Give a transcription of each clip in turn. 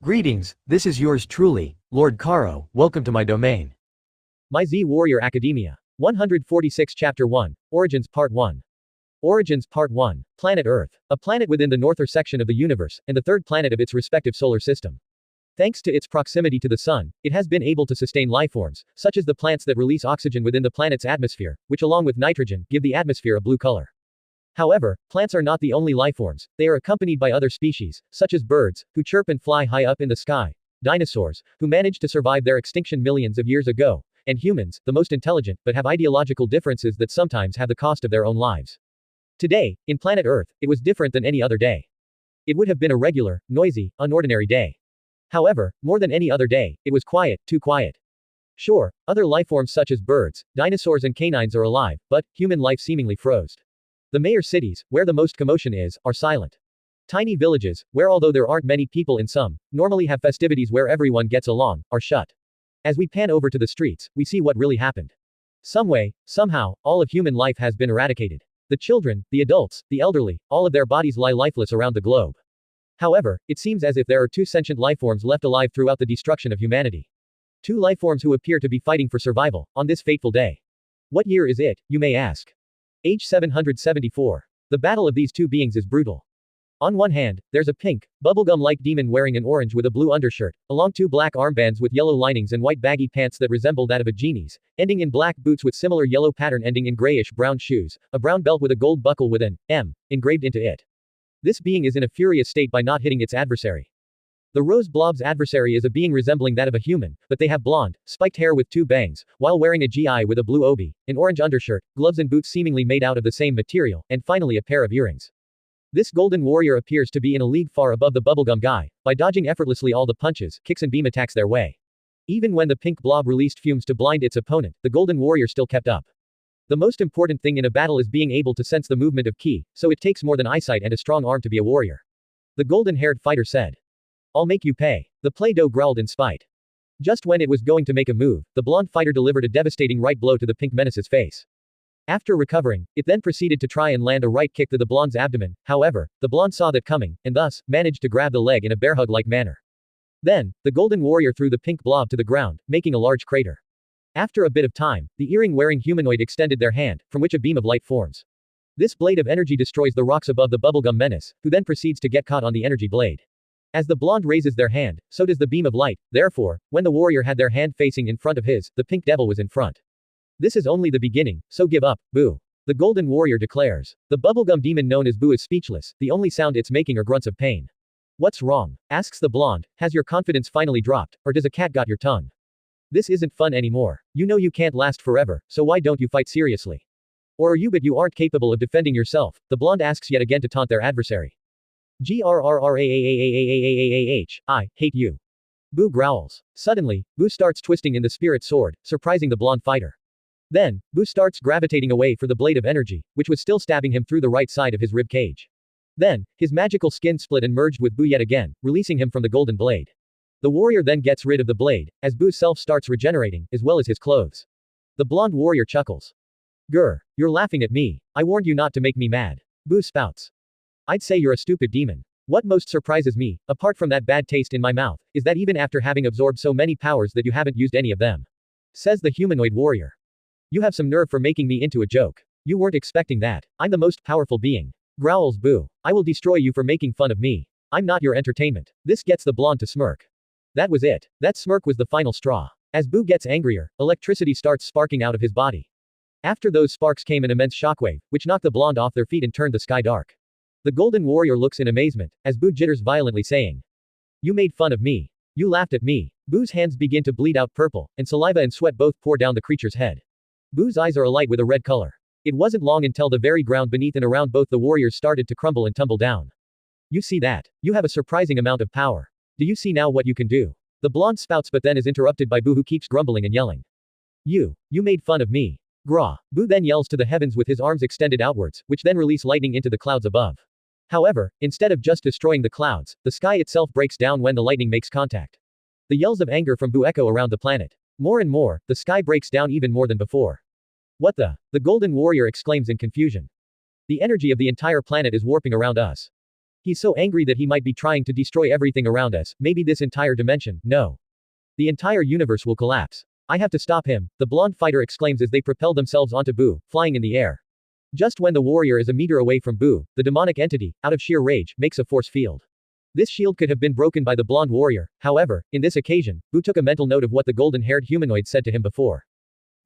Greetings, this is yours truly, Lord Caro, welcome to my domain. My Z Warrior Academia. 146 Chapter 1, Origins Part 1. Origins Part 1, Planet Earth, a planet within the northern section of the universe, and the third planet of its respective solar system. Thanks to its proximity to the Sun, it has been able to sustain lifeforms, such as the plants that release oxygen within the planet's atmosphere, which along with nitrogen, give the atmosphere a blue color. However, plants are not the only lifeforms, they are accompanied by other species, such as birds, who chirp and fly high up in the sky, dinosaurs, who managed to survive their extinction millions of years ago, and humans, the most intelligent, but have ideological differences that sometimes have the cost of their own lives. Today, in planet Earth, it was different than any other day. It would have been a regular, noisy, unordinary day. However, more than any other day, it was quiet, too quiet. Sure, other lifeforms such as birds, dinosaurs and canines are alive, but human life seemingly froze. The major cities, where the most commotion is, are silent. Tiny villages, where although there aren't many people in some, normally have festivities where everyone gets along, are shut. As we pan over to the streets, we see what really happened. Some way, somehow, all of human life has been eradicated. The children, the adults, the elderly, all of their bodies lie lifeless around the globe. However, it seems as if there are two sentient lifeforms left alive throughout the destruction of humanity. Two lifeforms who appear to be fighting for survival, on this fateful day. What year is it, you may ask? Age 774. The battle of these two beings is brutal. On one hand, there's a pink, bubblegum-like demon wearing an orange with a blue undershirt, along two black armbands with yellow linings and white baggy pants that resemble that of a genie's, ending in black boots with similar yellow pattern ending in grayish-brown shoes, a brown belt with a gold buckle with an M engraved into it. This being is in a furious state by not hitting its adversary. The rose blob's adversary is a being resembling that of a human, but they have blonde, spiked hair with two bangs, while wearing a GI with a blue obi, an orange undershirt, gloves and boots seemingly made out of the same material, and finally a pair of earrings. This golden warrior appears to be in a league far above the bubblegum guy, by dodging effortlessly all the punches, kicks and beam attacks their way. Even when the pink blob released fumes to blind its opponent, the golden warrior still kept up. The most important thing in a battle is being able to sense the movement of ki, so it takes more than eyesight and a strong arm to be a warrior. The golden-haired fighter said. I'll make you pay. The Play-Doh growled in spite. Just when it was going to make a move, the blonde fighter delivered a devastating right blow to the pink menace's face. After recovering, it then proceeded to try and land a right kick to the blonde's abdomen, however, the blonde saw that coming, and thus, managed to grab the leg in a bear hug-like manner. Then, the golden warrior threw the pink blob to the ground, making a large crater. After a bit of time, the earring-wearing humanoid extended their hand, from which a beam of light forms. This blade of energy destroys the rocks above the bubblegum menace, who then proceeds to get caught on the energy blade. As the blonde raises their hand, so does the beam of light, therefore, when the warrior had their hand facing in front of his, the pink devil was in front. This is only the beginning, so give up, Boo. The golden warrior declares. The bubblegum demon known as Boo is speechless, the only sound it's making are grunts of pain. What's wrong? Asks the blonde, has your confidence finally dropped, or does a cat got your tongue? This isn't fun anymore. You know you can't last forever, so why don't you fight seriously? Or are you but you aren't capable of defending yourself? The blonde asks yet again to taunt their adversary. I hate you. Boo growls. Suddenly, Boo starts twisting in the spirit sword, surprising the blonde fighter. Then, Boo starts gravitating away for the blade of energy, which was still stabbing him through the right side of his rib cage. Then, his magical skin split and merged with Boo yet again, releasing him from the golden blade. The warrior then gets rid of the blade, as Boo's self starts regenerating, as well as his clothes. The blonde warrior chuckles. Grr, you're laughing at me. I warned you not to make me mad. Boo spouts. I'd say you're a stupid demon. What most surprises me, apart from that bad taste in my mouth, is that even after having absorbed so many powers that you haven't used any of them. Says the humanoid warrior. You have some nerve for making me into a joke. You weren't expecting that. I'm the most powerful being. Growls Boo. I will destroy you for making fun of me. I'm not your entertainment. This gets the blonde to smirk. That was it. That smirk was the final straw. As Boo gets angrier, electricity starts sparking out of his body. After those sparks came an immense shockwave, which knocked the blonde off their feet and turned the sky dark. The golden warrior looks in amazement, as Boo jitters violently saying. You made fun of me. You laughed at me. Boo's hands begin to bleed out purple, and saliva and sweat both pour down the creature's head. Boo's eyes are alight with a red color. It wasn't long until the very ground beneath and around both the warriors started to crumble and tumble down. You see that? You have a surprising amount of power. Do you see now what you can do? The blonde spouts but then is interrupted by Boo who keeps grumbling and yelling. You made fun of me. Gra. Boo then yells to the heavens with his arms extended outwards, which then release lightning into the clouds above. However, instead of just destroying the clouds, the sky itself breaks down when the lightning makes contact. The yells of anger from Boo echo around the planet. More and more, the sky breaks down even more than before. What the? The golden warrior exclaims in confusion. The energy of the entire planet is warping around us. He's so angry that he might be trying to destroy everything around us, maybe this entire dimension, no. The entire universe will collapse. I have to stop him, the blonde fighter exclaims as they propel themselves onto Boo, flying in the air. Just when the warrior is a meter away from Boo, the demonic entity, out of sheer rage, makes a force field. This shield could have been broken by the blonde warrior, however, in this occasion, Boo took a mental note of what the golden-haired humanoid said to him before.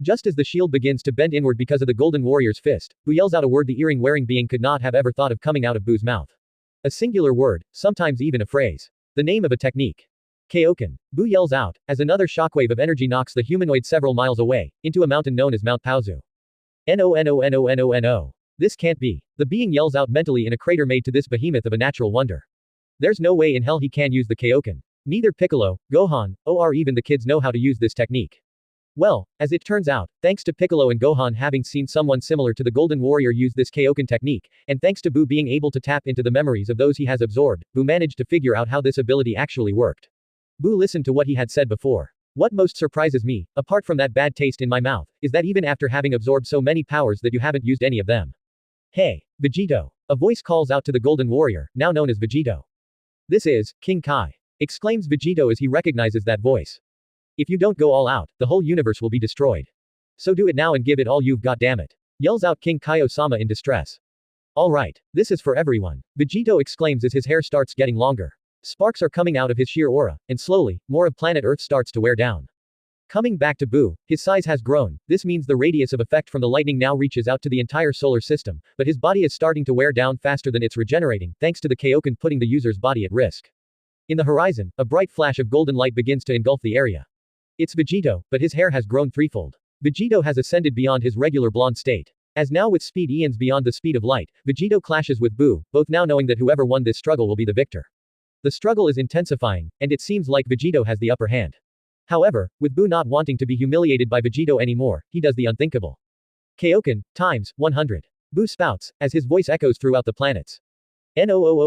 Just as the shield begins to bend inward because of the golden warrior's fist, Boo yells out a word the earring-wearing being could not have ever thought of coming out of Boo's mouth. A singular word, sometimes even a phrase. The name of a technique. Kaioken. Boo yells out, as another shockwave of energy knocks the humanoid several miles away, into a mountain known as Mount Paozu. No. This can't be. The being yells out mentally in a crater made to this behemoth of a natural wonder. There's no way in hell he can use the Kaioken. Neither Piccolo, Gohan, or even the kids know how to use this technique. Well, as it turns out, thanks to Piccolo and Gohan having seen someone similar to the Golden Warrior use this Kaioken technique, and thanks to Boo being able to tap into the memories of those he has absorbed, Boo managed to figure out how this ability actually worked. Boo listened to what he had said before. What most surprises me, apart from that bad taste in my mouth, is that even after having absorbed so many powers that you haven't used any of them. Hey, Vegito. A voice calls out to the Golden Warrior, now known as Vegito. This is King Kai, exclaims Vegito as he recognizes that voice. If you don't go all out, the whole universe will be destroyed. So do it now and give it all you've got, damn it. Yells out King Kaio-sama in distress. Alright, this is for everyone, Vegito exclaims as his hair starts getting longer. Sparks are coming out of his sheer aura, and slowly, more of planet Earth starts to wear down. Coming back to Boo, his size has grown, this means the radius of effect from the lightning now reaches out to the entire solar system, but his body is starting to wear down faster than it's regenerating, thanks to the Kaioken putting the user's body at risk. In the horizon, a bright flash of golden light begins to engulf the area. It's Vegito, but his hair has grown threefold. Vegito has ascended beyond his regular blonde state. As now with speed eons beyond the speed of light, Vegito clashes with Boo, both now knowing that whoever won this struggle will be the victor. The struggle is intensifying, and it seems like Vegito has the upper hand. However, with Boo not wanting to be humiliated by Vegito anymore, he does the unthinkable. Kaioken, times 100. Boo spouts, as his voice echoes throughout the planets. Vegito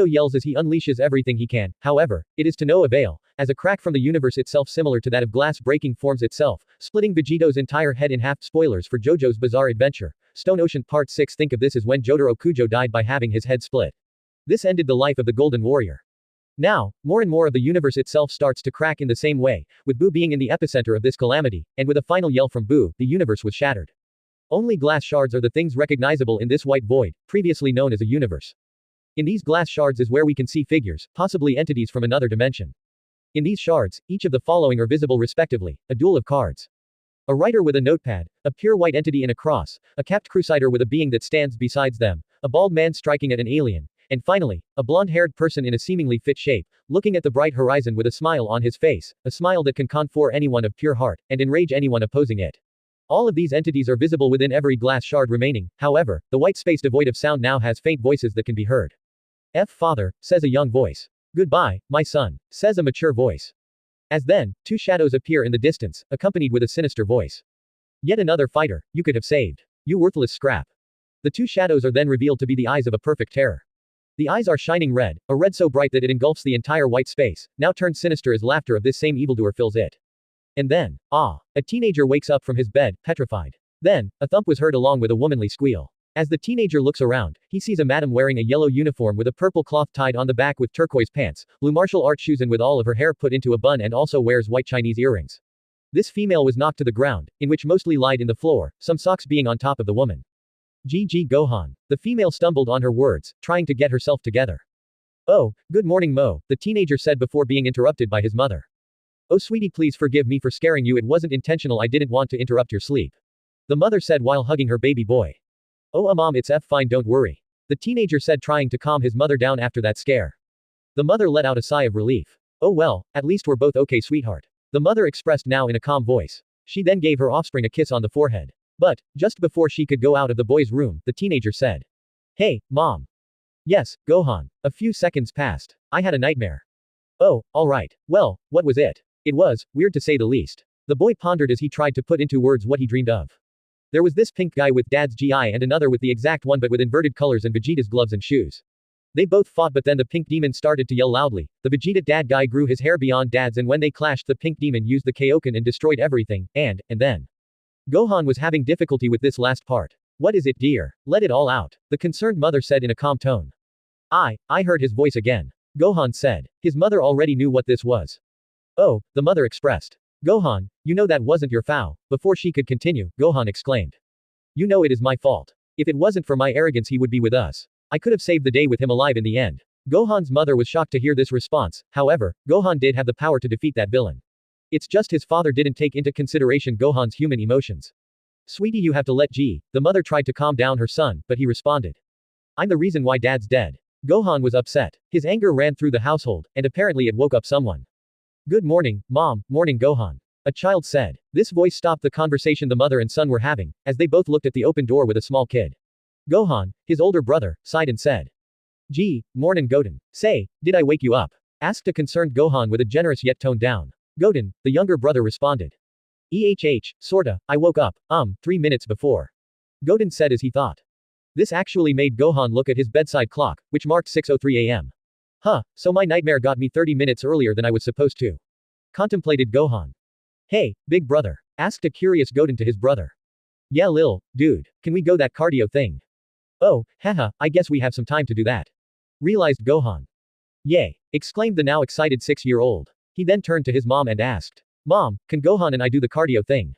yells as he unleashes everything he can, however, it is to no avail, as a crack from the universe itself similar to that of glass breaking forms itself, splitting Vegito's entire head in half. Spoilers for JoJo's Bizarre Adventure. Stone Ocean Part 6. Think of this as when Jotaro Kujo died by having his head split. This ended the life of the Golden Warrior. Now, more and more of the universe itself starts to crack in the same way, with Boo being in the epicenter of this calamity, and with a final yell from Boo, the universe was shattered. Only glass shards are the things recognizable in this white void, previously known as a universe. In these glass shards is where we can see figures, possibly entities from another dimension. In these shards, each of the following are visible respectively: a duel of cards, a writer with a notepad, a pure white entity in a cross, a capped crusader with a being that stands besides them, a bald man striking at an alien, and finally, a blonde-haired person in a seemingly fit shape, looking at the bright horizon with a smile on his face, a smile that can confound anyone of pure heart, and enrage anyone opposing it. All of these entities are visible within every glass shard remaining, however, the white space devoid of sound now has faint voices that can be heard. Father, says a young voice. Goodbye, my son, says a mature voice. As then, two shadows appear in the distance, accompanied with a sinister voice. Yet another fighter, you could have saved. You worthless scrap. The two shadows are then revealed to be the eyes of a perfect terror. The eyes are shining red, a red so bright that it engulfs the entire white space, now turned sinister as laughter of this same evildoer fills it. And then, a teenager wakes up from his bed, petrified. Then, a thump was heard along with a womanly squeal. As the teenager looks around, he sees a madam wearing a yellow uniform with a purple cloth tied on the back with turquoise pants, blue martial art shoes and with all of her hair put into a bun, and also wears white Chinese earrings. This female was knocked to the ground, in which mostly lied in the floor, some socks being on top of the woman. GG Gohan. The female stumbled on her words, trying to get herself together. Oh, good morning Mo, the teenager said before being interrupted by his mother. Oh sweetie, please forgive me for scaring you, it wasn't intentional, I didn't want to interrupt your sleep. The mother said while hugging her baby boy. Oh mom, it's fine, don't worry. The teenager said, trying to calm his mother down after that scare. The mother let out a sigh of relief. Oh well, at least we're both okay sweetheart. The mother expressed now in a calm voice. She then gave her offspring a kiss on the forehead. But, just before she could go out of the boy's room, the teenager said. Hey, mom. Yes, Gohan. A few seconds passed. I had a nightmare. Oh, alright. Well, what was it? It was weird to say the least. The boy pondered as he tried to put into words what he dreamed of. There was this pink guy with Dad's GI and another with the exact one but with inverted colors and Vegeta's gloves and shoes. They both fought, but then the pink demon started to yell loudly. The Vegeta Dad guy grew his hair beyond Dad's, and when they clashed, the pink demon used the Kaioken and destroyed everything, and then. Gohan was having difficulty with this last part. What is it, dear? Let it all out, the concerned mother said in a calm tone. I heard his voice again. Gohan said. His mother already knew what this was. Oh, the mother expressed. Gohan, you know that wasn't your foul. Before she could continue, Gohan exclaimed. You know it is my fault. If it wasn't for my arrogance he would be with us. I could have saved the day with him alive in the end. Gohan's mother was shocked to hear this response, however, Gohan did have the power to defeat that villain. It's just his father didn't take into consideration Gohan's human emotions. Sweetie, you have to let G. The mother tried to calm down her son, but he responded. I'm the reason why dad's dead. Gohan was upset. His anger ran through the household, and apparently it woke up someone. Good morning, Mom. Morning, Gohan. A child said. This voice stopped the conversation the mother and son were having, as they both looked at the open door with a small kid. Gohan, his older brother, sighed and said. Gee, mornin' Goten. Say, did I wake you up? Asked a concerned Gohan with a generous yet toned down. Goten, the younger brother responded. Sorta, I woke up, 3 minutes before. Goten said as he thought. This actually made Gohan look at his bedside clock, which marked 6:03 a.m. So my nightmare got me 30 minutes earlier than I was supposed to. Contemplated Gohan. Hey, big brother. Asked a curious Goten to his brother. Yeah lil, dude, can we go that cardio thing? Oh, haha, I guess we have some time to do that. Realized Gohan. Yay! Exclaimed the now excited 6-year-old. He then turned to his mom and asked. Mom, can Gohan and I do the cardio thing?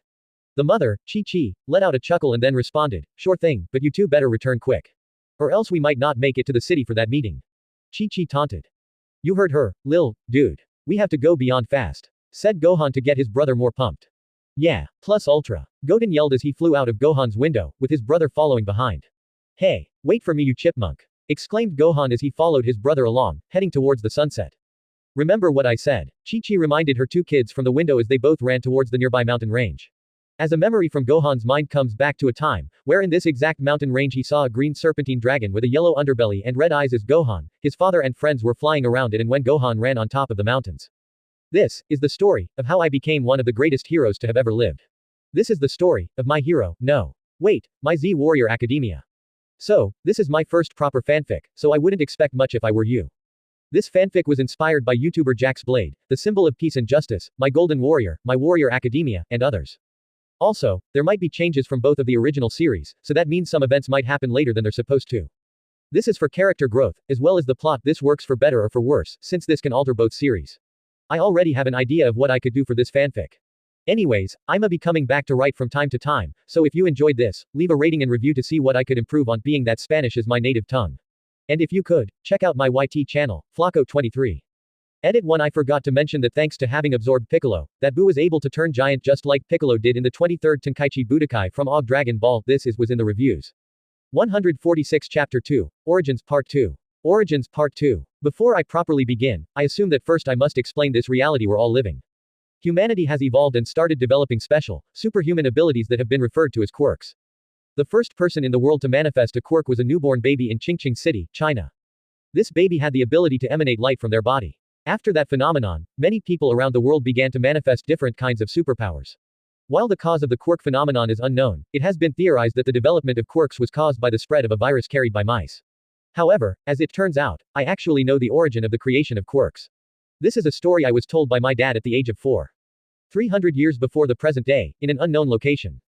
The mother, Chi-Chi, let out a chuckle and then responded, sure thing, but you two better return quick. Or else we might not make it to the city for that meeting. Chi-Chi taunted. You heard her, lil, dude. We have to go beyond fast. Said Gohan to get his brother more pumped. Yeah, plus ultra. Goten yelled as he flew out of Gohan's window, with his brother following behind. Hey, wait for me you chipmunk. Exclaimed Gohan as he followed his brother along, heading towards the sunset. Remember what I said. Chi-Chi reminded her two kids from the window as they both ran towards the nearby mountain range. As a memory from Gohan's mind comes back to a time, where in this exact mountain range he saw a green serpentine dragon with a yellow underbelly and red eyes as Gohan, his father and friends were flying around it and when Gohan ran on top of the mountains. This is the story of how I became one of the greatest heroes to have ever lived. This is the story of my hero, no. Wait, my Z Warrior Academia. So, this is my first proper fanfic, so I wouldn't expect much if I were you. This fanfic was inspired by YouTuber Jax Blade, the symbol of peace and justice, my Golden Warrior, my Warrior Academia, and others. Also, there might be changes from both of the original series, so that means some events might happen later than they're supposed to. This is for character growth, as well as the plot. This works for better or for worse, since this can alter both series. I already have an idea of what I could do for this fanfic. Anyways, I'ma be coming back to write from time to time, so if you enjoyed this, leave a rating and review to see what I could improve on, being that Spanish is my native tongue. And if you could, check out my YT channel, Flaco23. Edit 1. I forgot to mention that thanks to having absorbed Piccolo, that Buu was able to turn giant just like Piccolo did in the 23rd Tenkaichi Budokai from Og Dragon Ball. This was in the reviews. 146 Chapter 2, Origins Part 2. Origins Part 2. Before I properly begin, I assume that first I must explain this reality we're all living. Humanity has evolved and started developing special, superhuman abilities that have been referred to as quirks. The first person in the world to manifest a quirk was a newborn baby in Qingqing City, China. This baby had the ability to emanate light from their body. After that phenomenon, many people around the world began to manifest different kinds of superpowers. While the cause of the quirk phenomenon is unknown, it has been theorized that the development of quirks was caused by the spread of a virus carried by mice. However, as it turns out, I actually know the origin of the creation of quirks. This is a story I was told by my dad at the age of 4. 300 years before the present day, in an unknown location.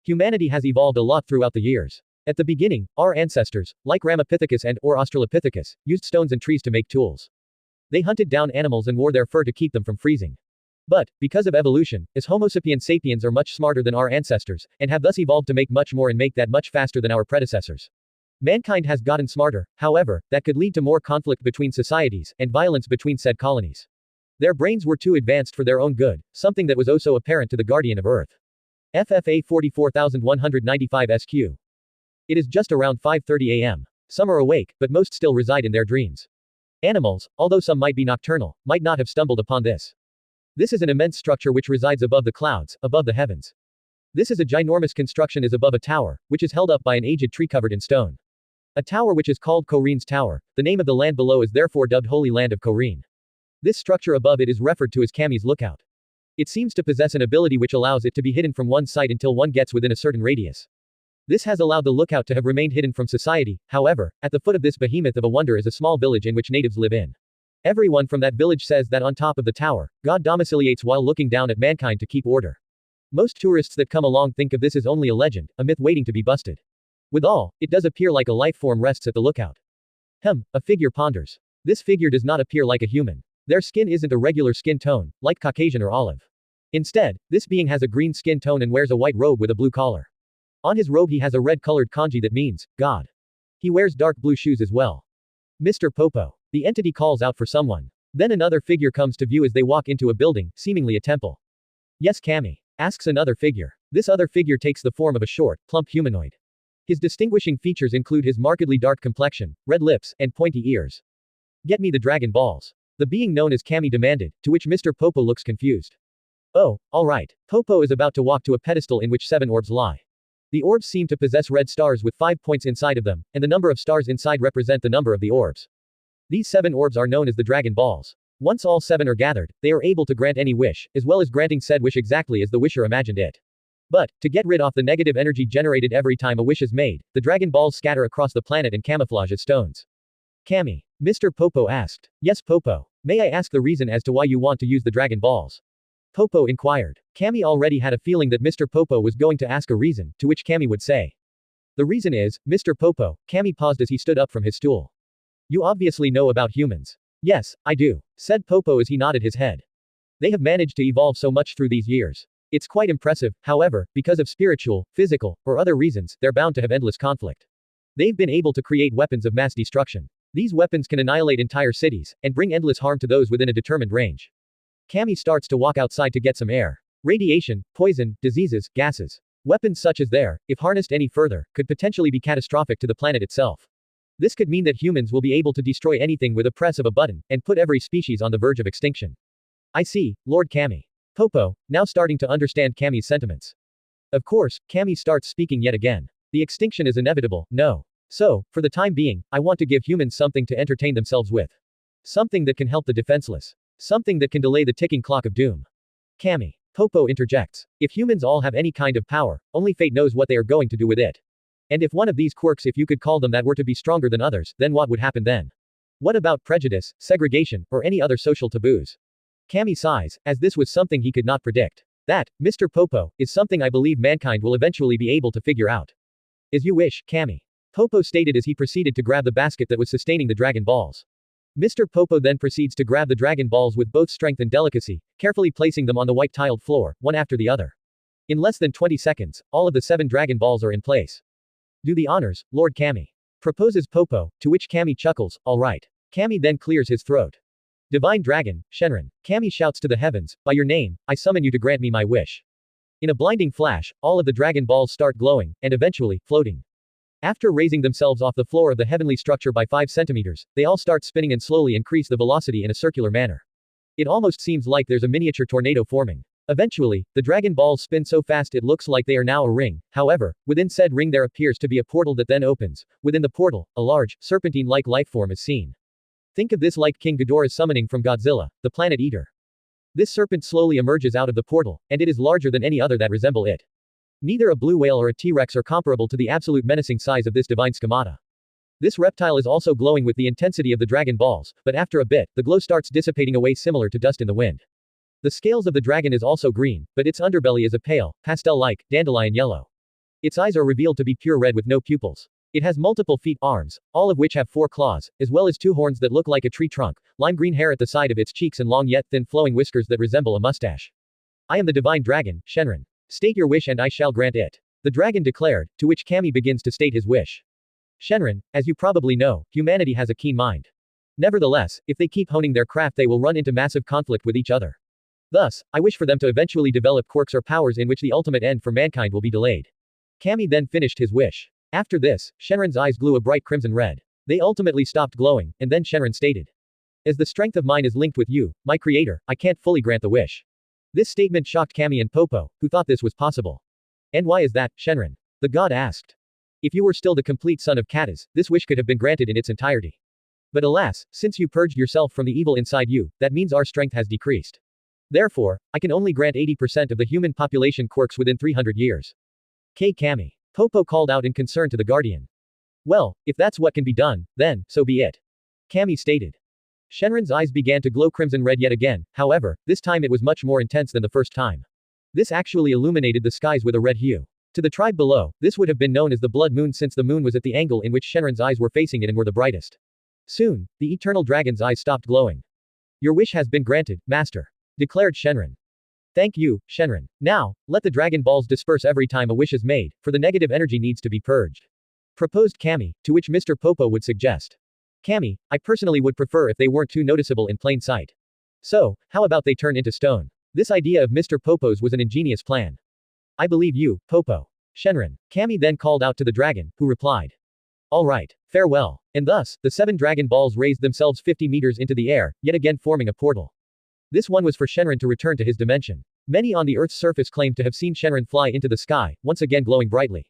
Humanity has evolved a lot throughout the years. At the beginning, our ancestors, like Ramapithecus and/or Australopithecus, used stones and trees to make tools. They hunted down animals and wore their fur to keep them from freezing. But, because of evolution, as Homo sapiens are much smarter than our ancestors, and have thus evolved to make much more and make that much faster than our predecessors. Mankind has gotten smarter, however, that could lead to more conflict between societies, and violence between said colonies. Their brains were too advanced for their own good, something that was also apparent to the Guardian of Earth. FFA 44195 SQ. It is just around 5:30 a.m. Some are awake, but most still reside in their dreams. Animals, although some might be nocturnal, might not have stumbled upon this. This is an immense structure which resides above the clouds, above the heavens. This is a ginormous construction is above a tower, which is held up by an aged tree covered in stone. A tower which is called Korin's Tower, the name of the land below is therefore dubbed Holy Land of Korin. This structure above it is referred to as Kami's Lookout. It seems to possess an ability which allows it to be hidden from one sight until one gets within a certain radius. This has allowed the lookout to have remained hidden from society. However, at the foot of this behemoth of a wonder is a small village in which natives live in. Everyone from that village says that on top of the tower, God domiciliates while looking down at mankind to keep order. Most tourists that come along think of this as only a legend, a myth waiting to be busted. Withal, it does appear like a life form rests at the lookout. A figure ponders. This figure does not appear like a human. Their skin isn't a regular skin tone, like Caucasian or olive. Instead, this being has a green skin tone and wears a white robe with a blue collar. On his robe he has a red-colored kanji that means, God. He wears dark blue shoes as well. Mr. Popo. The entity calls out for someone. Then another figure comes to view as they walk into a building, seemingly a temple. Yes, Kami? Asks another figure. This other figure takes the form of a short, plump humanoid. His distinguishing features include his markedly dark complexion, red lips, and pointy ears. Get me the Dragon Balls. The being known as Kami demanded, to which Mr. Popo looks confused. Oh, alright. Popo is about to walk to a pedestal in which 7 orbs lie. The orbs seem to possess red stars with 5 points inside of them, and the number of stars inside represent the number of the orbs. These 7 orbs are known as the Dragon Balls. Once all 7 are gathered, they are able to grant any wish, as well as granting said wish exactly as the wisher imagined it. But, to get rid of the negative energy generated every time a wish is made, the Dragon Balls scatter across the planet and camouflage as stones. Kami. Mr. Popo asked. Yes, Popo. May I ask the reason as to why you want to use the Dragon Balls? Popo inquired. Kami already had a feeling that Mr. Popo was going to ask a reason, to which Kami would say. The reason is, Mr. Popo. Kami paused as he stood up from his stool. You obviously know about humans. Yes, I do, said Popo as he nodded his head. They have managed to evolve so much through these years. It's quite impressive, however, because of spiritual, physical, or other reasons, they're bound to have endless conflict. They've been able to create weapons of mass destruction. These weapons can annihilate entire cities, and bring endless harm to those within a determined range. Kami starts to walk outside to get some air. Radiation, poison, diseases, gases. Weapons such as there, if harnessed any further, could potentially be catastrophic to the planet itself. This could mean that humans will be able to destroy anything with a press of a button, and put every species on the verge of extinction. I see, Lord Kami. Popo, now starting to understand Kami's sentiments. Of course, Kami starts speaking yet again. The extinction is inevitable, no. So, for the time being, I want to give humans something to entertain themselves with. Something that can help the defenseless. Something that can delay the ticking clock of doom. Kami. Popo interjects. If humans all have any kind of power, only fate knows what they are going to do with it. And if one of these quirks, if you could call them that, were to be stronger than others, then what would happen then? What about prejudice, segregation, or any other social taboos? Kami sighs, as this was something he could not predict. That, Mr. Popo, is something I believe mankind will eventually be able to figure out. As you wish, Kami. Popo stated as he proceeded to grab the basket that was sustaining the Dragon Balls. Mr. Popo then proceeds to grab the Dragon Balls with both strength and delicacy, carefully placing them on the white tiled floor, one after the other. In less than 20 seconds, all of the 7 Dragon Balls are in place. Do the honors, Lord Kami. Proposes Popo, to which Kami chuckles, alright. Kami then clears his throat. Divine Dragon, Shenron. Kami shouts to the heavens, by your name, I summon you to grant me my wish. In a blinding flash, all of the Dragon Balls start glowing, and eventually, floating. After raising themselves off the floor of the heavenly structure by 5 centimeters, they all start spinning and slowly increase the velocity in a circular manner. It almost seems like there's a miniature tornado forming. Eventually, the Dragon Balls spin so fast it looks like they are now a ring. However, within said ring there appears to be a portal that then opens. Within the portal, a large, serpentine-like life form is seen. Think of this like King Ghidorah's summoning from Godzilla, the planet eater. This serpent slowly emerges out of the portal, and it is larger than any other that resemble it. Neither a blue whale or a T-Rex are comparable to the absolute menacing size of this divine schemata. This reptile is also glowing with the intensity of the Dragon Balls, but after a bit, the glow starts dissipating away similar to dust in the wind. The scales of the dragon is also green, but its underbelly is a pale, pastel-like, dandelion yellow. Its eyes are revealed to be pure red with no pupils. It has multiple feet, arms, all of which have 4 claws, as well as 2 horns that look like a tree trunk, lime green hair at the side of its cheeks and long yet thin flowing whiskers that resemble a mustache. I am the divine dragon, Shenron. State your wish and I shall grant it. The dragon declared, to which Kami begins to state his wish. Shenron, as you probably know, humanity has a keen mind. Nevertheless, if they keep honing their craft they will run into massive conflict with each other. Thus, I wish for them to eventually develop quirks or powers in which the ultimate end for mankind will be delayed. Kami then finished his wish. After this, Shenron's eyes grew a bright crimson red. They ultimately stopped glowing, and then Shenron stated. As the strength of mine is linked with you, my creator, I can't fully grant the wish. This statement shocked Kami and Popo, who thought this was possible. And why is that, Shenron? The god asked. If you were still the complete son of Katas, this wish could have been granted in its entirety. But alas, since you purged yourself from the evil inside you, that means our strength has decreased. Therefore, I can only grant 80% of the human population quirks within 300 years. Kami. Popo called out in concern to the guardian. Well, if that's what can be done, then, so be it. Kami stated. Shenron's eyes began to glow crimson red yet again, however, this time it was much more intense than the first time. This actually illuminated the skies with a red hue. To the tribe below, this would have been known as the blood moon since the moon was at the angle in which Shenron's eyes were facing it and were the brightest. Soon, the eternal dragon's eyes stopped glowing. Your wish has been granted, master, declared Shenron. Thank you, Shenron. Now, let the dragon balls disperse every time a wish is made, for the negative energy needs to be purged. Proposed Cammy, to which Mr. Popo would suggest. Cammy, I personally would prefer if they weren't too noticeable in plain sight. So, how about they turn into stone? This idea of Mr. Popo's was an ingenious plan. I believe you, Popo. Shenron. Cammy then called out to the dragon, who replied. All right, farewell. And thus, the 7 dragon balls raised themselves 50 meters into the air, yet again forming a portal. This one was for Shenron to return to his dimension. Many on the Earth's surface claimed to have seen Shenron fly into the sky, once again glowing brightly.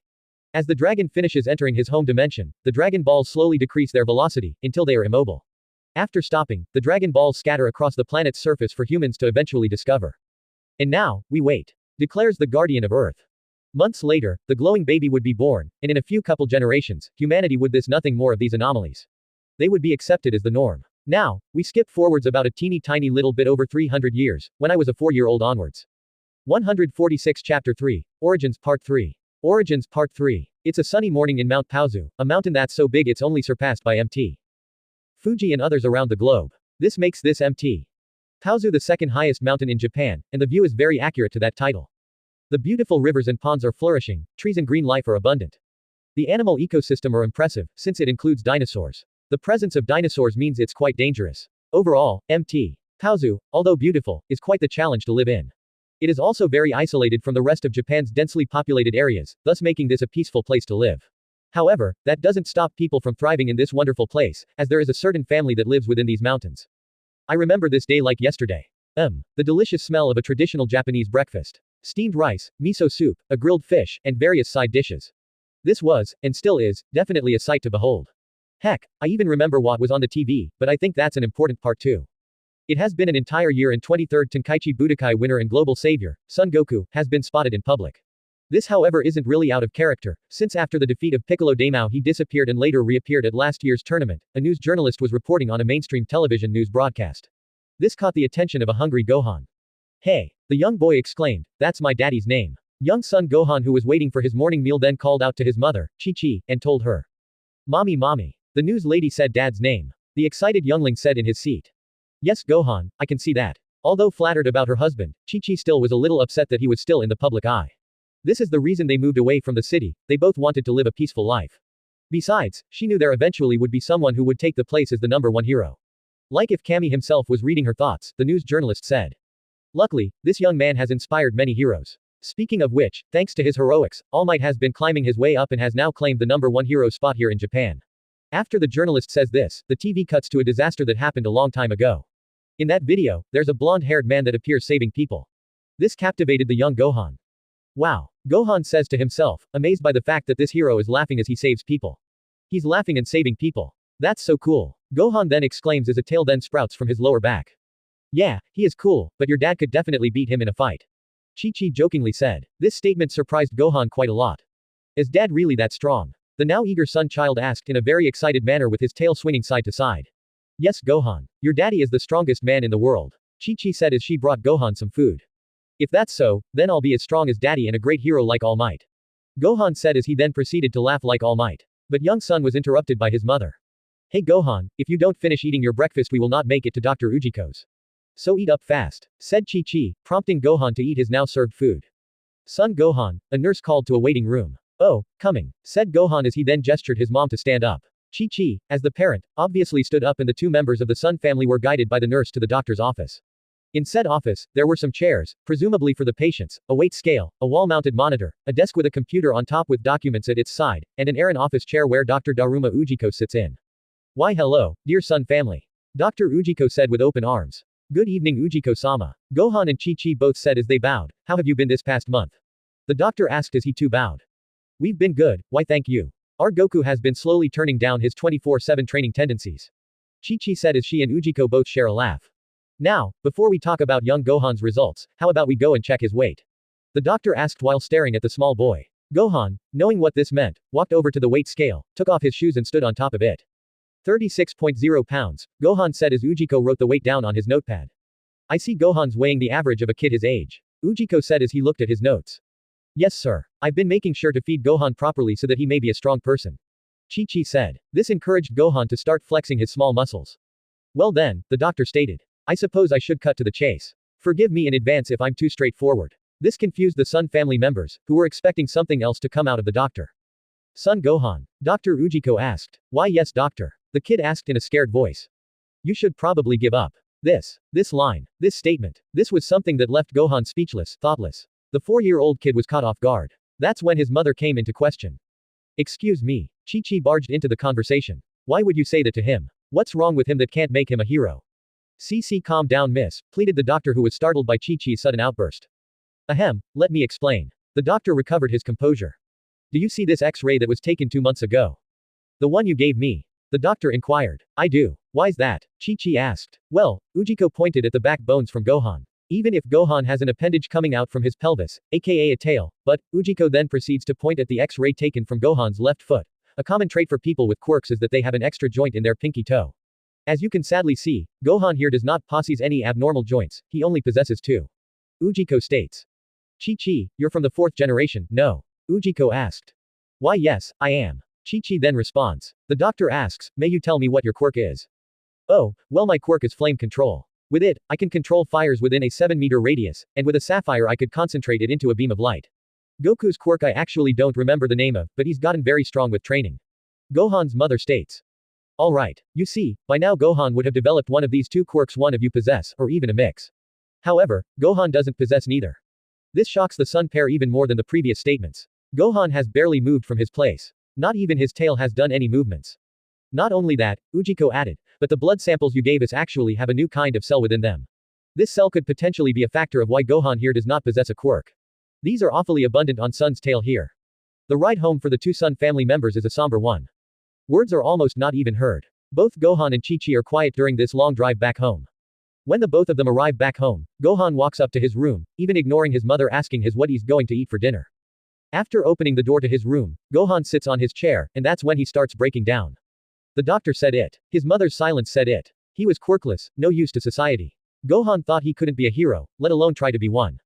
As the dragon finishes entering his home dimension, the dragon balls slowly decrease their velocity, until they are immobile. After stopping, the dragon balls scatter across the planet's surface for humans to eventually discover. And now, we wait, declares the guardian of Earth. Months later, the glowing baby would be born, and in a few couple generations, humanity would this nothing more of these anomalies. They would be accepted as the norm. Now, we skip forwards about a teeny tiny little bit over 300 years, when I was a 4-year-old onwards. 146 Chapter 3, Origins Part 3. Origins Part 3. It's a sunny morning in Mount Paozu, a mountain that's so big it's only surpassed by Mt. Fuji and others around the globe. This makes this Mt. Paozu the second highest mountain in Japan, and the view is very accurate to that title. The beautiful rivers and ponds are flourishing, trees and green life are abundant. The animal ecosystem are impressive, since it includes dinosaurs. The presence of dinosaurs means it's quite dangerous. Overall, Mt. Paozu, although beautiful, is quite the challenge to live in. It is also very isolated from the rest of Japan's densely populated areas, thus making this a peaceful place to live. However, that doesn't stop people from thriving in this wonderful place, as there is a certain family that lives within these mountains. I remember this day like yesterday. The delicious smell of a traditional Japanese breakfast. Steamed rice, miso soup, a grilled fish, and various side dishes. This was, and still is, definitely a sight to behold. Heck, I even remember what was on the TV, but I think that's an important part too. It has been an entire year and 23rd Tenkaichi Budokai winner and global savior, Son Goku, has been spotted in public. This however isn't really out of character, since after the defeat of Piccolo Daimao he disappeared and later reappeared at last year's tournament, a news journalist was reporting on a mainstream television news broadcast. This caught the attention of a hungry Gohan. Hey! The young boy exclaimed, that's my daddy's name. Young son Gohan who was waiting for his morning meal then called out to his mother, Chi-Chi, and told her. Mommy mommy. The news lady said dad's name. The excited youngling said in his seat. Yes Gohan, I can see that. Although flattered about her husband, Chi-Chi still was a little upset that he was still in the public eye. This is the reason they moved away from the city, they both wanted to live a peaceful life. Besides, she knew there eventually would be someone who would take the place as the #1 hero. Like if Cammy himself was reading her thoughts, the news journalist said. Luckily, this young man has inspired many heroes. Speaking of which, thanks to his heroics, All Might has been climbing his way up and has now claimed the #1 hero spot here in Japan. After the journalist says this, the TV cuts to a disaster that happened a long time ago. In that video, there's a blonde-haired man that appears saving people. This captivated the young Gohan. Wow. Gohan says to himself, amazed by the fact that this hero is laughing as he saves people. He's laughing and saving people. That's so cool. Gohan then exclaims as a tail then sprouts from his lower back. Yeah, he is cool, but your dad could definitely beat him in a fight. Chi-Chi jokingly said. This statement surprised Gohan quite a lot. Is dad really that strong? The now eager son-child asked in a very excited manner with his tail swinging side to side. Yes Gohan. Your daddy is the strongest man in the world. Chi-Chi said as she brought Gohan some food. If that's so, then I'll be as strong as daddy and a great hero like All Might. Gohan said as he then proceeded to laugh like All Might. But young son was interrupted by his mother. Hey Gohan, if you don't finish eating your breakfast we will not make it to Dr. Ujiko's. So eat up fast, said Chi-Chi, prompting Gohan to eat his now served food. Son Gohan, a nurse called to a waiting room. Oh, coming, said Gohan as he then gestured his mom to stand up. Chi-Chi, as the parent, obviously stood up and the two members of the Sun family were guided by the nurse to the doctor's office. In said office, there were some chairs, presumably for the patients, a weight scale, a wall-mounted monitor, a desk with a computer on top with documents at its side, and an errand office chair where Dr. Daruma Ujiko sits in. Why hello, dear Sun family. Dr. Ujiko said with open arms. Good evening Ujiko-sama. Gohan and Chi-Chi both said as they bowed. How have you been this past month? The doctor asked as he too bowed. We've been good, why thank you. Our Goku has been slowly turning down his 24/7 training tendencies. Chi-Chi said as she and Ujiko both share a laugh. Now, before we talk about young Gohan's results, how about we go and check his weight? The doctor asked while staring at the small boy. Gohan, knowing what this meant, walked over to the weight scale, took off his shoes and stood on top of it. 36.0 pounds, Gohan said as Ujiko wrote the weight down on his notepad. I see Gohan's weighing the average of a kid his age. Ujiko said as he looked at his notes. Yes sir. I've been making sure to feed Gohan properly so that he may be a strong person. Chi-Chi said. This encouraged Gohan to start flexing his small muscles. Well then, the doctor stated. I suppose I should cut to the chase. Forgive me in advance if I'm too straightforward. This confused the Sun family members, who were expecting something else to come out of the doctor. Son Gohan. Dr. Ujiko asked. Why yes doctor? The kid asked in a scared voice. You should probably give up. This line, this statement, this was something that left Gohan speechless, thoughtless. The 4-year-old kid was caught off guard. That's when his mother came into question. Excuse me. Chi-Chi barged into the conversation. Why would you say that to him? What's wrong with him that can't make him a hero? CC calm down miss, pleaded the doctor who was startled by Chi-Chi's sudden outburst. Ahem, let me explain. The doctor recovered his composure. Do you see this X-ray that was taken 2 months ago? The one you gave me? The doctor inquired. I do. Why's that? Chi-Chi asked. Well, Ujiko pointed at the back bones from Gohan. Even if Gohan has an appendage coming out from his pelvis, aka a tail, but, Ujiko then proceeds to point at the X-ray taken from Gohan's left foot. A common trait for people with quirks is that they have an extra joint in their pinky toe. As you can sadly see, Gohan here does not possess any abnormal joints, he only possesses 2. Ujiko states. Chi-Chi, you're from the 4th generation, no? Ujiko asked. Why yes, I am. Chi-Chi then responds. The doctor asks, may you tell me what your quirk is? Oh, well my quirk is flame control. With it, I can control fires within a 7-meter radius, and with a sapphire I could concentrate it into a beam of light. Goku's quirk I actually don't remember the name of, but he's gotten very strong with training. Gohan's mother states. Alright, you see, by now Gohan would have developed one of these 2 quirks one of you possess, or even a mix. However, Gohan doesn't possess neither. This shocks the Sun pair even more than the previous statements. Gohan has barely moved from his place. Not even his tail has done any movements. Not only that, Ujiko added, but the blood samples you gave us actually have a new kind of cell within them. This cell could potentially be a factor of why Gohan here does not possess a quirk. These are awfully abundant on Sun's tail here. The ride home for the 2 Sun family members is a somber one. Words are almost not even heard. Both Gohan and Chi-Chi are quiet during this long drive back home. When the both of them arrive back home, Gohan walks up to his room, even ignoring his mother asking his what he's going to eat for dinner. After opening the door to his room, Gohan sits on his chair, and that's when he starts breaking down. The doctor said it. His mother's silence said it. He was quirkless, no use to society. Gohan thought he couldn't be a hero, let alone try to be one.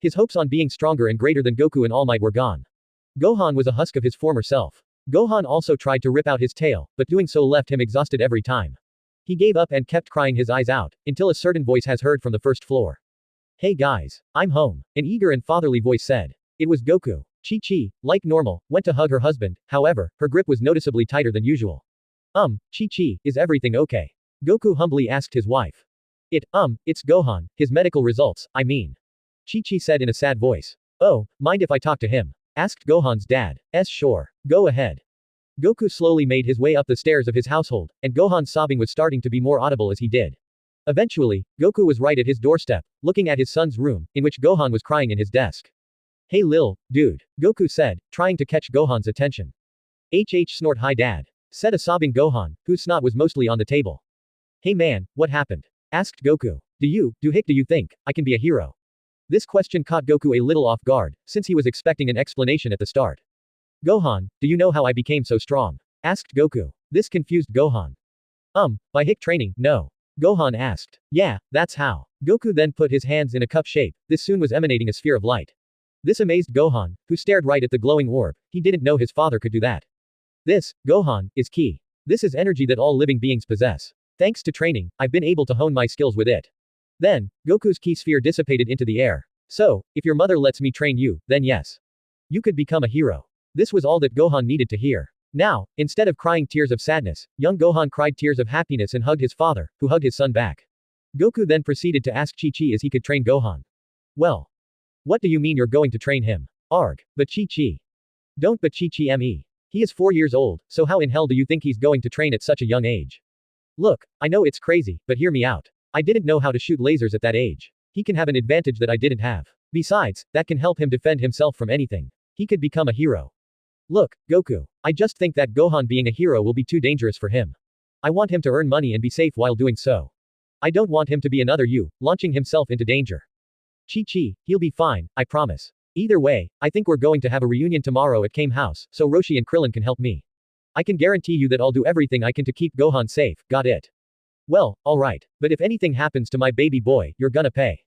His hopes on being stronger and greater than Goku and All Might were gone. Gohan was a husk of his former self. Gohan also tried to rip out his tail, but doing so left him exhausted every time. He gave up and kept crying his eyes out, until a certain voice has heard from the first floor. Hey guys, I'm home, an eager and fatherly voice said. It was Goku. Chi-Chi, like normal, went to hug her husband, however, her grip was noticeably tighter than usual. Chi-Chi, is everything okay? Goku humbly asked his wife. It's Gohan, his medical results, I mean. Chi-Chi said in a sad voice. Oh, mind if I talk to him? Asked Gohan's dad. Sure. Go ahead. Goku slowly made his way up the stairs of his household, and Gohan's sobbing was starting to be more audible as he did. Eventually, Goku was right at his doorstep, looking at his son's room, in which Gohan was crying in his desk. Hey lil, dude, Goku said, trying to catch Gohan's attention. Snort hi dad, said a sobbing Gohan, whose snot was mostly on the table. Hey man, what happened? Asked Goku. Do you think I can be a hero? This question caught Goku a little off guard, since he was expecting an explanation at the start. Gohan, do you know how I became so strong? Asked Goku. This confused Gohan. By hick training, no. Gohan asked. Yeah, that's how. Goku then put his hands in a cup shape, this soon was emanating a sphere of light. This amazed Gohan, who stared right at the glowing orb, he didn't know his father could do that. This, Gohan, is key. This is energy that all living beings possess. Thanks to training, I've been able to hone my skills with it. Then, Goku's key sphere dissipated into the air. So, if your mother lets me train you, then yes. You could become a hero. This was all that Gohan needed to hear. Now, instead of crying tears of sadness, young Gohan cried tears of happiness and hugged his father, who hugged his son back. Goku then proceeded to ask Chi-Chi as he could train Gohan. Well. What do you mean you're going to train him? Arg. But Chi-Chi. Don't but DBZxMHA. He is 4 years old, so how in hell do you think he's going to train at such a young age? Look, I know it's crazy, but hear me out. I didn't know how to shoot lasers at that age. He can have an advantage that I didn't have. Besides, that can help him defend himself from anything. He could become a hero. Look, Goku. I just think that Gohan being a hero will be too dangerous for him. I want him to earn money and be safe while doing so. I don't want him to be another you, launching himself into danger. Chi-Chi, he'll be fine, I promise. Either way, I think we're going to have a reunion tomorrow at Kame House, so Roshi and Krillin can help me. I can guarantee you that I'll do everything I can to keep Gohan safe, got it? Well, alright. But if anything happens to my baby boy, you're gonna pay.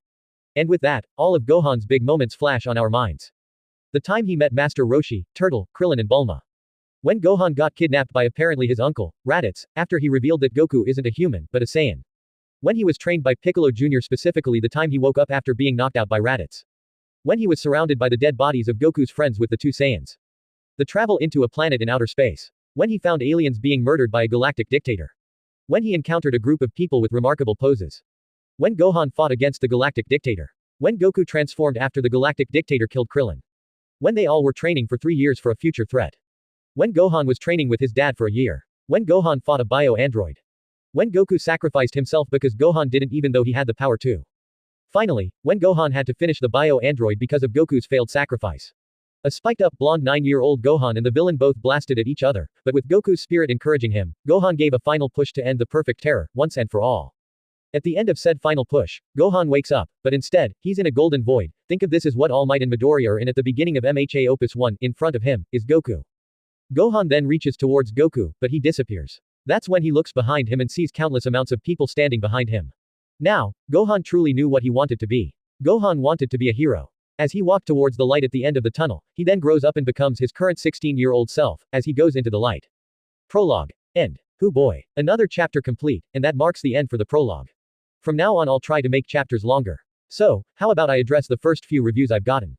And with that, all of Gohan's big moments flash on our minds. The time he met Master Roshi, Turtle, Krillin and Bulma. When Gohan got kidnapped by apparently his uncle, Raditz, after he revealed that Goku isn't a human, but a Saiyan. When he was trained by Piccolo Jr. specifically the time he woke up after being knocked out by Raditz. When he was surrounded by the dead bodies of Goku's friends with the two Saiyans. The travel into a planet in outer space. When he found aliens being murdered by a galactic dictator. When he encountered a group of people with remarkable poses. When Gohan fought against the galactic dictator. When Goku transformed after the galactic dictator killed Krillin. When they all were training for 3 years for a future threat. When Gohan was training with his dad for a year. When Gohan fought a bio-android. When Goku sacrificed himself because Gohan didn't even though he had the power to. Finally, when Gohan had to finish the bio-android because of Goku's failed sacrifice. A spiked-up blonde 9-year-old Gohan and the villain both blasted at each other, but with Goku's spirit encouraging him, Gohan gave a final push to end the perfect terror, once and for all. At the end of said final push, Gohan wakes up, but instead, he's in a golden void. Think of this as what All Might and Midoriya are in at the beginning of MHA Opus 1, in front of him, is Goku. Gohan then reaches towards Goku, but he disappears. That's when he looks behind him and sees countless amounts of people standing behind him. Now, Gohan truly knew what he wanted to be. Gohan wanted to be a hero. As he walked towards the light at the end of the tunnel, he then grows up and becomes his current 16-year-old self, as he goes into the light. Prologue. End. Hoo boy. Another chapter complete, and that marks the end for the prologue. From now on I'll try to make chapters longer. So, how about I address the first few reviews I've gotten?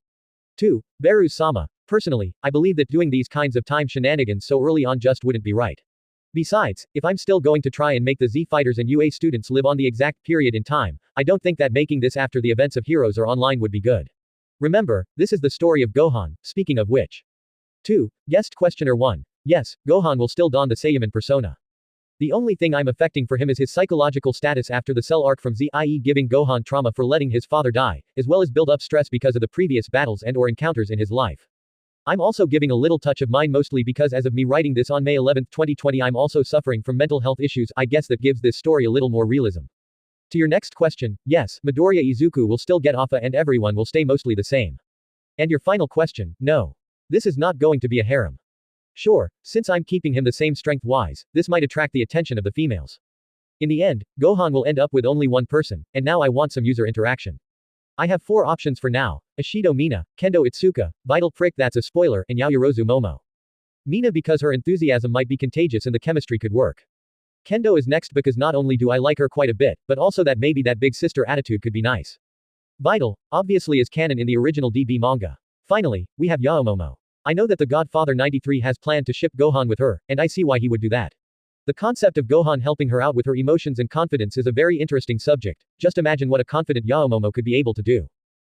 2. Beru-sama. Personally, I believe that doing these kinds of time shenanigans so early on just wouldn't be right. Besides, if I'm still going to try and make the Z fighters and UA students live on the exact period in time, I don't think that making this after the events of Heroes or online would be good. Remember, this is the story of Gohan, speaking of which. 2. Guest questioner 1. Yes, Gohan will still don the Saiyaman persona. The only thing I'm affecting for him is his psychological status after the Cell arc from Z, i.e. giving Gohan trauma for letting his father die, as well as build up stress because of the previous battles and or encounters in his life. I'm also giving a little touch of mine mostly because as of me writing this on May 11, 2020 I'm also suffering from mental health issues. I guess that gives this story a little more realism. To your next question, yes, Midoriya Izuku will still get Alpha and everyone will stay mostly the same. And your final question, no. This is not going to be a harem. Sure, since I'm keeping him the same strength-wise, this might attract the attention of the females. In the end, Gohan will end up with only one person, and now I want some user interaction. I have 4 options for now: Ashido Mina, Kendo Itsuka, Vital Prick that's a spoiler, and Yaoyorozu Momo. Mina because her enthusiasm might be contagious and the chemistry could work. Kendo is next because not only do I like her quite a bit, but also that maybe that big sister attitude could be nice. Vital, obviously is canon in the original DB manga. Finally, we have Yaomomo. I know that the Godfather 93 has planned to ship Gohan with her, and I see why he would do that. The concept of Gohan helping her out with her emotions and confidence is a very interesting subject. Just imagine what a confident Yaomomo could be able to do.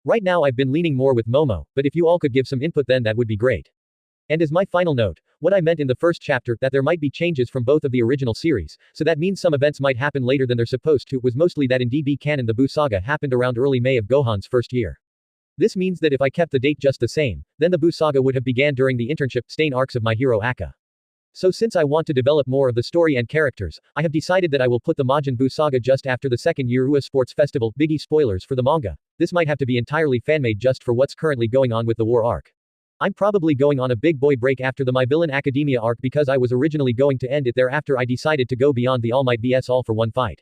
Right now I've been leaning more with Momo, but if you all could give some input then that would be great. And as my final note, what I meant in the first chapter, that there might be changes from both of the original series, so that means some events might happen later than they're supposed to, was mostly that in DB canon the Buu saga happened around early May of Gohan's first year. This means that if I kept the date just the same, then the Buu saga would have began during the internship stain arcs of My Hero Aka. So since I want to develop more of the story and characters, I have decided that I will put the Majin Buu saga just after the second year UA Sports Festival. Biggie spoilers for the manga. This might have to be entirely fan-made just for what's currently going on with the war arc. I'm probably going on a big boy break after the My Villain Academia arc because I was originally going to end it there after I decided to go beyond the All Might vs All for one fight.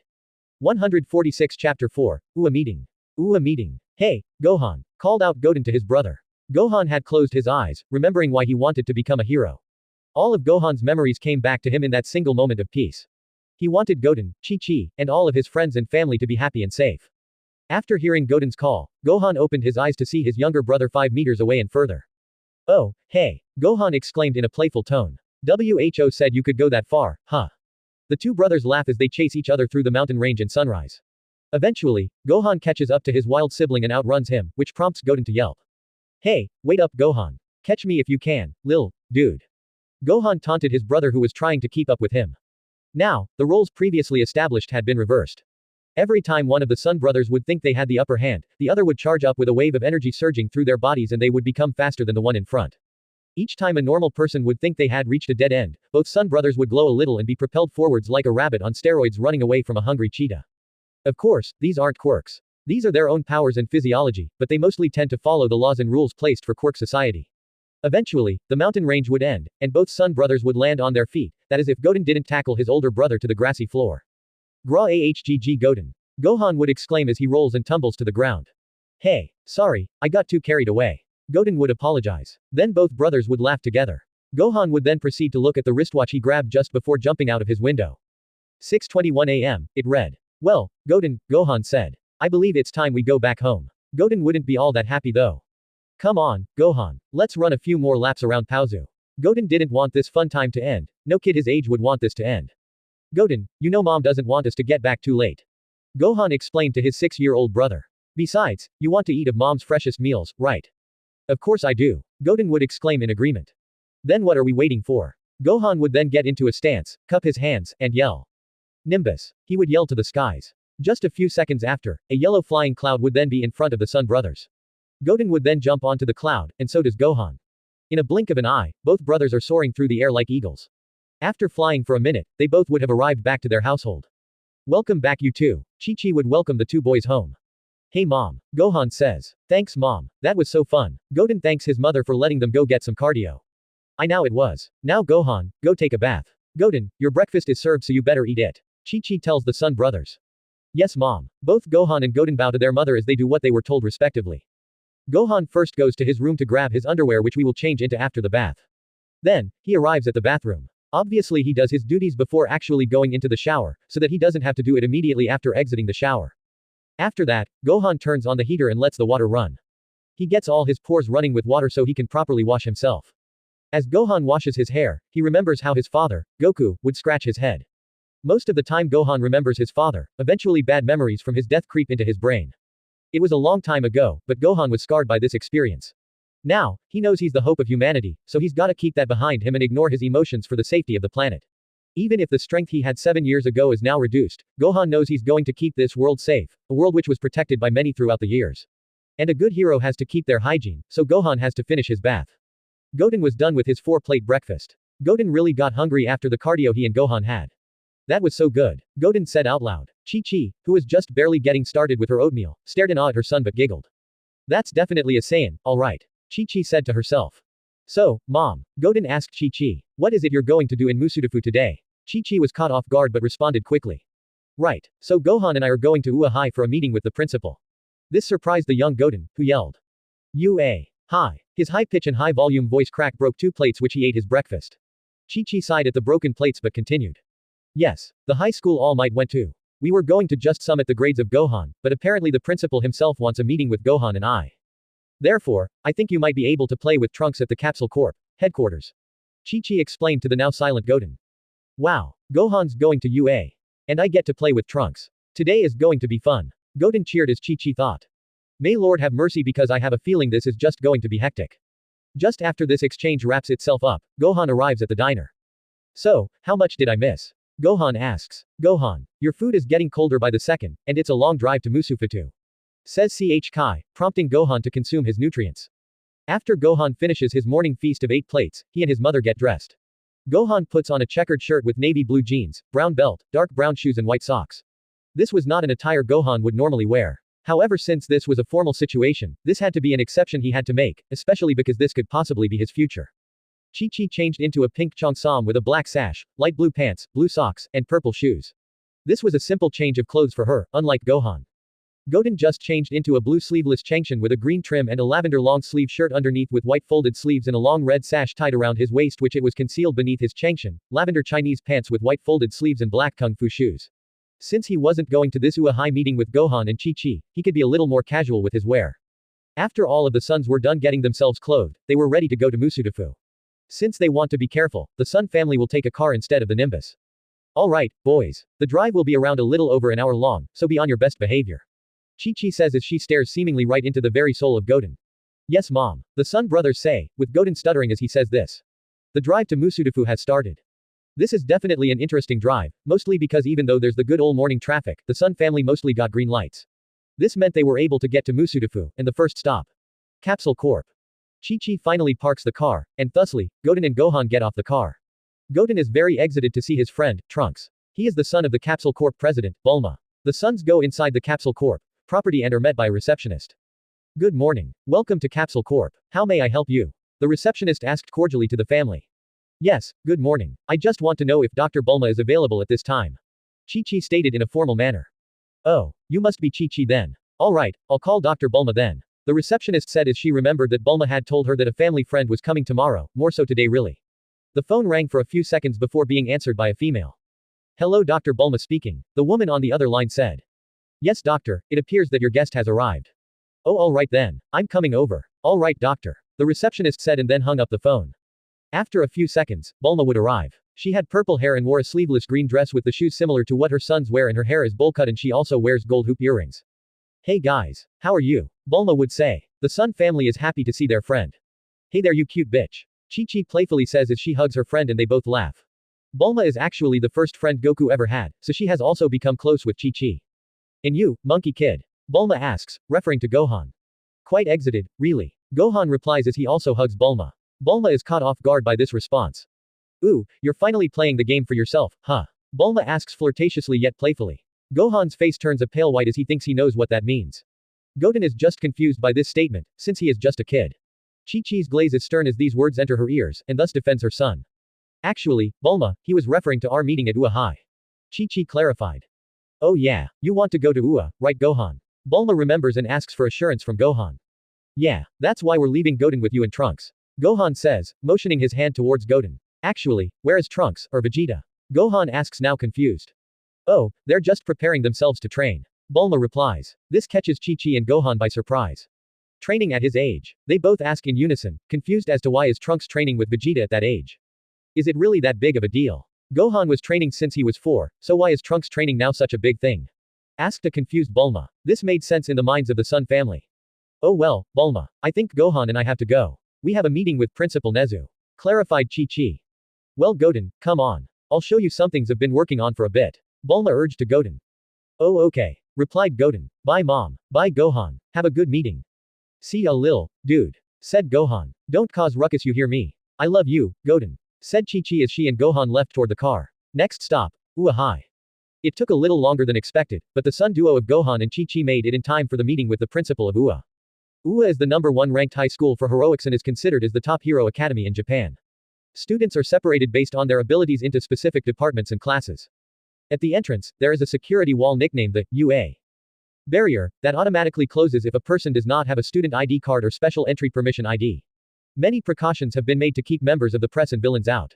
146 Chapter 4, UA Meeting. UA Meeting. Hey, Gohan, called out Goten to his brother. Gohan had closed his eyes, remembering why he wanted to become a hero. All of Gohan's memories came back to him in that single moment of peace. He wanted Goten, Chi-Chi, and all of his friends and family to be happy and safe. After hearing Goten's call, Gohan opened his eyes to see his younger brother 5 meters away and further. Oh, hey, Gohan exclaimed in a playful tone. Who said you could go that far, huh? The two brothers laugh as they chase each other through the mountain range and sunrise. Eventually, Gohan catches up to his wild sibling and outruns him, which prompts Goten to yelp. Hey, wait up Gohan. Catch me if you can, lil, dude. Gohan taunted his brother who was trying to keep up with him. Now, the roles previously established had been reversed. Every time one of the Sun brothers would think they had the upper hand, the other would charge up with a wave of energy surging through their bodies and they would become faster than the one in front. Each time a normal person would think they had reached a dead end, both Sun brothers would glow a little and be propelled forwards like a rabbit on steroids running away from a hungry cheetah. Of course, these aren't quirks. These are their own powers and physiology, but they mostly tend to follow the laws and rules placed for quirk society. Eventually, the mountain range would end, and both Sun brothers would land on their feet, that is if Goten didn't tackle his older brother to the grassy floor. Gra ahgg Goten. Gohan would exclaim as he rolls and tumbles to the ground. Hey, sorry, I got too carried away. Goten would apologize. Then both brothers would laugh together. Gohan would then proceed to look at the wristwatch he grabbed just before jumping out of his window. 6:21 a.m., it read. Well, Goten, Gohan said. I believe it's time we go back home. Goten wouldn't be all that happy though. Come on, Gohan. Let's run a few more laps around Paozu. Goten didn't want this fun time to end. No kid his age would want this to end. Goten, you know mom doesn't want us to get back too late. Gohan explained to his 6-year-old brother. Besides, you want to eat of mom's freshest meals, right? Of course I do. Goten would exclaim in agreement. Then what are we waiting for? Gohan would then get into a stance, cup his hands, and yell. Nimbus. He would yell to the skies. Just a few seconds after, a yellow flying cloud would then be in front of the Sun brothers. Goten would then jump onto the cloud, and so does Gohan. In a blink of an eye, both brothers are soaring through the air like eagles. After flying for a minute, they both would have arrived back to their household. Welcome back you two. Chi-Chi would welcome the two boys home. Hey mom. Gohan says. Thanks mom. That was so fun. Goten thanks his mother for letting them go get some cardio. I know it was. Now Gohan, go take a bath. Goten, your breakfast is served so you better eat it. Chi-Chi tells the Sun brothers. Yes mom. Both Gohan and Goten bow to their mother as they do what they were told respectively. Gohan first goes to his room to grab his underwear which we will change into after the bath. Then, he arrives at the bathroom. Obviously he does his duties before actually going into the shower, so that he doesn't have to do it immediately after exiting the shower. After that, Gohan turns on the heater and lets the water run. He gets all his pores running with water so he can properly wash himself. As Gohan washes his hair, he remembers how his father, Goku, would scratch his head. Most of the time Gohan remembers his father, eventually bad memories from his death creep into his brain. It was a long time ago, but Gohan was scarred by this experience. Now, he knows he's the hope of humanity, so he's gotta keep that behind him and ignore his emotions for the safety of the planet. Even if the strength he had 7 years ago is now reduced, Gohan knows he's going to keep this world safe, a world which was protected by many throughout the years. And a good hero has to keep their hygiene, so Gohan has to finish his bath. Goten was done with his 4-plate breakfast. Goten really got hungry after the cardio he and Gohan had. That was so good. Goten said out loud. Chi-Chi, who was just barely getting started with her oatmeal, stared in awe at her son but giggled. That's definitely a Saiyan, alright. Chi-Chi said to herself. So, mom. Goten asked Chi-Chi. What is it you're going to do in Musudafu today? Chi-Chi was caught off guard but responded quickly. Right. So Gohan and I are going to UA for a meeting with the principal. This surprised the young Goten, who yelled. UA. Hi. His high-pitch and high-volume voice crack broke 2 plates which he ate his breakfast. Chi-Chi sighed at the broken plates but continued. Yes. The high school all might went to. We were going to just summit the grades of Gohan, but apparently the principal himself wants a meeting with Gohan and I. Therefore, I think you might be able to play with Trunks at the Capsule Corp headquarters. Chi-Chi explained to the now silent Goten. Wow. Gohan's going to UA. And I get to play with Trunks. Today is going to be fun. Goten cheered as Chi-Chi thought. May Lord have mercy because I have a feeling this is just going to be hectic. Just after this exchange wraps itself up, Gohan arrives at the diner. So, how much did I miss? Gohan asks. Gohan, your food is getting colder by the second, and it's a long drive to Musufatu. Says Ch Kai, prompting Gohan to consume his nutrients. After Gohan finishes his morning feast of 8 plates, he and his mother get dressed. Gohan puts on a checkered shirt with navy blue jeans, brown belt, dark brown shoes and white socks. This was not an attire Gohan would normally wear. However, since this was a formal situation, this had to be an exception he had to make, especially because this could possibly be his future. Chi-Chi changed into a pink cheongsam with a black sash, light blue pants, blue socks, and purple shoes. This was a simple change of clothes for her, unlike Gohan. Goten just changed into a blue sleeveless changshan with a green trim and a lavender long sleeve shirt underneath with white folded sleeves and a long red sash tied around his waist which it was concealed beneath his changshan, lavender Chinese pants with white folded sleeves and black kung fu shoes. Since he wasn't going to this UA meeting with Gohan and Chi-Chi, he could be a little more casual with his wear. After all of the sons were done getting themselves clothed, they were ready to go to Musudafu. Since they want to be careful, the Sun family will take a car instead of the Nimbus. Alright, boys. The drive will be around a little over an hour long, so be on your best behavior. Chi-Chi says as she stares seemingly right into the very soul of Goten. Yes mom. The Sun brothers say, with Goten stuttering as he says this. The drive to Musudafu has started. This is definitely an interesting drive, mostly because even though there's the good old morning traffic, the Sun family mostly got green lights. This meant they were able to get to Musudafu, and the first stop. Capsule Corp. Chi-Chi finally parks the car, and thusly, Goten and Gohan get off the car. Goten is very excited to see his friend, Trunks. He is the son of the Capsule Corp president, Bulma. The sons go inside the Capsule Corp property and are met by a receptionist. Good morning. Welcome to Capsule Corp. How may I help you? The receptionist asked cordially to the family. Yes, good morning. I just want to know if Dr. Bulma is available at this time. Chi-Chi stated in a formal manner. Oh, you must be Chi-Chi then. Alright, I'll call Dr. Bulma then. The receptionist said as she remembered that Bulma had told her that a family friend was coming tomorrow, more so today really. The phone rang for a few seconds before being answered by a female. Hello, Dr. Bulma speaking, the woman on the other line said. Yes, doctor, it appears that your guest has arrived. Oh, alright then. I'm coming over. Alright, doctor. The receptionist said and then hung up the phone. After a few seconds, Bulma would arrive. She had purple hair and wore a sleeveless green dress with the shoes similar to what her sons wear, and her hair is bowl cut and she also wears gold hoop earrings. Hey guys. How are you? Bulma would say. The Sun family is happy to see their friend. Hey there, you cute bitch. Chi-Chi playfully says as she hugs her friend and they both laugh. Bulma is actually the first friend Goku ever had, so she has also become close with Chi-Chi. And you, monkey kid? Bulma asks, referring to Gohan. Quite exited, really. Gohan replies as he also hugs Bulma. Bulma is caught off guard by this response. Ooh, you're finally playing the game for yourself, huh? Bulma asks flirtatiously yet playfully. Gohan's face turns a pale white as he thinks he knows what that means. Goten is just confused by this statement, since he is just a kid. Chi-Chi's glaze is stern as these words enter her ears, and thus defends her son. Actually, Bulma, he was referring to our meeting at UA High. Chi-Chi clarified. Oh yeah, you want to go to UA, right Gohan? Bulma remembers and asks for assurance from Gohan. Yeah, that's why we're leaving Goten with you and Trunks. Gohan says, motioning his hand towards Goten. Actually, where is Trunks, or Vegeta? Gohan asks now confused. Oh, they're just preparing themselves to train. Bulma replies. This catches Chi-Chi and Gohan by surprise. Training at his age. They both ask in unison, confused as to why is Trunks training with Vegeta at that age. Is it really that big of a deal? Gohan was training since he was 4, so why is Trunks training now such a big thing? Asked a confused Bulma. This made sense in the minds of the Sun family. Oh well, Bulma, I think Gohan and I have to go. We have a meeting with Principal Nezu. Clarified Chi-Chi. Well Goten, come on. I'll show you some things I've been working on for a bit. Bulma urged to Goten. Oh okay. Replied Goten. Bye mom. Bye Gohan. Have a good meeting. See ya lil, dude. Said Gohan. Don't cause ruckus, you hear me. I love you, Goten. Said Chi-Chi as she and Gohan left toward the car. Next stop, UA High. It took a little longer than expected, but the Sun duo of Gohan and Chi-Chi made it in time for the meeting with the principal of UA. UA is the #1 ranked high school for heroics and is considered as the top hero academy in Japan. Students are separated based on their abilities into specific departments and classes. At the entrance, there is a security wall nicknamed the UA barrier that automatically closes if a person does not have a student ID card or special entry permission ID. Many precautions have been made to keep members of the press and villains out.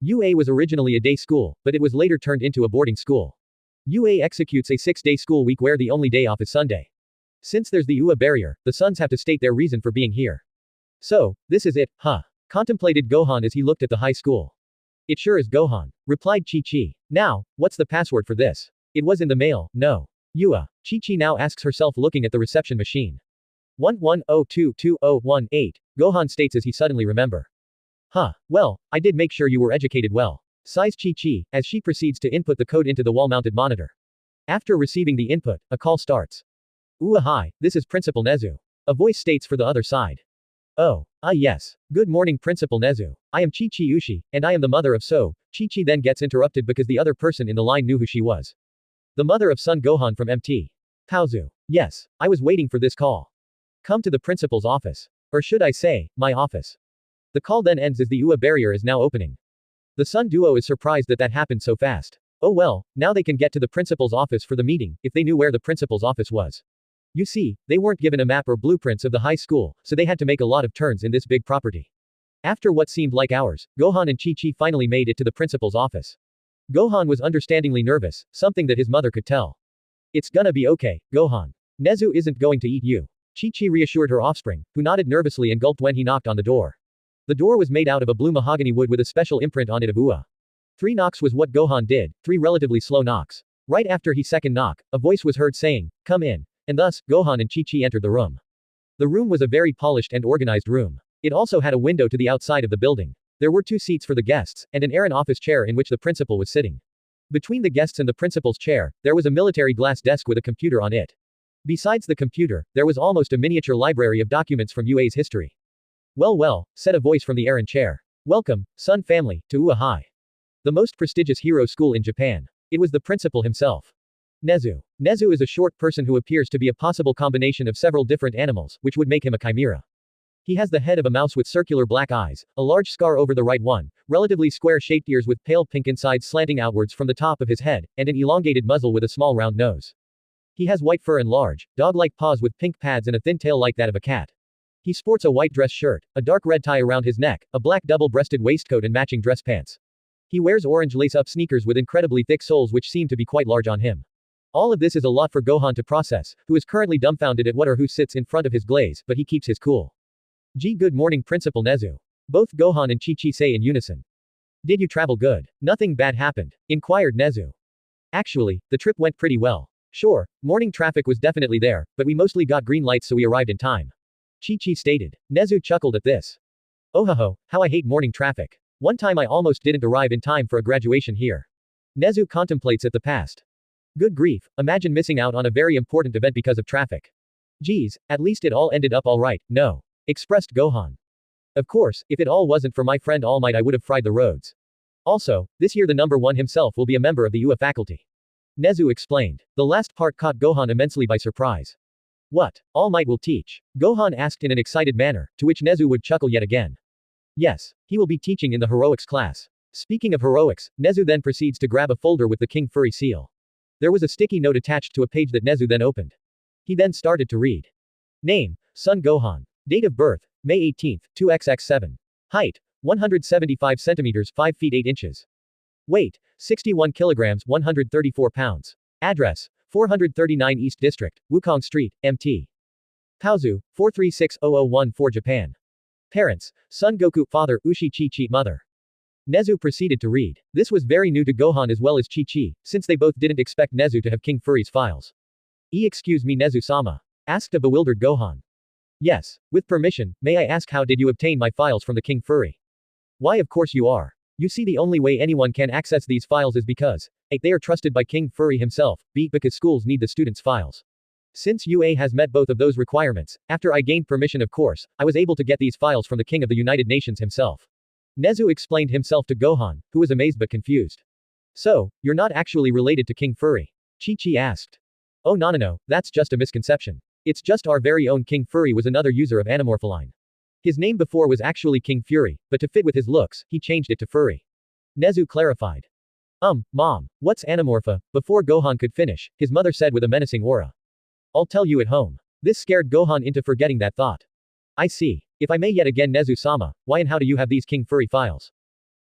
UA was originally a day school, but it was later turned into a boarding school. UA executes a 6-day school week where the only day off is Sunday. Since there's the UA barrier, the Suns have to state their reason for being here. So, this is it, huh? Contemplated Gohan as he looked at the high school. It sure is Gohan. Replied Chi-Chi. Now, what's the password for this? It was in the mail, no. UA. Chi-Chi now asks herself looking at the reception machine. 11022018, Gohan states as he suddenly remember. Huh, well, I did make sure you were educated well. Sighs Chi-Chi, as she proceeds to input the code into the wall-mounted monitor. After receiving the input, a call starts. UA Hi, this is Principal Nezu. A voice states for the other side. Oh, yes. Good morning Principal Nezu. I am Chi-Chi Ushi, and I am the mother of So. Chi-Chi then gets interrupted because the other person in the line knew who she was. The mother of son Gohan from MT. Paozu. Yes, I was waiting for this call. Come to the principal's office. Or should I say, my office. The call then ends as the UA barrier is now opening. The Sun duo is surprised that happened so fast. Oh well, now they can get to the principal's office for the meeting, if they knew where the principal's office was. You see, they weren't given a map or blueprints of the high school, so they had to make a lot of turns in this big property. After what seemed like hours, Gohan and Chi-Chi finally made it to the principal's office. Gohan was understandingly nervous, something that his mother could tell. It's gonna be okay, Gohan. Nezu isn't going to eat you. Chi-Chi reassured her offspring, who nodded nervously and gulped when he knocked on the door. The door was made out of a blue mahogany wood with a special imprint on it of UA. 3 knocks was what Gohan did, 3 relatively slow knocks. Right after his second knock, a voice was heard saying, come in. And thus, Gohan and Chi-Chi entered the room. The room was a very polished and organized room. It also had a window to the outside of the building. There were 2 seats for the guests, and an errand office chair in which the principal was sitting. Between the guests and the principal's chair, there was a military glass desk with a computer on it. Besides the computer, there was almost a miniature library of documents from UA's history. Well, said a voice from the errand chair. Welcome, Sun family, to UA High. The most prestigious hero school in Japan. It was the principal himself. Nezu. Nezu is a short person who appears to be a possible combination of several different animals, which would make him a chimera. He has the head of a mouse with circular black eyes, a large scar over the right one, relatively square-shaped ears with pale pink insides slanting outwards from the top of his head, and an elongated muzzle with a small round nose. He has white fur and large, dog-like paws with pink pads and a thin tail like that of a cat. He sports a white dress shirt, a dark red tie around his neck, a black double-breasted waistcoat and matching dress pants. He wears orange lace-up sneakers with incredibly thick soles which seem to be quite large on him. All of this is a lot for Gohan to process, who is currently dumbfounded at what or who sits in front of his glaze, but he keeps his cool. Good morning Principal Nezu. Both Gohan and Chi-Chi say in unison. Did you travel good? Nothing bad happened? Inquired Nezu. Actually, the trip went pretty well. Sure, morning traffic was definitely there, but we mostly got green lights so we arrived in time. Chi-Chi stated. Nezu chuckled at this. Oh how I hate morning traffic. One time I almost didn't arrive in time for a graduation here. Nezu contemplates at the past. Good grief, imagine missing out on a very important event because of traffic. Geez, at least it all ended up alright, no. Expressed Gohan. Of course, if it all wasn't for my friend All Might I would have fried the roads. Also, this year the number one himself will be a member of the UA faculty. Nezu explained. The last part caught Gohan immensely by surprise. What? All Might will teach? Gohan asked in an excited manner, to which Nezu would chuckle yet again. Yes, he will be teaching in the heroics class. Speaking of heroics, Nezu then proceeds to grab a folder with the King Furry seal. There was a sticky note attached to a page that Nezu then opened. He then started to read. Name, Son Gohan. Date of birth, May 18, 2XX7. Height, 175 centimeters 5 feet 8 inches. Weight, 61 kilograms 134 pounds. Address, 439 East District, Wukong Street, MT. Paozu, 4360014 Japan. Parents, Son Goku, father, Ushi Chi-Chi, mother. Nezu proceeded to read. This was very new to Gohan as well as Chi-Chi, since they both didn't expect Nezu to have King Furry's files. Excuse me Nezu-sama? Asked a bewildered Gohan. Yes, with permission, may I ask how did you obtain my files from the King Furry? Why of course you are. You see the only way anyone can access these files is because A. They are trusted by King Furry himself, B. Because schools need the students' files. Since UA has met both of those requirements, after I gained permission of course, I was able to get these files from the King of the United Nations himself. Nezu explained himself to Gohan, who was amazed but confused. So, you're not actually related to King Furry? Chi-Chi asked. Oh no, that's just a misconception. It's just our very own King Furry was another user of Anamorphaline. His name before was actually King Fury, but to fit with his looks, he changed it to Furry. Nezu clarified. Mom, what's Anamorpha? Before Gohan could finish, his mother said with a menacing aura. I'll tell you at home. This scared Gohan into forgetting that thought. I see. If I may yet again Nezu-sama, why and how do you have these King Furry files?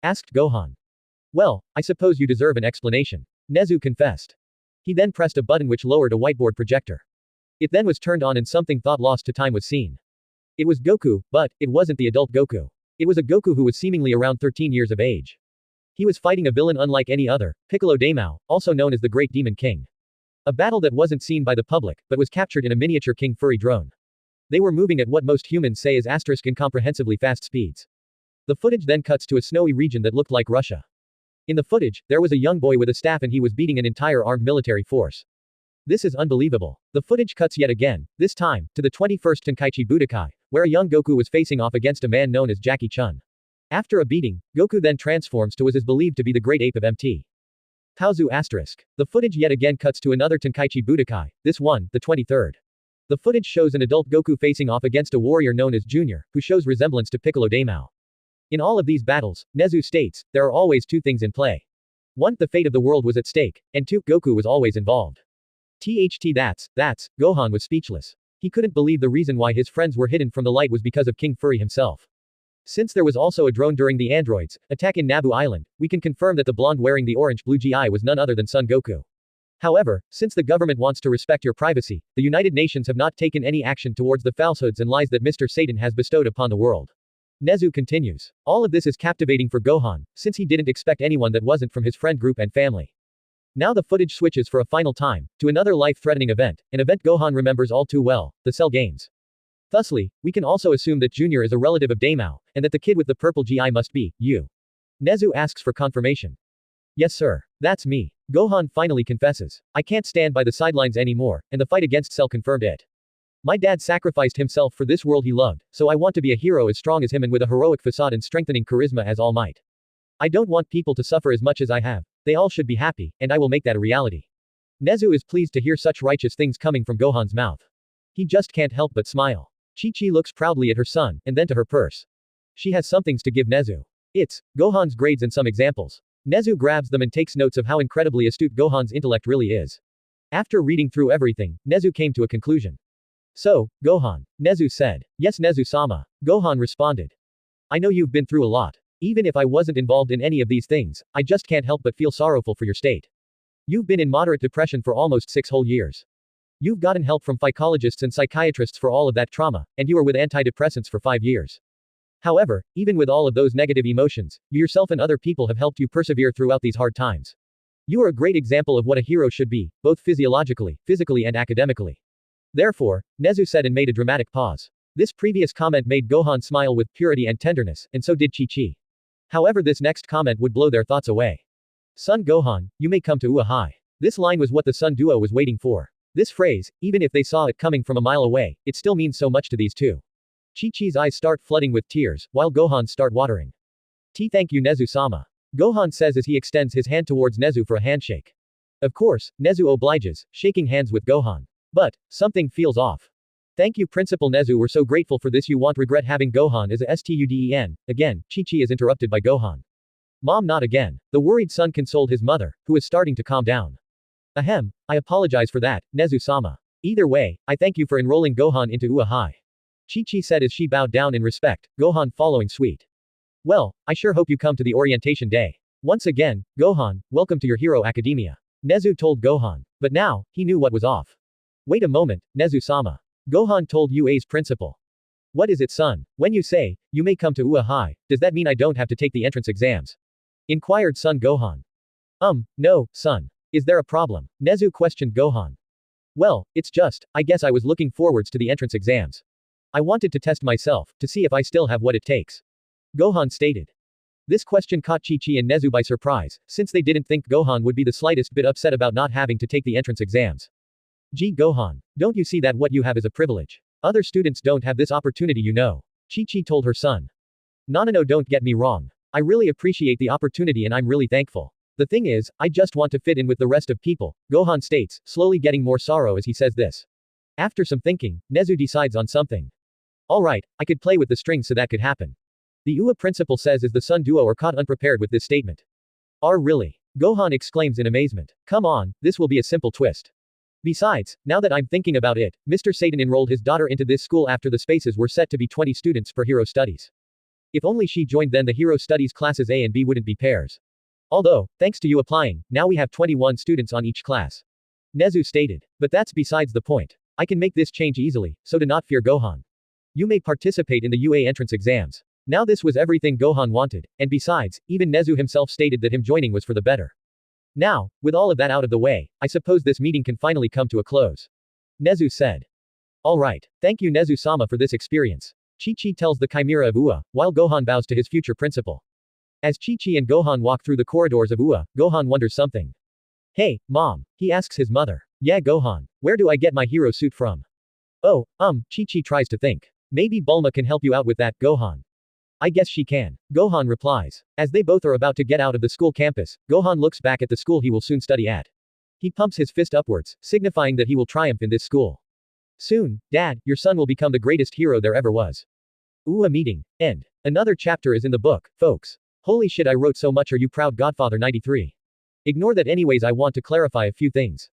Asked Gohan. Well, I suppose you deserve an explanation. Nezu confessed. He then pressed a button which lowered a whiteboard projector. It then was turned on and something thought lost to time was seen. It was Goku, but it wasn't the adult Goku. It was a Goku who was seemingly around 13 years of age. He was fighting a villain unlike any other, Piccolo Daimao, also known as the Great Demon King. A battle that wasn't seen by the public, but was captured in a miniature King Furry drone. They were moving at what most humans say is incomprehensibly fast speeds. The footage then cuts to a snowy region that looked like Russia. In the footage, there was a young boy with a staff and he was beating an entire armed military force. This is unbelievable. The footage cuts yet again, this time, to the 21st Tenkaichi Budokai, where a young Goku was facing off against a man known as Jackie Chun. After a beating, Goku then transforms to what is believed to be the great ape of MT. Paozu asterisk. The footage yet again cuts to another Tenkaichi Budokai, this one, the 23rd. The footage shows an adult Goku facing off against a warrior known as Junior, who shows resemblance to Piccolo Daimao. In all of these battles, Nezu states, there are always two things in play. 1. The fate of the world was at stake, and 2. Goku was always involved. That's, Gohan was speechless. He couldn't believe the reason why his friends were hidden from the light was because of King Furry himself. Since there was also a drone during the androids' attack in Naboo Island, we can confirm that the blonde wearing the orange-blue GI was none other than Son Goku. However, since the government wants to respect your privacy, the United Nations have not taken any action towards the falsehoods and lies that Mr. Satan has bestowed upon the world. Nezu continues. All of this is captivating for Gohan, since he didn't expect anyone that wasn't from his friend group and family. Now the footage switches for a final time, to another life-threatening event, an event Gohan remembers all too well, the Cell Games. Thusly, we can also assume that Junior is a relative of Daimao, and that the kid with the purple GI must be, you. Nezu asks for confirmation. Yes sir. That's me. Gohan finally confesses. I can't stand by the sidelines anymore, and the fight against Cell confirmed it. My dad sacrificed himself for this world he loved, so I want to be a hero as strong as him and with a heroic facade and strengthening charisma as All Might. I don't want people to suffer as much as I have. They all should be happy, and I will make that a reality. Nezu is pleased to hear such righteous things coming from Gohan's mouth. He just can't help but smile. Chi-Chi looks proudly at her son, and then to her purse. She has some things to give Nezu. It's Gohan's grades and some examples. Nezu grabs them and takes notes of how incredibly astute Gohan's intellect really is. After reading through everything, Nezu came to a conclusion. So, Gohan. Nezu said. Yes, Nezu-sama. Gohan responded. I know you've been through a lot. Even if I wasn't involved in any of these things, I just can't help but feel sorrowful for your state. You've been in moderate depression for almost 6 whole years. You've gotten help from psychologists and psychiatrists for all of that trauma, and you were with antidepressants for 5 years. However, even with all of those negative emotions, you yourself and other people have helped you persevere throughout these hard times. You are a great example of what a hero should be, both physiologically, physically and academically. Therefore, Nezu said and made a dramatic pause. This previous comment made Gohan smile with purity and tenderness, and so did Chi-Chi. However, this next comment would blow their thoughts away. Son Gohan, you may come to UA High. This line was what the Sun Duo was waiting for. This phrase, even if they saw it coming from a mile away, it still means so much to these two. Chi-Chi's eyes start flooding with tears, while Gohan's start watering. Thank you Nezu-sama. Gohan says as he extends his hand towards Nezu for a handshake. Of course, Nezu obliges, shaking hands with Gohan. But, something feels off. Thank you Principal Nezu, we're so grateful for this, you won't regret having Gohan as a student. Again, Chi-Chi is interrupted by Gohan. Mom, not again. The worried son consoled his mother, who is starting to calm down. Ahem, I apologize for that, Nezu-sama. Either way, I thank you for enrolling Gohan into UA High. Chi-Chi said as she bowed down in respect, Gohan following suit. Well, I sure hope you come to the orientation day. Once again, Gohan, welcome to your hero academia. Nezu told Gohan. But now, he knew what was off. Wait a moment, Nezu-sama. Gohan told UA's principal. What is it son? When you say, you may come to UA High, does that mean I don't have to take the entrance exams? Inquired son Gohan. No, son. Is there a problem? Nezu questioned Gohan. Well, it's just, I guess I was looking forwards to the entrance exams. I wanted to test myself, to see if I still have what it takes. Gohan stated. This question caught Chi-Chi and Nezu by surprise, since they didn't think Gohan would be the slightest bit upset about not having to take the entrance exams. Gee Gohan, don't you see that what you have is a privilege? Other students don't have this opportunity, you know. Chi-Chi told her son. No, don't get me wrong. I really appreciate the opportunity and I'm really thankful. The thing is, I just want to fit in with the rest of people, Gohan states, slowly getting more sorrow as he says this. After some thinking, Nezu decides on something. Alright, I could play with the strings so that could happen. The UA principal says as the Sun Duo are caught unprepared with this statement. Really? Gohan exclaims in amazement. Come on, this will be a simple twist. Besides, now that I'm thinking about it, Mr. Satan enrolled his daughter into this school after the spaces were set to be 20 students per hero studies. If only she joined, then the hero studies classes A and B wouldn't be pairs. Although, thanks to you applying, now we have 21 students on each class. Nezu stated. But that's besides the point. I can make this change easily, so do not fear Gohan. You may participate in the UA entrance exams. Now this was everything Gohan wanted, and besides, even Nezu himself stated that him joining was for the better. Now, with all of that out of the way, I suppose this meeting can finally come to a close. Nezu said. Alright, thank you Nezu-sama for this experience. Chi-Chi tells the Chimera of UA, while Gohan bows to his future principal. As Chi-Chi and Gohan walk through the corridors of UA, Gohan wonders something. Hey, Mom, he asks his mother. Yeah Gohan, where do I get my hero suit from? Oh, Chi-Chi tries to think. Maybe Bulma can help you out with that, Gohan. I guess she can. Gohan replies. As they both are about to get out of the school campus, Gohan looks back at the school he will soon study at. He pumps his fist upwards, signifying that he will triumph in this school. Soon, Dad, your son will become the greatest hero there ever was. Ooh, a meeting. End. Another chapter is in the book, folks. Holy shit, I wrote so much. Are you proud, Godfather 93? Ignore that anyways, I want to clarify a few things.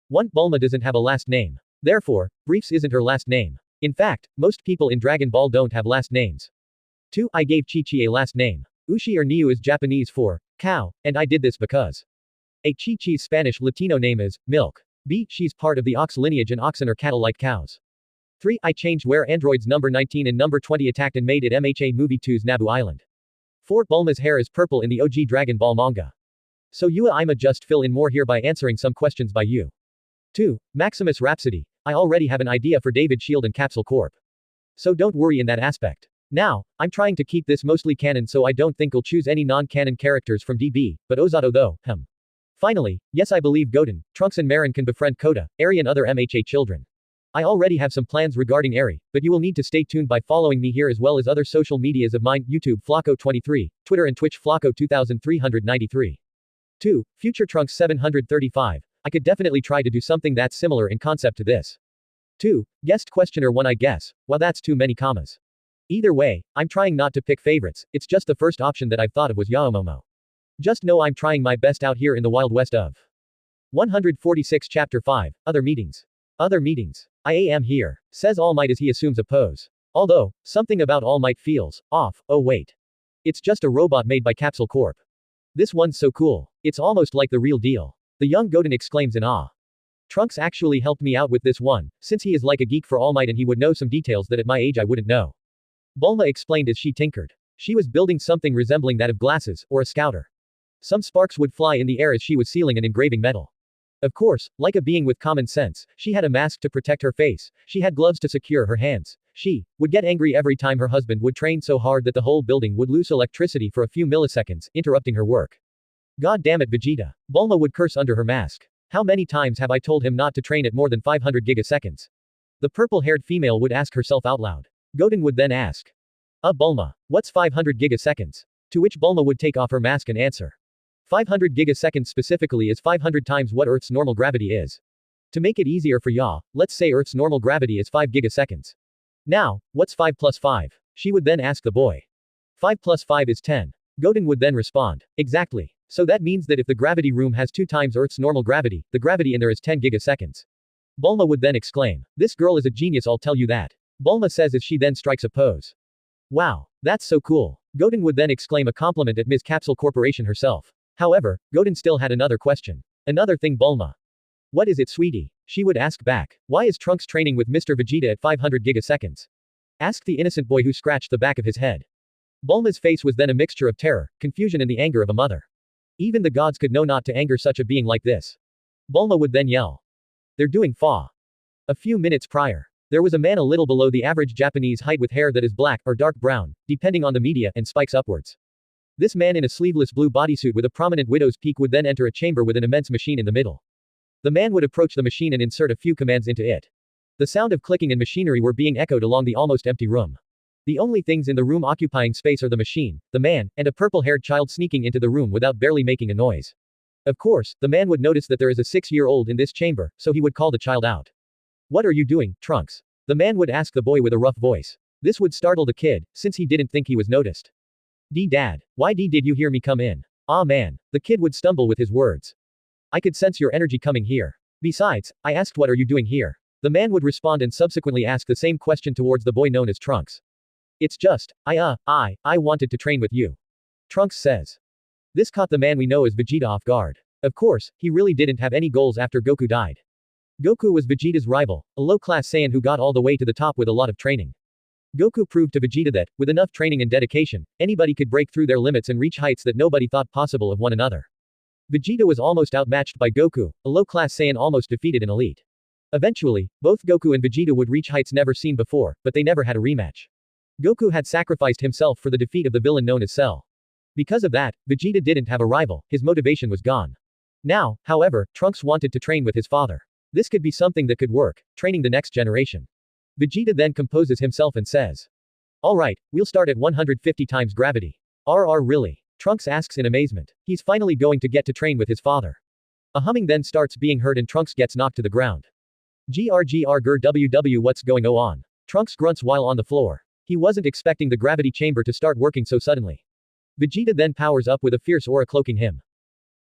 1. Bulma doesn't have a last name. Therefore, Briefs isn't her last name. In fact, most people in Dragon Ball don't have last names. 2. I gave Chi-Chi a last name. Ushi or Niu is Japanese for cow, and I did this because A. Chi-Chi's Spanish Latino name is milk. B. She's part of the ox lineage and oxen are cattle like cows. 3. I changed where androids number 19 and number 20 attacked and made it MHA Movie 2's Naboo Island. 4. Bulma's hair is purple in the OG Dragon Ball manga. So I'ma just fill in more here by answering some questions by you. 2. Maximus Rhapsody. I already have an idea for David Shield and Capsule Corp. So don't worry in that aspect. Now, I'm trying to keep this mostly canon, so I don't think I'll choose any non-canon characters from DB, but Ozato though, Finally, yes, I believe Goten, Trunks and Marin can befriend Kota, Eri and other MHA children. I already have some plans regarding Eri, but you will need to stay tuned by following me here as well as other social medias of mine, YouTube Flacco23, Twitter and Twitch Flacco2393. 2. Future Trunks 735. I could definitely try to do something that's similar in concept to this. 2. Guest questioner 1 I guess, well that's too many commas. Either way, I'm trying not to pick favorites, it's just the first option that I've thought of was Yaomomo. Just know I'm trying my best out here in the Wild West of 146 Chapter 5, Other Meetings. Other meetings. I am here, says All Might as he assumes a pose. Although, something about All Might feels off. Oh wait. It's just a robot made by Capsule Corp. This one's so cool. It's almost like the real deal. The young Goten exclaims in awe. Trunks actually helped me out with this one, since he is like a geek for All Might and he would know some details that at my age I wouldn't know. Bulma explained as she tinkered. She was building something resembling that of glasses, or a scouter. Some sparks would fly in the air as she was sealing and engraving metal. Of course, like a being with common sense, she had a mask to protect her face, she had gloves to secure her hands. She would get angry every time her husband would train so hard that the whole building would lose electricity for a few milliseconds, interrupting her work. God damn it, Vegeta. Bulma would curse under her mask. How many times have I told him not to train at more than 500 gigaseconds? The purple-haired female would ask herself out loud. Goten would then ask. Bulma, what's 500 gigaseconds? To which Bulma would take off her mask and answer. 500 gigaseconds specifically is 500 times what Earth's normal gravity is. To make it easier for ya, let's say Earth's normal gravity is 5 gigaseconds. Now, what's 5 plus 5? She would then ask the boy. 5 plus 5 is 10. Goten would then respond. Exactly. So that means that if the gravity room has 2 times Earth's normal gravity, the gravity in there is 10 gigaseconds. Bulma would then exclaim. This girl is a genius, I'll tell you that. Bulma says as she then strikes a pose. Wow. That's so cool. Goten would then exclaim a compliment at Ms. Capsule Corporation herself. However, Goten still had another question. Another thing, Bulma. What is it, sweetie? She would ask back. Why is Trunks training with Mr. Vegeta at 500 gigaseconds? Asked the innocent boy who scratched the back of his head. Bulma's face was then a mixture of terror, confusion and the anger of a mother. Even the gods could know not to anger such a being like this. Bulma would then yell. They're doing fa. A few minutes prior. There was a man a little below the average Japanese height with hair that is black or dark brown, depending on the media, and spikes upwards. This man in a sleeveless blue bodysuit with a prominent widow's peak would then enter a chamber with an immense machine in the middle. The man would approach the machine and insert a few commands into it. The sound of clicking and machinery were being echoed along the almost empty room. The only things in the room occupying space are the machine, the man, and a purple-haired child sneaking into the room without barely making a noise. Of course, the man would notice that there is a 6-year-old in this chamber, so he would call the child out. What are you doing, Trunks? The man would ask the boy with a rough voice. This would startle the kid, since he didn't think he was noticed. Dad. Why did you hear me come in? Ah man. The kid would stumble with his words. I could sense your energy coming here. Besides, I asked what are you doing here? The man would respond and subsequently ask the same question towards the boy known as Trunks. It's just, I wanted to train with you. Trunks says. This caught the man we know as Vegeta off guard. Of course, he really didn't have any goals after Goku died. Goku was Vegeta's rival, a low-class Saiyan who got all the way to the top with a lot of training. Goku proved to Vegeta that, with enough training and dedication, anybody could break through their limits and reach heights that nobody thought possible of one another. Vegeta was almost outmatched by Goku, a low-class Saiyan almost defeated an elite. Eventually, both Goku and Vegeta would reach heights never seen before, but they never had a rematch. Goku had sacrificed himself for the defeat of the villain known as Cell. Because of that, Vegeta didn't have a rival, his motivation was gone. Now, however, Trunks wanted to train with his father. This could be something that could work, training the next generation. Vegeta then composes himself and says. Alright, we'll start at 150 times gravity. Really? Trunks asks in amazement. He's finally going to get to train with his father. A humming then starts being heard and Trunks gets knocked to the ground. GRGR what's going on? Trunks grunts while on the floor. He wasn't expecting the gravity chamber to start working so suddenly. Vegeta then powers up with a fierce aura cloaking him.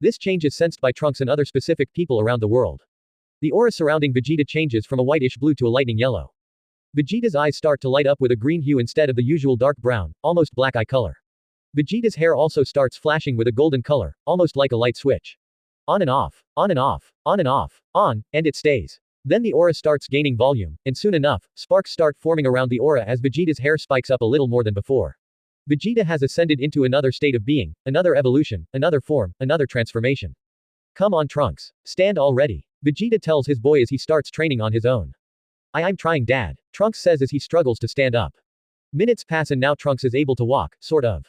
This change is sensed by Trunks and other specific people around the world. The aura surrounding Vegeta changes from a whitish blue to a lightning yellow. Vegeta's eyes start to light up with a green hue instead of the usual dark brown, almost black eye color. Vegeta's hair also starts flashing with a golden color, almost like a light switch. On and off, on and off, on and off, on, and it stays. Then the aura starts gaining volume, and soon enough, sparks start forming around the aura as Vegeta's hair spikes up a little more than before. Vegeta has ascended into another state of being, another evolution, another form, another transformation. Come on Trunks. Stand already. Vegeta tells his boy as he starts training on his own. I'm trying Dad. Trunks says as he struggles to stand up. Minutes pass and now Trunks is able to walk, sort of.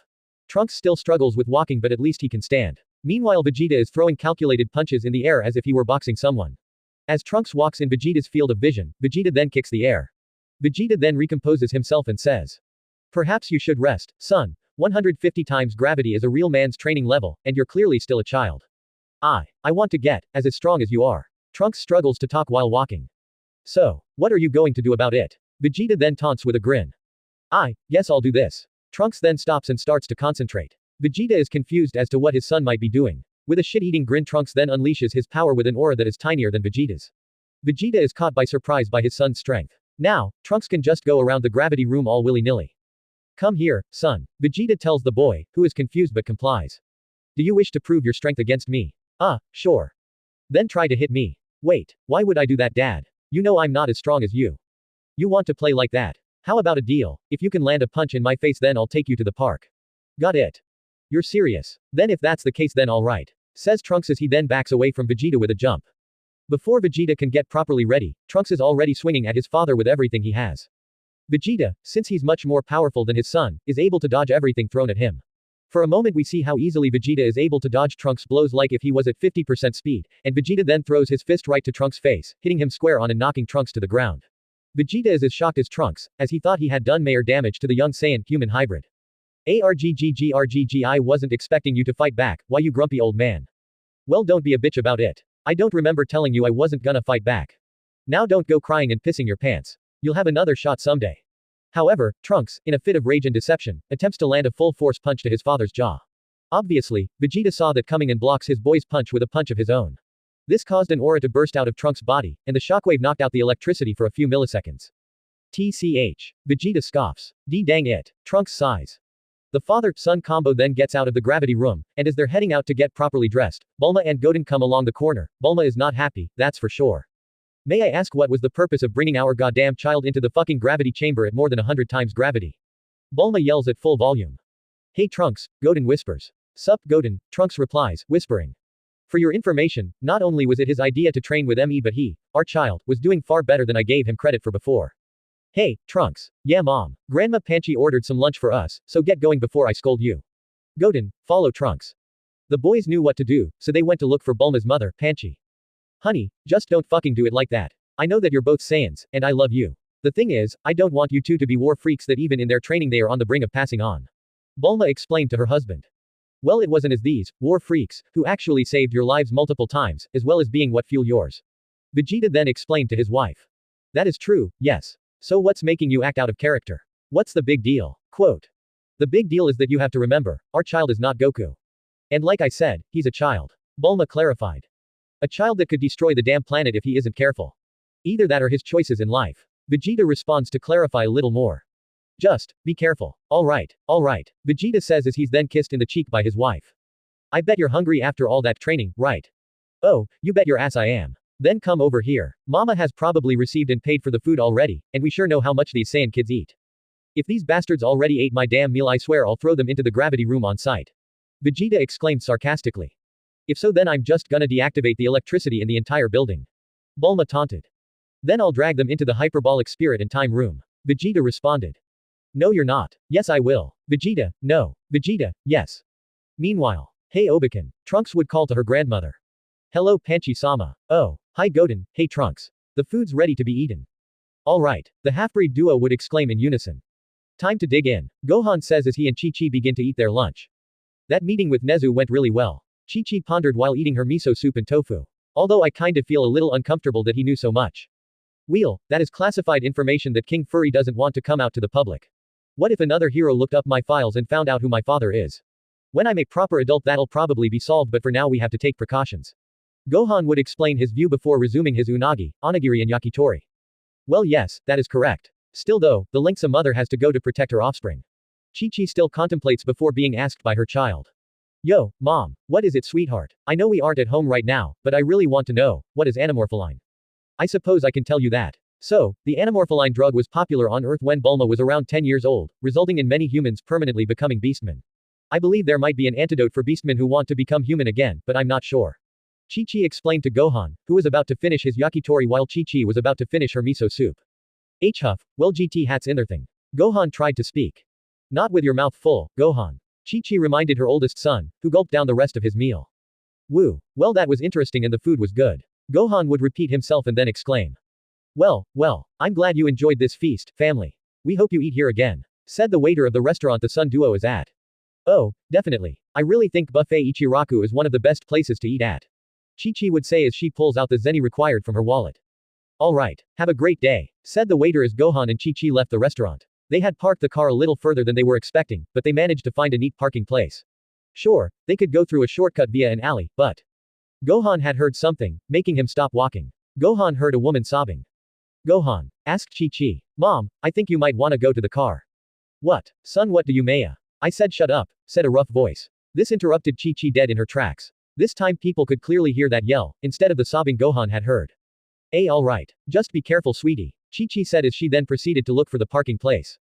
Trunks still struggles with walking but at least he can stand. Meanwhile Vegeta is throwing calculated punches in the air as if he were boxing someone. As Trunks walks in Vegeta's field of vision, Vegeta then kicks the air. Vegeta then recomposes himself and says. Perhaps you should rest, son. 150 times gravity is a real man's training level, and you're clearly still a child. I want to get as strong as you are. Trunks struggles to talk while walking. So, what are you going to do about it? Vegeta then taunts with a grin. Guess I'll do this. Trunks then stops and starts to concentrate. Vegeta is confused as to what his son might be doing. With a shit-eating grin, Trunks then unleashes his power with an aura that is tinier than Vegeta's. Vegeta is caught by surprise by his son's strength. Now, Trunks can just go around the gravity room all willy-nilly. Come here, son. Vegeta tells the boy, who is confused but complies. Do you wish to prove your strength against me? Sure. Then try to hit me. Wait, why would I do that, Dad? You know I'm not as strong as you. You want to play like that? How about a deal? If you can land a punch in my face, then I'll take you to the park. Got it? You're serious? Then if that's the case, then alright, says Trunks as he then backs away from Vegeta with a jump. Before Vegeta can get properly ready, Trunks is already swinging at his father with everything he has. Vegeta, since he's much more powerful than his son, is able to dodge everything thrown at him. For a moment we see how easily Vegeta is able to dodge Trunks' blows like if he was at 50% speed, and Vegeta then throws his fist right to Trunks' face, hitting him square on and knocking Trunks to the ground. Vegeta is as shocked as Trunks, as he thought he had done major damage to the young Saiyan human hybrid. Argggrgg, I wasn't expecting you to fight back, why you grumpy old man? Well, don't be a bitch about it. I don't remember telling you I wasn't gonna fight back. Now don't go crying and pissing your pants. You'll have another shot someday. However, Trunks, in a fit of rage and deception, attempts to land a full-force punch to his father's jaw. Obviously, Vegeta saw that coming and blocks his boy's punch with a punch of his own. This caused an aura to burst out of Trunks' body, and the shockwave knocked out the electricity for a few milliseconds. TCH. Vegeta scoffs. Dang it. Trunks sighs. The father-son combo then gets out of the gravity room, and as they're heading out to get properly dressed, Bulma and Goten come along the corner. Bulma is not happy, that's for sure. May I ask what was the purpose of bringing our goddamn child into the fucking gravity chamber at more than 100 times gravity? Bulma yells at full volume. Hey Trunks, Goten whispers. Sup Goten, Trunks replies, whispering. For your information, not only was it his idea to train with ME but he, our child, was doing far better than I gave him credit for before. Hey, Trunks. Yeah mom. Grandma Panchi ordered some lunch for us, so get going before I scold you. Goten, follow Trunks. The boys knew what to do, so they went to look for Bulma's mother, Panchi. Honey, just don't fucking do it like that. I know that you're both Saiyans, and I love you. The thing is, I don't want you two to be war freaks that even in their training they are on the brink of passing on. Bulma explained to her husband. Well, it wasn't as these, war freaks, who actually saved your lives multiple times, as well as being what fueled yours. Vegeta then explained to his wife. That is true, yes. So what's making you act out of character? What's the big deal? Quote. The big deal is that you have to remember, our child is not Goku. And like I said, he's a child. Bulma clarified. A child that could destroy the damn planet if he isn't careful. Either that or his choices in life. Vegeta responds to clarify a little more. Just, be careful. Alright, Vegeta says as he's then kissed in the cheek by his wife. I bet you're hungry after all that training, right? Oh, you bet your ass I am. Then come over here. Mama has probably received and paid for the food already, and we sure know how much these Saiyan kids eat. If these bastards already ate my damn meal, I swear I'll throw them into the gravity room on sight. Vegeta exclaimed sarcastically. If so, then I'm just gonna deactivate the electricity in the entire building. Bulma taunted. Then I'll drag them into the hyperbolic spirit and time room. Vegeta responded. No you're not. Yes I will. Vegeta, no. Vegeta, yes. Meanwhile, hey Obeken, Trunks would call to her grandmother. Hello Panchi-sama. Oh, hi Goten, hey Trunks. The food's ready to be eaten. Alright, the half-breed duo would exclaim in unison. Time to dig in, Gohan says as he and Chi-Chi begin to eat their lunch. That meeting with Nezu went really well. Chi-Chi pondered while eating her miso soup and tofu. Although I kind of feel a little uncomfortable that he knew so much. That is classified information that King Furry doesn't want to come out to the public. What if another hero looked up my files and found out who my father is? When I'm a proper adult that'll probably be solved, but for now we have to take precautions. Gohan would explain his view before resuming his unagi, onigiri and yakitori. Well yes, that is correct. Still though, the lengths a mother has to go to protect her offspring. Chi-Chi still contemplates before being asked by her child. Yo, mom, what is it sweetheart? I know we aren't at home right now, but I really want to know, what is anamorpholine? I suppose I can tell you that. So, the anamorpholine drug was popular on Earth when Bulma was around 10 years old, resulting in many humans permanently becoming beastmen. I believe there might be an antidote for beastmen who want to become human again, but I'm not sure. Chi-Chi explained to Gohan, who was about to finish his yakitori while Chi-Chi was about to finish her miso soup. Huff, well GT hats in their thing. Gohan tried to speak. Not with your mouth full, Gohan. Chi-Chi reminded her oldest son, who gulped down the rest of his meal. Woo. Well that was interesting and the food was good. Gohan would repeat himself and then exclaim. Well, I'm glad you enjoyed this feast, family. We hope you eat here again, said the waiter of the restaurant the Sun Duo is at. Oh, definitely. I really think Buffet Ichiraku is one of the best places to eat at. Chi-Chi would say as she pulls out the zenny required from her wallet. Alright, have a great day, said the waiter as Gohan and Chi-Chi left the restaurant. They had parked the car a little further than they were expecting, but they managed to find a neat parking place. Sure, they could go through a shortcut via an alley, but Gohan had heard something, making him stop walking. Gohan heard a woman sobbing. Gohan asked Chi-Chi. Mom, I think you might want to go to the car. What? Son, what do you Maya? I said shut up, said a rough voice. This interrupted Chi-Chi dead in her tracks. This time people could clearly hear that yell, instead of the sobbing Gohan had heard. Alright. Just be careful sweetie, Chi-Chi said as she then proceeded to look for the parking place.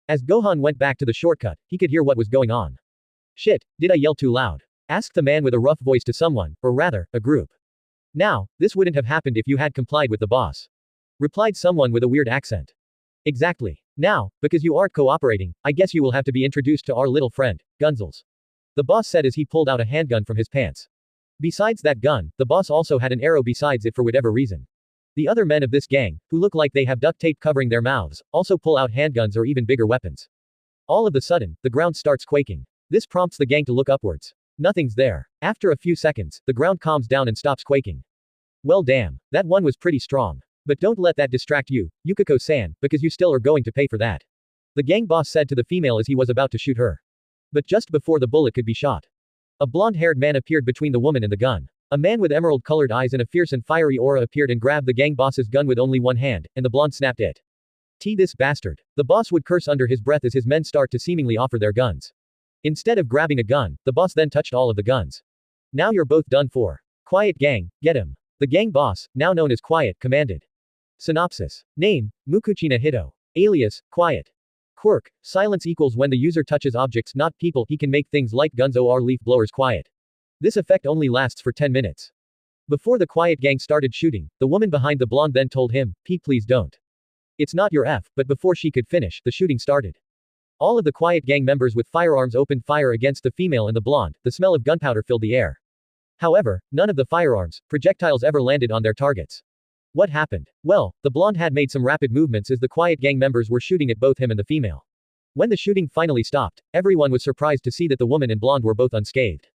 As Gohan went back to the shortcut, he could hear what was going on. Shit, did I yell too loud? Asked the man with a rough voice to someone, or rather, a group. Now, this wouldn't have happened if you had complied with the boss. Replied someone with a weird accent. Exactly. Now, because you aren't cooperating, I guess you will have to be introduced to our little friend, Gunzels. The boss said as he pulled out a handgun from his pants. Besides that gun, the boss also had an arrow besides it for whatever reason. The other men of this gang, who look like they have duct tape covering their mouths, also pull out handguns or even bigger weapons. All of a sudden, the ground starts quaking. This prompts the gang to look upwards. Nothing's there. After a few seconds, the ground calms down and stops quaking. Well damn, that one was pretty strong. But don't let that distract you, Yukiko-san, because you still are going to pay for that. The gang boss said to the female as he was about to shoot her. But just before the bullet could be shot, a blonde-haired man appeared between the woman and the gun. A man with emerald-colored eyes and a fierce and fiery aura appeared and grabbed the gang boss's gun with only one hand, and the blonde snapped it. This bastard. The boss would curse under his breath as his men start to seemingly offer their guns. Instead of grabbing a gun, the boss then touched all of the guns. Now you're both done for. Quiet gang, get him. The gang boss, now known as Quiet, commanded. Synopsis. Name, Mukuchina Hito. Alias, Quiet. Quirk, silence equals when the user touches objects not people he can make things like guns or leaf blowers quiet. This effect only lasts for 10 minutes. Before the Quiet gang started shooting, the woman behind the blonde then told him, Pete please don't. It's not your F, but before she could finish, the shooting started. All of the Quiet gang members with firearms opened fire against the female and the blonde, the smell of gunpowder filled the air. However, none of the firearms, projectiles ever landed on their targets. What happened? Well, the blonde had made some rapid movements as the Quiet gang members were shooting at both him and the female. When the shooting finally stopped, everyone was surprised to see that the woman and blonde were both unscathed.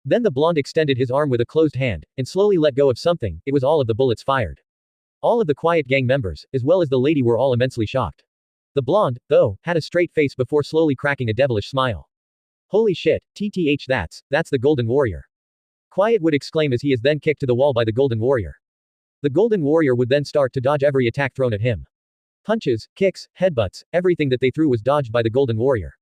Then the blonde extended his arm with a closed hand, and slowly let go of something, it was all of the bullets fired. All of the Quiet gang members, as well as the lady were all immensely shocked. The blonde, though, had a straight face before slowly cracking a devilish smile. Holy shit, that's the Golden Warrior. Quiet would exclaim as he is then kicked to the wall by the Golden Warrior. The Golden Warrior would then start to dodge every attack thrown at him. Punches, kicks, headbutts, everything that they threw was dodged by the Golden Warrior.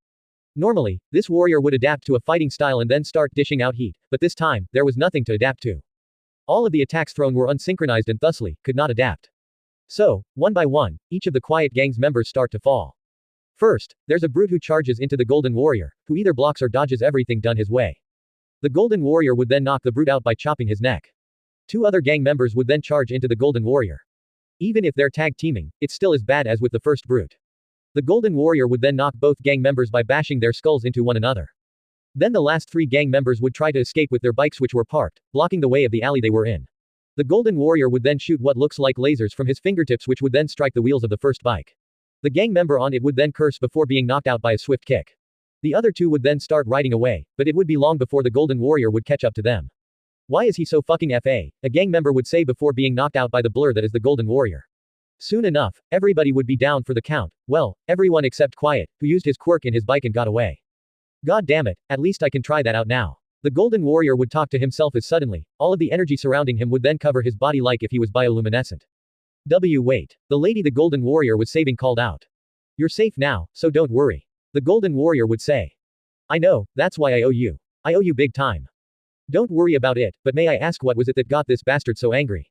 Normally, this warrior would adapt to a fighting style and then start dishing out heat, but this time, there was nothing to adapt to. All of the attacks thrown were unsynchronized and thusly, could not adapt. So, one by one, each of the Quiet gang's members start to fall. First, there's a brute who charges into the Golden Warrior, who either blocks or dodges everything done his way. The Golden Warrior would then knock the brute out by chopping his neck. Two other gang members would then charge into the Golden Warrior. Even if they're tag teaming, it's still as bad as with the first brute. The Golden Warrior would then knock both gang members by bashing their skulls into one another. Then the last three gang members would try to escape with their bikes which were parked, blocking the way of the alley they were in. The Golden Warrior would then shoot what looks like lasers from his fingertips which would then strike the wheels of the first bike. The gang member on it would then curse before being knocked out by a swift kick. The other two would then start riding away, but it would be long before the Golden Warrior would catch up to them. Why is he so fucking FA? A gang member would say before being knocked out by the blur that is the Golden Warrior. Soon enough, everybody would be down for the count, well, everyone except Quiet, who used his quirk in his bike and got away. God damn it, at least I can try that out now. The Golden Warrior would talk to himself as suddenly, all of the energy surrounding him would then cover his body like if he was bioluminescent. Wait. The lady the Golden Warrior was saving called out. You're safe now, so don't worry. The Golden Warrior would say. I know, that's why I owe you. I owe you big time. Don't worry about it, but may I ask what was it that got this bastard so angry?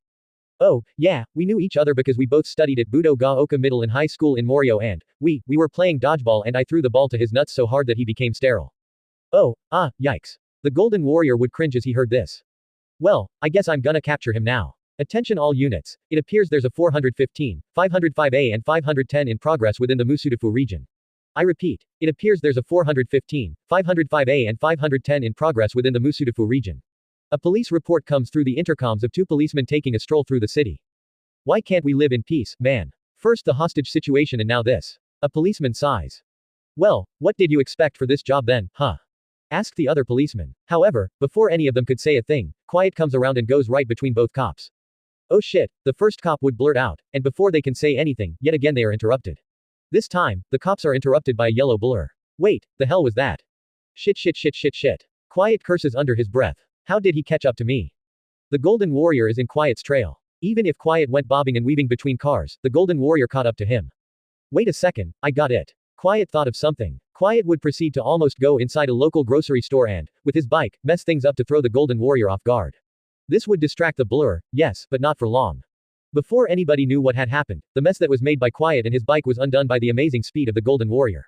Oh, yeah, we knew each other because we both studied at Budo Gaoka Middle and High School in Morio and, we were playing dodgeball and I threw the ball to his nuts so hard that he became sterile. Oh, yikes. The Golden Warrior would cringe as he heard this. Well, I guess I'm gonna capture him now. Attention all units, it appears there's a 415, 505A and 510 in progress within the Musudafu region. I repeat, it appears there's a 415, 505A and 510 in progress within the Musudafu region. A police report comes through the intercoms of two policemen taking a stroll through the city. Why can't we live in peace, man? First the hostage situation and now this. A policeman sighs. Well, what did you expect for this job then, huh? Asked the other policeman. However, before any of them could say a thing, Quiet comes around and goes right between both cops. Oh shit, the first cop would blurt out, and before they can say anything, yet again they are interrupted. This time, the cops are interrupted by a yellow blur. Wait, the hell was that? Shit. Quiet curses under his breath. How did he catch up to me? The Golden Warrior is in Quiet's trail. Even if Quiet went bobbing and weaving between cars, the Golden Warrior caught up to him. Wait a second, I got it. Quiet thought of something. Quiet would proceed to almost go inside a local grocery store and, with his bike, mess things up to throw the Golden Warrior off guard. This would distract the blur, yes, but not for long. Before anybody knew what had happened, the mess that was made by Quiet and his bike was undone by the amazing speed of the Golden Warrior.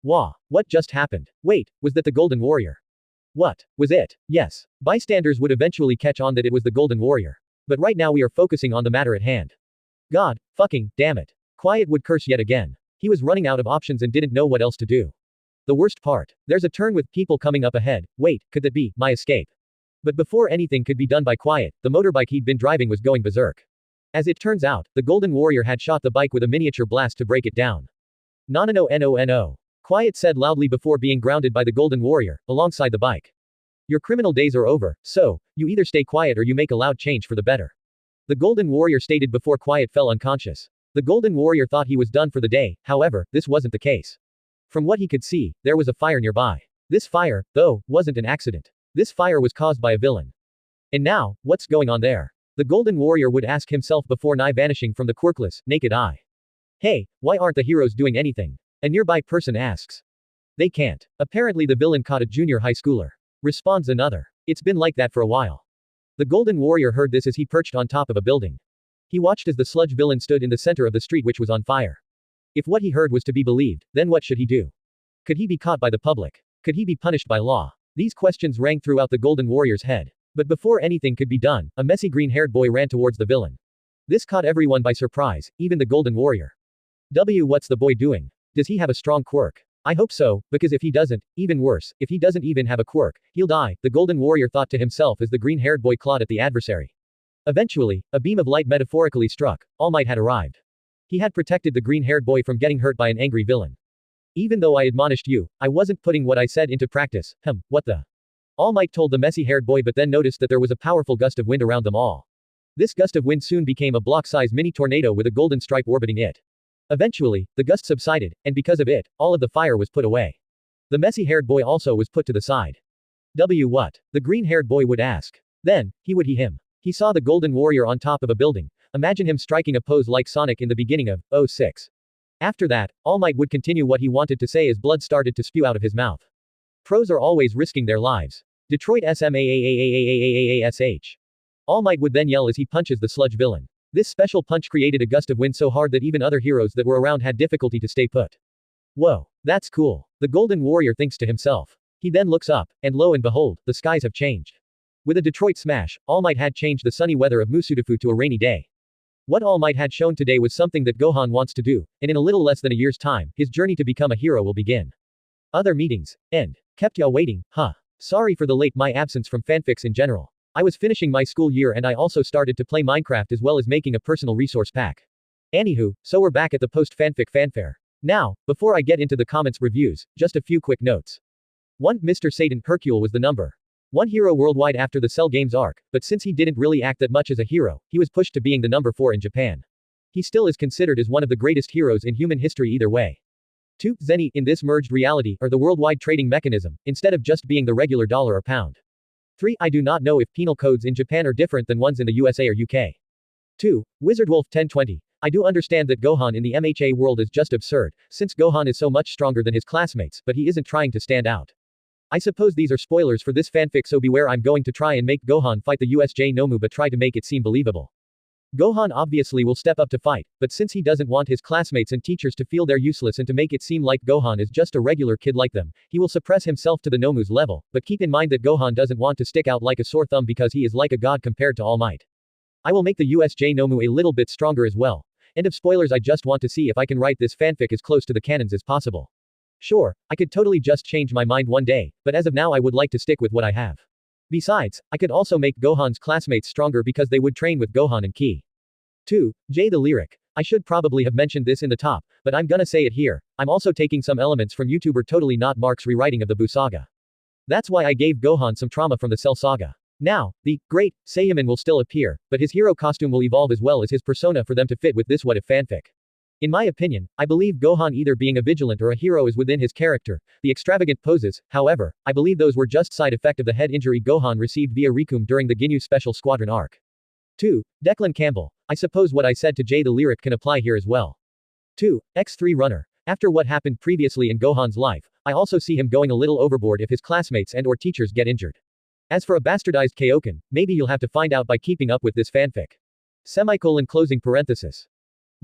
Wah! What just happened? Wait, was that the Golden Warrior? What? Was it? Yes. Bystanders would eventually catch on that it was the Golden Warrior. But right now we are focusing on the matter at hand. God, fucking, damn it. Quiet would curse yet again. He was running out of options and didn't know what else to do. The worst part. There's a turn with people coming up ahead. Wait, could that be my escape? But before anything could be done by Quiet, the motorbike he'd been driving was going berserk. As it turns out, the Golden Warrior had shot the bike with a miniature blast to break it down. No. Quiet said loudly before being grounded by the Golden Warrior, alongside the bike. Your criminal days are over, so, you either stay quiet or you make a loud change for the better. The Golden Warrior stated before Quiet fell unconscious. The Golden Warrior thought he was done for the day, however, this wasn't the case. From what he could see, there was a fire nearby. This fire, though, wasn't an accident. This fire was caused by a villain. And now, what's going on there? The Golden Warrior would ask himself before vanishing from the quirkless, naked eye. Hey, why aren't the heroes doing anything? A nearby person asks. They can't. Apparently the villain caught a junior high schooler. Responds another. It's been like that for a while. The Golden Warrior heard this as he perched on top of a building. He watched as the sludge villain stood in the center of the street which was on fire. If what he heard was to be believed, then what should he do? Could he be caught by the public? Could he be punished by law? These questions rang throughout the Golden Warrior's head. But before anything could be done, a messy green-haired boy ran towards the villain. This caught everyone by surprise, even the Golden Warrior. What's the boy doing? Does he have a strong quirk? I hope so, because if he doesn't, even worse, if he doesn't even have a quirk, he'll die, the Golden Warrior thought to himself as the green-haired boy clawed at the adversary. Eventually, a beam of light metaphorically struck. All Might had arrived. He had protected the green-haired boy from getting hurt by an angry villain. Even though I admonished you, I wasn't putting what I said into practice. What the? All Might told the messy-haired boy, but then noticed that there was a powerful gust of wind around them all. This gust of wind soon became a block-sized mini tornado with a golden stripe orbiting it. Eventually, the gust subsided, and because of it, all of the fire was put away. The messy-haired boy also was put to the side. What? The green-haired boy would ask. Then, he him. He saw the Golden Warrior on top of a building. Imagine him striking a pose like Sonic in the beginning of 06. After that, All Might would continue what he wanted to say as blood started to spew out of his mouth. Pros are always risking their lives. DBZxMHA. All Might would then yell as he punches the sludge villain. This special punch created a gust of wind so hard that even other heroes that were around had difficulty to stay put. Whoa, that's cool. The Golden Warrior thinks to himself. He then looks up, and lo and behold, the skies have changed. With a Detroit smash, All Might had changed the sunny weather of Musudafu to a rainy day. What All Might had shown today was something that Gohan wants to do, and in a little less than a year's time, his journey to become a hero will begin. Other meetings. End. Kept ya waiting, huh? Sorry for the late my absence from fanfics in general. I was finishing my school year and I also started to play Minecraft as well as making a personal resource pack. Anywho, so we're back at the post-fanfic fanfare. Now, before I get into the comments reviews, just a few quick notes. 1. Mr. Satan Hercule was the number 1 hero worldwide after the Cell Games arc, but since he didn't really act that much as a hero, he was pushed to being the number 4 in Japan. He still is considered as one of the greatest heroes in human history either way. 2. Zeni, in this merged reality, are the worldwide trading mechanism, instead of just being the regular dollar or pound. 3. I do not know if penal codes in Japan are different than ones in the USA or UK. 2. Wizardwolf 1020. I do understand that Gohan in the MHA world is just absurd, since Gohan is so much stronger than his classmates, but he isn't trying to stand out. I suppose these are spoilers for this fanfic, so beware. I'm going to try and make Gohan fight the USJ Nomu but try to make it seem believable. Gohan obviously will step up to fight, but since he doesn't want his classmates and teachers to feel they're useless and to make it seem like Gohan is just a regular kid like them, he will suppress himself to the Nomu's level, but keep in mind that Gohan doesn't want to stick out like a sore thumb because he is like a god compared to All Might. I will make the USJ Nomu a little bit stronger as well. End of spoilers. I just want to see if I can write this fanfic as close to the canons as possible. Sure, I could totally just change my mind one day, but as of now I would like to stick with what I have. Besides, I could also make Gohan's classmates stronger because they would train with Gohan and Ki. 2. J the lyric. I should probably have mentioned this in the top, but I'm gonna say it here. I'm also taking some elements from YouTuber Totally Not Mark's rewriting of the Buu saga. That's why I gave Gohan some trauma from the Cell saga. Now, the great Saiyaman will still appear, but his hero costume will evolve as well as his persona for them to fit with this what if fanfic. In my opinion, I believe Gohan either being a vigilant or a hero is within his character. The extravagant poses, however, I believe those were just side effect of the head injury Gohan received via Rikum during the Ginyu Special Squadron arc. 2. Declan Campbell. I suppose what I said to Jay the lyric can apply here as well. 2. X3 Runner. After what happened previously in Gohan's life, I also see him going a little overboard if his classmates and or teachers get injured. As for a bastardized Kaioken, maybe you'll have to find out by keeping up with this fanfic. Closing parenthesis.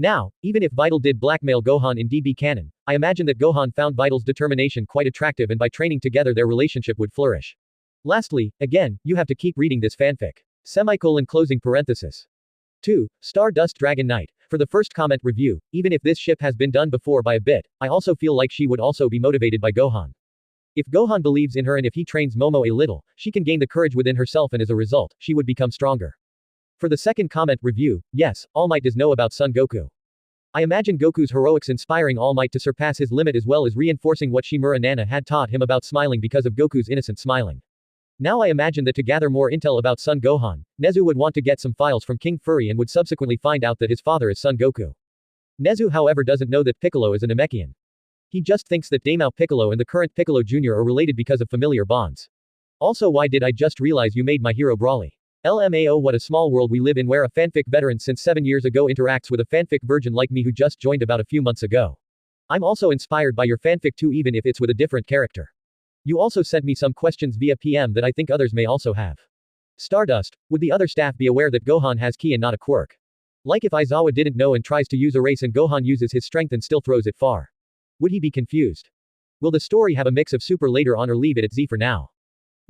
Now, even if Vital did blackmail Gohan in DB canon, I imagine that Gohan found Vital's determination quite attractive and by training together their relationship would flourish. Lastly, again, you have to keep reading this fanfic. Closing parenthesis. 2. Stardust Dragon Knight. For the first comment review, even if this ship has been done before by a bit, I also feel like she would also be motivated by Gohan. If Gohan believes in her and if he trains Momo a little, she can gain the courage within herself and as a result, she would become stronger. For the second comment review, yes, All Might does know about Son Goku. I imagine Goku's heroics inspiring All Might to surpass his limit as well as reinforcing what Shimura Nana had taught him about smiling because of Goku's innocent smiling. Now I imagine that to gather more intel about Son Gohan, Nezu would want to get some files from King Furry and would subsequently find out that his father is Son Goku. Nezu however doesn't know that Piccolo is a Namekian. He just thinks that Daimao Piccolo and the current Piccolo Jr. are related because of familiar bonds. Also why did I just realize you made my hero Brawly? LMAO what a small world we live in where a fanfic veteran since 7 years ago interacts with a fanfic virgin like me who just joined about a few months ago. I'm also inspired by your fanfic too even if it's with a different character. You also sent me some questions via PM that I think others may also have. Stardust, would the other staff be aware that Gohan has ki and not a quirk? Like if Aizawa didn't know and tries to use a race and Gohan uses his strength and still throws it far. Would he be confused? Will the story have a mix of super later on or leave it at Z for now?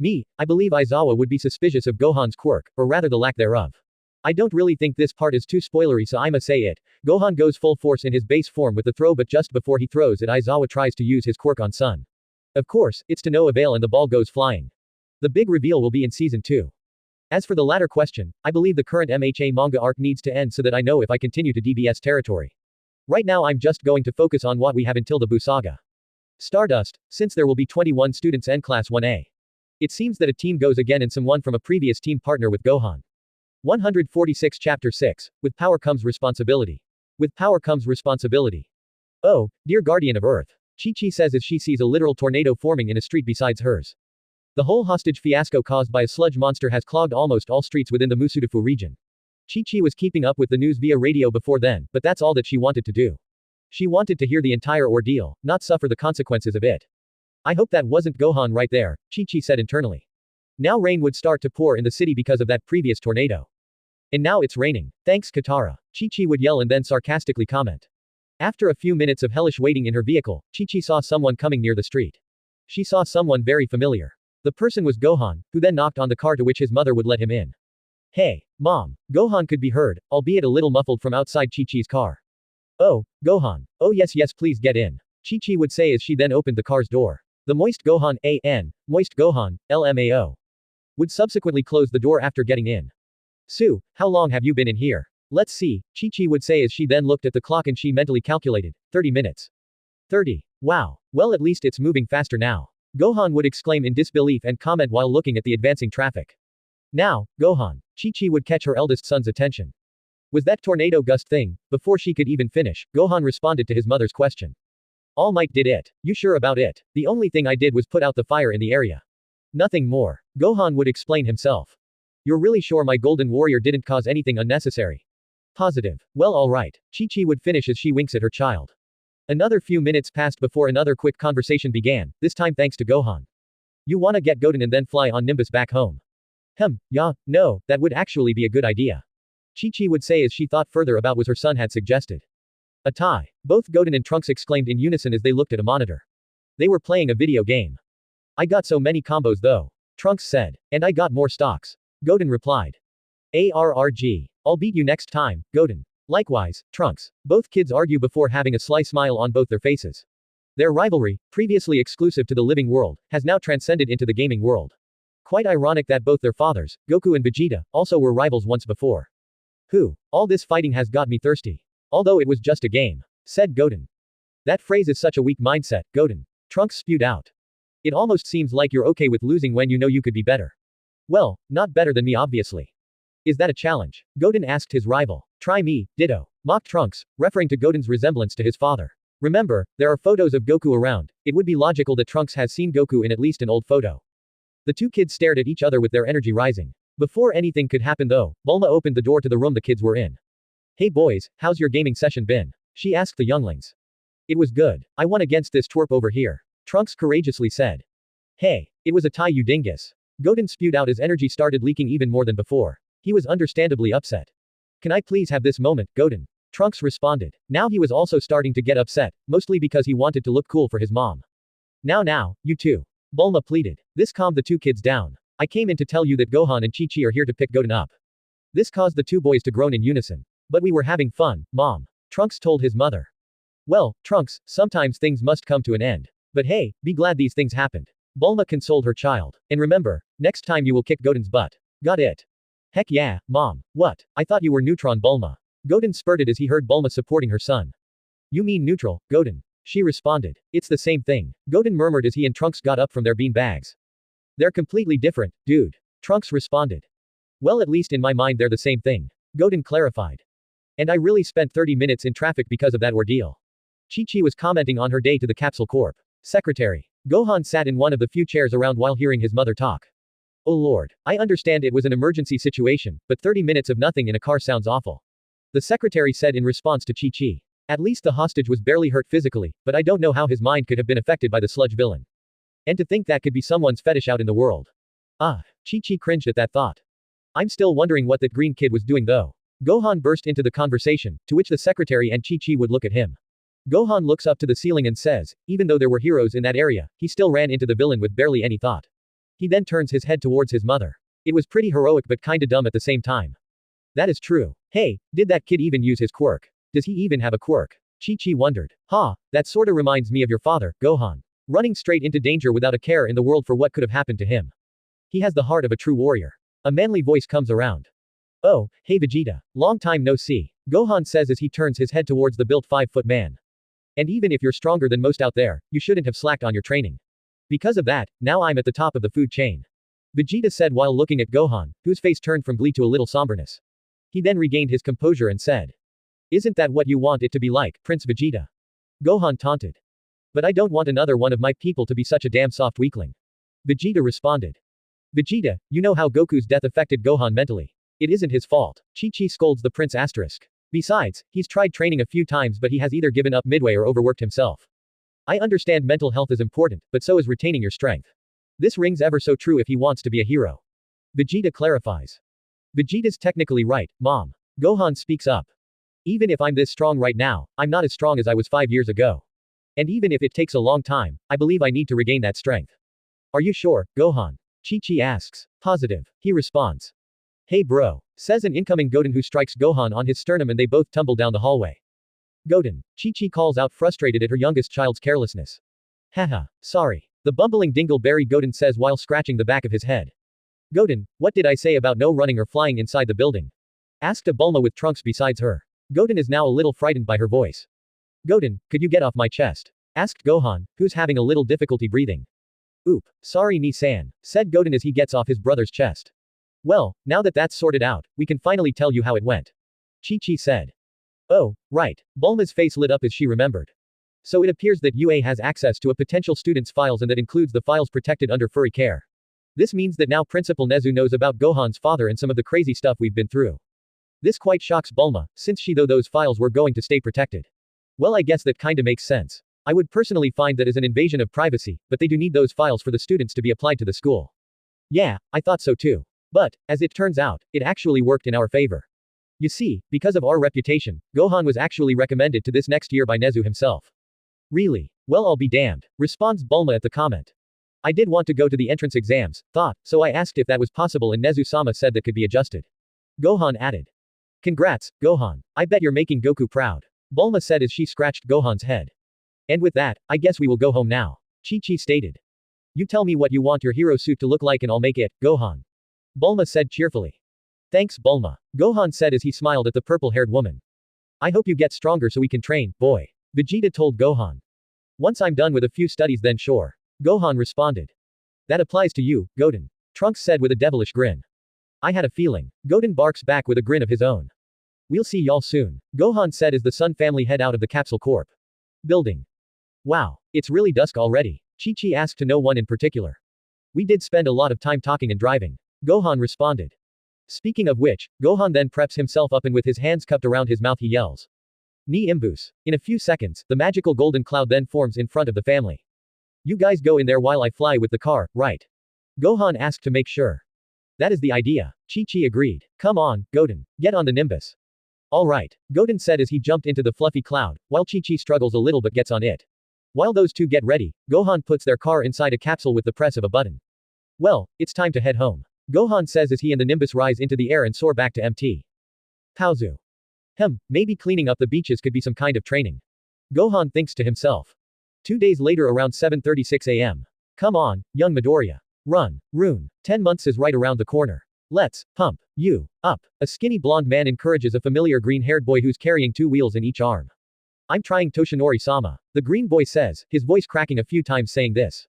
Me, I believe Aizawa would be suspicious of Gohan's quirk, or rather the lack thereof. I don't really think this part is too spoilery so I'ma say it. Gohan goes full force in his base form with the throw but just before he throws it Aizawa tries to use his quirk on Son. Of course, it's to no avail and the ball goes flying. The big reveal will be in season 2. As for the latter question, I believe the current MHA manga arc needs to end so that I know if I continue to DBS territory. Right now I'm just going to focus on what we have until the Buu saga. Stardust, since there will be 21 students in Class 1A. It seems that a team goes again and someone from a previous team partner with Gohan. 146 Chapter 6, With Power Comes Responsibility. With power comes responsibility. Oh, dear guardian of Earth. Chi-Chi says as she sees a literal tornado forming in a street besides hers. The whole hostage fiasco caused by a sludge monster has clogged almost all streets within the Musudafu region. Chi-Chi was keeping up with the news via radio before then, but that's all that she wanted to do. She wanted to hear the entire ordeal, not suffer the consequences of it. I hope that wasn't Gohan right there, Chi-Chi said internally. Now rain would start to pour in the city because of that previous tornado. And now it's raining. Thanks Katara. Chi-Chi would yell and then sarcastically comment. After a few minutes of hellish waiting in her vehicle, Chi-Chi saw someone coming near the street. She saw someone very familiar. The person was Gohan, who then knocked on the car to which his mother would let him in. Hey, Mom. Gohan could be heard, albeit a little muffled from outside Chi-Chi's car. Oh, Gohan. Oh yes please get in. Chi-Chi would say as she then opened the car's door. The moist Gohan, moist Gohan, LMAO. Would subsequently close the door after getting in. Sue, how long have you been in here? Let's see, Chi-Chi would say as she then looked at the clock and she mentally calculated, 30 minutes. 30. Wow. Well at least it's moving faster now. Gohan would exclaim in disbelief and comment while looking at the advancing traffic. Now, Gohan. Chi-Chi would catch her eldest son's attention. Was that tornado gust thing? Before she could even finish, Gohan responded to his mother's question. All Might did it. You sure about it? The only thing I did was put out the fire in the area. Nothing more. Gohan would explain himself. You're really sure my golden warrior didn't cause anything unnecessary? Positive. Well alright. Chi-Chi would finish as she winks at her child. Another few minutes passed before another quick conversation began, this time thanks to Gohan. You wanna get Goten and then fly on Nimbus back home? Yeah, no, that would actually be a good idea. Chi-Chi would say as she thought further about what her son had suggested. A tie. Both Goten and Trunks exclaimed in unison as they looked at a monitor. They were playing a video game. I got so many combos though. Trunks said. And I got more stocks. Goten replied. ARRG. I'll beat you next time, Goten. Likewise, Trunks. Both kids argue before having a sly smile on both their faces. Their rivalry, previously exclusive to the living world, has now transcended into the gaming world. Quite ironic that both their fathers, Goku and Vegeta, also were rivals once before. All this fighting has got me thirsty. Although it was just a game. Said Goten. That phrase is such a weak mindset, Goten. Trunks spewed out. It almost seems like you're okay with losing when you know you could be better. Well, not better than me obviously. Is that a challenge? Goten asked his rival. Try me, ditto. mocked Trunks, referring to Goten's resemblance to his father. Remember, there are photos of Goku around. It would be logical that Trunks has seen Goku in at least an old photo. The two kids stared at each other with their energy rising. Before anything could happen though, Bulma opened the door to the room the kids were in. Hey boys, how's your gaming session been? She asked the younglings. It was good. I won against this twerp over here. Trunks courageously said. Hey, it was a tie you dingus. Goten spewed out as energy started leaking even more than before. He was understandably upset. Can I please have this moment, Goten? Trunks responded. Now he was also starting to get upset, mostly because he wanted to look cool for his mom. Now, you two. Bulma pleaded. This calmed the two kids down. I came in to tell you that Gohan and Chi-Chi are here to pick Goten up. This caused the two boys to groan in unison. But we were having fun, Mom. Trunks told his mother. Well, Trunks, sometimes things must come to an end. But hey, be glad these things happened. Bulma consoled her child. And remember, next time you will kick Goten's butt. Got it? Heck yeah, Mom. What? I thought you were neutron Bulma. Goten spurted as he heard Bulma supporting her son. You mean neutral, Goten? She responded. It's the same thing. Goten murmured as he and Trunks got up from their bean bags. They're completely different, dude. Trunks responded. Well, at least in my mind they're the same thing. Goten clarified. And I really spent 30 minutes in traffic because of that ordeal. Chi-Chi was commenting on her day to the Capsule Corp. Secretary. Gohan sat in one of the few chairs around while hearing his mother talk. Oh lord, I understand it was an emergency situation, but 30 minutes of nothing in a car sounds awful. The secretary said in response to Chi-Chi. At least the hostage was barely hurt physically, but I don't know how his mind could have been affected by the sludge villain. And to think that could be someone's fetish out in the world. Ah, Chi-Chi cringed at that thought. I'm still wondering what that green kid was doing though. Gohan burst into the conversation, to which the secretary and Chi-Chi would look at him. Gohan looks up to the ceiling and says, even though there were heroes in that area, he still ran into the villain with barely any thought. He then turns his head towards his mother. It was pretty heroic but kinda dumb at the same time. That is true. Hey, did that kid even use his quirk? Does he even have a quirk? Chi-Chi wondered. That sorta reminds me of your father, Gohan. Running straight into danger without a care in the world for what could have happened to him. He has the heart of a true warrior. A manly voice comes around. Oh, hey Vegeta. Long time no see. Gohan says as he turns his head towards the built 5-foot man. And even if you're stronger than most out there, you shouldn't have slacked on your training. Because of that, now I'm at the top of the food chain. Vegeta said while looking at Gohan, whose face turned from glee to a little somberness. He then regained his composure and said. Isn't that what you want it to be like, Prince Vegeta? Gohan taunted. But I don't want another one of my people to be such a damn soft weakling. Vegeta responded. Vegeta, you know how Goku's death affected Gohan mentally. It isn't his fault. Chi-Chi scolds the prince asterisk. Besides, he's tried training a few times but he has either given up midway or overworked himself. I understand mental health is important, but so is retaining your strength. This rings ever so true if he wants to be a hero. Vegeta clarifies. Vegeta's technically right, Mom. Gohan speaks up. Even if I'm this strong right now, I'm not as strong as I was 5 years ago. And even if it takes a long time, I believe I need to regain that strength. Are you sure, Gohan? Chi-Chi asks. Positive. He responds. Hey bro, says an incoming Goten who strikes Gohan on his sternum and they both tumble down the hallway. Goten. Chi-Chi calls out frustrated at her youngest child's carelessness. Haha, sorry. The bumbling dingleberry Goten says while scratching the back of his head. Goten, what did I say about no running or flying inside the building? Asked a Bulma with Trunks besides her. Goten is now a little frightened by her voice. Goten, could you get off my chest? Asked Gohan, who's having a little difficulty breathing. Oop, sorry Ni-san, said Goten as he gets off his brother's chest. Well, now that that's sorted out, we can finally tell you how it went. Chi-Chi said. Oh, right. Bulma's face lit up as she remembered. So it appears that UA has access to a potential student's files and that includes the files protected under furry care. This means that now Principal Nezu knows about Gohan's father and some of the crazy stuff we've been through. This quite shocks Bulma, since she though those files were going to stay protected. Well I guess that kinda makes sense. I would personally find that as an invasion of privacy, but they do need those files for the students to be applied to the school. Yeah, I thought so too. But, as it turns out, it actually worked in our favor. You see, because of our reputation, Gohan was actually recommended to this next year by Nezu himself. Really? Well I'll be damned, responds Bulma at the comment. I did want to go to the entrance exams, so I asked if that was possible and Nezu-sama said that could be adjusted. Gohan added. Congrats, Gohan. I bet you're making Goku proud. Bulma said as she scratched Gohan's head. And with that, I guess we will go home now. Chi-Chi stated. You tell me what you want your hero suit to look like and I'll make it, Gohan. Bulma said cheerfully. Thanks, Bulma. Gohan said as he smiled at the purple-haired woman. I hope you get stronger so we can train, boy. Vegeta told Gohan. Once I'm done with a few studies then sure. Gohan responded. That applies to you, Goten. Trunks said with a devilish grin. I had a feeling. Goten barks back with a grin of his own. We'll see y'all soon, Gohan said as the Sun family head out of the Capsule Corp building. Wow, it's really dusk already, Chi-Chi asked to no one in particular. We did spend a lot of time talking and driving, Gohan responded. Speaking of which, Gohan then preps himself up and with his hands cupped around his mouth he yells. Ni imbus. In a few seconds, the magical golden cloud then forms in front of the family. You guys go in there while I fly with the car, right? Gohan asked to make sure. That is the idea, Chi-Chi agreed. Come on, Goten, get on the Nimbus. Alright, Goten said as he jumped into the fluffy cloud, while Chi-Chi struggles a little but gets on it. While those two get ready, Gohan puts their car inside a capsule with the press of a button. Well, it's time to head home, Gohan says as he and the Nimbus rise into the air and soar back to MT. Paozu. Maybe cleaning up the beaches could be some kind of training. Gohan thinks to himself. 2 days later around 7:36 a.m. Come on, young Midoriya. Run, Rune. 10 months is right around the corner. Let's pump you up. A skinny blonde man encourages a familiar green-haired boy who's carrying 2 wheels in each arm. I'm trying Toshinori-sama, the green boy says, his voice cracking a few times saying this.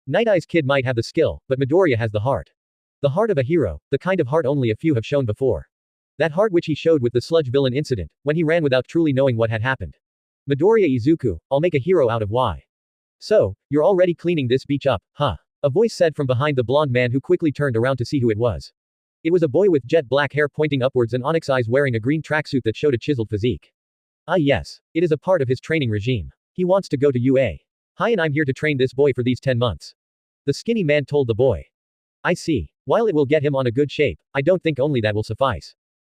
Night Eye's kid might have the skill, but Midoriya has the heart. The heart of a hero, the kind of heart only a few have shown before. That heart which he showed with the sludge villain incident, when he ran without truly knowing what had happened. Midoriya Izuku, I'll make a hero out of Y. So, you're already cleaning this beach up, huh? A voice said from behind the blonde man who quickly turned around to see who it was. It was a boy with jet black hair pointing upwards and onyx eyes wearing a green tracksuit that showed a chiseled physique. Ah yes, it is a part of his training regime. He wants to go to UA. Hi, and I'm here to train this boy for these 10 months. The skinny man told the boy. I see. While it will get him on a good shape, I don't think only that will suffice,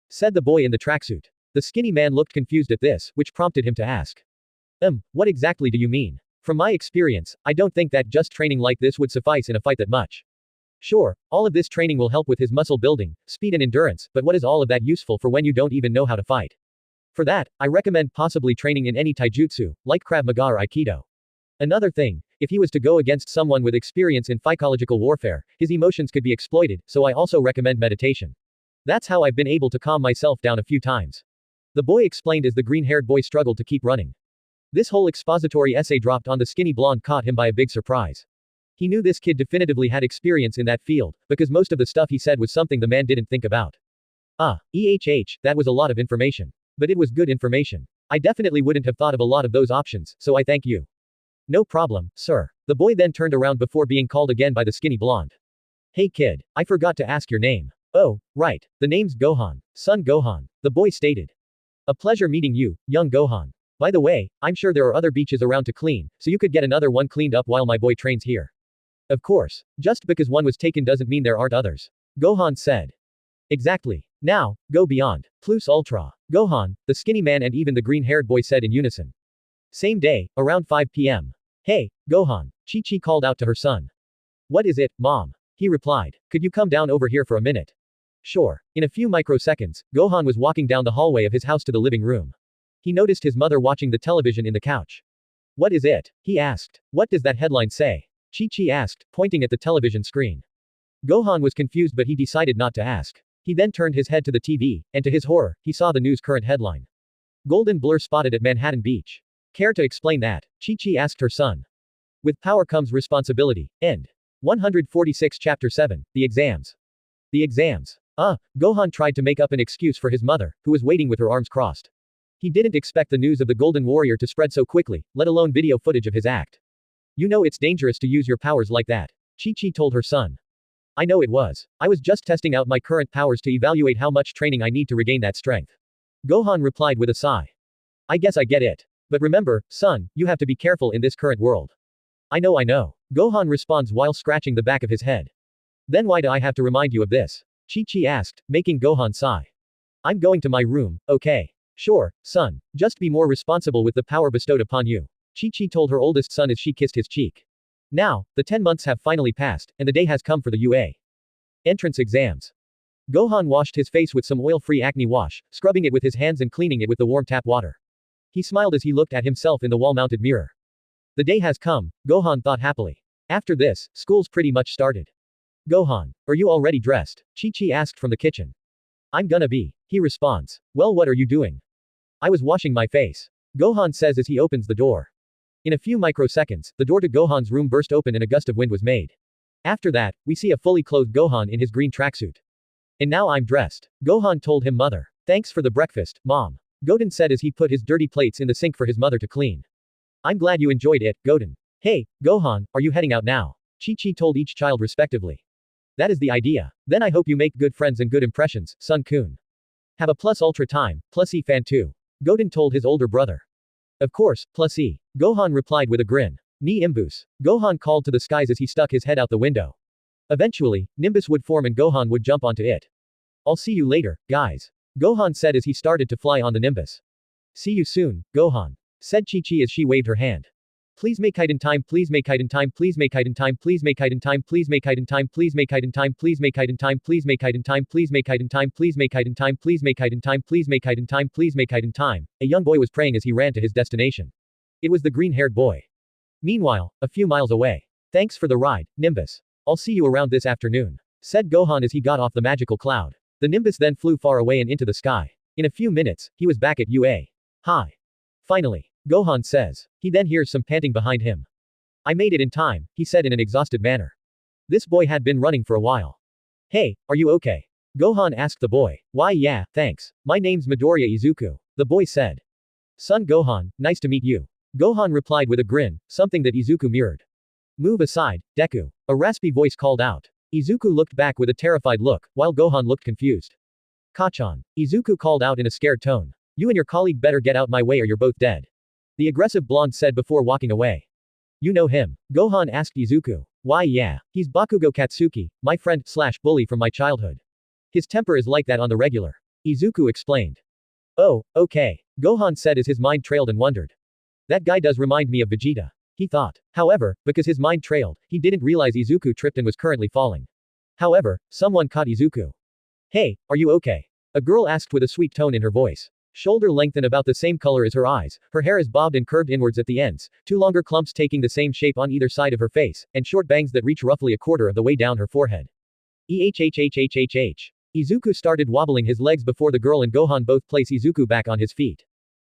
said the boy in the tracksuit. The skinny man looked confused at this, which prompted him to ask. What exactly do you mean? From my experience, I don't think that just training like this would suffice in a fight that much. Sure, all of this training will help with his muscle building, speed and endurance, but what is all of that useful for when you don't even know how to fight? For that, I recommend possibly training in any taijutsu, like Krav Maga or Aikido. Another thing, if he was to go against someone with experience in psychological warfare, his emotions could be exploited, so I also recommend meditation. That's how I've been able to calm myself down a few times. The boy explained as the green-haired boy struggled to keep running. This whole expository essay dropped on the skinny blonde caught him by a big surprise. He knew this kid definitively had experience in that field, because most of the stuff he said was something the man didn't think about. That was a lot of information. But it was good information. I definitely wouldn't have thought of a lot of those options, so I thank you. No problem, sir. The boy then turned around before being called again by the skinny blonde. Hey kid, I forgot to ask your name. Oh, right. The name's Gohan. Son Gohan, the boy stated. A pleasure meeting you, young Gohan. By the way, I'm sure there are other beaches around to clean, so you could get another one cleaned up while my boy trains here. Of course, just because one was taken doesn't mean there aren't others, Gohan said. Exactly. Now, go beyond. Plus ultra. Gohan, the skinny man and even the green-haired boy said in unison. Same day, around 5 p.m. Hey, Gohan, Chi-Chi called out to her son. What is it, Mom? He replied. Could you come down over here for a minute? Sure. In a few microseconds, Gohan was walking down the hallway of his house to the living room. He noticed his mother watching the television in the couch. What is it? He asked. What does that headline say? Chi-Chi asked, pointing at the television screen. Gohan was confused but he decided not to ask. He then turned his head to the TV, and to his horror, he saw the news current headline. Golden blur spotted at Manhattan Beach. Care to explain that? Chi-Chi asked her son. With power comes responsibility. End. 146 Chapter 7, The Exams. The exams. Gohan tried to make up an excuse for his mother, who was waiting with her arms crossed. He didn't expect the news of the Golden Warrior to spread so quickly, let alone video footage of his act. You know it's dangerous to use your powers like that, Chi-Chi told her son. I know it was. I was just testing out my current powers to evaluate how much training I need to regain that strength. Gohan replied with a sigh. I guess I get it. But remember, son, you have to be careful in this current world. I know. Gohan responds while scratching the back of his head. Then why do I have to remind you of this? Chi-Chi asked, making Gohan sigh. I'm going to my room, okay? Sure, son. Just be more responsible with the power bestowed upon you, Chi-Chi told her oldest son as she kissed his cheek. Now, the 10 months have finally passed, and the day has come for the UA entrance exams. Gohan washed his face with some oil-free acne wash, scrubbing it with his hands and cleaning it with the warm tap water. He smiled as he looked at himself in the wall-mounted mirror. The day has come, Gohan thought happily. After this, school's pretty much started. Gohan, are you already dressed? Chi-Chi asked from the kitchen. I'm gonna be, he responds. Well, what are you doing? I was washing my face, Gohan says as he opens the door. In a few microseconds, the door to Gohan's room burst open and a gust of wind was made. After that, we see a fully clothed Gohan in his green tracksuit. And now I'm dressed, Gohan told him mother. Thanks for the breakfast, Mom. Gohan said as he put his dirty plates in the sink for his mother to clean. I'm glad you enjoyed it, Gohan. Hey, Gohan, are you heading out now? Chi-Chi told each child respectively. That is the idea. Then I hope you make good friends and good impressions, Sun-kun. Have a plus ultra time, plus E fan too. Gohan told his older brother. Of course, plus E. Gohan replied with a grin. Ni Imbus. Gohan called to the skies as he stuck his head out the window. Eventually, Nimbus would form and Gohan would jump onto it. I'll see you later, guys. Gohan said as he started to fly on the Nimbus. See you soon, Gohan. Said Chi-Chi as she waved her hand. Please make height in time, please make height in time, please make height in time, please make height in time, please make height in time, please make height in time, please make height in time, please make height in time, please make height in time, please make height in time, please make height in time, please make height in time, please make height in time. A young boy was praying as he ran to his destination. It was the green-haired boy. Meanwhile, a few miles away. Thanks for the ride, Nimbus. I'll see you around this afternoon. Said Gohan as he got off the magical cloud. The Nimbus then flew far away and into the sky. In a few minutes, he was back at UA. Hi. Finally. Gohan says. He then hears some panting behind him. I made it in time, he said in an exhausted manner. This boy had been running for a while. Hey, are you okay? Gohan asked the boy. Why yeah, thanks. My name's Midoriya Izuku. The boy said. Son Gohan, nice to meet you. Gohan replied with a grin, something that Izuku mirrored. Move aside, Deku. A raspy voice called out. Izuku looked back with a terrified look, while Gohan looked confused. Kachan. Izuku called out in a scared tone. You and your colleague better get out my way or you're both dead. The aggressive blonde said before walking away. You know him? Gohan asked Izuku. Why yeah, he's Bakugo Katsuki, my friend/bully from my childhood. His temper is like that on the regular. Izuku explained. Oh, okay. Gohan said as his mind trailed and wondered. That guy does remind me of Vegeta. He thought. However, because his mind trailed, he didn't realize Izuku tripped and was currently falling. However, someone caught Izuku. Hey, are you okay? A girl asked with a sweet tone in her voice. Shoulder length and about the same color as her eyes, her hair is bobbed and curved inwards at the ends, two longer clumps taking the same shape on either side of her face, and short bangs that reach roughly a quarter of the way down her forehead. Izuku started wobbling his legs before the girl and Gohan both place Izuku back on his feet.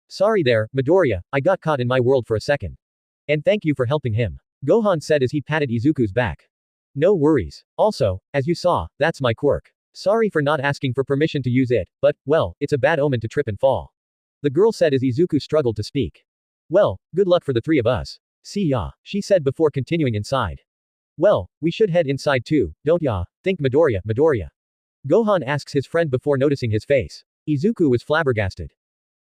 Sorry there, Midoriya, I got caught in my world for a second. And thank you for helping him. Gohan said as he patted Izuku's back. No worries. Also, as you saw, that's my quirk. Sorry for not asking for permission to use it, but, well, it's a bad omen to trip and fall. The girl said as Izuku struggled to speak. Well, good luck for the three of us. See ya, she said before continuing inside. Well, we should head inside too, don't ya? Think Midoriya. Gohan asks his friend before noticing his face. Izuku was flabbergasted.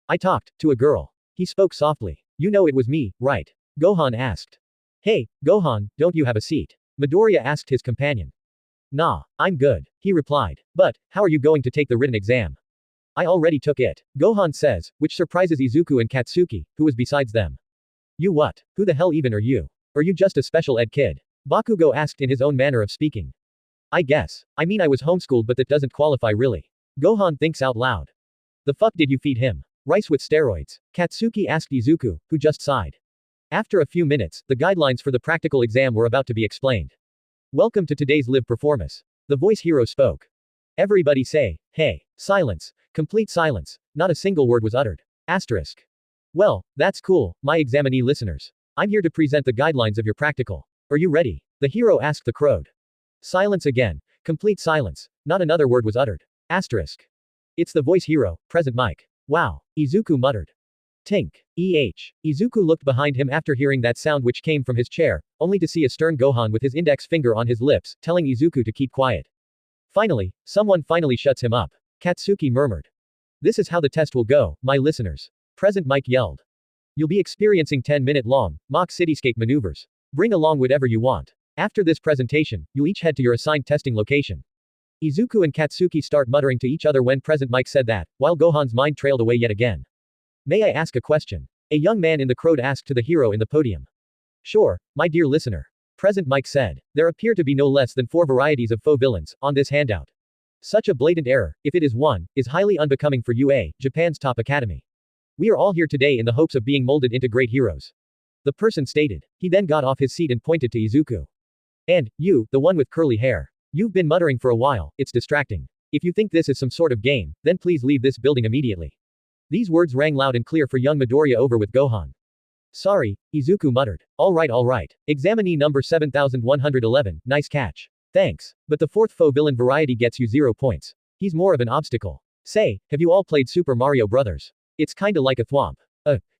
I talked to a girl. He spoke softly. You know it was me, right? Gohan asked. Hey, Gohan, don't you have a seat? Midoriya asked his companion. Nah, I'm good, he replied. But, how are you going to take the written exam? I already took it. Gohan says, which surprises Izuku and Katsuki, who was besides them. You what? Who the hell even are you? Are you just a special ed kid? Bakugo asked in his own manner of speaking. I guess. I mean I was homeschooled but that doesn't qualify really. Gohan thinks out loud. The fuck did you feed him? Rice with steroids? Katsuki asked Izuku, who just sighed. After a few minutes, the guidelines for the practical exam were about to be explained. Welcome to today's live performance. The voice hero spoke. Everybody say, hey. Silence. Complete silence. Not a single word was uttered. Asterisk. Well, that's cool, my examinee listeners. I'm here to present the guidelines of your practical. Are you ready? The hero asked the crowd. Silence again. Complete silence. Not another word was uttered. Asterisk. It's the voice hero, present mic. Wow. Izuku muttered. Tink. Izuku looked behind him after hearing that sound which came from his chair, only to see a stern Gohan with his index finger on his lips, telling Izuku to keep quiet. Finally, someone finally shuts him up. Katsuki murmured. This is how the test will go, my listeners. Present Mike yelled. You'll be experiencing 10-minute-long, mock cityscape maneuvers. Bring along whatever you want. After this presentation, you'll each head to your assigned testing location. Izuku and Katsuki start muttering to each other when Present Mike said that, while Gohan's mind trailed away yet again. May I ask a question? A young man in the crowd asked to the hero in the podium. Sure, my dear listener. Present Mike said. There appear to be no less than 4 varieties of faux villains on this handout. Such a blatant error, if it is one, is highly unbecoming for UA, Japan's top academy. We are all here today in the hopes of being molded into great heroes. The person stated. He then got off his seat and pointed to Izuku. And, you, the one with curly hair. You've been muttering for a while, it's distracting. If you think this is some sort of game, then please leave this building immediately. These words rang loud and clear for young Midoriya over with Gohan. Sorry, Izuku muttered. Alright. Examinee number 7111, nice catch. Thanks. But the 4th faux villain variety gets you 0 points. He's more of an obstacle. Say, have you all played Super Mario Bros? It's kinda like a thwomp.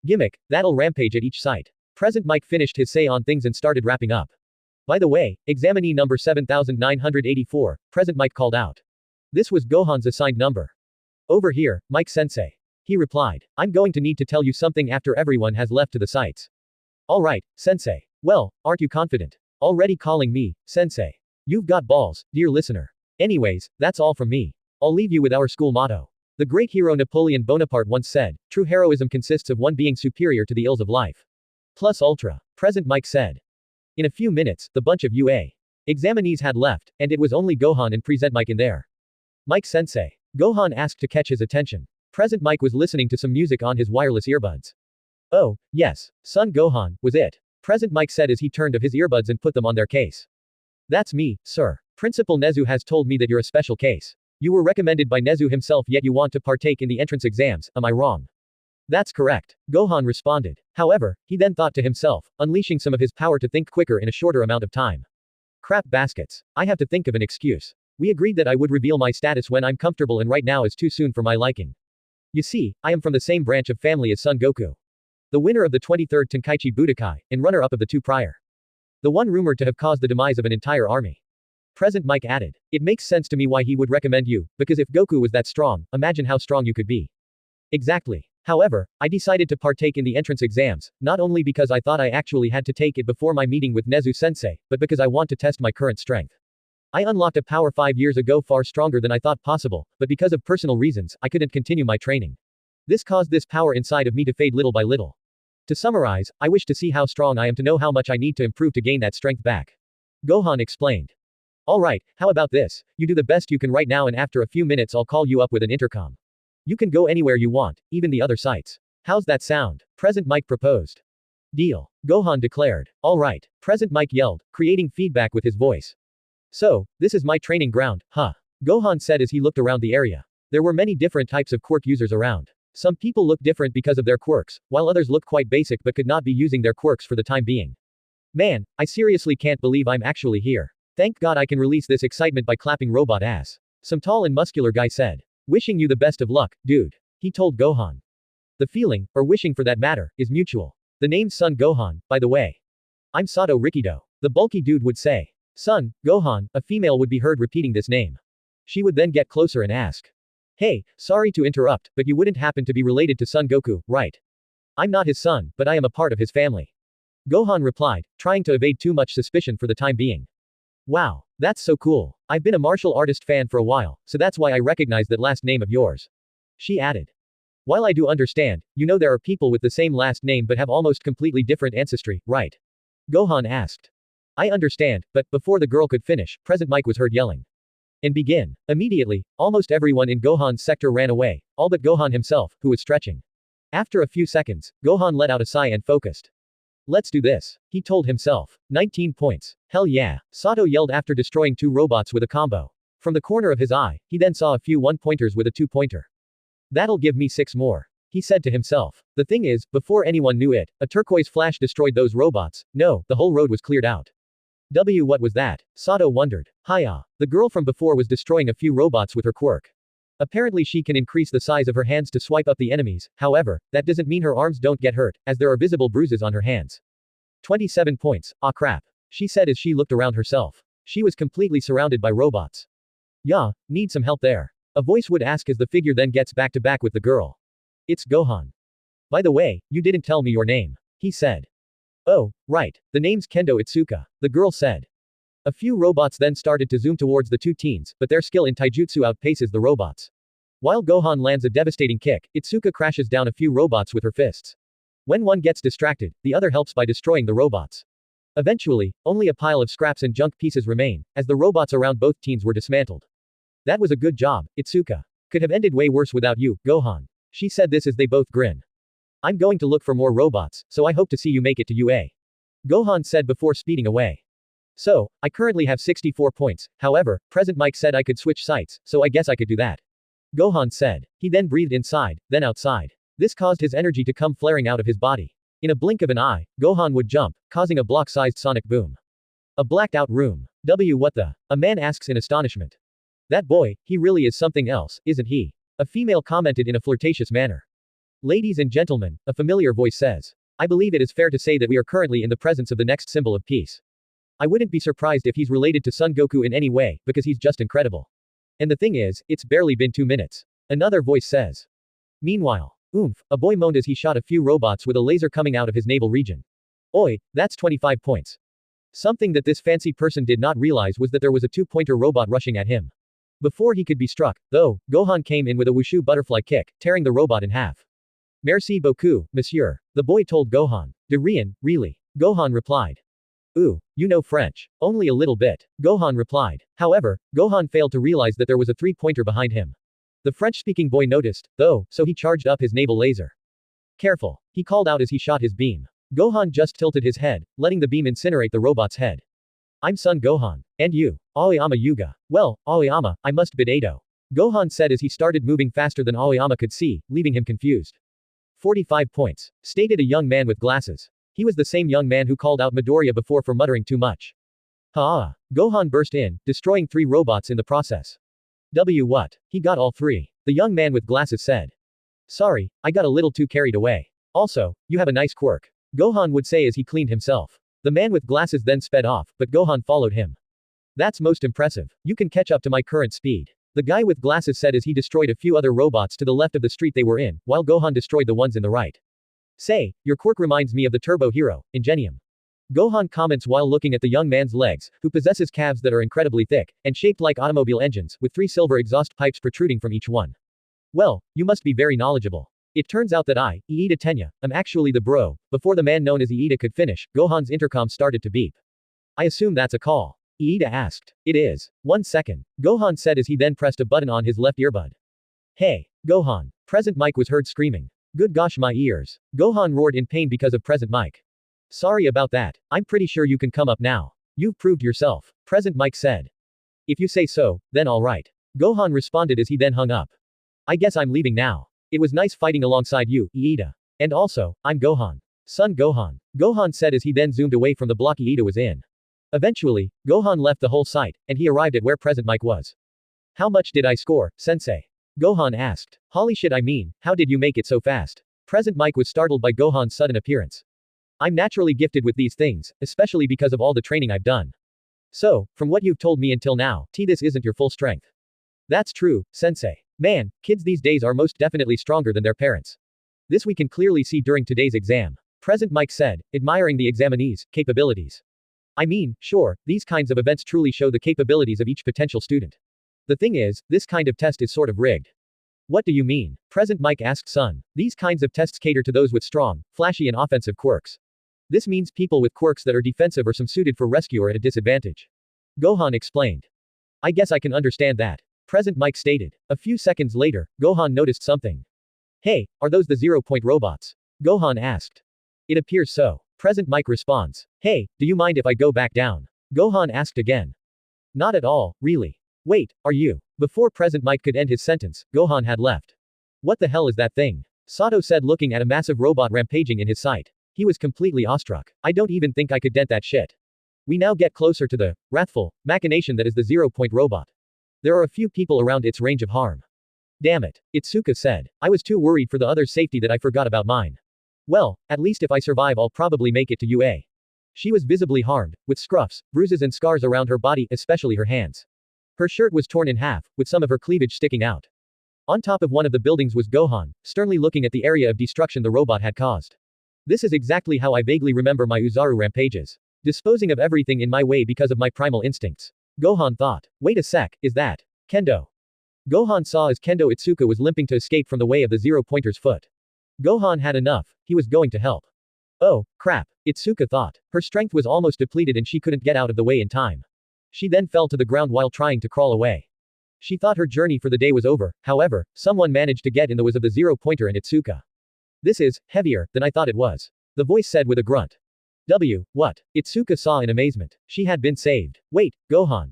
Gimmick, that'll rampage at each site. Present Mike finished his say on things and started wrapping up. By the way, examinee number 7984, Present Mike called out. This was Gohan's assigned number. Over here, Mike Sensei. He replied. I'm going to need to tell you something after everyone has left to the sites. Alright, Sensei. Well, aren't you confident? Already calling me, Sensei. You've got balls, dear listener. Anyways, that's all from me. I'll leave you with our school motto. The great hero Napoleon Bonaparte once said, true heroism consists of one being superior to the ills of life. Plus ultra. Present Mike said. In a few minutes, the bunch of UA examinees had left, and it was only Gohan and Present Mike in there. Mike Sensei. Gohan asked to catch his attention. Present Mike was listening to some music on his wireless earbuds. Oh, yes, son Gohan, was it? Present Mike said as he turned of his earbuds and put them on their case. That's me, sir. Principal Nezu has told me that you're a special case. You were recommended by Nezu himself yet you want to partake in the entrance exams, am I wrong? That's correct. Gohan responded. However, he then thought to himself, unleashing some of his power to think quicker in a shorter amount of time. Crap baskets. I have to think of an excuse. We agreed that I would reveal my status when I'm comfortable and right now is too soon for my liking. You see, I am from the same branch of family as Son Goku. The winner of the 23rd Tenkaichi Budokai, and runner-up of the two prior. The one rumored to have caused the demise of an entire army. Present Mike added. It makes sense to me why he would recommend you, because if Goku was that strong, imagine how strong you could be. Exactly. However, I decided to partake in the entrance exams, not only because I thought I actually had to take it before my meeting with Nezu Sensei, but because I want to test my current strength. I unlocked a power 5 years ago far stronger than I thought possible, but because of personal reasons, I couldn't continue my training. This caused this power inside of me to fade little by little. To summarize, I wish to see how strong I am to know how much I need to improve to gain that strength back. Gohan explained. Alright, how about this? You do the best you can right now and after a few minutes I'll call you up with an intercom. You can go anywhere you want, even the other sites. How's that sound? Present Mike proposed. Deal. Gohan declared. Alright. Present Mike yelled, creating feedback with his voice. So, this is my training ground, huh? Gohan said as he looked around the area. There were many different types of quirk users around. Some people look different because of their quirks, while others look quite basic but could not be using their quirks for the time being. Man, I seriously can't believe I'm actually here. Thank God I can release this excitement by clapping robot ass. Some tall and muscular guy said. Wishing you the best of luck, dude. He told Gohan. The feeling, or wishing for that matter, is mutual. The name's Son Gohan, by the way. I'm Sato Rikido. The bulky dude would say. Son, Gohan, a female would be heard repeating this name. She would then get closer and ask. Hey, sorry to interrupt, but you wouldn't happen to be related to Son Goku, right? I'm not his son, but I am a part of his family. Gohan replied, trying to evade too much suspicion for the time being. Wow, that's so cool. I've been a martial artist fan for a while, so that's why I recognize that last name of yours. She added. While I do understand, you know there are people with the same last name but have almost completely different ancestry, right? Gohan asked. I understand, but before the girl could finish, Present Mike was heard yelling. And begin. Immediately, almost everyone in Gohan's sector ran away, all but Gohan himself, who was stretching. After a few seconds, Gohan let out a sigh and focused. Let's do this. He told himself. 19 points. Hell yeah. Sato yelled after destroying 2 robots with a combo. From the corner of his eye, he then saw a few 1-pointers with a 2-pointer. That'll give me 6 more. He said to himself. The thing is, before anyone knew it, a turquoise flash destroyed those robots. No, the whole road was cleared out. What was that? Sato wondered. Hiya. The girl from before was destroying a few robots with her quirk. Apparently she can increase the size of her hands to swipe up the enemies, however, that doesn't mean her arms don't get hurt, as there are visible bruises on her hands. 27 points, ah crap. She said as she looked around herself. She was completely surrounded by robots. Yeah, need some help there. A voice would ask as the figure then gets back to back with the girl. It's Gohan. By the way, you didn't tell me your name. He said. Oh, right, the name's Kendo Itsuka, the girl said. A few robots then started to zoom towards the 2 teens, but their skill in taijutsu outpaces the robots. While Gohan lands a devastating kick, Itsuka crashes down a few robots with her fists. When one gets distracted, the other helps by destroying the robots. Eventually, only a pile of scraps and junk pieces remain, as the robots around both teens were dismantled. That was a good job, Itsuka. Could have ended way worse without you, Gohan. She said this as they both grin. I'm going to look for more robots, so I hope to see you make it to UA. Gohan said before speeding away. So, I currently have 64 points, however, Present Mike said I could switch sites, so I guess I could do that. Gohan said. He then breathed inside, then outside. This caused his energy to come flaring out of his body. In a blink of an eye, Gohan would jump, causing a block-sized sonic boom. A blacked-out room. What the? A man asks in astonishment. That boy, he really is something else, isn't he? A female commented in a flirtatious manner. Ladies and gentlemen, a familiar voice says. I believe it is fair to say that we are currently in the presence of the next symbol of peace. I wouldn't be surprised if he's related to Son Goku in any way, because he's just incredible. And the thing is, it's barely been 2 minutes. Another voice says. Meanwhile, oomph, a boy moaned as he shot a few robots with a laser coming out of his navel region. Oi, that's 25 points. Something that this fancy person did not realize was that there was a 2-pointer robot rushing at him. Before he could be struck, though, Gohan came in with a wushu butterfly kick, tearing the robot in half. Merci beaucoup, monsieur, the boy told Gohan. De rien, really? Gohan replied. Ooh, you know French. Only a little bit, Gohan replied. However, Gohan failed to realize that there was a 3-pointer behind him. The French-speaking boy noticed, though, so he charged up his naval laser. Careful, he called out as he shot his beam. Gohan just tilted his head, letting the beam incinerate the robot's head. I'm Son Gohan. And you? Aoyama Yuga. Well, Aoyama, I must bid Ado. Gohan said as he started moving faster than Aoyama could see, leaving him confused. 45 points. Stated a young man with glasses. He was the same young man who called out Midoriya before for muttering too much. Ha! Gohan burst in, destroying 3 robots in the process. What? He got all 3. The young man with glasses said. Sorry, I got a little too carried away. Also, you have a nice quirk. Gohan would say as he cleaned himself. The man with glasses then sped off, but Gohan followed him. That's most impressive. You can catch up to my current speed. The guy with glasses said as he destroyed a few other robots to the left of the street they were in, while Gohan destroyed the ones in the right. Say, your quirk reminds me of the Turbo Hero, Ingenium. Gohan comments while looking at the young man's legs, who possesses calves that are incredibly thick, and shaped like automobile engines, with 3 silver exhaust pipes protruding from each one. Well, you must be very knowledgeable. It turns out that I, Iida Tenya, am actually the bro. Before the man known as Iida could finish, Gohan's intercom started to beep. I assume that's a call. Iida asked. It is. 1 second. Gohan said as he then pressed a button on his left earbud. Hey, Gohan. Present Mike was heard screaming. Good gosh my ears. Gohan roared in pain because of Present Mike. Sorry about that. I'm pretty sure you can come up now. You've proved yourself. Present Mike said. If you say so, then alright. Gohan responded as he then hung up. I guess I'm leaving now. It was nice fighting alongside you, Iida. And also, I'm Gohan. Son Gohan. Gohan said as he then zoomed away from the block Iida was in. Eventually, Gohan left the whole site, and he arrived at where Present Mike was. How much did I score, sensei? Gohan asked. Holy shit, I mean, how did you make it so fast? Present Mike was startled by Gohan's sudden appearance. I'm naturally gifted with these things, especially because of all the training I've done. So, from what you've told me until now, this isn't your full strength. That's true, sensei. Man, kids these days are most definitely stronger than their parents. This we can clearly see during today's exam. Present Mike said, admiring the examinee's capabilities. I mean, sure, these kinds of events truly show the capabilities of each potential student. The thing is, this kind of test is sort of rigged. What do you mean? Present Mike asked Son. These kinds of tests cater to those with strong, flashy and offensive quirks. This means people with quirks that are defensive or some suited for rescue are at a disadvantage. Gohan explained. I guess I can understand that. Present Mike stated. A few seconds later, Gohan noticed something. Hey, are those the 0-point robots? Gohan asked. It appears so. Present Mike responds. Hey, do you mind if I go back down? Gohan asked again. Not at all, really. Wait, are you? Before Present Mike could end his sentence, Gohan had left. What the hell is that thing? Sato said looking at a massive robot rampaging in his sight. He was completely awestruck. I don't even think I could dent that shit. We now get closer to the wrathful machination that is the 0-point robot. There are a few people around its range of harm. Damn it, Itsuka said. I was too worried for the other's safety that I forgot about mine. Well, at least if I survive I'll probably make it to UA. She was visibly harmed, with scruffs, bruises and scars around her body, especially her hands. Her shirt was torn in half, with some of her cleavage sticking out. On top of one of the buildings was Gohan, sternly looking at the area of destruction the robot had caused. This is exactly how I vaguely remember my Uzaru rampages. Disposing of everything in my way because of my primal instincts. Gohan thought. Wait a sec, is that Kendo? Gohan saw as Kendo Itsuka was limping to escape from the way of the 0-pointer's foot. Gohan had enough, he was going to help. Oh, crap, Itsuka thought. Her strength was almost depleted and she couldn't get out of the way in time. She then fell to the ground while trying to crawl away. She thought her journey for the day was over, however, someone managed to get in the way of the 0-pointer and Itsuka. This is heavier than I thought it was. The voice said with a grunt. What? Itsuka saw in amazement. She had been saved. Wait, Gohan.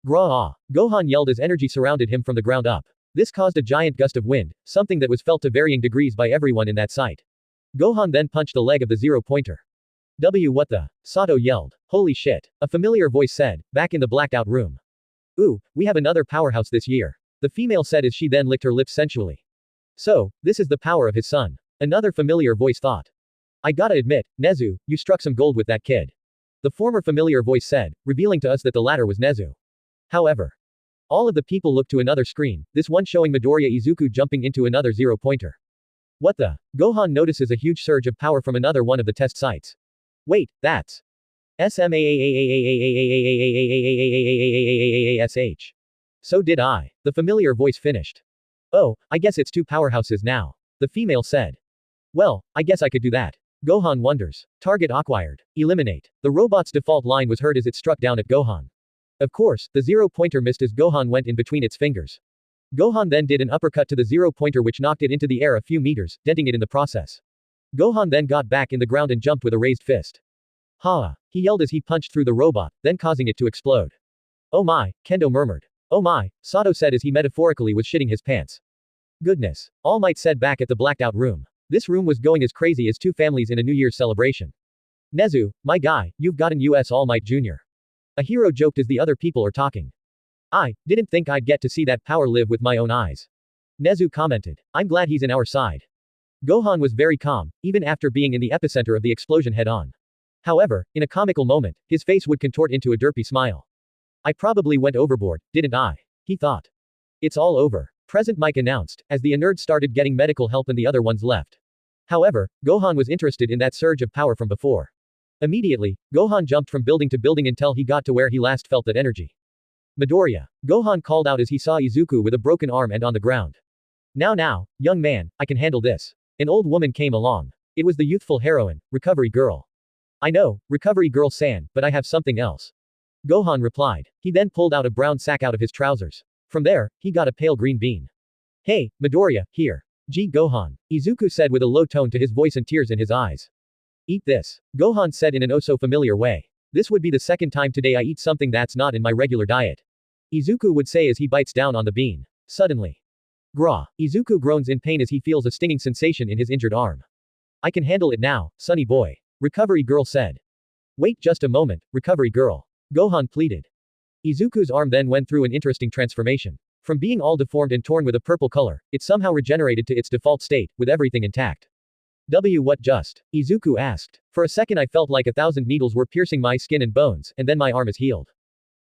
Gra-ah. Gohan yelled as energy surrounded him from the ground up. This caused a giant gust of wind, something that was felt to varying degrees by everyone in that site. Gohan then punched the leg of the 0-pointer. What the? Sato yelled. Holy shit. A familiar voice said, back in the blacked out room. Ooh, we have another powerhouse this year. The female said as she then licked her lips sensually. So, this is the power of his son. Another familiar voice thought. I gotta admit, Nezu, you struck some gold with that kid. The former familiar voice said, revealing to us that the latter was Nezu. However, all of the people looked to another screen, this one showing Midoriya Izuku jumping into another zero-pointer. What the? Gohan notices a huge surge of power from another one of the test sites. Wait, that's SMASH. So did I. The familiar voice finished. Oh, I guess it's two powerhouses now. The female said. Well, I guess I could do that. Gohan wonders. Target acquired. Eliminate. The robot's default line was heard as it struck down at Gohan. Of course, the zero-pointer missed as Gohan went in between its fingers. Gohan then did an uppercut to the zero-pointer which knocked it into the air a few meters, denting it in the process. Gohan then got back in the ground and jumped with a raised fist. Ha! He yelled as he punched through the robot, then causing it to explode. Oh my, Kendo murmured. Oh my, Sato said as he metaphorically was shitting his pants. Goodness. All Might said back at the blacked out room. This room was going as crazy as two families in a New Year's celebration. Nezu, my guy, you've gotten US All Might Jr. A hero joked as the other people are talking. I didn't think I'd get to see that power live with my own eyes. Nezu commented. I'm glad he's in our side. Gohan was very calm, even after being in the epicenter of the explosion head-on. However, in a comical moment, his face would contort into a derpy smile. I probably went overboard, didn't I? He thought. It's all over. Present Mike announced, as the nerd started getting medical help and the other ones left. However, Gohan was interested in that surge of power from before. Immediately, Gohan jumped from building to building until he got to where he last felt that energy. Midoriya. Gohan called out as he saw Izuku with a broken arm and on the ground. Now, young man, I can handle this. An old woman came along. It was the youthful heroine, Recovery Girl. I know, Recovery Girl-san, but I have something else. Gohan replied. He then pulled out a brown sack out of his trousers. From there, he got a pale green bean. Hey, Midoriya, here. Gohan. Izuku said with a low tone to his voice and tears in his eyes. Eat this. Gohan said in an oh-so-familiar way. This would be the second time today I eat something that's not in my regular diet. Izuku would say as he bites down on the bean. Suddenly. Gra. Izuku groans in pain as he feels a stinging sensation in his injured arm. I can handle it now, sonny boy. Recovery Girl said. Wait just a moment, Recovery Girl. Gohan pleaded. Izuku's arm then went through an interesting transformation. From being all deformed and torn with a purple color, it somehow regenerated to its default state, with everything intact. What just? Izuku asked. For a second I felt like 1,000 needles were piercing my skin and bones, and then my arm is healed.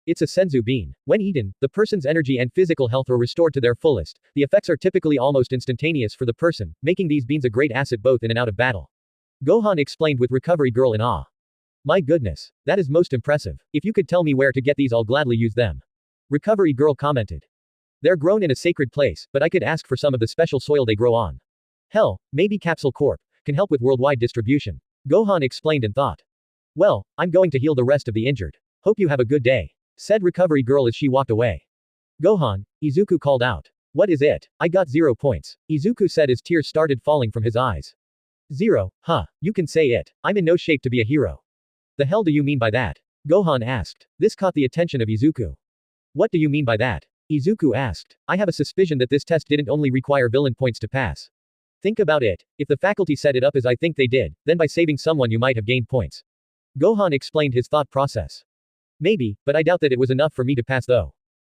It's a senzu bean. When eaten, the person's energy and physical health are restored to their fullest. The effects are typically almost instantaneous for the person, making these beans a great asset both in and out of battle. Gohan explained with Recovery Girl in awe. My goodness. That is most impressive. If you could tell me where to get these, I'll gladly use them. Recovery Girl commented. They're grown in a sacred place, but I could ask for some of the special soil they grow on. Hell, maybe Capsule Corp can help with worldwide distribution. Gohan explained and thought. Well, I'm going to heal the rest of the injured. Hope you have a good day, said Recovery Girl as she walked away. Gohan, Izuku called out. What is it? I got 0 points. Izuku said as tears started falling from his eyes. 0, huh, you can say it. I'm in no shape to be a hero. The hell do you mean by that? Gohan asked. This caught the attention of Izuku. What do you mean by that? Izuku asked. I have a suspicion that this test didn't only require villain points to pass. Think about it. If the faculty set it up as I think they did, then by saving someone you might have gained points. Gohan explained his thought process. Maybe, but I doubt that it was enough for me to pass though.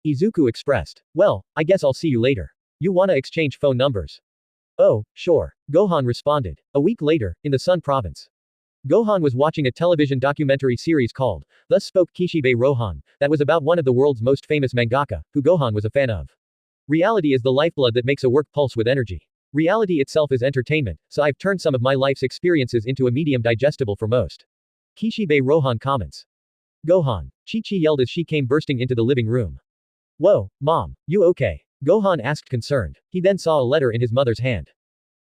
Izuku expressed. Well, I guess I'll see you later. You wanna exchange phone numbers? Oh, sure. Gohan responded. A week later, in the Sun Province. Gohan was watching a television documentary series called, Thus Spoke Kishibe Rohan, that was about one of the world's most famous mangaka, who Gohan was a fan of. Reality is the lifeblood that makes a work pulse with energy. Reality itself is entertainment, so I've turned some of my life's experiences into a medium digestible for most. Kishibe Rohan comments. Gohan. Chi-Chi yelled as she came bursting into the living room. Whoa, Mom, you okay? Gohan asked concerned. He then saw a letter in his mother's hand.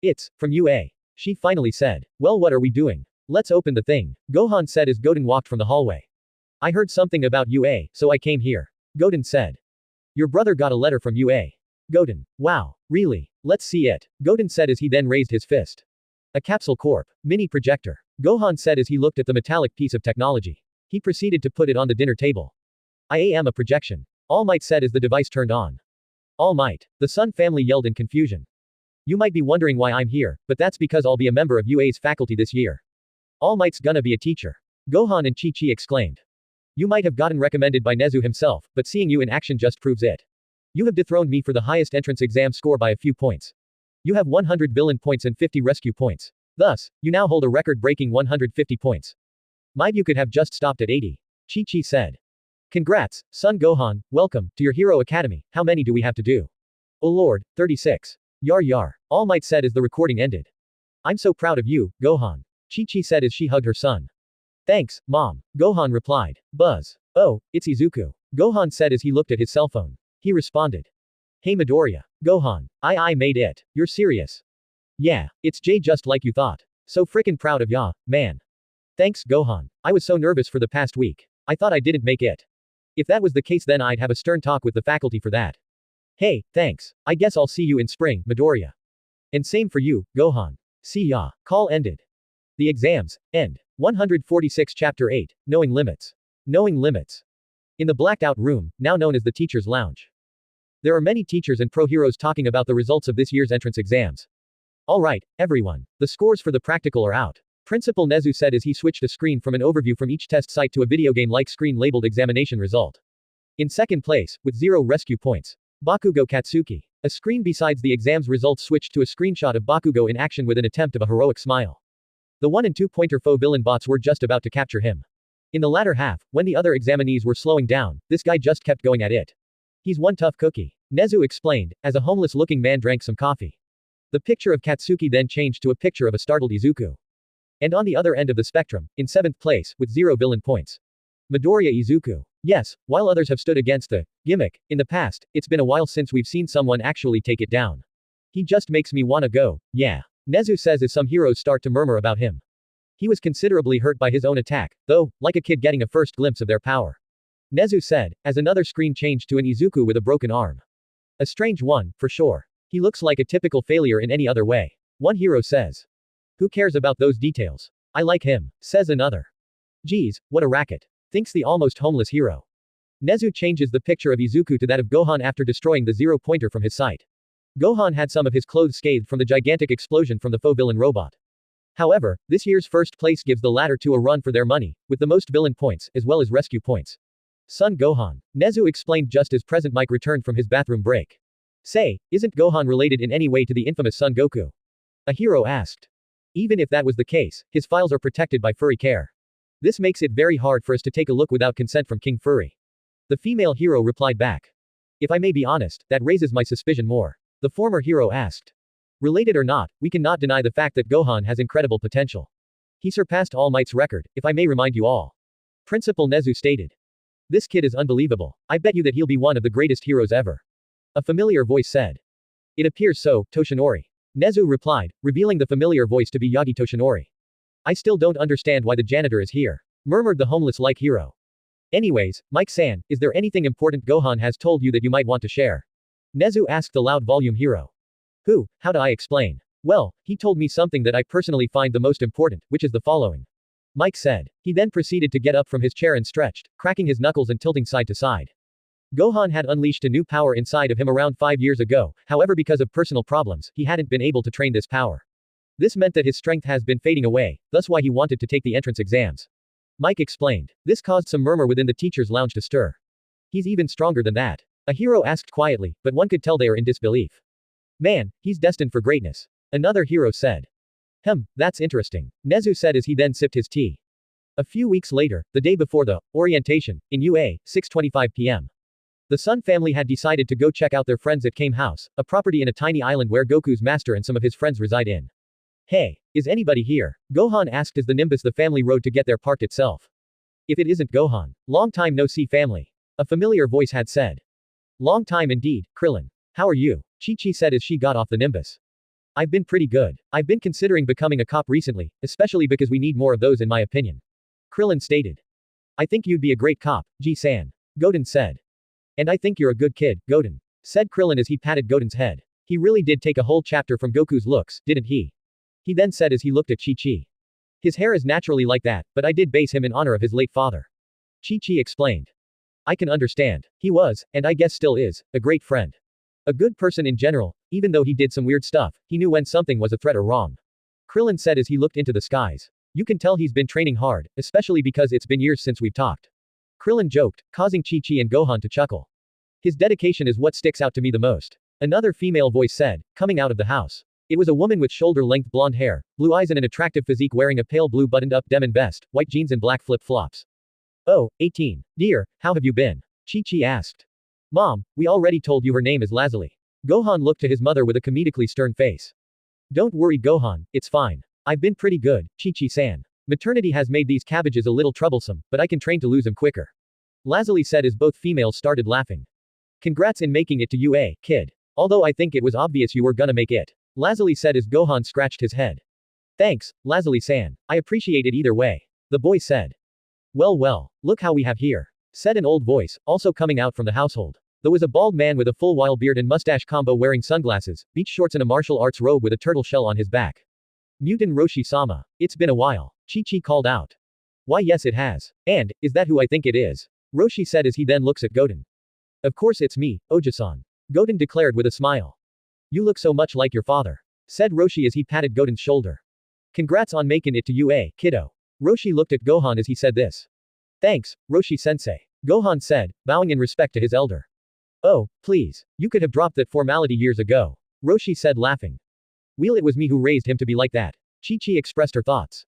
It's from UA. She finally said. Well, what are we doing? Let's open the thing. Gohan said as Goten walked from the hallway. I heard something about UA, so I came here. Goten said. Your brother got a letter from UA. Goten. Wow. Really? Let's see it. Goten said as he then raised his fist. A Capsule Corp. Mini projector. Gohan said as he looked at the metallic piece of technology. He proceeded to put it on the dinner table. I am a projection. All Might said as the device turned on. All Might. The Sun family yelled in confusion. You might be wondering why I'm here, but that's because I'll be a member of UA's faculty this year. All Might's gonna be a teacher. Gohan and Chi-Chi exclaimed. You might have gotten recommended by Nezu himself, but seeing you in action just proves it. You have dethroned me for the highest entrance exam score by a few points. You have 100 villain points and 50 rescue points. Thus, you now hold a record-breaking 150 points. You could have just stopped at 80. Chi-Chi said. Congrats, son Gohan, welcome to your hero academy. How many do we have to do? Oh lord, 36. Yar yar. All Might said as the recording ended. I'm so proud of you, Gohan. Chi-Chi said as she hugged her son. Thanks, Mom. Gohan replied. Buzz. Oh, it's Izuku. Gohan said as he looked at his cell phone. He responded. Hey Midoriya. Gohan. I made it. You're serious? Yeah, it's Jay just like you thought. So frickin' proud of ya, man. Thanks, Gohan. I was so nervous for the past week. I thought I didn't make it. If that was the case then I'd have a stern talk with the faculty for that. Hey, thanks. I guess I'll see you in spring, Midoriya. And same for you, Gohan. See ya. Call ended. The exams end. 146 Chapter 8, Knowing Limits. Knowing Limits. In the blacked out room, now known as the Teacher's Lounge. There are many teachers and pro heroes talking about the results of this year's entrance exams. Alright, everyone. The scores for the practical are out. Principal Nezu said as he switched a screen from an overview from each test site to a video game-like screen labeled examination result. In second place, with 0 rescue points, Bakugo Katsuki. A screen besides the exam's results switched to a screenshot of Bakugo in action with an attempt of a heroic smile. The 1 and 2 pointer foe villain bots were just about to capture him. In the latter half, when the other examinees were slowing down, this guy just kept going at it. He's one tough cookie. Nezu explained, as a homeless-looking man drank some coffee. The picture of Katsuki then changed to a picture of a startled Izuku. And on the other end of the spectrum, in 7th place, with 0 villain points, Midoriya Izuku. Yes, while others have stood against the gimmick, in the past, it's been a while since we've seen someone actually take it down. He just makes me wanna go, yeah. Nezu says as some heroes start to murmur about him. He was considerably hurt by his own attack, though, like a kid getting a first glimpse of their power. Nezu said, as another screen changed to an Izuku with a broken arm. A strange one, for sure. He looks like a typical failure in any other way. One hero says. Who cares about those details? I like him, says another. Geez, what a racket. Thinks the almost homeless hero. Nezu changes the picture of Izuku to that of Gohan after destroying the 0-pointer from his sight. Gohan had some of his clothes scathed from the gigantic explosion from the faux villain robot. However, this year's first place gives the latter two a run for their money, with the most villain points, as well as rescue points. Son Gohan. Nezu explained just as Present Mike returned from his bathroom break. Say, isn't Gohan related in any way to the infamous Son Goku? A hero asked. Even if that was the case, his files are protected by furry care. This makes it very hard for us to take a look without consent from King Furry. The female hero replied back. If I may be honest, that raises my suspicion more. The former hero asked. Related or not, we cannot deny the fact that Gohan has incredible potential. He surpassed All Might's record, if I may remind you all. Principal Nezu stated. This kid is unbelievable. I bet you that he'll be one of the greatest heroes ever. A familiar voice said. It appears so, Toshinori. Nezu replied, revealing the familiar voice to be Yagi Toshinori. I still don't understand why the janitor is here, murmured the homeless-like hero. Anyways, Mike-san, is there anything important Gohan has told you that you might want to share? Nezu asked the loud volume hero. How do I explain? Well, he told me something that I personally find the most important, which is the following. Mike said. He then proceeded to get up from his chair and stretched, cracking his knuckles and tilting side to side. Gohan had unleashed a new power inside of him around 5 years ago, however because of personal problems, he hadn't been able to train this power. This meant that his strength has been fading away, thus why he wanted to take the entrance exams. Mike explained. This caused some murmur within the teacher's lounge to stir. He's even stronger than that. A hero asked quietly, but one could tell they are in disbelief. Man, he's destined for greatness. Another hero said. That's interesting. Nezu said as he then sipped his tea. A few weeks later, the day before the orientation, in UA, 6:25 p.m. The Sun family had decided to go check out their friends at Kame House, a property in a tiny island where Goku's master and some of his friends reside in. Hey, is anybody here? Gohan asked as the Nimbus the family rode to get there parked itself. If it isn't Gohan. Long time no see family. A familiar voice had said. Long time indeed, Krillin. How are you? Chi-Chi said as she got off the Nimbus. I've been pretty good. I've been considering becoming a cop recently, especially because we need more of those in my opinion. Krillin stated. I think you'd be a great cop, Ji-san. Goten said. And I think you're a good kid, Goten, said Krillin as he patted Goten's head. He really did take a whole chapter from Goku's looks, didn't he? He then said as he looked at Chi-Chi. His hair is naturally like that, but I did base him in honor of his late father. Chi-Chi explained. I can understand. He was, and I guess still is, a great friend. A good person in general, even though he did some weird stuff, he knew when something was a threat or wrong. Krillin said as he looked into the skies. You can tell he's been training hard, especially because it's been years since we've talked. Krillin joked, causing Chi-Chi and Gohan to chuckle. His dedication is what sticks out to me the most. Another female voice said, coming out of the house. It was a woman with shoulder-length blonde hair, blue eyes and an attractive physique wearing a pale blue buttoned-up denim vest, white jeans and black flip-flops. Oh, 18. Dear, how have you been? Chi-Chi asked. Mom, we already told you her name is Lazuli. Gohan looked to his mother with a comedically stern face. Don't worry Gohan, it's fine. I've been pretty good, Chi-Chi-san. Maternity has made these cabbages a little troublesome, but I can train to lose them quicker. Lazuli said as both females started laughing. Congrats in making it to UA, kid. Although I think it was obvious you were gonna make it. Lazuli said as Gohan scratched his head. Thanks, Lazuli-san. I appreciate it either way. The boy said. Well, look how we have here. Said an old voice, also coming out from the household. There was a bald man with a full wild beard and mustache combo wearing sunglasses, beach shorts and a martial arts robe with a turtle shell on his back. Mutin Roshi-sama. It's been a while. Chi-Chi called out. Why yes it has. And, is that who I think it is? Roshi said as he then looks at Goten. Of course it's me, Oja-san. Goten declared with a smile. You look so much like your father. Said Roshi as he patted Goten's shoulder. Congrats on making it to UA, kiddo. Roshi looked at Gohan as he said this. Thanks, Roshi-sensei. Gohan said, bowing in respect to his elder. Oh, please. You could have dropped that formality years ago. Roshi said laughing. Well, it was me who raised him to be like that. Chi-Chi expressed her thoughts.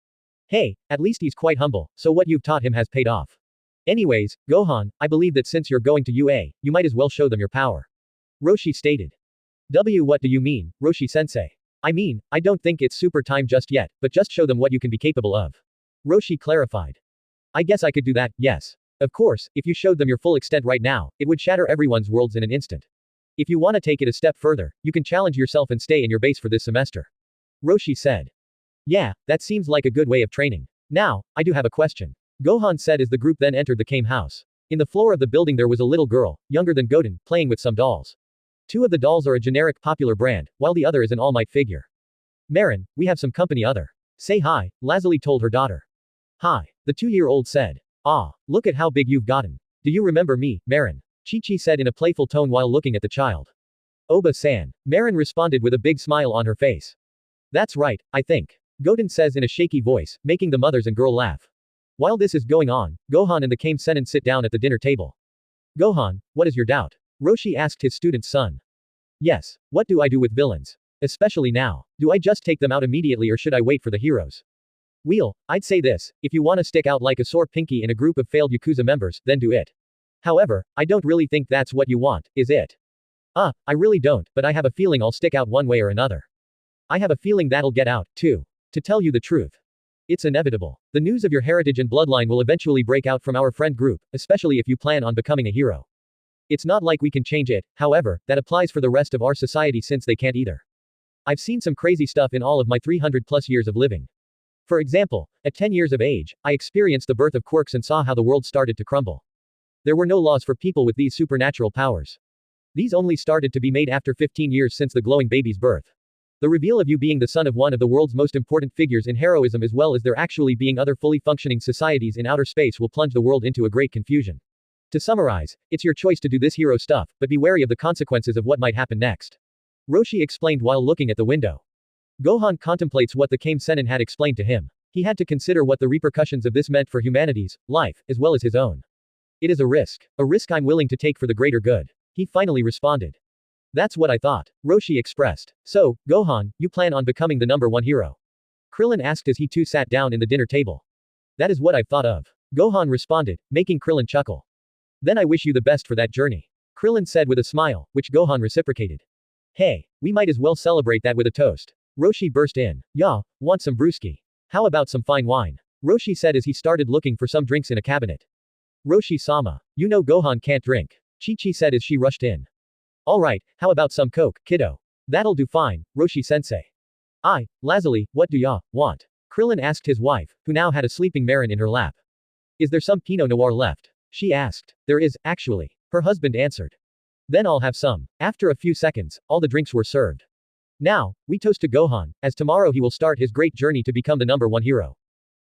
Hey, at least he's quite humble, so what you've taught him has paid off. Anyways, Gohan, I believe that since you're going to UA, you might as well show them your power. Roshi stated. What do you mean, Roshi-sensei? I mean, I don't think it's super time just yet, but just show them what you can be capable of. Roshi clarified. I guess I could do that, yes. Of course, if you showed them your full extent right now, it would shatter everyone's worlds in an instant. If you want to take it a step further, you can challenge yourself and stay in your base for this semester. Roshi said. Yeah, that seems like a good way of training. Now, I do have a question. Gohan said as the group then entered the Kame house. In the floor of the building there was a little girl, younger than Goten, playing with some dolls. Two of the dolls are a generic popular brand, while the other is an All Might figure. Marin, we have some company other. Say hi, Lazuli told her daughter. Hi, the 2-year-old said. Ah, look at how big you've gotten. Do you remember me, Marin? Chi-Chi said in a playful tone while looking at the child. Oba-san. Marin responded with a big smile on her face. That's right, I think. Goten says in a shaky voice, making the mothers and girl laugh. While this is going on, Gohan and the Kame Sennin sit down at the dinner table. Gohan, what is your doubt? Roshi asked his student's son. Yes, what do I do with villains? Especially now. Do I just take them out immediately or should I wait for the heroes? Well, I'd say this, if you want to stick out like a sore pinky in a group of failed Yakuza members, then do it. However, I don't really think that's what you want, is it? I really don't, but I have a feeling I'll stick out one way or another. I have a feeling that'll get out, too. To tell you the truth. It's inevitable. The news of your heritage and bloodline will eventually break out from our friend group, especially if you plan on becoming a hero. It's not like we can change it, however, that applies for the rest of our society since they can't either. I've seen some crazy stuff in all of my 300 plus years of living. For example, at 10 years of age, I experienced the birth of quirks and saw how the world started to crumble. There were no laws for people with these supernatural powers. These only started to be made after 15 years since the glowing baby's birth. The reveal of you being the son of one of the world's most important figures in heroism as well as there actually being other fully functioning societies in outer space will plunge the world into a great confusion. To summarize, it's your choice to do this hero stuff, but be wary of the consequences of what might happen next. Roshi explained while looking at the window. Gohan contemplates what the Kame Sennin had explained to him. He had to consider what the repercussions of this meant for humanity's life, as well as his own. It is a risk I'm willing to take for the greater good. He finally responded. That's what I thought, Roshi expressed. So, Gohan, you plan on becoming the number 1 hero? Krillin asked as he too sat down in the dinner table. That is what I've thought of. Gohan responded, making Krillin chuckle. Then I wish you the best for that journey. Krillin said with a smile, which Gohan reciprocated. Hey, we might as well celebrate that with a toast. Roshi burst in. Yeah, want some brewski? How about some fine wine? Roshi said as he started looking for some drinks in a cabinet. Roshi-sama. You know Gohan can't drink. Chi-Chi said as she rushed in. Alright, how about some coke, kiddo? That'll do fine, Roshi-sensei. Lazuli, what do ya want? Krillin asked his wife, who now had a sleeping Marin in her lap. Is there some Pinot Noir left? She asked. There is, actually. Her husband answered. Then I'll have some. After a few seconds, all the drinks were served. Now, we toast to Gohan, as tomorrow he will start his great journey to become the number 1 hero.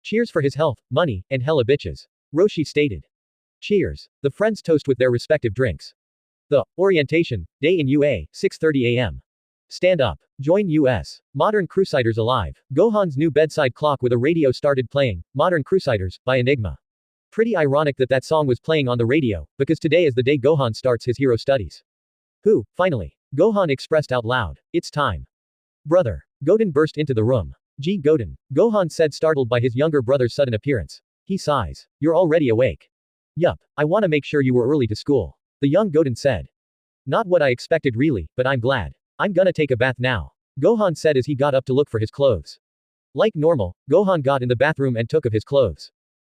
Cheers for his health, money, and hella bitches. Roshi stated. Cheers. The friends toast with their respective drinks. The orientation day in UA, 6:30 a.m. Stand up. Join US. Modern Crusaders Alive. Gohan's new bedside clock with a radio started playing, Modern Crusaders, by Enigma. Pretty ironic that that song was playing on the radio, because today is the day Gohan starts his hero studies. Finally. Gohan expressed out loud. It's time. Brother. Goten burst into the room. Gee Goten. Gohan said, startled by his younger brother's sudden appearance. He sighs. You're already awake. Yup, I wanna make sure you were early to school. The young Goten said. Not what I expected really, but I'm glad. I'm gonna take a bath now. Gohan said as he got up to look for his clothes. Like normal, Gohan got in the bathroom and took of his clothes.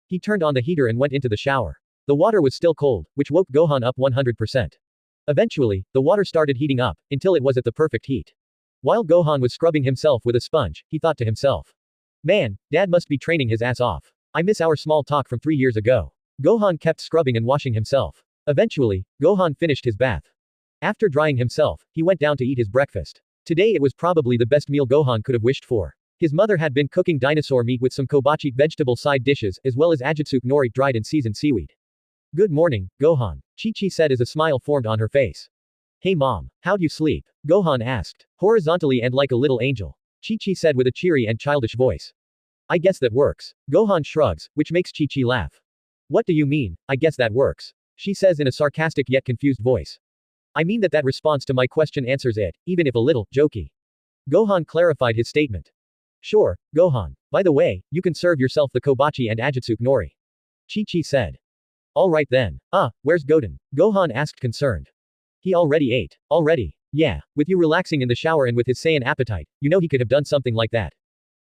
He turned on the heater and went into the shower. The water was still cold, which woke Gohan up 100%. Eventually, the water started heating up, until it was at the perfect heat. While Gohan was scrubbing himself with a sponge, he thought to himself. Man, Dad must be training his ass off. I miss our small talk from 3 years ago. Gohan kept scrubbing and washing himself. Eventually, Gohan finished his bath. After drying himself, he went down to eat his breakfast. Today it was probably the best meal Gohan could have wished for. His mother had been cooking dinosaur meat with some kobachi vegetable side dishes as well as ajitsuke nori dried and seasoned seaweed. Good morning, Gohan, Chi-Chi said as a smile formed on her face. Hey mom, how'd you sleep? Gohan asked. Horizontally and like a little angel. Chi-Chi said with a cheery and childish voice. I guess that works. Gohan shrugs, which makes Chi-Chi laugh. What do you mean, I guess that works? She says in a sarcastic yet confused voice. I mean that response to my question answers it, even if a little jokey. Gohan clarified his statement. Sure, Gohan. By the way, you can serve yourself the kobachi and ajitsuke nori. Chi-Chi said. Alright then. Where's Goten? Gohan asked concerned. He already ate. Already? Yeah, with you relaxing in the shower and with his Saiyan appetite, you know he could have done something like that.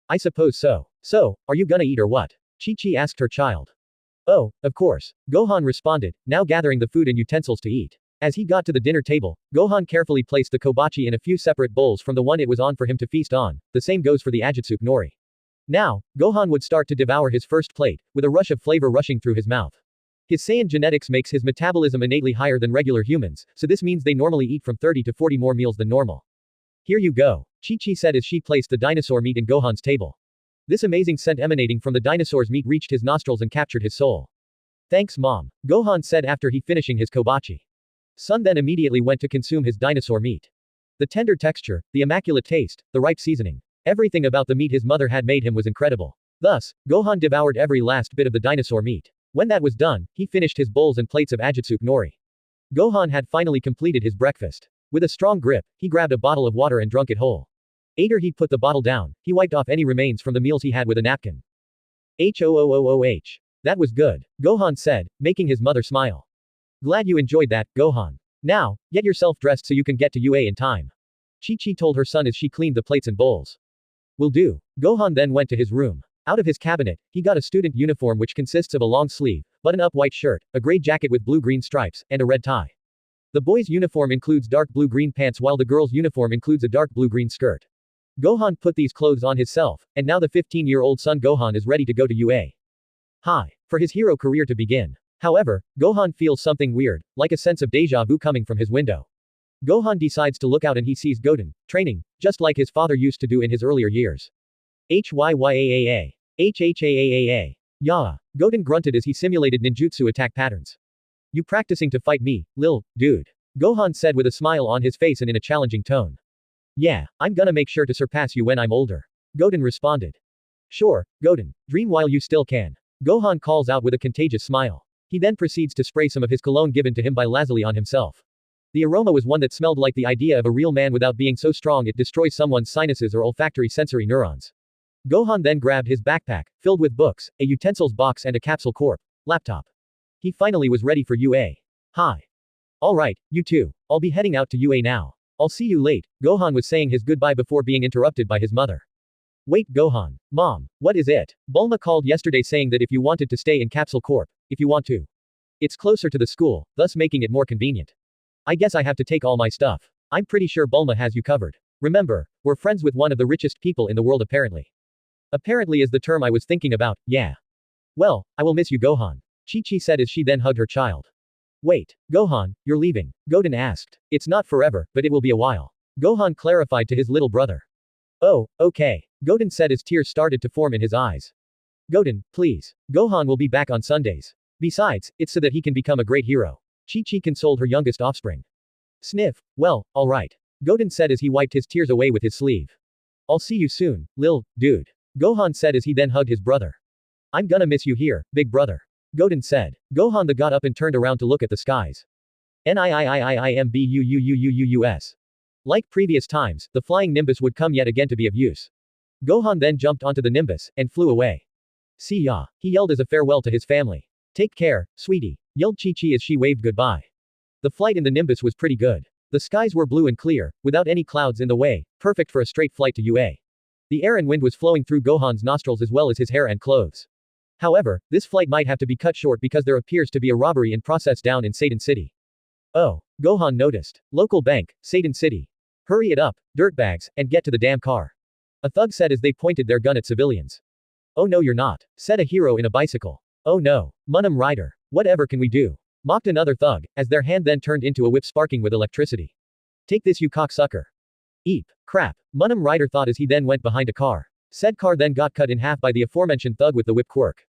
I suppose so. So, are you gonna eat or what? Chi-Chi asked her child. Oh, of course. Gohan responded, now gathering the food and utensils to eat. As he got to the dinner table, Gohan carefully placed the kobachi in a few separate bowls from the one it was on for him to feast on. The same goes for the ajitsuke nori. Now, Gohan would start to devour his first plate, with a rush of flavor rushing through his mouth. His Saiyan genetics makes his metabolism innately higher than regular humans, so this means they normally eat from 30 to 40 more meals than normal. Here you go, Chi-Chi said as she placed the dinosaur meat in Gohan's table. This amazing scent emanating from the dinosaur's meat reached his nostrils and captured his soul. Thanks mom, Gohan said after he finishing his kobachi. Son then immediately went to consume his dinosaur meat. The tender texture, the immaculate taste, the ripe seasoning. Everything about the meat his mother had made him was incredible. Thus, Gohan devoured every last bit of the dinosaur meat. When that was done, he finished his bowls and plates of ajitsuke nori. Gohan had finally completed his breakfast. With a strong grip, he grabbed a bottle of water and drunk it whole. After he put the bottle down, he wiped off any remains from the meals he had with a napkin. H. That was good, Gohan said, making his mother smile. Glad you enjoyed that, Gohan. Now, get yourself dressed so you can get to UA in time. Chi-Chi told her son as she cleaned the plates and bowls. Will do. Gohan then went to his room. Out of his cabinet, he got a student uniform which consists of a long sleeve, button-up white shirt, a gray jacket with blue-green stripes, and a red tie. The boy's uniform includes dark blue-green pants while the girl's uniform includes a dark blue-green skirt. Gohan put these clothes on himself, and now the 15-year-old son Gohan is ready to go to UA. Hi. For his hero career to begin. However, Gohan feels something weird, like a sense of deja vu coming from his window. Gohan decides to look out and he sees Goten, training, just like his father used to do in his earlier years. Hyyaaa. Hhaaa. Yeah. Goten grunted as he simulated ninjutsu attack patterns. You practicing to fight me, lil, dude? Gohan said with a smile on his face and in a challenging tone. Yeah, I'm gonna make sure to surpass you when I'm older. Goten responded. Sure, Goten, dream while you still can. Gohan calls out with a contagious smile. He then proceeds to spray some of his cologne given to him by Lazuli on himself. The aroma was one that smelled like the idea of a real man without being so strong it destroys someone's sinuses or olfactory sensory neurons. Gohan then grabbed his backpack, filled with books, a utensils box and a Capsule Corp laptop. He finally was ready for UA. Hi. Alright, you two. I'll be heading out to UA now. I'll see you late, Gohan was saying his goodbye before being interrupted by his mother. Wait Gohan. Mom, what is it? Bulma called yesterday saying that if you wanted to stay in Capsule Corp, if you want to. It's closer to the school, thus making it more convenient. I guess I have to take all my stuff. I'm pretty sure Bulma has you covered. Remember, we're friends with one of the richest people in the world apparently. Apparently is the term I was thinking about, yeah. Well, I will miss you Gohan. Chi-Chi said as she then hugged her child. Wait, Gohan, you're leaving? Goten asked. It's not forever, but it will be a while. Gohan clarified to his little brother. Oh, okay. Goten said as tears started to form in his eyes. Goten, please. Gohan will be back on Sundays. Besides, it's so that he can become a great hero. Chi-Chi consoled her youngest offspring. Sniff, well, alright. Goten said as he wiped his tears away with his sleeve. I'll see you soon, lil, dude. Gohan said as he then hugged his brother. I'm gonna miss you here, big brother. Goten said. Gohan got up and turned around to look at the skies. Niiiiimbus. Like previous times, the flying Nimbus would come yet again to be of use. Gohan then jumped onto the Nimbus, and flew away. See ya, he yelled as a farewell to his family. Take care, sweetie, yelled Chi-Chi as she waved goodbye. The flight in the Nimbus was pretty good. The skies were blue and clear, without any clouds in the way, perfect for a straight flight to UA. The air and wind was flowing through Gohan's nostrils as well as his hair and clothes. However, this flight might have to be cut short because there appears to be a robbery in process down in Satan City. Oh, Gohan noticed. Local bank, Satan City. Hurry it up, dirtbags, and get to the damn car. A thug said as they pointed their gun at civilians. Oh no you're not, said a hero in a bicycle. Oh no, Munum Rider. Whatever can we do? Mocked another thug, as their hand then turned into a whip sparking with electricity. Take this you cocksucker. Eep. Crap, Munum Rider thought as he then went behind a car. Said car then got cut in half by the aforementioned thug with the whip quirk.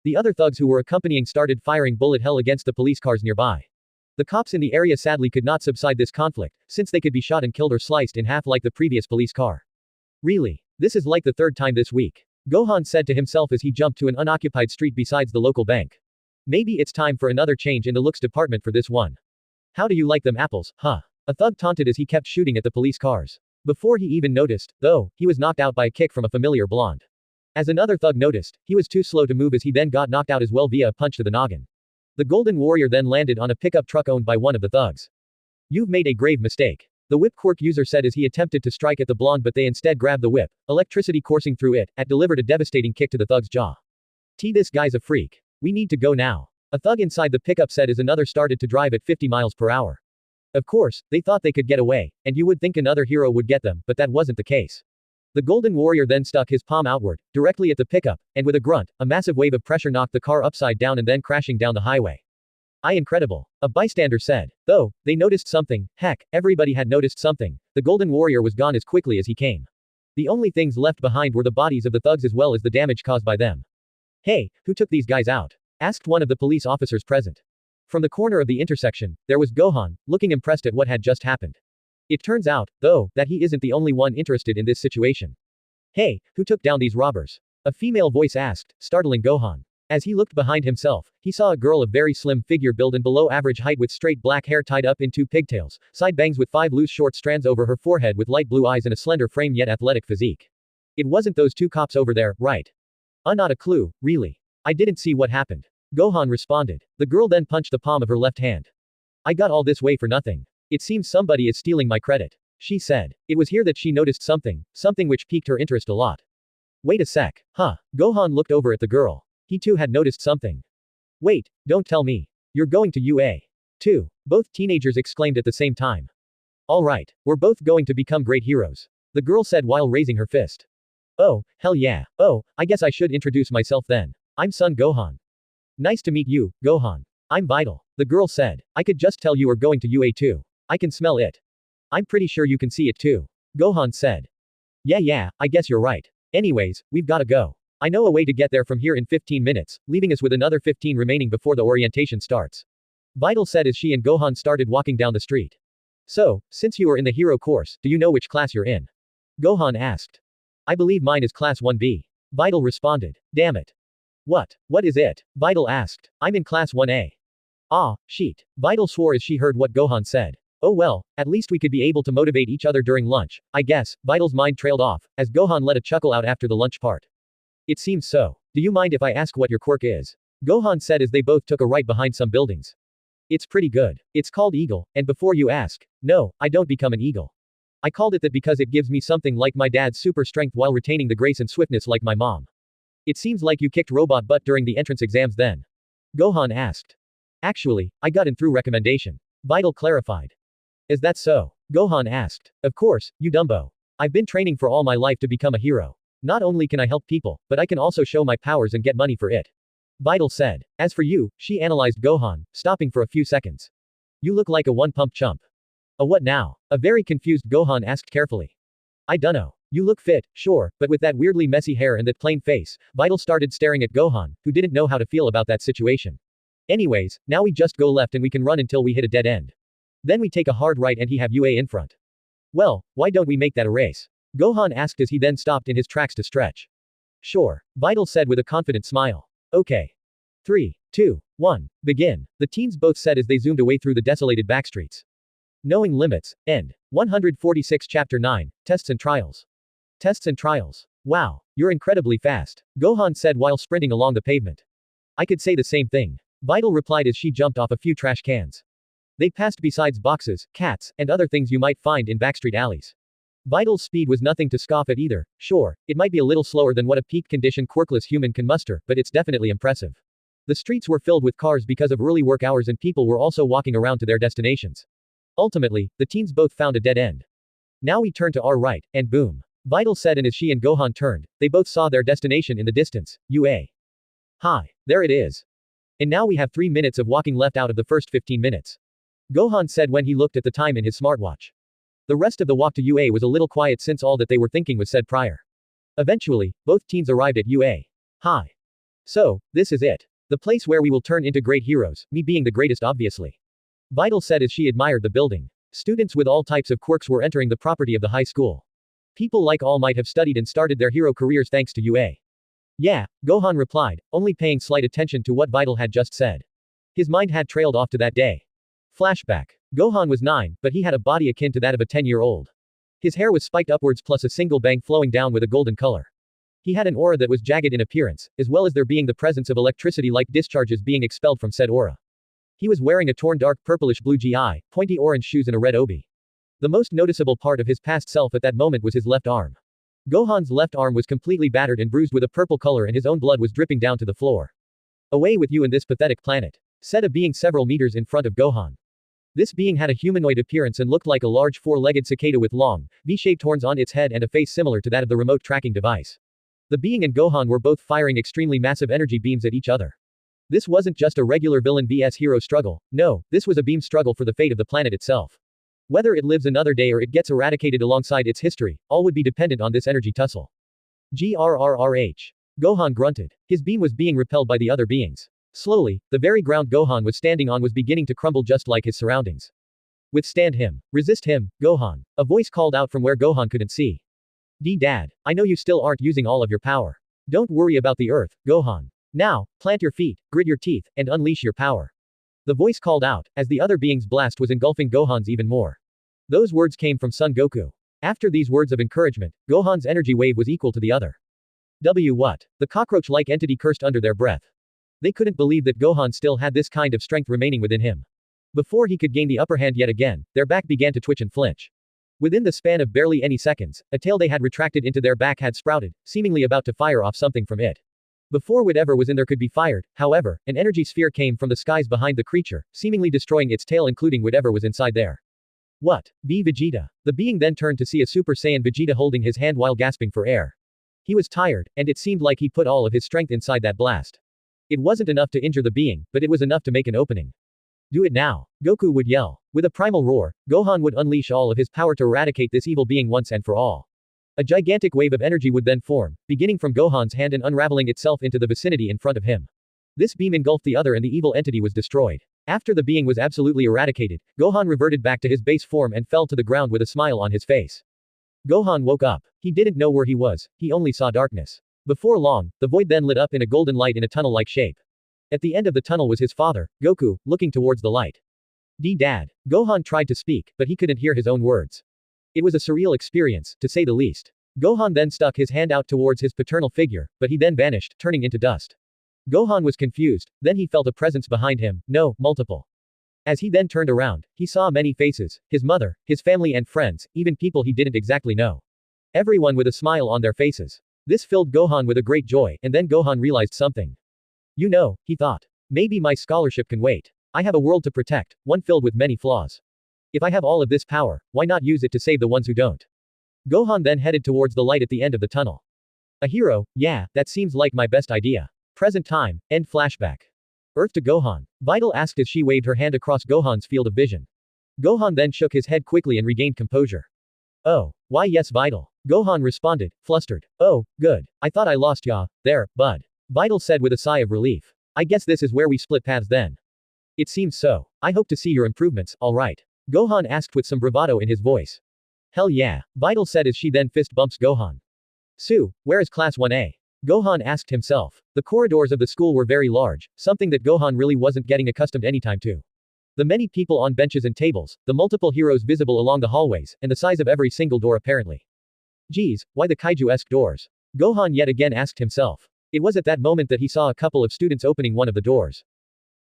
The other thugs who were accompanying started firing bullet hell against the police cars nearby. The cops in the area sadly could not subside this conflict, since they could be shot and killed or sliced in half like the previous police car. Really? This is like the third time this week. Gohan said to himself as he jumped to an unoccupied street besides the local bank. Maybe it's time for another change in the looks department for this one. How do you like them apples, huh? A thug taunted as he kept shooting at the police cars. Before he even noticed, though, he was knocked out by a kick from a familiar blonde. As another thug noticed, he was too slow to move as he then got knocked out as well via a punch to the noggin. The Golden Warrior then landed on a pickup truck owned by one of the thugs. You've made a grave mistake. The whip quirk user said as he attempted to strike at the blonde but they instead grabbed the whip, electricity coursing through it, delivered a devastating kick to the thug's jaw. This guy's a freak. We need to go now. A thug inside the pickup said as another started to drive at 50 miles per hour. Of course, they thought they could get away, and you would think another hero would get them, but that wasn't the case. The Golden Warrior then stuck his palm outward, directly at the pickup, and with a grunt, a massive wave of pressure knocked the car upside down and then crashing down the highway. Incredible. A bystander said. Though, they noticed something, heck, everybody had noticed something, the Golden Warrior was gone as quickly as he came. The only things left behind were the bodies of the thugs as well as the damage caused by them. Hey, who took these guys out? Asked one of the police officers present. From the corner of the intersection, there was Gohan, looking impressed at what had just happened. It turns out, though, that he isn't the only one interested in this situation. Hey, who took down these robbers? A female voice asked, startling Gohan. As he looked behind himself, he saw a girl of very slim figure build and below average height with straight black hair tied up in 2 pigtails, side bangs with 5 loose short strands over her forehead with light blue eyes and a slender frame yet athletic physique. It wasn't those 2 cops over there, right? Not a clue, really. I didn't see what happened. Gohan responded. The girl then punched the palm of her left hand. I got all this way for nothing. It seems somebody is stealing my credit. She said. It was here that she noticed something which piqued her interest a lot. Wait a sec, huh? Gohan looked over at the girl. He too had noticed something. Wait, don't tell me. You're going to UA. Too. Both teenagers exclaimed at the same time. Alright, we're both going to become great heroes. The girl said while raising her fist. Oh, hell yeah. Oh, I guess I should introduce myself then. I'm Son Gohan. Nice to meet you, Gohan. I'm Vital. The girl said. I could just tell you are going to UA too. I can smell it. I'm pretty sure you can see it too. Gohan said. Yeah, I guess you're right. Anyways, we've gotta go. I know a way to get there from here in 15 minutes, leaving us with another 15 remaining before the orientation starts. Vital said as she and Gohan started walking down the street. So, since you are in the hero course, do you know which class you're in? Gohan asked. I believe mine is class 1B. Vital responded. Damn it. What is it? Vital asked. I'm in class 1A. Ah, sheet. Vital swore as she heard what Gohan said. Oh well, at least we could be able to motivate each other during lunch, I guess. Vital's mind trailed off, as Gohan let a chuckle out after the lunch part. It seems so. Do you mind if I ask what your quirk is? Gohan said as they both took a right behind some buildings. It's pretty good. It's called Eagle, and before you ask, no, I don't become an eagle. I called it that because it gives me something like my dad's super strength while retaining the grace and swiftness like my mom. It seems like you kicked robot butt during the entrance exams then. Gohan asked. Actually, I got in through recommendation. Vital clarified. Is that so? Gohan asked. Of course, you dumbo. I've been training for all my life to become a hero. Not only can I help people, but I can also show my powers and get money for it. Vital said. As for you, she analyzed Gohan, stopping for a few seconds. You look like a one-pump chump. A what now? A very confused Gohan asked carefully. I dunno. You look fit, sure, but with that weirdly messy hair and that plain face. Vital started staring at Gohan, who didn't know how to feel about that situation. Anyways, now we just go left and we can run until we hit a dead end. Then we take a hard right and he have UA in front. Well, why don't we make that a race? Gohan asked as he then stopped in his tracks to stretch. Sure, Vital said with a confident smile. Okay. 3, 2, 1, begin, the teens both said as they zoomed away through the desolated backstreets. Knowing limits, end. 146 Chapter 9, Tests and Trials. Tests and Trials. Wow, you're incredibly fast, Gohan said while sprinting along the pavement. I could say the same thing, Vital replied as she jumped off a few trash cans. They passed besides boxes, cats, and other things you might find in backstreet alleys. Vital's speed was nothing to scoff at either. Sure, it might be a little slower than what a peak condition quirkless human can muster, but it's definitely impressive. The streets were filled with cars because of early work hours and people were also walking around to their destinations. Ultimately, the teens both found a dead end. Now we turn to our right, and boom. Vital said, and as she and Gohan turned, they both saw their destination in the distance. UA. Hi, there it is. And now we have 3 minutes of walking left out of the first 15 minutes. Gohan said when he looked at the time in his smartwatch. The rest of the walk to UA was a little quiet since all that they were thinking was said prior. Eventually, both teens arrived at UA. Hi. So, this is it. The place where we will turn into great heroes, me being the greatest obviously. Vital said as she admired the building. Students with all types of quirks were entering the property of the high school. People like all might have studied and started their hero careers thanks to UA. Yeah, Gohan replied, only paying slight attention to what Vital had just said. His mind had trailed off to that day. Flashback. Gohan was 9, but he had a body akin to that of a 10-year-old. His hair was spiked upwards plus a single bang flowing down with a golden color. He had an aura that was jagged in appearance, as well as there being the presence of electricity-like discharges being expelled from said aura. He was wearing a torn dark purplish-blue GI, pointy orange shoes and a red obi. The most noticeable part of his past self at that moment was his left arm. Gohan's left arm was completely battered and bruised with a purple color and his own blood was dripping down to the floor. Away with you and this pathetic planet, said a being several meters in front of Gohan. This being had a humanoid appearance and looked like a large four-legged cicada with long, V-shaped horns on its head and a face similar to that of the remote tracking device. The being and Gohan were both firing extremely massive energy beams at each other. This wasn't just a regular villain vs hero struggle, no, this was a beam struggle for the fate of the planet itself. Whether it lives another day or it gets eradicated alongside its history, all would be dependent on this energy tussle. GRRRH. Gohan grunted. His beam was being repelled by the other beings. Slowly, the very ground Gohan was standing on was beginning to crumble just like his surroundings. Withstand him. Resist him, Gohan. A voice called out from where Gohan couldn't see. Dad, I know you still aren't using all of your power. Don't worry about the earth, Gohan. Now, plant your feet, grit your teeth, and unleash your power. The voice called out, as the other being's blast was engulfing Gohan's even more. Those words came from Son Goku. After these words of encouragement, Gohan's energy wave was equal to the other. What? The cockroach-like entity cursed under their breath. They couldn't believe that Gohan still had this kind of strength remaining within him. Before he could gain the upper hand yet again, their back began to twitch and flinch. Within the span of barely any seconds, a tail they had retracted into their back had sprouted, seemingly about to fire off something from it. Before whatever was in there could be fired, however, an energy sphere came from the skies behind the creature, seemingly destroying its tail including whatever was inside there. What? Be Vegeta. The being then turned to see a Super Saiyan Vegeta holding his hand while gasping for air. He was tired, and it seemed like he put all of his strength inside that blast. It wasn't enough to injure the being, but it was enough to make an opening. Do it now. Goku would yell. With a primal roar, Gohan would unleash all of his power to eradicate this evil being once and for all. A gigantic wave of energy would then form, beginning from Gohan's hand and unraveling itself into the vicinity in front of him. This beam engulfed the other and the evil entity was destroyed. After the being was absolutely eradicated, Gohan reverted back to his base form and fell to the ground with a smile on his face. Gohan woke up. He didn't know where he was, he only saw darkness. Before long, the void then lit up in a golden light in a tunnel-like shape. At the end of the tunnel was his father, Goku, looking towards the light. Dad. Gohan tried to speak, but he couldn't hear his own words. It was a surreal experience, to say the least. Gohan then stuck his hand out towards his paternal figure, but he then vanished, turning into dust. Gohan was confused, then he felt a presence behind him, no, multiple. As he then turned around, he saw many faces, his mother, his family and friends, even people he didn't exactly know. Everyone with a smile on their faces. This filled Gohan with a great joy, and then Gohan realized something. You know, he thought. Maybe my scholarship can wait. I have a world to protect, one filled with many flaws. If I have all of this power, why not use it to save the ones who don't? Gohan then headed towards the light at the end of the tunnel. A hero, yeah, that seems like my best idea. Present time, end flashback. Earth to Gohan. Vital asked as she waved her hand across Gohan's field of vision. Gohan then shook his head quickly and regained composure. Oh, why yes Vital. Gohan responded, flustered. Oh, good. I thought I lost ya, there, bud. Vital said with a sigh of relief. I guess this is where we split paths then. It seems so. I hope to see your improvements, alright. Gohan asked with some bravado in his voice. Hell yeah, Vital said as she then fist bumps Gohan. Sue, where is Class 1A? Gohan asked himself. The corridors of the school were very large, something that Gohan really wasn't getting accustomed anytime to. The many people on benches and tables, the multiple heroes visible along the hallways, and the size of every single door apparently. Geez, why the kaiju-esque doors? Gohan yet again asked himself. It was at that moment that he saw a couple of students opening one of the doors.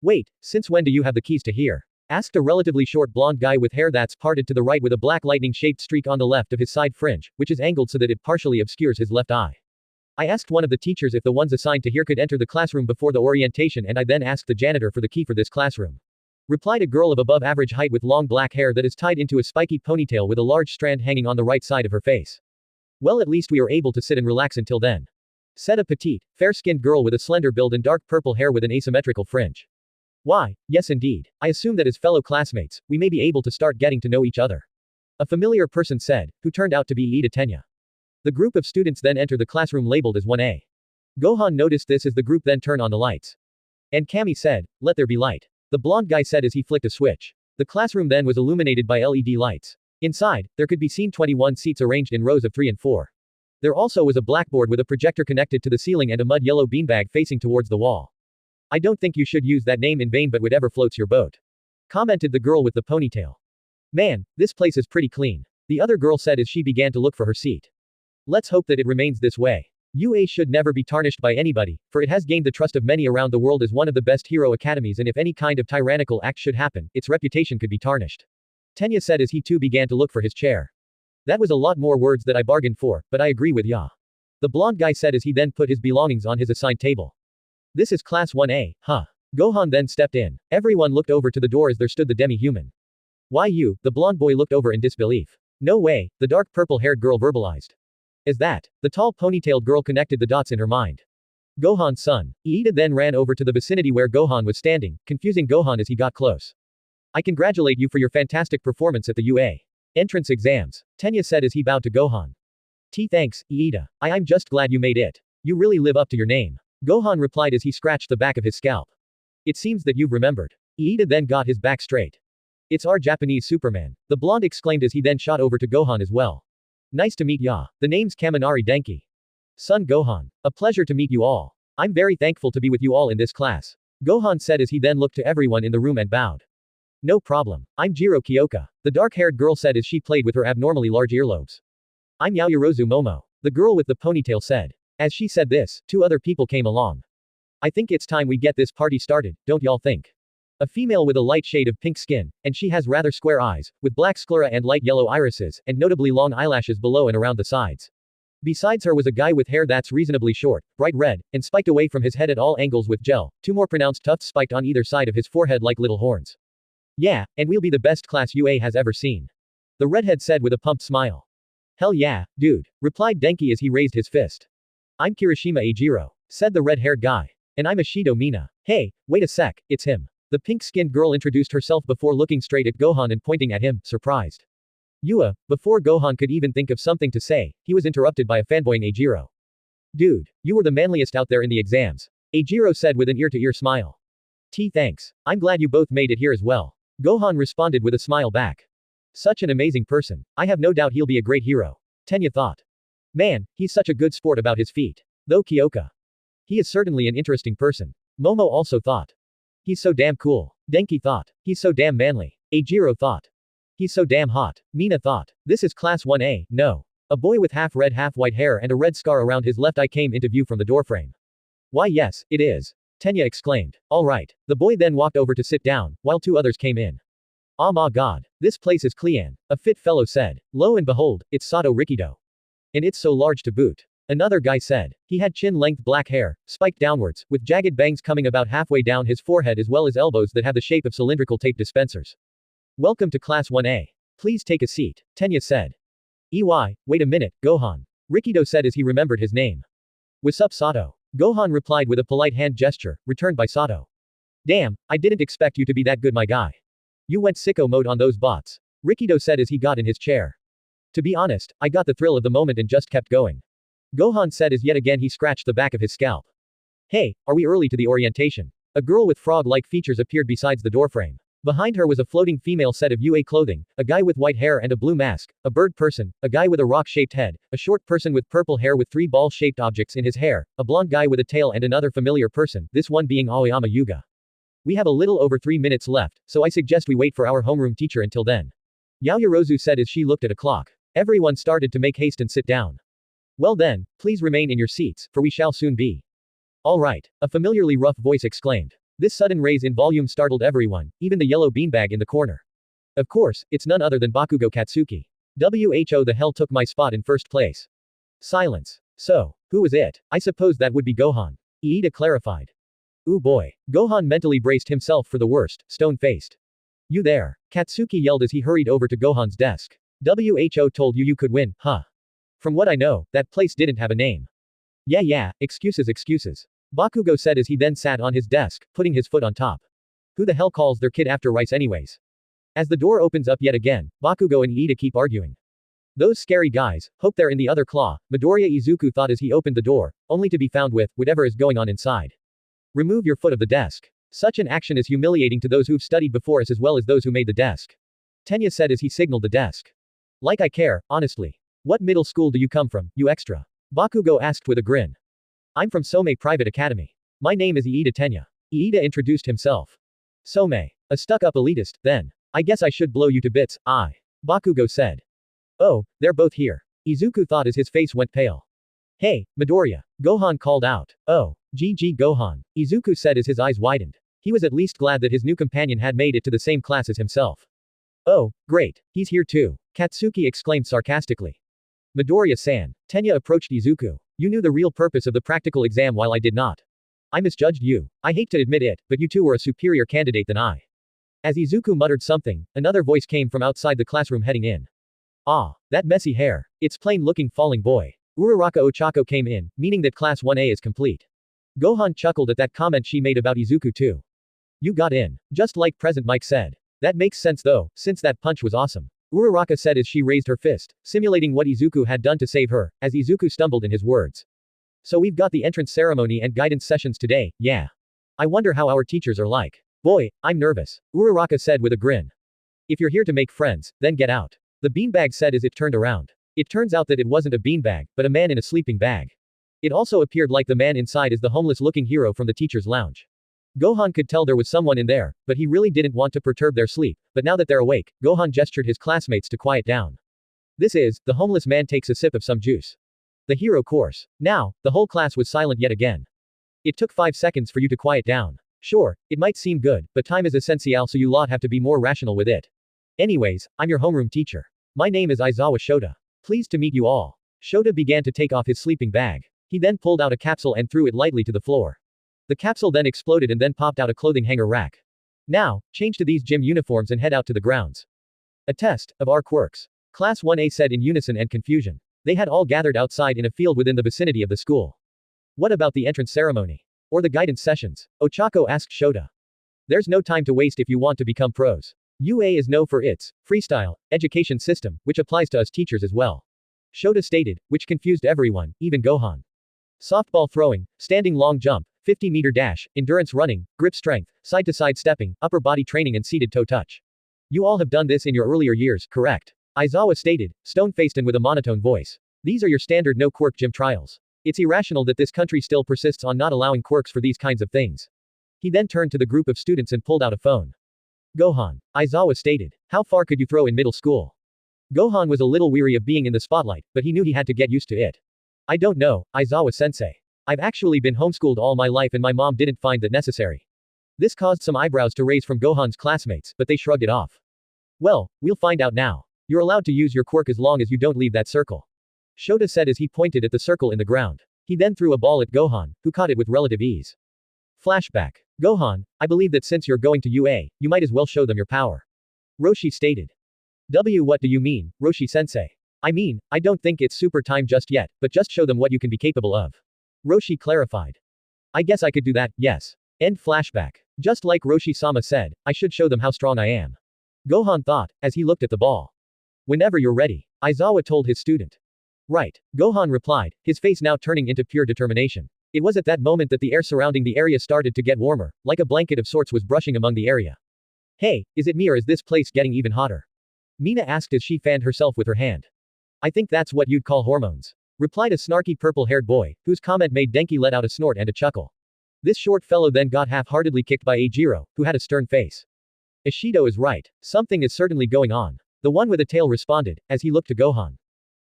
Wait, since when do you have the keys to here? Asked a relatively short blonde guy with hair that's parted to the right with a black lightning-shaped streak on the left of his side fringe, which is angled so that it partially obscures his left eye. I asked one of the teachers if the ones assigned to here could enter the classroom before the orientation, and I then asked the janitor for the key for this classroom. Replied a girl of above average height with long black hair that is tied into a spiky ponytail with a large strand hanging on the right side of her face. Well, at least we are able to sit and relax until then. Said a petite, fair-skinned girl with a slender build and dark purple hair with an asymmetrical fringe. Why, yes indeed. I assume that as fellow classmates, we may be able to start getting to know each other. A familiar person said, who turned out to be Ida Tenya. The group of students then enter the classroom labeled as 1A. Gohan noticed this as the group then turn on the lights. And Kami said, let there be light. The blonde guy said as he flicked a switch. The classroom then was illuminated by LED lights. Inside, there could be seen 21 seats arranged in rows of 3 and 4. There also was a blackboard with a projector connected to the ceiling and a mud-yellow beanbag facing towards the wall. I don't think you should use that name in vain, but whatever floats your boat. Commented the girl with the ponytail. Man, this place is pretty clean. The other girl said as she began to look for her seat. Let's hope that it remains this way. UA should never be tarnished by anybody, for it has gained the trust of many around the world as one of the best hero academies, and if any kind of tyrannical act should happen, its reputation could be tarnished. Tenya said as he too began to look for his chair. That was a lot more words that I bargained for, but I agree with ya. The blonde guy said as he then put his belongings on his assigned table. This is class 1A, huh? Gohan then stepped in. Everyone looked over to the door as there stood the demi-human. Why you? The blonde boy looked over in disbelief. No way, the dark purple-haired girl verbalized. Is that? The tall ponytailed girl connected the dots in her mind. Gohan's son. Iida then ran over to the vicinity where Gohan was standing, confusing Gohan as he got close. I congratulate you for your fantastic performance at the UA entrance exams, Tenya said as he bowed to Gohan. Thanks, Iida. I'm just glad you made it. You really live up to your name. Gohan replied as he scratched the back of his scalp. It seems that you've remembered. Iida then got his back straight. It's our Japanese Superman, the blonde exclaimed as he then shot over to Gohan as well. Nice to meet ya. The name's Kaminari Denki. Son Gohan. A pleasure to meet you all. I'm very thankful to be with you all in this class. Gohan said as he then looked to everyone in the room and bowed. No problem. I'm Jiro Kyoka. The dark-haired girl said as she played with her abnormally large earlobes. I'm Yaoyorozu Momo. The girl with the ponytail said. As she said this, 2 other people came along. I think it's time we get this party started, don't y'all think? A female with a light shade of pink skin, and she has rather square eyes, with black sclera and light yellow irises, and notably long eyelashes below and around the sides. Besides her was a guy with hair that's reasonably short, bright red, and spiked away from his head at all angles with gel, 2 more pronounced tufts spiked on either side of his forehead like little horns. Yeah, and we'll be the best class UA has ever seen. The redhead said with a pumped smile. Hell yeah, dude, replied Denki as he raised his fist. I'm Kirishima Ejiro, said the red-haired guy. And I'm Ashido Mina. Hey, wait a sec, it's him. The pink-skinned girl introduced herself before looking straight at Gohan and pointing at him, surprised. Before Gohan could even think of something to say, he was interrupted by a fanboying Ejiro. Dude, you were the manliest out there in the exams. Ejiro said with an ear-to-ear smile. Thanks. I'm glad you both made it here as well. Gohan responded with a smile back. Such an amazing person. I have no doubt he'll be a great hero. Tenya thought. Man, he's such a good sport about his feet. Though Kyoka. He is certainly an interesting person. Momo also thought. He's so damn cool. Denki thought. He's so damn manly. Ejiro thought. He's so damn hot. Mina thought. This is class 1A, no. A boy with half red half white hair and a red scar around his left eye came into view from the doorframe. Why yes, it is. Tenya exclaimed. Alright. The boy then walked over to sit down, while 2 others came in. Ah my god. This place is Clean. A fit fellow said. Lo and behold, it's Sato Rikido. And it's so large to boot. Another guy said. He had chin-length black hair, spiked downwards, with jagged bangs coming about halfway down his forehead as well as elbows that have the shape of cylindrical tape dispensers. Welcome to class 1A. Please take a seat, Tenya said. Wait a minute, Gohan. Rikido said as he remembered his name. What's up Sato? Gohan replied with a polite hand gesture, returned by Sato. Damn, I didn't expect you to be that good my guy. You went sicko mode on those bots. Rikido said as he got in his chair. To be honest, I got the thrill of the moment and just kept going. Gohan said as yet again he scratched the back of his scalp. Hey, are we early to the orientation? A girl with frog-like features appeared besides the doorframe. Behind her was a floating female set of UA clothing, a guy with white hair and a blue mask, a bird person, a guy with a rock-shaped head, a short person with purple hair with 3 ball-shaped objects in his hair, a blonde guy with a tail and another familiar person, this one being Aoyama Yuga. We have a little over 3 minutes left, so I suggest we wait for our homeroom teacher until then. Yaoyorozu said as she looked at a clock. Everyone started to make haste and sit down. Well then, please remain in your seats, for we shall soon be. All right, a familiarly rough voice exclaimed. This sudden raise in volume startled everyone, even the yellow beanbag in the corner. Of course, it's none other than Bakugo Katsuki. Who the hell took my spot in first place? Silence. So, who was it? I suppose that would be Gohan. Iida clarified. Ooh boy. Gohan mentally braced himself for the worst, stone-faced. You there. Katsuki yelled as he hurried over to Gohan's desk. Who told you could win, huh? From what I know, that place didn't have a name. Yeah, excuses. Bakugo said as he then sat on his desk, putting his foot on top. Who the hell calls their kid after rice anyways? As the door opens up yet again, Bakugo and Iida keep arguing. Those scary guys, hope they're in the other claw, Midoriya Izuku thought as he opened the door, only to be found with, whatever is going on inside. Remove your foot of the desk. Such an action is humiliating to those who've studied before us as well as those who made the desk. Tenya said as he signaled the desk. Like I care, honestly. What middle school do you come from, you extra? Bakugo asked with a grin. I'm from Some Private Academy. My name is Iida Tenya. Iida introduced himself. Some, a stuck-up elitist, then. I guess I should blow you to bits, Bakugo said. Oh, they're both here. Izuku thought as his face went pale. Hey, Midoriya. Gohan called out. Oh, GG Gohan. Izuku said as his eyes widened. He was at least glad that his new companion had made it to the same class as himself. Oh, great. He's here too. Katsuki exclaimed sarcastically. Midoriya-san. Tenya approached Izuku. You knew the real purpose of the practical exam while I did not. I misjudged you. I hate to admit it, but you two were a superior candidate than I. As Izuku muttered something, another voice came from outside the classroom heading in. Ah, that messy hair. It's plain-looking falling boy. Uraraka Ochako came in, meaning that Class 1A is complete. Gohan chuckled at that comment she made about Izuku too. You got in. Just like Present Mike said. That makes sense though, since that punch was awesome. Uraraka said as she raised her fist, simulating what Izuku had done to save her, as Izuku stumbled in his words. So we've got the entrance ceremony and guidance sessions today, yeah. I wonder how our teachers are like. Boy, I'm nervous. Uraraka said with a grin. If you're here to make friends, then get out. The beanbag said as it turned around. It turns out that it wasn't a beanbag, but a man in a sleeping bag. It also appeared like the man inside is the homeless-looking hero from the teacher's lounge. Gohan could tell there was someone in there, but he really didn't want to perturb their sleep, but now that they're awake, Gohan gestured his classmates to quiet down. This is, the homeless man takes a sip of some juice. The hero course. Now, the whole class was silent yet again. It took 5 seconds for you to quiet down. Sure, it might seem good, but time is essential so you lot have to be more rational with it. Anyways, I'm your homeroom teacher. My name is Aizawa Shota. Pleased to meet you all. Shota began to take off his sleeping bag. He then pulled out a capsule and threw it lightly to the floor. The capsule then exploded and then popped out a clothing hanger rack. Now, change to these gym uniforms and head out to the grounds. A test of our quirks. Class 1A said in unison and confusion. They had all gathered outside in a field within the vicinity of the school. What about the entrance ceremony? Or the guidance sessions? Ochako asked Shota. There's no time to waste if you want to become pros. UA is known for its freestyle education system, which applies to us teachers as well. Shota stated, which confused everyone, even Gohan. Softball throwing, standing long jump, 50-meter dash, endurance running, grip strength, side-to-side stepping, upper body training and seated toe touch. You all have done this in your earlier years, correct? Aizawa stated, stone-faced and with a monotone voice. These are your standard no-quirk gym trials. It's irrational that this country still persists on not allowing quirks for these kinds of things. He then turned to the group of students and pulled out a phone. Gohan. Aizawa stated. How far could you throw in middle school? Gohan was a little weary of being in the spotlight, but he knew he had to get used to it. I don't know, Aizawa-sensei. I've actually been homeschooled all my life and my mom didn't find that necessary. This caused some eyebrows to raise from Gohan's classmates, but they shrugged it off. Well, we'll find out now. You're allowed to use your quirk as long as you don't leave that circle. Shota said as he pointed at the circle in the ground. He then threw a ball at Gohan, who caught it with relative ease. Flashback. Gohan, I believe that since you're going to UA, you might as well show them your power. Roshi stated. What do you mean, Roshi-sensei? I mean, I don't think it's super time just yet, but just show them what you can be capable of. Roshi clarified. I guess I could do that, yes. End flashback. Just like Roshi-sama said, I should show them how strong I am. Gohan thought, as he looked at the ball. Whenever you're ready, Aizawa told his student. Right. Gohan replied, his face now turning into pure determination. It was at that moment that the air surrounding the area started to get warmer, like a blanket of sorts was brushing among the area. Hey, is it me or is this place getting even hotter? Mina asked as she fanned herself with her hand. I think that's what you'd call hormones. Replied a snarky purple-haired boy, whose comment made Denki let out a snort and a chuckle. This short fellow then got half-heartedly kicked by Ajiro, who had a stern face. Ishido is right. Something is certainly going on. The one with a tail responded, as he looked to Gohan.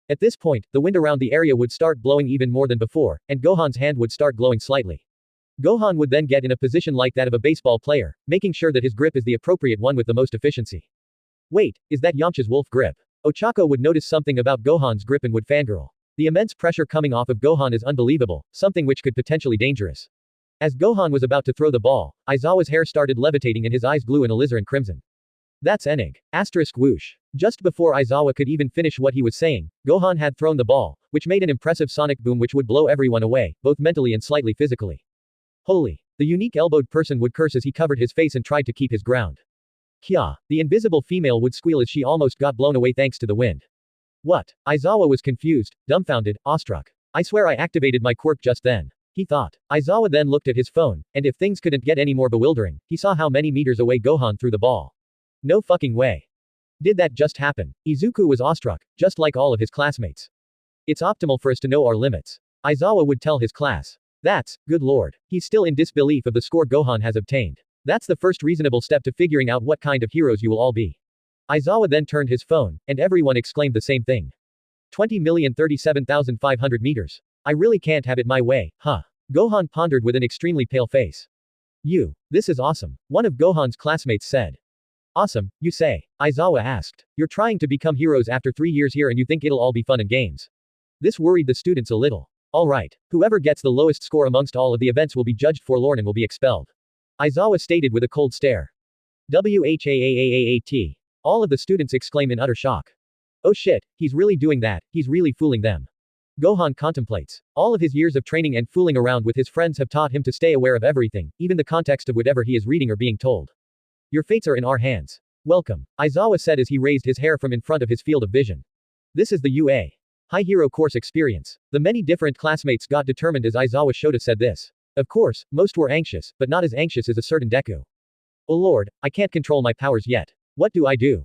At this point, the wind around the area would start blowing even more than before, and Gohan's hand would start glowing slightly. Gohan would then get in a position like that of a baseball player, making sure that his grip is the appropriate one with the most efficiency. Wait, is that Yamcha's wolf grip? Ochako would notice something about Gohan's grip and would fangirl. The immense pressure coming off of Gohan is unbelievable, something which could potentially dangerous. As Gohan was about to throw the ball, Aizawa's hair started levitating and his eyes glue in alizarin crimson. That's Enig. Asterisk whoosh. Just before Aizawa could even finish what he was saying, Gohan had thrown the ball, which made an impressive sonic boom which would blow everyone away, both mentally and slightly physically. Holy. The unique elbowed person would curse as he covered his face and tried to keep his ground. Kya. The invisible female would squeal as she almost got blown away thanks to the wind. What? Aizawa was confused, dumbfounded, awestruck. I swear I activated my quirk just then. He thought. Aizawa then looked at his phone, and if things couldn't get any more bewildering, he saw how many meters away Gohan threw the ball. No fucking way. Did that just happen? Izuku was awestruck, just like all of his classmates. It's optimal for us to know our limits. Aizawa would tell his class. That's, good lord. He's still in disbelief of the score Gohan has obtained. That's the first reasonable step to figuring out what kind of heroes you will all be. Aizawa then turned his phone, and everyone exclaimed the same thing. 20,037,500 meters. I really can't have it my way, huh? Gohan pondered with an extremely pale face. This is awesome, one of Gohan's classmates said. Awesome, you say? Aizawa asked. You're trying to become heroes after 3 years here and you think it'll all be fun and games. This worried the students a little. Alright, whoever gets the lowest score amongst all of the events will be judged forlorn and will be expelled. Aizawa stated with a cold stare. WHAAAAAT. All of the students exclaim in utter shock. Oh shit, he's really doing that, he's really fooling them. Gohan contemplates. All of his years of training and fooling around with his friends have taught him to stay aware of everything, even the context of whatever he is reading or being told. Your fates are in our hands. Welcome, Aizawa said as he raised his hair from in front of his field of vision. This is the UA High Hero Course experience. The many different classmates got determined as Aizawa Shota said this. Of course, most were anxious, but not as anxious as a certain Deku. Oh lord, I can't control my powers yet. What do I do?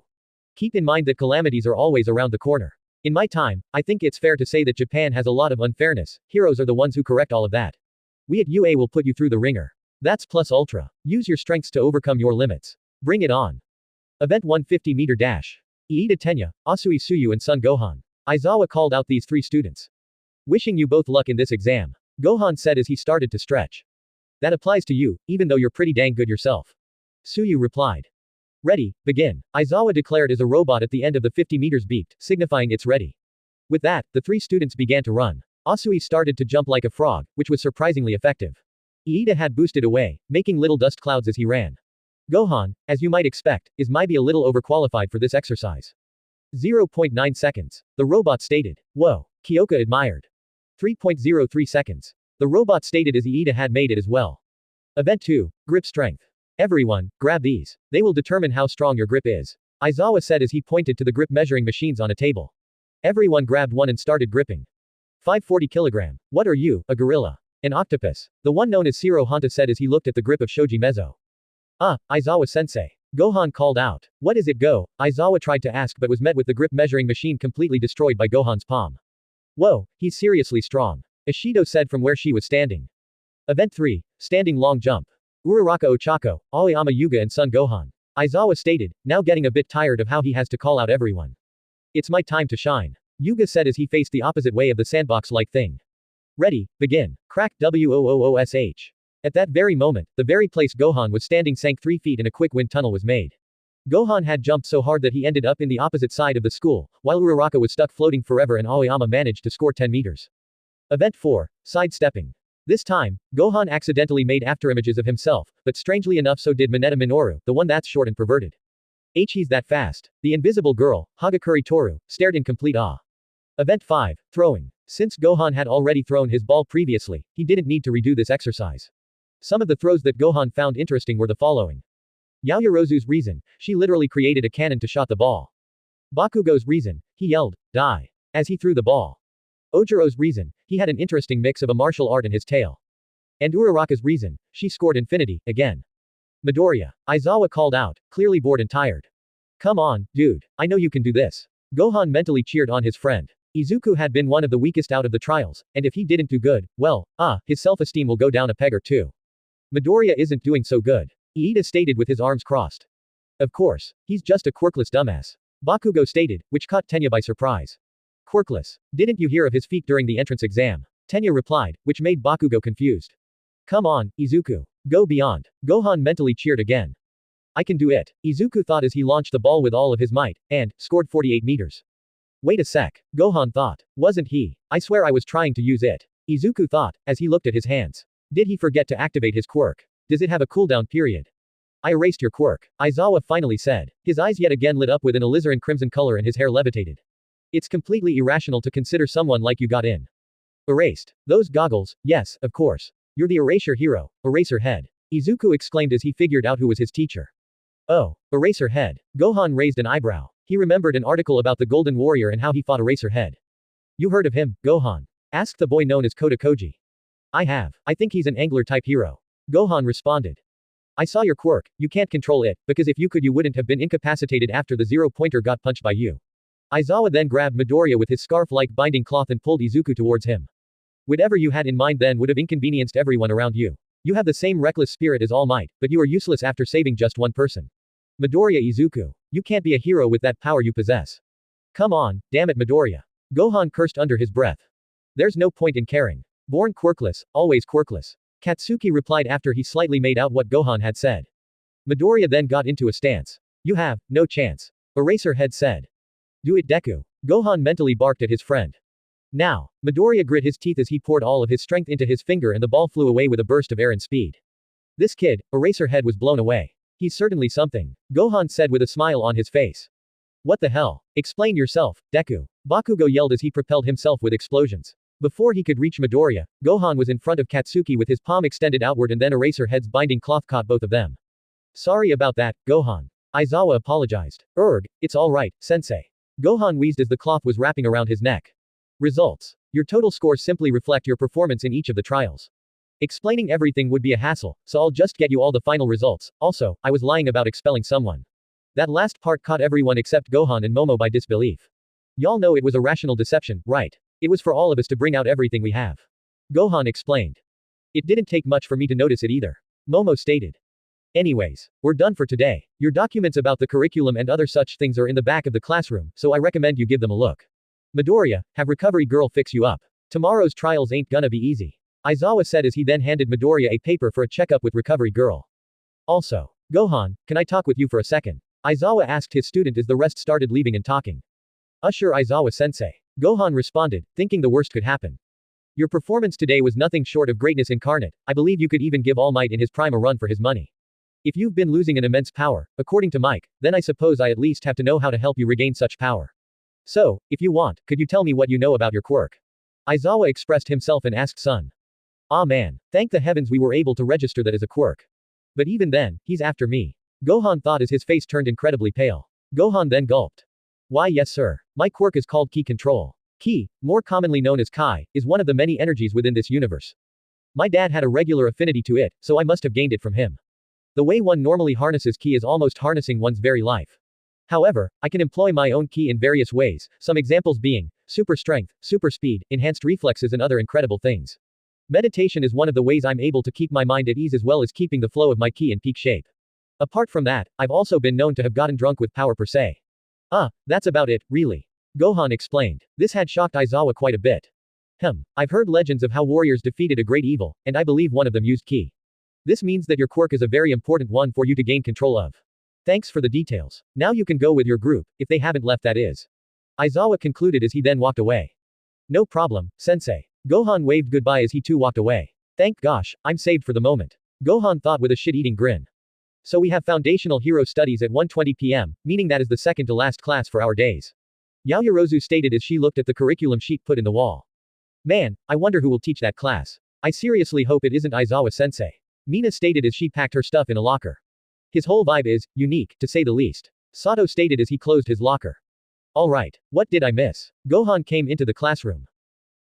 Keep in mind that calamities are always around the corner. In my time, I think it's fair to say that Japan has a lot of unfairness. Heroes are the ones who correct all of that. We at UA will put you through the ringer. That's plus ultra. Use your strengths to overcome your limits. Bring it on. Event 150 meter dash. Iida Tenya, Asui Suyu and Son Gohan. Aizawa called out these 3 students. Wishing you both luck in this exam. Gohan said as he started to stretch. That applies to you, even though you're pretty dang good yourself. Suyu replied. Ready, begin. Aizawa declared as a robot at the end of the 50 meters beeped, signifying it's ready. With that, the 3 students began to run. Asui started to jump like a frog, which was surprisingly effective. Iida had boosted away, making little dust clouds as he ran. Gohan, as you might expect, is maybe a little overqualified for this exercise. 0.9 seconds. The robot stated. Whoa. Kyoka admired. 3.03 seconds. The robot stated as Iida had made it as well. Event 2. Grip strength. Everyone, grab these. They will determine how strong your grip is. Aizawa said as he pointed to the grip measuring machines on a table. Everyone grabbed one and started gripping. 540 kilogram. What are you, a gorilla? An octopus. The one known as Shiro Hanta said as he looked at the grip of Shoji Mezo. Aizawa-sensei. Gohan called out. What is it go? Aizawa tried to ask but was met with the grip measuring machine completely destroyed by Gohan's palm. Whoa, he's seriously strong. Ishido said from where she was standing. Event 3. Standing long jump. Uraraka Ochako, Aoyama Yuga and Son Gohan. Aizawa stated, now getting a bit tired of how he has to call out everyone. It's my time to shine. Yuga said as he faced the opposite way of the sandbox-like thing. Ready, begin. Crack WOOOSH. At that very moment, the very place Gohan was standing sank 3 feet and a quick wind tunnel was made. Gohan had jumped so hard that he ended up in the opposite side of the school, while Uraraka was stuck floating forever and Aoyama managed to score 10 meters. Event 4. Sidestepping. This time, Gohan accidentally made afterimages of himself, but strangely enough so did Mineta Minoru, the one that's short and perverted. He's that fast. The invisible girl, Hagakure Toru, stared in complete awe. Event 5. Throwing. Since Gohan had already thrown his ball previously, he didn't need to redo this exercise. Some of the throws that Gohan found interesting were the following. Yaoyorozu's reason, she literally created a cannon to shot the ball. Bakugo's reason, he yelled, die, as he threw the ball. Ojiro's reason, he had an interesting mix of a martial art and his tail. And Uraraka's reason, she scored infinity, again. Midoriya. Aizawa called out, clearly bored and tired. Come on, dude. I know you can do this. Gohan mentally cheered on his friend. Izuku had been one of the weakest out of the trials, and if he didn't do good, well, his self-esteem will go down a peg or two. Midoriya isn't doing so good. Iida stated with his arms crossed. Of course. He's just a quirkless dumbass. Bakugo stated, which caught Tenya by surprise. Quirkless. Didn't you hear of his feat during the entrance exam? Tenya replied, which made Bakugo confused. Come on, Izuku. Go beyond. Gohan mentally cheered again. I can do it. Izuku thought as he launched the ball with all of his might, and scored 48 meters. Wait a sec. Gohan thought. Wasn't he? I swear I was trying to use it. Izuku thought, as he looked at his hands. Did he forget to activate his quirk? Does it have a cooldown period? I erased your quirk. Aizawa finally said. His eyes yet again lit up with an alizarin crimson color and his hair levitated. It's completely irrational to consider someone like you got in. Erased. Those goggles, yes, of course. You're the Eraser hero, Eraser Head. Izuku exclaimed as he figured out who was his teacher. Oh, Eraser Head. Gohan raised an eyebrow. He remembered an article about the Golden Warrior and how he fought Eraser Head. You heard of him, Gohan? Asked the boy known as Kota Koji. I have. I think he's an angler-type hero. Gohan responded. I saw your quirk, you can't control it, because if you could you wouldn't have been incapacitated after the zero-pointer got punched by you. Aizawa then grabbed Midoriya with his scarf-like binding cloth and pulled Izuku towards him. Whatever you had in mind then would have inconvenienced everyone around you. You have the same reckless spirit as All Might, but you are useless after saving just one person. Midoriya Izuku. You can't be a hero with that power you possess. Come on, damn it Midoriya. Gohan cursed under his breath. There's no point in caring. Born quirkless, always quirkless. Katsuki replied after he slightly made out what Gohan had said. Midoriya then got into a stance. You have no chance. Eraser Head said. Do it Deku. Gohan mentally barked at his friend. Now, Midoriya grit his teeth as he poured all of his strength into his finger and the ball flew away with a burst of air and speed. This kid, Eraser Head was blown away. He's certainly something. Gohan said with a smile on his face. What the hell? Explain yourself, Deku. Bakugo yelled as he propelled himself with explosions. Before he could reach Midoriya, Gohan was in front of Katsuki with his palm extended outward and then Eraser Head's binding cloth caught both of them. Sorry about that, Gohan. Aizawa apologized. It's alright, sensei. Gohan wheezed as the cloth was wrapping around his neck. Results. Your total scores simply reflect your performance in each of the trials. Explaining everything would be a hassle, so I'll just get you all the final results. Also, I was lying about expelling someone. That last part caught everyone except Gohan and Momo by disbelief. Y'all know it was a rational deception, right? It was for all of us to bring out everything we have. Gohan explained. It didn't take much for me to notice it either. Momo stated. Anyways, we're done for today. Your documents about the curriculum and other such things are in the back of the classroom, so I recommend you give them a look. Midoriya, have Recovery Girl fix you up. Tomorrow's trials ain't gonna be easy. Aizawa said as he then handed Midoriya a paper for a checkup with Recovery Girl. Also, Gohan, can I talk with you for a second? Aizawa asked his student as the rest started leaving and talking. Sure Aizawa-sensei. Gohan responded, thinking the worst could happen. Your performance today was nothing short of greatness incarnate. I believe you could even give All Might in his prime a run for his money. If you've been losing an immense power, according to Mike, then I suppose I at least have to know how to help you regain such power. So, if you want, could you tell me what you know about your quirk? Aizawa expressed himself and asked son. Ah man, thank the heavens we were able to register that as a quirk. But even then, he's after me. Gohan thought as his face turned incredibly pale. Gohan then gulped. Why yes sir. My quirk is called Ki Control. Ki, more commonly known as Kai, is one of the many energies within this universe. My dad had a regular affinity to it, so I must have gained it from him. The way one normally harnesses Ki is almost harnessing one's very life. However, I can employ my own Ki in various ways, some examples being super strength, super speed, enhanced reflexes and other incredible things. Meditation is one of the ways I'm able to keep my mind at ease as well as keeping the flow of my Ki in peak shape. Apart from that, I've also been known to have gotten drunk with power per se. That's about it, really. Gohan explained. This had shocked Aizawa quite a bit. I've heard legends of how warriors defeated a great evil, and I believe one of them used Ki. This means that your quirk is a very important one for you to gain control of. Thanks for the details. Now you can go with your group, if they haven't left that is. Aizawa concluded as he then walked away. No problem, sensei. Gohan waved goodbye as he too walked away. Thank gosh, I'm saved for the moment. Gohan thought with a shit-eating grin. So we have foundational hero studies at 1:20 p.m., meaning that is the second to last class for our days. Yaoyorozu stated as she looked at the curriculum sheet put in the wall. Man, I wonder who will teach that class. I seriously hope it isn't Aizawa-sensei. Mina stated as she packed her stuff in a locker. His whole vibe is unique, to say the least. Sato stated as he closed his locker. Alright, what did I miss? Gohan came into the classroom.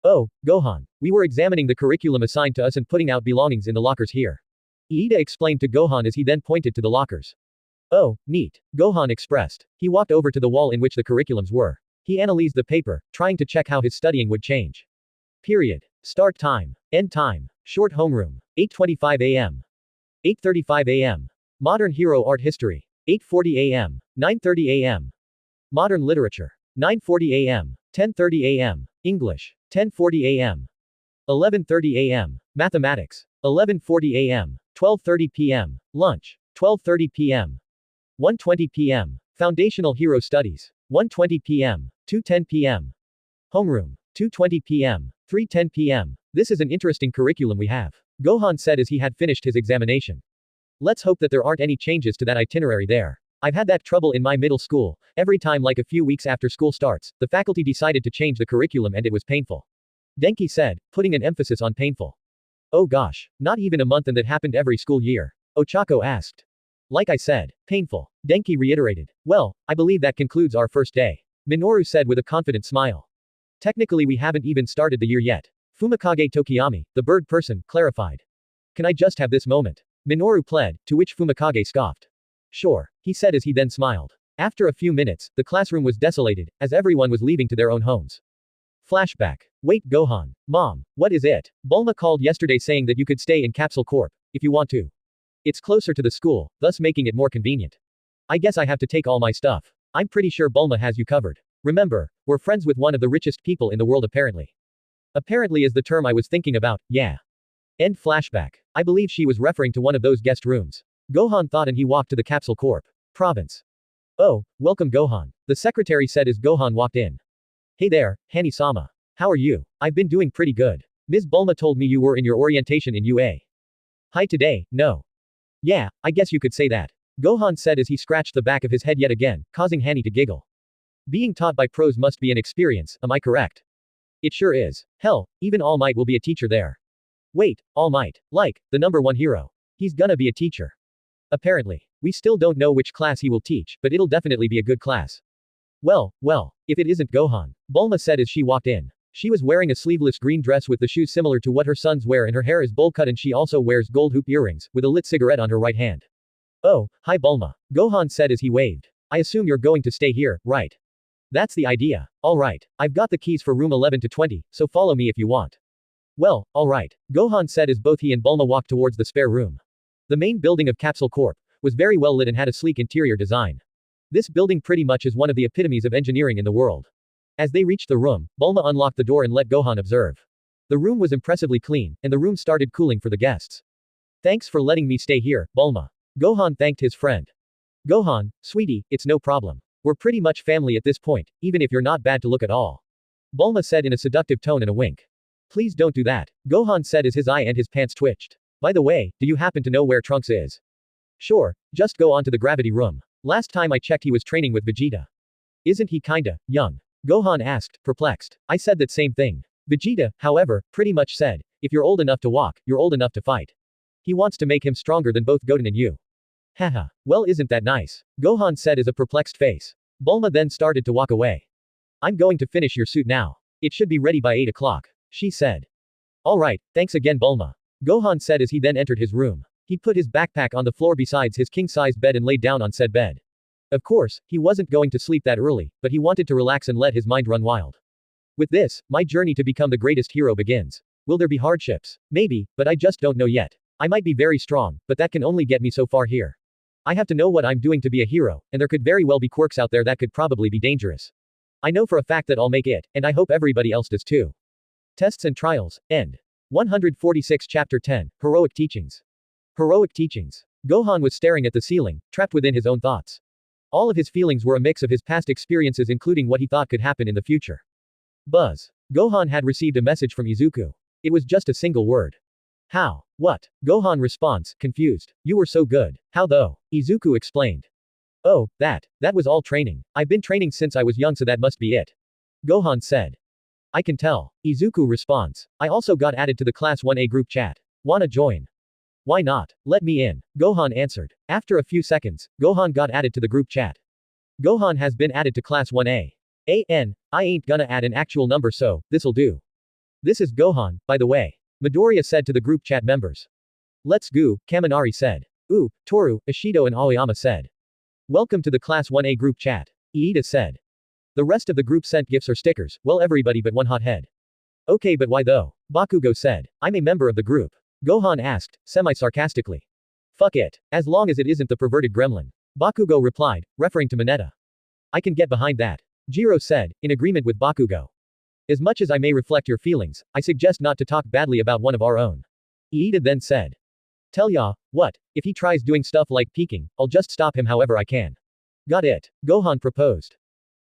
Oh, Gohan. We were examining the curriculum assigned to us and putting out belongings in the lockers here. Iida explained to Gohan as he then pointed to the lockers. Oh, neat, Gohan expressed. He walked over to the wall in which the curriculums were. He analyzed the paper, trying to check how his studying would change. Period. Start time. End time. Short homeroom. 8:25 a.m. 8:35 a.m. Modern Hero Art History. 8:40 a.m. 9:30 a.m. Modern Literature. 9:40 a.m. 10:30 a.m. English. 10:40 a.m. 11:30 a.m. Mathematics. 11:40 a.m. 12:30 p.m. Lunch. 12:30 p.m. 1:20 p.m. Foundational Hero Studies. 1:20 p.m. 2:10 p.m. Homeroom. 2:20 p.m. 3:10 p.m. This is an interesting curriculum we have, Gohan said as he had finished his examination. Let's hope that there aren't any changes to that itinerary there. I've had that trouble in my middle school. Every time, like a few weeks after school starts, the faculty decided to change the curriculum and it was painful. Denki said, putting an emphasis on painful. Oh gosh, not even a month, and that happened every school year? Ochako asked. Like I said, painful, Denki reiterated. Well, I believe that concludes our first day, Minoru said with a confident smile. Technically we haven't even started the year yet, Fumikage Tokiyami, the bird person, clarified. Can I just have this moment? Minoru pled, to which Fumikage scoffed. Sure, he said as he then smiled. After a few minutes, the classroom was desolated, as everyone was leaving to their own homes. Flashback. Wait, Gohan. Mom, what is it? Bulma called yesterday saying that you could stay in Capsule Corp, if you want to. It's closer to the school, thus making it more convenient. I guess I have to take all my stuff. I'm pretty sure Bulma has you covered. Remember, we're friends with one of the richest people in the world apparently. Apparently is the term I was thinking about, yeah. End flashback. I believe she was referring to one of those guest rooms. Gohan thought, and he walked to the Capsule Corp province. Oh, welcome Gohan, the secretary said as Gohan walked in. Hey there, Hani-sama. How are you? I've been doing pretty good. Ms. Bulma told me you were in your orientation in UA. Hi today, no. Yeah, I guess you could say that, Gohan said as he scratched the back of his head yet again, causing Hani to giggle. Being taught by pros must be an experience, am I correct? It sure is. Hell, even All Might will be a teacher there. Wait, All Might, like, the #1 hero. He's gonna be a teacher. Apparently. We still don't know which class he will teach, but it'll definitely be a good class. Well, if it isn't Gohan, Bulma said as she walked in. She was wearing a sleeveless green dress with the shoes similar to what her sons wear, and her hair is bowl cut, and she also wears gold hoop earrings, with a lit cigarette on her right hand. Oh, hi Bulma, Gohan said as he waved. I assume you're going to stay here, right? That's the idea. Alright, I've got the keys for room 11 to 20, so follow me if you want. Well, alright, Gohan said as both he and Bulma walked towards the spare room. The main building of Capsule Corp was very well lit and had a sleek interior design. This building pretty much is one of the epitomes of engineering in the world. As they reached the room, Bulma unlocked the door and let Gohan observe. The room was impressively clean, and the room started cooling for the guests. Thanks for letting me stay here, Bulma. Gohan thanked his friend. Gohan, sweetie, it's no problem. We're pretty much family at this point, even if you're not bad to look at all. Bulma said in a seductive tone and a wink. Please don't do that, Gohan said as his eye and his pants twitched. By the way, do you happen to know where Trunks is? Sure, just go on to the gravity room. Last time I checked he was training with Vegeta. Isn't he kinda young? Gohan asked, perplexed. I said that same thing. Vegeta, however, pretty much said, if you're old enough to walk, you're old enough to fight. He wants to make him stronger than both Goten and you. Haha, well isn't that nice? Gohan said as a perplexed face. Bulma then started to walk away. I'm going to finish your suit now. It should be ready by 8 o'clock, she said. Alright, thanks again Bulma, Gohan said as he then entered his room. He put his backpack on the floor besides his king-sized bed and laid down on said bed. Of course, he wasn't going to sleep that early, but he wanted to relax and let his mind run wild. With this, my journey to become the greatest hero begins. Will there be hardships? Maybe, but I just don't know yet. I might be very strong, but that can only get me so far here. I have to know what I'm doing to be a hero, and there could very well be quirks out there that could probably be dangerous. I know for a fact that I'll make it, and I hope everybody else does too. Tests and Trials, End. 146 Chapter 10, Heroic Teachings. Heroic Teachings. Gohan was staring at the ceiling, trapped within his own thoughts. All of his feelings were a mix of his past experiences, including what he thought could happen in the future. Buzz. Gohan had received a message from Izuku. It was just a single word. How? What? Gohan responds, confused. You were so good. How though? Izuku explained. Oh, that was all training. I've been training since I was young, so that must be it. Gohan said. I can tell. Izuku responds. I also got added to the Class 1A group chat. Wanna join? Why not? Let me in, Gohan answered. After a few seconds, Gohan got added to the group chat. Gohan has been added to Class 1A. I ain't gonna add an actual number, so this'll do. This is Gohan, by the way, Midoriya said to the group chat members. Let's go, Kaminari said. Ooh, Toru, Ishido and Aoyama said. Welcome to the Class 1A group chat. Iida said. The rest of the group sent gifts or stickers, well everybody but one hothead. Okay but why though? Bakugo said. I'm a member of the group. Gohan asked, semi-sarcastically. Fuck it. As long as it isn't the perverted gremlin. Bakugo replied, referring to Mineta. I can get behind that. Jiro said, in agreement with Bakugo. As much as I may reflect your feelings, I suggest not to talk badly about one of our own. Iida then said. Tell ya, what, if he tries doing stuff like peeking, I'll just stop him however I can. Got it. Gohan proposed.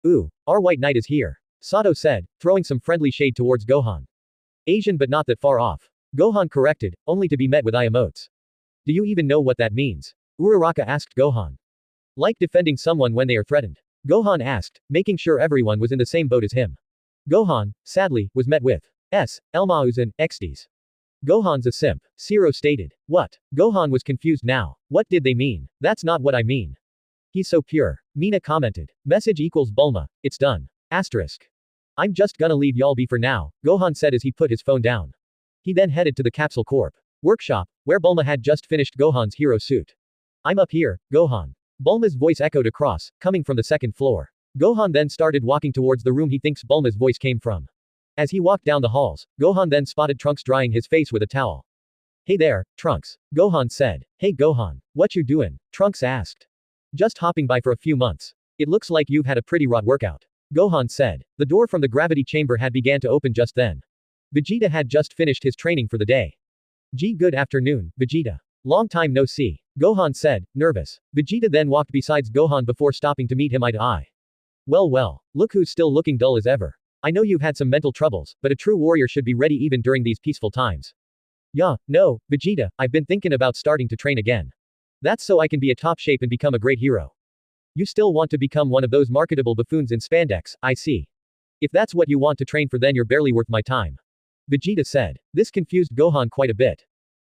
Ooh, our white knight is here. Sato said, throwing some friendly shade towards Gohan. Asian but not that far off. Gohan corrected, only to be met with eye emotes. Do you even know what that means? Uraraka asked Gohan. Like defending someone when they are threatened. Gohan asked, making sure everyone was in the same boat as him. Gohan, sadly, was met with Elmaus and XDs. Gohan's a simp. Siro stated. What? Gohan was confused now. What did they mean? That's not what I mean. He's so pure. Mina commented. Message equals Bulma, it's done. Asterisk. I'm just gonna leave y'all be for now, Gohan said as he put his phone down. He then headed to the Capsule Corp workshop, where Bulma had just finished Gohan's hero suit. I'm up here, Gohan. Bulma's voice echoed across, coming from the second floor. Gohan then started walking towards the room he thinks Bulma's voice came from. As he walked down the halls, Gohan then spotted Trunks drying his face with a towel. Hey there, Trunks. Gohan said. Hey Gohan. What you doing? Trunks asked. Just hopping by for a few months. It looks like you've had a pretty rot workout. Gohan said. The door from the gravity chamber had began to open just then. Vegeta had just finished his training for the day. Good afternoon, Vegeta. Long time no see. Gohan said, nervous. Vegeta then walked besides Gohan before stopping to meet him eye to eye. Well, look who's still looking dull as ever. I know you've had some mental troubles, but a true warrior should be ready even during these peaceful times. Yeah, no, Vegeta, I've been thinking about starting to train again. That's so I can be a top shape and become a great hero. You still want to become one of those marketable buffoons in spandex, I see. If that's what you want to train for then you're barely worth my time. Vegeta said. This confused Gohan quite a bit.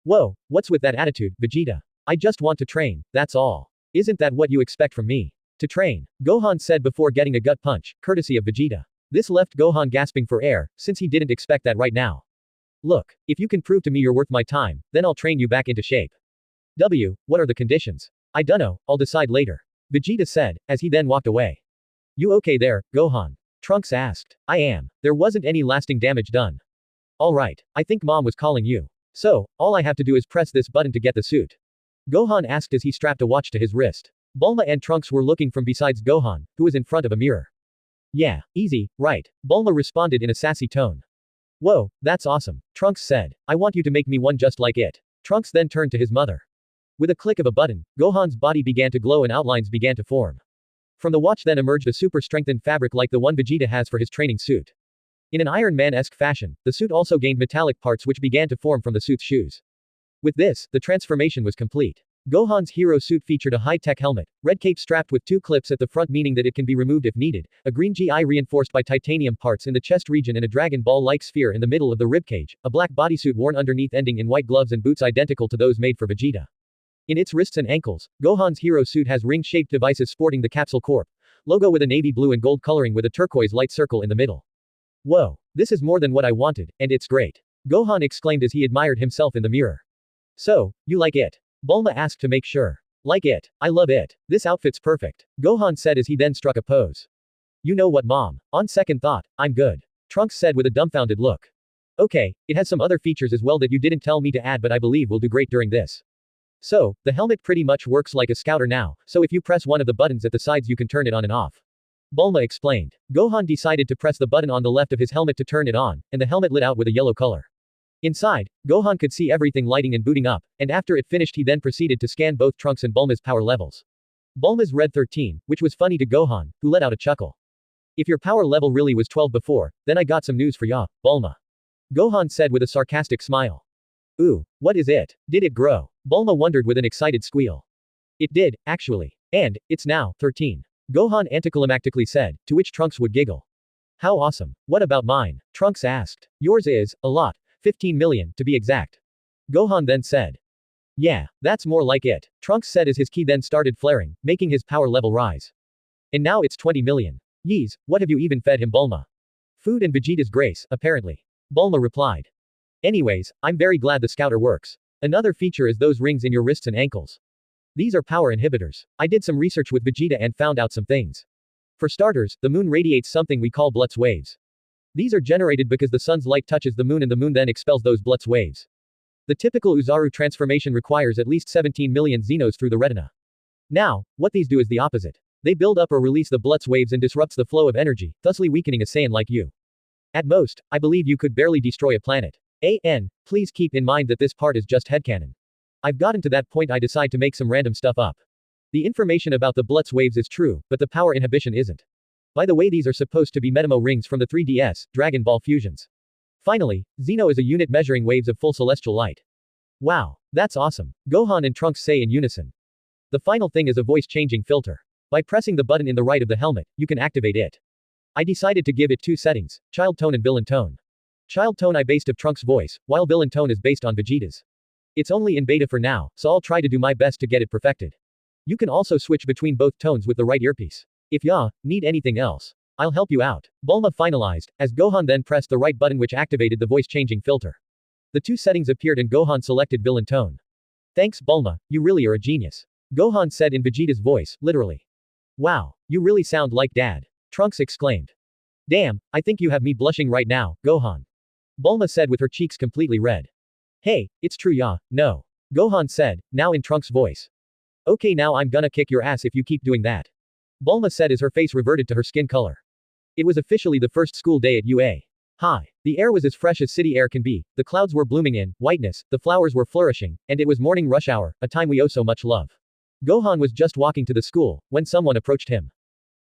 Whoa, what's with that attitude, Vegeta? I just want to train, that's all. Isn't that what you expect from me? To train, Gohan said before getting a gut punch, courtesy of Vegeta. This left Gohan gasping for air, since he didn't expect that right now. Look, if you can prove to me you're worth my time, then I'll train you back into shape. What are the conditions? I dunno, I'll decide later. Vegeta said, as he then walked away. You okay there, Gohan? Trunks asked. I am. There wasn't any lasting damage done. Alright, I think Mom was calling you. So, all I have to do is press this button to get the suit. Gohan asked as he strapped a watch to his wrist. Bulma and Trunks were looking from besides Gohan, who was in front of a mirror. Yeah, easy, right, Bulma responded in a sassy tone. Whoa, that's awesome, Trunks said. I want you to make me one just like it. Trunks then turned to his mother. With a click of a button, Gohan's body began to glow and outlines began to form. From the watch then emerged a super strengthened fabric like the one Vegeta has for his training suit. In an Iron Man-esque fashion, the suit also gained metallic parts which began to form from the suit's shoes. With this, the transformation was complete. Gohan's hero suit featured a high-tech helmet, red cape strapped with 2 clips at the front meaning that it can be removed if needed, a green GI reinforced by titanium parts in the chest region and a Dragon Ball-like sphere in the middle of the ribcage, a black bodysuit worn underneath ending in white gloves and boots identical to those made for Vegeta. In its wrists and ankles, Gohan's hero suit has ring-shaped devices sporting the Capsule Corp logo with a navy blue and gold coloring with a turquoise light circle in the middle. Whoa, this is more than what I wanted, and it's great. Gohan exclaimed as he admired himself in the mirror. So, you like it? Bulma asked to make sure. Like it. I love it. This outfit's perfect. Gohan said as he then struck a pose. You know what, Mom? On second thought, I'm good. Trunks said with a dumbfounded look. Okay, it has some other features as well that you didn't tell me to add but I believe will do great during this. So, the helmet pretty much works like a scouter now, so if you press one of the buttons at the sides you can turn it on and off. Bulma explained. Gohan decided to press the button on the left of his helmet to turn it on, and the helmet lit out with a yellow color. Inside, Gohan could see everything lighting and booting up, and after it finished he then proceeded to scan both Trunks and Bulma's power levels. Bulma's read 13, which was funny to Gohan, who let out a chuckle. If your power level really was 12 before, then I got some news for ya, Bulma. Gohan said with a sarcastic smile. Ooh, what is it? Did it grow? Bulma wondered with an excited squeal. It did, actually. And, it's now, 13. Gohan anticlimactically said, to which Trunks would giggle. How awesome. What about mine? Trunks asked. Yours is, a lot. 15 million, to be exact. Gohan then said. Yeah, that's more like it. Trunks said as his ki then started flaring, making his power level rise. And now it's 20 million. Yeez, what have you even fed him, Bulma? Food and Vegeta's grace, apparently. Bulma replied. Anyways, I'm very glad the scouter works. Another feature is those rings in your wrists and ankles. These are power inhibitors. I did some research with Vegeta and found out some things. For starters, the moon radiates something we call Blutz waves. These are generated because the sun's light touches the moon and the moon then expels those Blutz waves. The typical Uzaru transformation requires at least 17 million Xenos through the retina. Now, what these do is the opposite. They build up or release the Blutz waves and disrupts the flow of energy, thusly weakening a Saiyan like you. At most, I believe you could barely destroy a planet. Please keep in mind that this part is just headcanon. I've gotten to that point I decide to make some random stuff up. The information about the Blutz waves is true, but the power inhibition isn't. By the way, these are supposed to be Metamo rings from the 3DS, Dragon Ball fusions. Finally, Xeno is a unit measuring waves of full celestial light. Wow, that's awesome, Gohan and Trunks say in unison. The final thing is a voice changing filter. By pressing the button in the right of the helmet, you can activate it. I decided to give it two settings, child tone and villain tone. Child tone I based of Trunks' voice, while villain tone is based on Vegeta's. It's only in beta for now, so I'll try to do my best to get it perfected. You can also switch between both tones with the right earpiece. If ya need anything else, I'll help you out. Bulma finalized, as Gohan then pressed the right button which activated the voice changing filter. The two settings appeared and Gohan selected villain tone. Thanks Bulma, you really are a genius. Gohan said in Vegeta's voice, literally. Wow, you really sound like Dad. Trunks exclaimed. Damn, I think you have me blushing right now, Gohan. Bulma said with her cheeks completely red. Hey, it's true ya, no. Gohan said, now in Trunks' voice. Okay, now I'm gonna kick your ass if you keep doing that. Bulma said as her face reverted to her skin color. It was officially the first school day at UA. Hi. The air was as fresh as city air can be, the clouds were blooming in whiteness, the flowers were flourishing, and it was morning rush hour, a time we owe so much love. Gohan was just walking to the school, when someone approached him.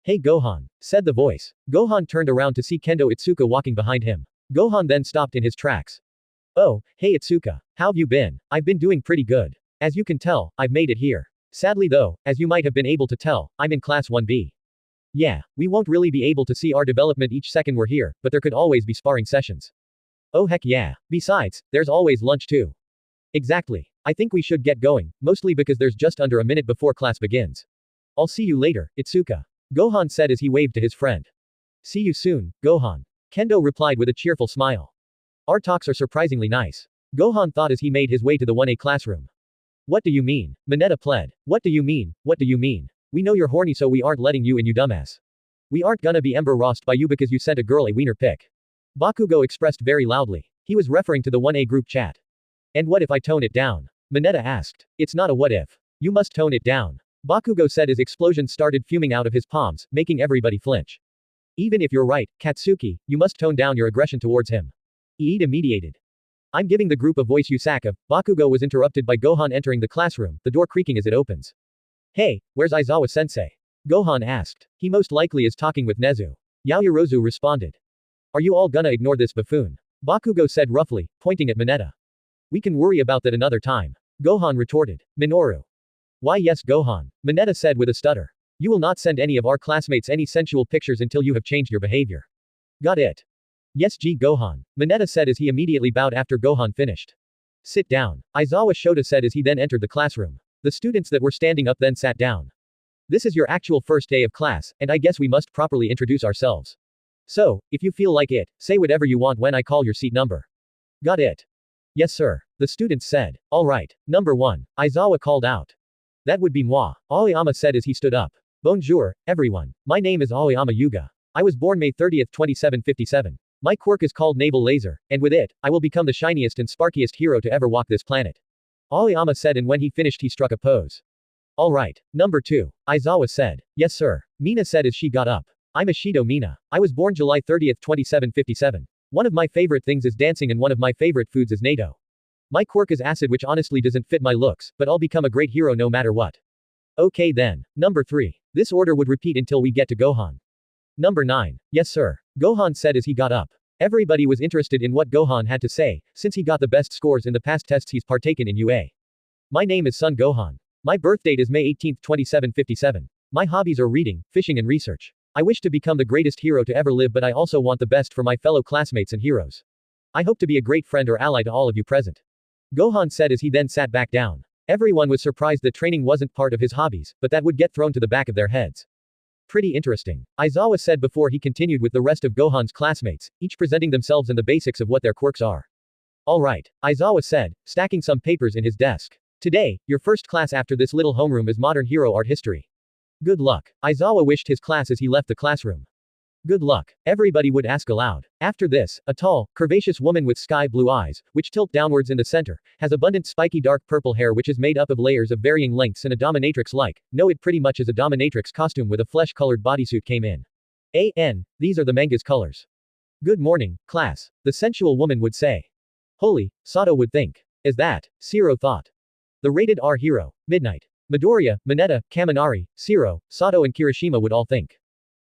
Hey Gohan, said the voice. Gohan turned around to see Kendo Itsuka walking behind him. Gohan then stopped in his tracks. Oh, hey Itsuka. How've you been? I've been doing pretty good. As you can tell, I've made it here. Sadly though, as you might have been able to tell, I'm in class 1B. Yeah, we won't really be able to see our development each second we're here, but there could always be sparring sessions. Oh heck yeah. Besides, there's always lunch too. Exactly. I think we should get going, mostly because there's just under a minute before class begins. I'll see you later, Itsuka. Gohan said as he waved to his friend. See you soon, Gohan. Kendo replied with a cheerful smile. Our talks are surprisingly nice. Gohan thought as he made his way to the 1A classroom. What do you mean? Mineta pled. What do you mean? What do you mean? We know you're horny so we aren't letting you in you dumbass. We aren't gonna be embarrassed by you because you sent a girl a wiener pic. Bakugo expressed very loudly. He was referring to the 1A group chat. And what if I tone it down? Mineta asked. It's not a what if. You must tone it down. Bakugo said as explosions started fuming out of his palms, making everybody flinch. Even if you're right, Katsuki, you must tone down your aggression towards him. Iida mediated. I'm giving the group a voice Yusaka. Bakugo was interrupted by Gohan entering the classroom, the door creaking as it opens. Hey, where's Aizawa-sensei? Gohan asked. He most likely is talking with Nezu. Yaoyorozu responded. Are you all gonna ignore this buffoon? Bakugo said roughly, pointing at Mineta. We can worry about that another time. Gohan retorted. Minoru. Why yes Gohan. Mineta said with a stutter. You will not send any of our classmates any sensual pictures until you have changed your behavior. Got it. Yes G Gohan. Mineta said as he immediately bowed after Gohan finished. Sit down. Aizawa Shota said as he then entered the classroom. The students that were standing up then sat down. This is your actual first day of class, and I guess we must properly introduce ourselves. So, if you feel like it, say whatever you want when I call your seat number. Got it. Yes sir. The students said. Alright. Number 1. Aizawa called out. That would be moi. Aoyama said as he stood up. Bonjour, everyone. My name is Aoyama Yuga. I was born May 30, 2757. My quirk is called Naval Laser, and with it, I will become the shiniest and sparkiest hero to ever walk this planet. Aoyama said and when he finished he struck a pose. Alright. Number 2. Aizawa said. Yes sir. Mina said as she got up. I'm Ishido Mina. I was born July 30, 2757. One of my favorite things is dancing and one of my favorite foods is natto. My quirk is acid which honestly doesn't fit my looks, but I'll become a great hero no matter what. Okay then. Number 3. This order would repeat until we get to Gohan. Number 9. Yes sir. Gohan said as he got up. Everybody was interested in what Gohan had to say, since he got the best scores in the past tests he's partaken in UA. My name is Son Gohan. My birth date is May 18, 2757. My hobbies are reading, fishing and research. I wish to become the greatest hero to ever live but I also want the best for my fellow classmates and heroes. I hope to be a great friend or ally to all of you present. Gohan said as he then sat back down. Everyone was surprised that training wasn't part of his hobbies, but that would get thrown to the back of their heads. Pretty interesting. Aizawa said before he continued with the rest of Gohan's classmates, each presenting themselves and the basics of what their quirks are. Alright, Aizawa said, stacking some papers in his desk. Today, your first class after this little homeroom is modern hero art history. Good luck. Aizawa wished his class as he left the classroom. Good luck. Everybody would ask aloud. After this, a tall, curvaceous woman with sky blue eyes, which tilt downwards in the center, has abundant spiky dark purple hair which is made up of layers of varying lengths and a dominatrix-like, no it pretty much is a dominatrix costume with a flesh-colored bodysuit came in. These are the manga's colors. Good morning, class. The sensual woman would say. Holy, Sato would think. As that, Shiro thought. The rated R hero, Midnight. Midoriya, Mineta, Kaminari, Shiro, Sato and Kirishima would all think.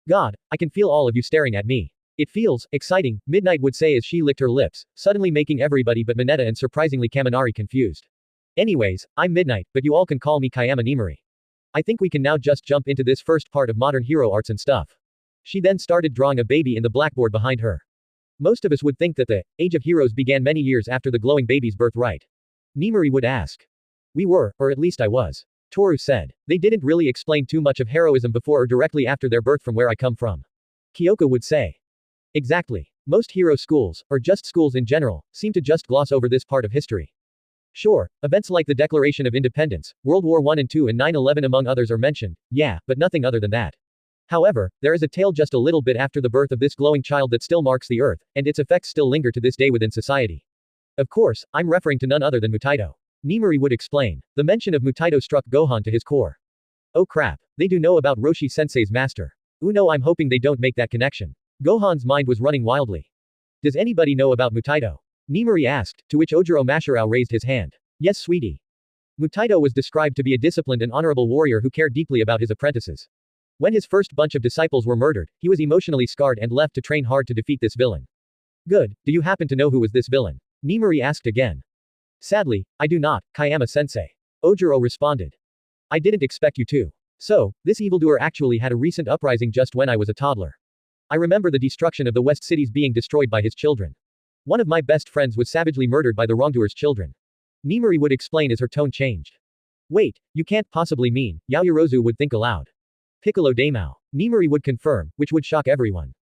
God, I can feel all of you staring at me. It feels exciting, Midnight would say as she licked her lips, suddenly making everybody but Mineta and surprisingly Kaminari confused. Anyways, I'm Midnight, but you all can call me Kayama Nimari. I think we can now just jump into this first part of modern hero arts and stuff. She then started drawing a baby in the blackboard behind her. Most of us would think that the age of heroes began many years after the glowing baby's birth, right? Nimari would ask. We were, or at least I was. Toru said. They didn't really explain too much of heroism before or directly after their birth from where I come from. Kyoko would say. Exactly. Most hero schools, or just schools in general, seem to just gloss over this part of history. Sure, events like the Declaration of Independence, World War I and II and 9/11 among others are mentioned, yeah, but nothing other than that. However, there is a tale just a little bit after the birth of this glowing child that still marks the earth, and its effects still linger to this day within society. Of course, I'm referring to none other than Mutaito. Nimari would explain. The mention of Mutaito struck Gohan to his core. Oh crap, they do know about Roshi-sensei's master. No, I'm hoping they don't make that connection. Gohan's mind was running wildly. Does anybody know about Mutaito? Nimari asked, to which Ojiro Mashirao raised his hand. Yes, sweetie. Mutaito was described to be a disciplined and honorable warrior who cared deeply about his apprentices. When his first bunch of disciples were murdered, he was emotionally scarred and left to train hard to defeat this villain. Good, do you happen to know who was this villain? Nimari asked again. Sadly, I do not, Kayama-sensei. Ojiro responded. I didn't expect you to. So, this evildoer actually had a recent uprising just when I was a toddler. I remember the destruction of the West cities being destroyed by his children. One of my best friends was savagely murdered by the wrongdoer's children. Nimari would explain as her tone changed. Wait, you can't possibly mean, Yaoyorozu would think aloud. Piccolo Daimao. Nimari would confirm, which would shock everyone.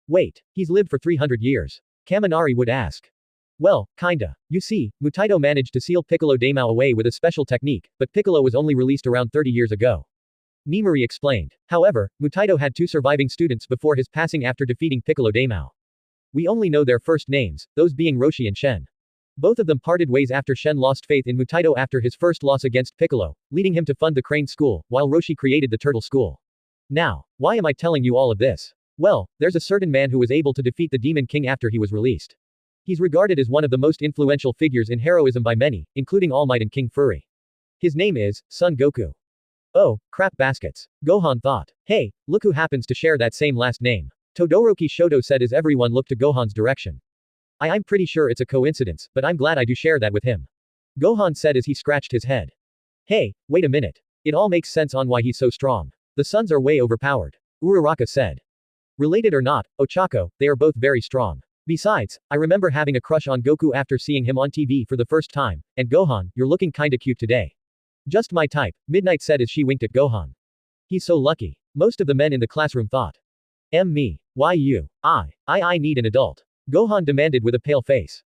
Wait, he's lived for 300 years. Kaminari would ask. Well, kinda. You see, Mutaito managed to seal Piccolo Daimao away with a special technique, but Piccolo was only released around 30 years ago. Nimari explained. However, Mutaito had 2 surviving students before his passing after defeating Piccolo Daimao. We only know their first names, those being Roshi and Shen. Both of them parted ways after Shen lost faith in Mutaito after his first loss against Piccolo, leading him to fund the Crane School, while Roshi created the Turtle School. Now, why am I telling you all of this? Well, there's a certain man who was able to defeat the Demon King after he was released. He's regarded as one of the most influential figures in heroism by many, including All Might and King Fury. His name is Son Goku. Oh, crap baskets. Gohan thought. Hey, look who happens to share that same last name. Todoroki Shoto said as everyone looked to Gohan's direction. I'm pretty sure it's a coincidence, but I'm glad I do share that with him. Gohan said as he scratched his head. Hey, wait a minute. It all makes sense on why he's so strong. The Suns are way overpowered. Uraraka said. Related or not, Ochako, they are both very strong. Besides, I remember having a crush on Goku after seeing him on TV for the first time, and Gohan, you're looking kinda cute today. Just my type, Midnight said as she winked at Gohan. He's so lucky. Most of the men in the classroom thought. Me. Why you? I need an adult. Gohan demanded with a pale face.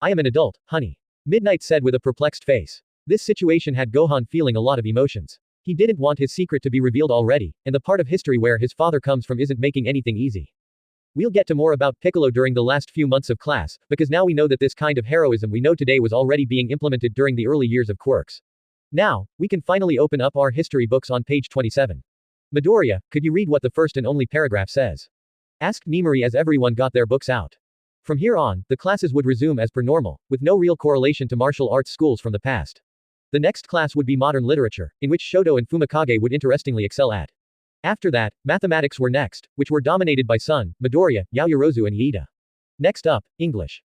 I am an adult, honey. Midnight said with a perplexed face. This situation had Gohan feeling a lot of emotions. He didn't want his secret to be revealed already, and the part of history where his father comes from isn't making anything easy. We'll get to more about Piccolo during the last few months of class, because now we know that this kind of heroism we know today was already being implemented during the early years of Quirks. Now, we can finally open up our history books on page 27. Midoriya, could you read what the first and only paragraph says? Asked Nimari as everyone got their books out. From here on, the classes would resume as per normal, with no real correlation to martial arts schools from the past. The next class would be modern literature, in which Shoto and Fumikage would interestingly excel at. After that, mathematics were next, which were dominated by Sun, Midoriya, Yaoyorozu and Iida. Next up, English.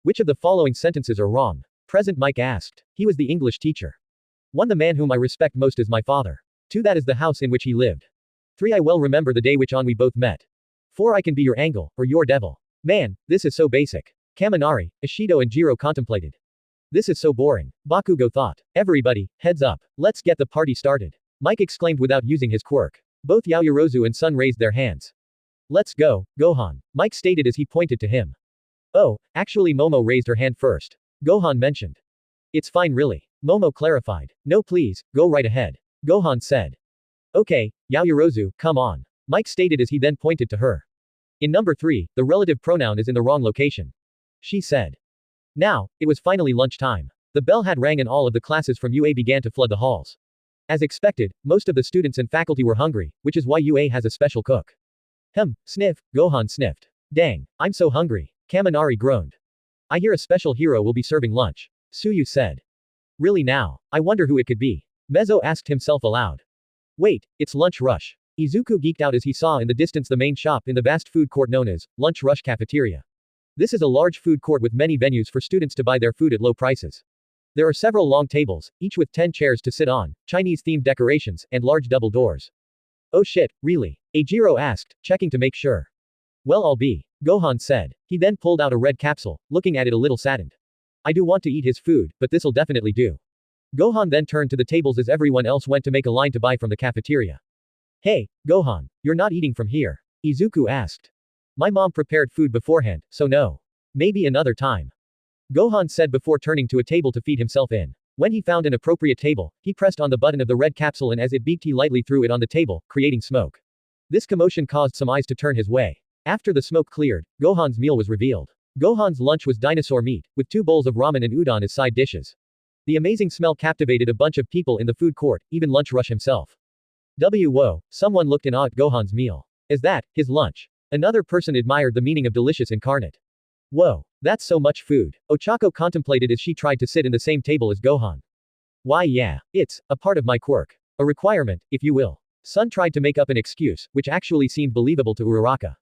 Which of the following sentences are wrong? Present Mike asked. He was the English teacher. 1. The man whom I respect most is my father. 2. That is the house in which he lived. 3. I well remember the day which on we both met. 4. I can be your angel, or your devil. Man, this is so basic. Kaminari, Ishido and Jiro contemplated. This is so boring. Bakugo thought. Everybody, heads up. Let's get the party started. Mike exclaimed without using his quirk. Both Yaoyorozu and Sun raised their hands. Let's go, Gohan. Mike stated as he pointed to him. Oh, actually Momo raised her hand first. Gohan mentioned. It's fine really. Momo clarified. No please, go right ahead. Gohan said. Okay, Yaoyorozu, come on. Mike stated as he then pointed to her. In number 3, the relative pronoun is in the wrong location. She said. Now, it was finally lunchtime. The bell had rang and all of the classes from UA began to flood the halls. As expected, most of the students and faculty were hungry, which is why UA has a special cook. Sniff, Gohan sniffed. Dang, I'm so hungry. Kaminari groaned. I hear a special hero will be serving lunch. Suyu said. Really now? I wonder who it could be. Mezzo asked himself aloud. Wait, it's lunch rush. Izuku geeked out as he saw in the distance the main shop in the vast food court known as Lunch Rush Cafeteria. This is a large food court with many venues for students to buy their food at low prices. There are several long tables, each with 10 chairs to sit on, Chinese-themed decorations, and large double doors. Oh shit, really? Eijiro asked, checking to make sure. Well I'll be. Gohan said. He then pulled out a red capsule, looking at it a little saddened. I do want to eat his food, but this'll definitely do. Gohan then turned to the tables as everyone else went to make a line to buy from the cafeteria. Hey, Gohan, you're not eating from here? Izuku asked. My mom prepared food beforehand, so no. Maybe another time. Gohan said before turning to a table to feed himself in. When he found an appropriate table, he pressed on the button of the red capsule and as it beeped he lightly threw it on the table, creating smoke. This commotion caused some eyes to turn his way. After the smoke cleared, Gohan's meal was revealed. Gohan's lunch was dinosaur meat, with 2 bowls of ramen and udon as side dishes. The amazing smell captivated a bunch of people in the food court, even Lunch Rush himself. Whoa, someone looked in awe at Gohan's meal. Is that his lunch? Another person admired the meaning of delicious incarnate. Whoa, that's so much food. Ochako contemplated as she tried to sit in the same table as Gohan. Why yeah, it's a part of my quirk. A requirement, if you will. Sun tried to make up an excuse, which actually seemed believable to Uraraka.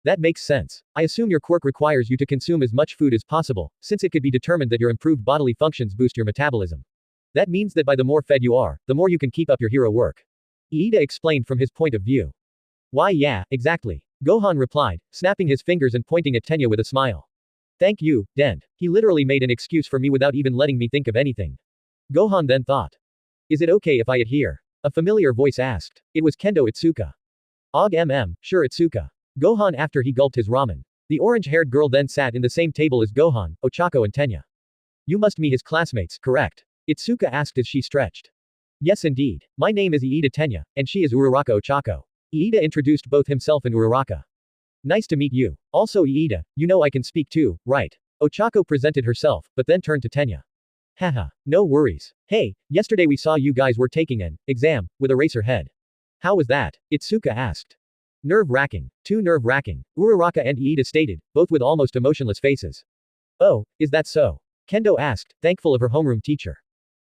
That makes sense. I assume your quirk requires you to consume as much food as possible, since it could be determined that your improved bodily functions boost your metabolism. That means that by the more fed you are, the more you can keep up your hero work. Iida explained from his point of view. Why yeah, exactly. Gohan replied, snapping his fingers and pointing at Tenya with a smile. Thank you, Dent. He literally made an excuse for me without even letting me think of anything. Gohan then thought. Is it okay if I eat here? A familiar voice asked. It was Kendo Itsuka. Sure Itsuka. Gohan after he gulped his ramen. The orange-haired girl then sat in the same table as Gohan, Ochako and Tenya. You must be his classmates, correct? Itsuka asked as she stretched. Yes indeed. My name is Iida Tenya, and she is Uraraka Ochako. Iida introduced both himself and Uraraka. Nice to meet you. Also Iida, you know I can speak too, right? Ochako presented herself, but then turned to Tenya. Haha, no worries. Hey, yesterday we saw you guys were taking an exam with Eraserhead. How was that? Itsuka asked. Nerve-wracking. Too nerve-wracking, Uraraka and Iida stated, both with almost emotionless faces. Oh, is that so? Kendo asked, thankful of her homeroom teacher.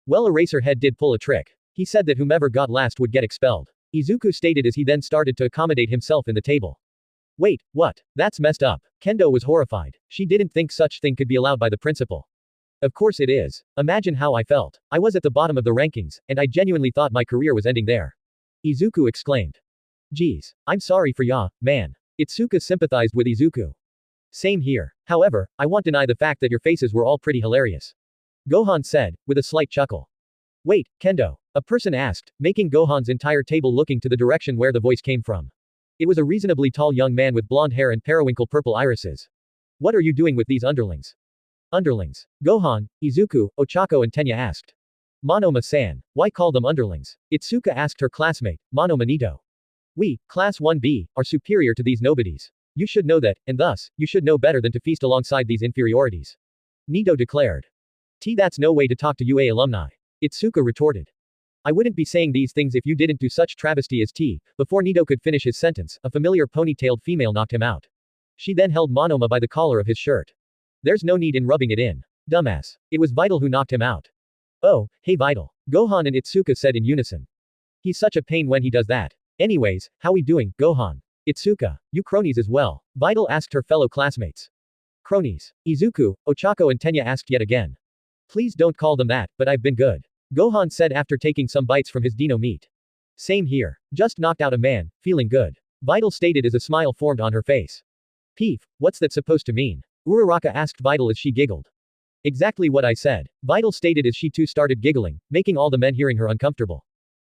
Well Eraserhead did pull a trick. He said that whomever got last would get expelled. Izuku stated as he then started to accommodate himself in the table. Wait, what? That's messed up. Kendo was horrified. She didn't think such thing could be allowed by the principal. Of course it is. Imagine how I felt. I was at the bottom of the rankings, and I genuinely thought my career was ending there. Izuku exclaimed. Geez, I'm sorry for ya, man. Itsuka sympathized with Izuku. Same here. However, I won't deny the fact that your faces were all pretty hilarious. Gohan said, with a slight chuckle. Wait, Kendo. A person asked, making Gohan's entire table looking to the direction where the voice came from. It was a reasonably tall young man with blonde hair and periwinkle purple irises. What are you doing with these underlings? Underlings. Gohan, Izuku, Ochako and Tenya asked. Monoma-san. Why call them underlings? Itsuka asked her classmate, Monoma Nito. We, Class 1B, are superior to these nobodies. You should know that, and thus, you should know better than to feast alongside these inferiorities. Nito declared. That's no way to talk to UA alumni. Itsuka retorted. I wouldn't be saying these things if you didn't do such travesty as T. Before Nito could finish his sentence, a familiar ponytailed female knocked him out. She then held Monoma by the collar of his shirt. There's no need in rubbing it in. Dumbass. It was Vital who knocked him out. Oh, hey Vital. Gohan and Itsuka said in unison. He's such a pain when he does that. Anyways, how we doing, Gohan? Itsuka, you cronies as well? Vital asked her fellow classmates. Cronies. Izuku, Ochako and Tenya asked yet again. Please don't call them that, but I've been good. Gohan said after taking some bites from his dino meat. Same here. Just knocked out a man, feeling good. Vital stated as a smile formed on her face. Peef, what's that supposed to mean? Uraraka asked Vital as she giggled. Exactly what I said. Vital stated as she too started giggling, making all the men hearing her uncomfortable.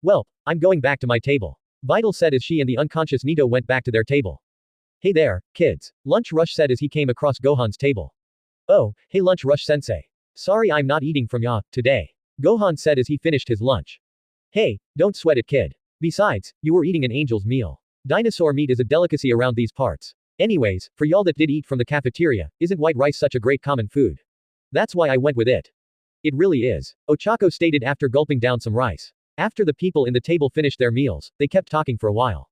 Well, I'm going back to my table. Vital said as she and the unconscious Nito went back to their table. Hey there, kids. Lunch Rush said as he came across Gohan's table. Oh, hey Lunch Rush sensei. Sorry I'm not eating from ya, today. Gohan said as he finished his lunch. Hey, don't sweat it kid. Besides, you were eating an angel's meal. Dinosaur meat is a delicacy around these parts. Anyways, for y'all that did eat from the cafeteria, isn't white rice such a great common food? That's why I went with it. It really is, Ochako stated after gulping down some rice. After the people in the table finished their meals, they kept talking for a while.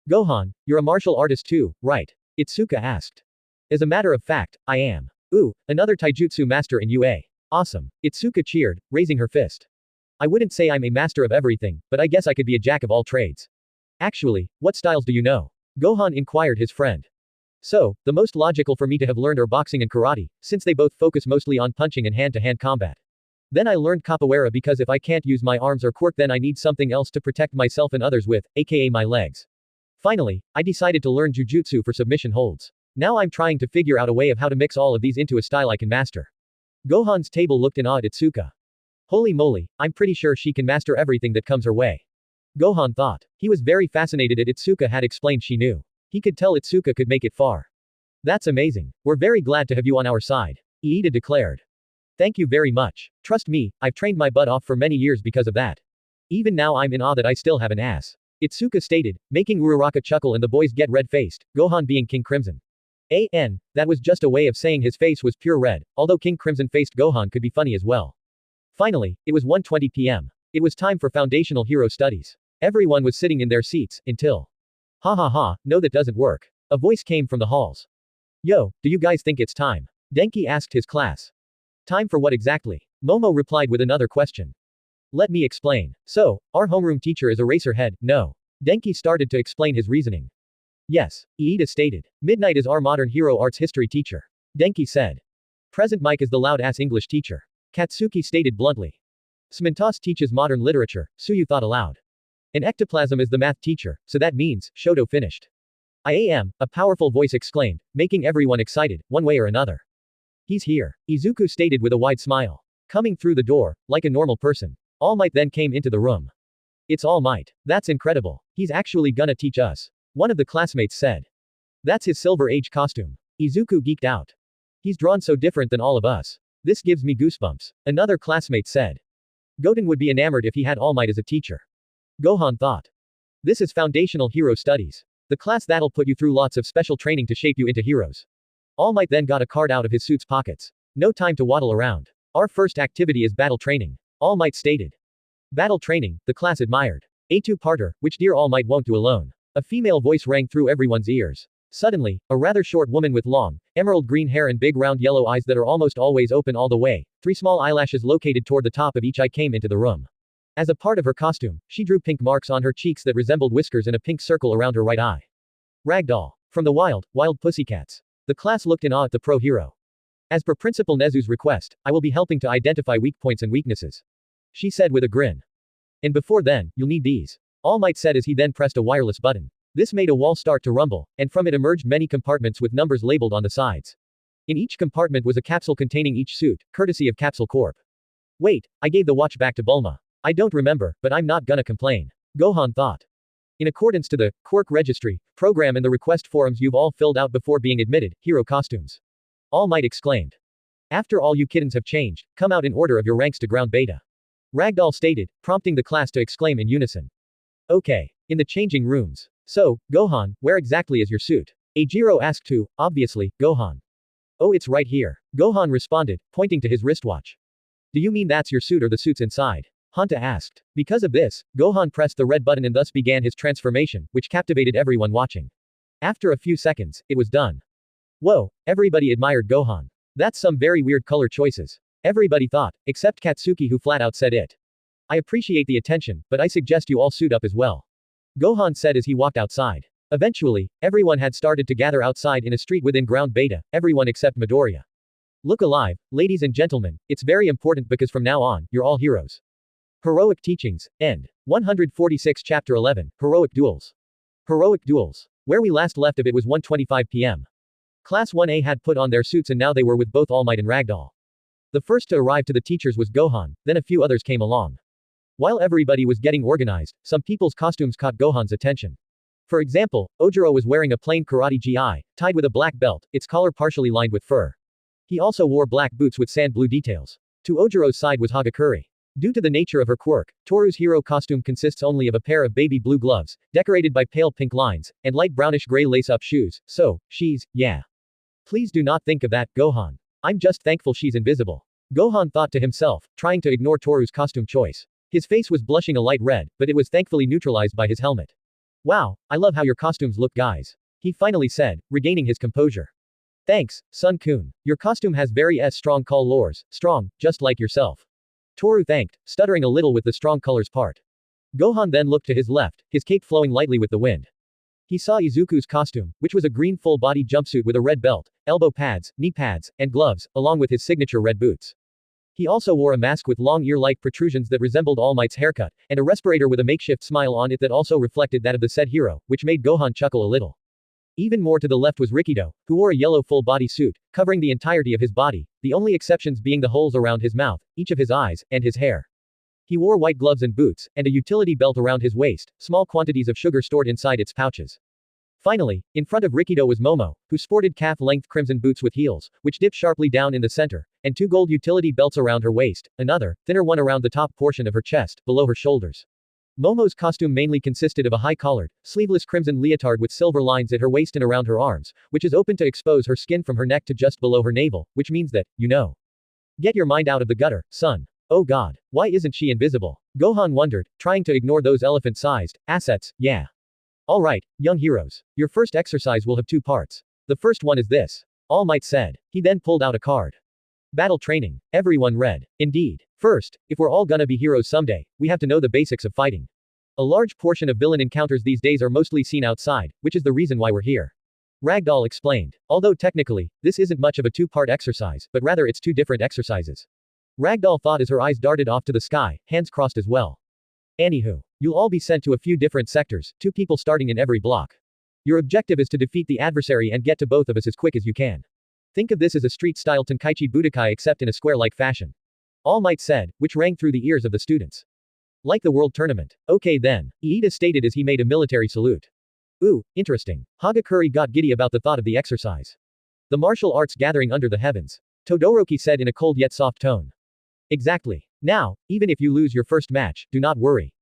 Gohan, you're a martial artist too, right? Itsuka asked. As a matter of fact, I am. Ooh, another taijutsu master in UA. Awesome. Itsuka cheered, raising her fist. I wouldn't say I'm a master of everything, but I guess I could be a jack of all trades. Actually, what styles do you know? Gohan inquired his friend. So, the most logical for me to have learned are boxing and karate, since they both focus mostly on punching and hand-to-hand combat. Then I learned capoeira because if I can't use my arms or quirk then I need something else to protect myself and others with, aka my legs. Finally, I decided to learn jujutsu for submission holds. Now I'm trying to figure out a way of how to mix all of these into a style I can master. Gohan's table looked in awe at Itsuka. Holy moly, I'm pretty sure she can master everything that comes her way. Gohan thought. He was very fascinated at Itsuka had explained she knew. He could tell Itsuka could make it far. That's amazing. We're very glad to have you on our side. Iida declared. Thank you very much. Trust me, I've trained my butt off for many years because of that. Even now I'm in awe that I still have an ass. Itsuka stated, making Uraraka chuckle and the boys get red-faced, Gohan being King Crimson. That was just a way of saying his face was pure red, although King Crimson-faced Gohan could be funny as well. Finally, it was 1:20 p.m. It was time for foundational hero studies. Everyone was sitting in their seats, until. Ha ha ha, no that doesn't work. A voice came from the halls. Yo, do you guys think it's time? Denki asked his class. Time for what exactly? Momo replied with another question. Let me explain. So, our homeroom teacher is a racerhead, no. Denki started to explain his reasoning. Yes, Iida stated. Midnight is our modern hero arts history teacher. Denki said. Present Mike is the loud-ass English teacher. Katsuki stated bluntly. Smintas teaches modern literature, Suyu thought aloud. And ectoplasm is the math teacher, so that means, Shoto finished. I am, a powerful voice exclaimed, making everyone excited, one way or another. He's here, Izuku stated with a wide smile. Coming through the door, like a normal person. All Might then came into the room. It's All Might. That's incredible. He's actually gonna teach us. One of the classmates said. That's his Silver Age costume. Izuku geeked out. He's drawn so different than all of us. This gives me goosebumps. Another classmate said. Goten would be enamored if he had All Might as a teacher. Gohan thought. This is foundational hero studies. The class that'll put you through lots of special training to shape you into heroes. All Might then got a card out of his suit's pockets. No time to waddle around. Our first activity is battle training. All Might stated. Battle training, the class admired. A two-parter, which dear All Might won't do alone. A female voice rang through everyone's ears. Suddenly, a rather short woman with long, emerald green hair and big round yellow eyes that are almost always open all the way, 3 small eyelashes located toward the top of each eye came into the room. As a part of her costume, she drew pink marks on her cheeks that resembled whiskers and a pink circle around her right eye. Ragdoll. From the wild pussycats. The class looked in awe at the pro-hero. As per Principal Nezu's request, I will be helping to identify weak points and weaknesses. She said with a grin. And before then, you'll need these. All Might said as he then pressed a wireless button. This made a wall start to rumble, and from it emerged many compartments with numbers labeled on the sides. In each compartment was a capsule containing each suit, courtesy of Capsule Corp. Wait, I gave the watch back to Bulma. I don't remember, but I'm not gonna complain. Gohan thought. In accordance to the Quirk registry program and the request forms you've all filled out before being admitted, hero costumes. All Might exclaimed. After all you kittens have changed, come out in order of your ranks to ground beta. Ragdoll stated, prompting the class to exclaim in unison. Okay. In the changing rooms. So, Gohan, where exactly is your suit? Eijiro asked too, obviously, Gohan. Oh it's right here. Gohan responded, pointing to his wristwatch. Do you mean that's your suit or the suit's inside? Hanta asked. Because of this, Gohan pressed the red button and thus began his transformation, which captivated everyone watching. After a few seconds, it was done. Whoa, everybody admired Gohan. That's some very weird color choices. Everybody thought, except Katsuki who flat out said it. I appreciate the attention, but I suggest you all suit up as well. Gohan said as he walked outside. Eventually, everyone had started to gather outside in a street within ground beta, everyone except Midoriya. Look alive, ladies and gentlemen, it's very important because from now on, you're all heroes. Heroic Teachings, End. 146 Chapter 11, Heroic Duels. Heroic Duels. Where we last left of it was 1:25 p.m. Class 1A had put on their suits and now they were with both All Might and Ragdoll. The first to arrive to the teachers was Gohan, then a few others came along. While everybody was getting organized, some people's costumes caught Gohan's attention. For example, Ojiro was wearing a plain karate gi, tied with a black belt, its collar partially lined with fur. He also wore black boots with sand blue details. To Ojiro's side was Hagakure. Due to the nature of her quirk, Toru's hero costume consists only of a pair of baby blue gloves, decorated by pale pink lines, and light brownish-gray lace-up shoes, so, yeah. Please do not think of that, Gohan. I'm just thankful she's invisible. Gohan thought to himself, trying to ignore Toru's costume choice. His face was blushing a light red, but it was thankfully neutralized by his helmet. Wow, I love how your costumes look, guys. He finally said, regaining his composure. Thanks, Sun-kun. Your costume has very strong colors, strong, just like yourself. Toru thanked, stuttering a little with the strong colors part. Gohan then looked to his left, his cape flowing lightly with the wind. He saw Izuku's costume, which was a green full-body jumpsuit with a red belt, elbow pads, knee pads, and gloves, along with his signature red boots. He also wore a mask with long ear-like protrusions that resembled All Might's haircut, and a respirator with a makeshift smile on it that also reflected that of the said hero, which made Gohan chuckle a little. Even more to the left was Rikido, who wore a yellow full-body suit, covering the entirety of his body, the only exceptions being the holes around his mouth, each of his eyes, and his hair. He wore white gloves and boots, and a utility belt around his waist, small quantities of sugar stored inside its pouches. Finally, in front of Rikido was Momo, who sported calf-length crimson boots with heels, which dipped sharply down in the center, and two gold utility belts around her waist, another, thinner one around the top portion of her chest, below her shoulders. Momo's costume mainly consisted of a high-collared, sleeveless crimson leotard with silver lines at her waist and around her arms, which is open to expose her skin from her neck to just below her navel, which means that, Get your mind out of the gutter, son. Oh god, why isn't she invisible? Gohan wondered, trying to ignore those elephant-sized assets, yeah. Alright, young heroes. Your first exercise will have two parts. The first one is this. All Might said. He then pulled out a card. Battle training. Everyone read. Indeed. First, if we're all gonna be heroes someday, we have to know the basics of fighting. A large portion of villain encounters these days are mostly seen outside, which is the reason why we're here. Ragdoll explained. Although technically, this isn't much of a two-part exercise, but rather it's two different exercises. Ragdoll thought as her eyes darted off to the sky, hands crossed as well. Anywho, you'll all be sent to a few different sectors, 2 people starting in every block. Your objective is to defeat the adversary and get to both of us as quick as you can. Think of this as a street-style Tenkaichi Budokai except in a square-like fashion. All Might said, which rang through the ears of the students. Like the World Tournament. Okay then, Iida stated as he made a military salute. Ooh, interesting. Hagakure got giddy about the thought of the exercise. The martial arts gathering under the heavens. Todoroki said in a cold yet soft tone. Exactly. Now, even if you lose your first match, do not worry.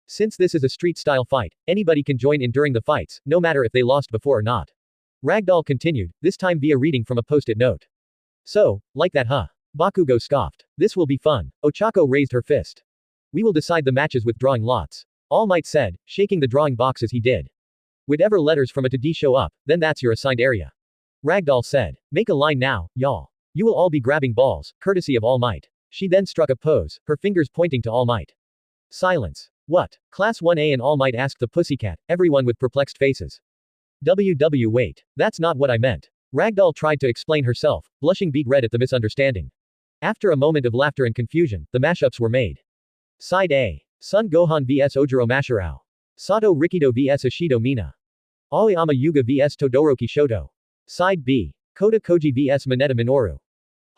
Since this is a street-style fight, anybody can join in during the fights, no matter if they lost before or not. Ragdoll continued, this time via reading from a post-it note. So, like that huh? Bakugo scoffed. This will be fun. Ochako raised her fist. We will decide the matches with drawing lots. All Might said, shaking the drawing box as he did. Whatever letters from A to D show up, then that's your assigned area. Ragdoll said, make a line now, y'all. You will all be grabbing balls, courtesy of All Might. She then struck a pose, her fingers pointing to All Might. Silence. What? Class 1A and All Might asked the pussycat, everyone with perplexed faces. Wait. That's not what I meant. Ragdoll tried to explain herself, blushing beet red at the misunderstanding. After a moment of laughter and confusion, the mashups were made. Side A. Son Gohan vs Ojiro Mashirao. Sato Rikido vs Ishido Mina. Aoyama Yuga vs Todoroki Shoto. Side B. Kota Koji vs Mineta Minoru.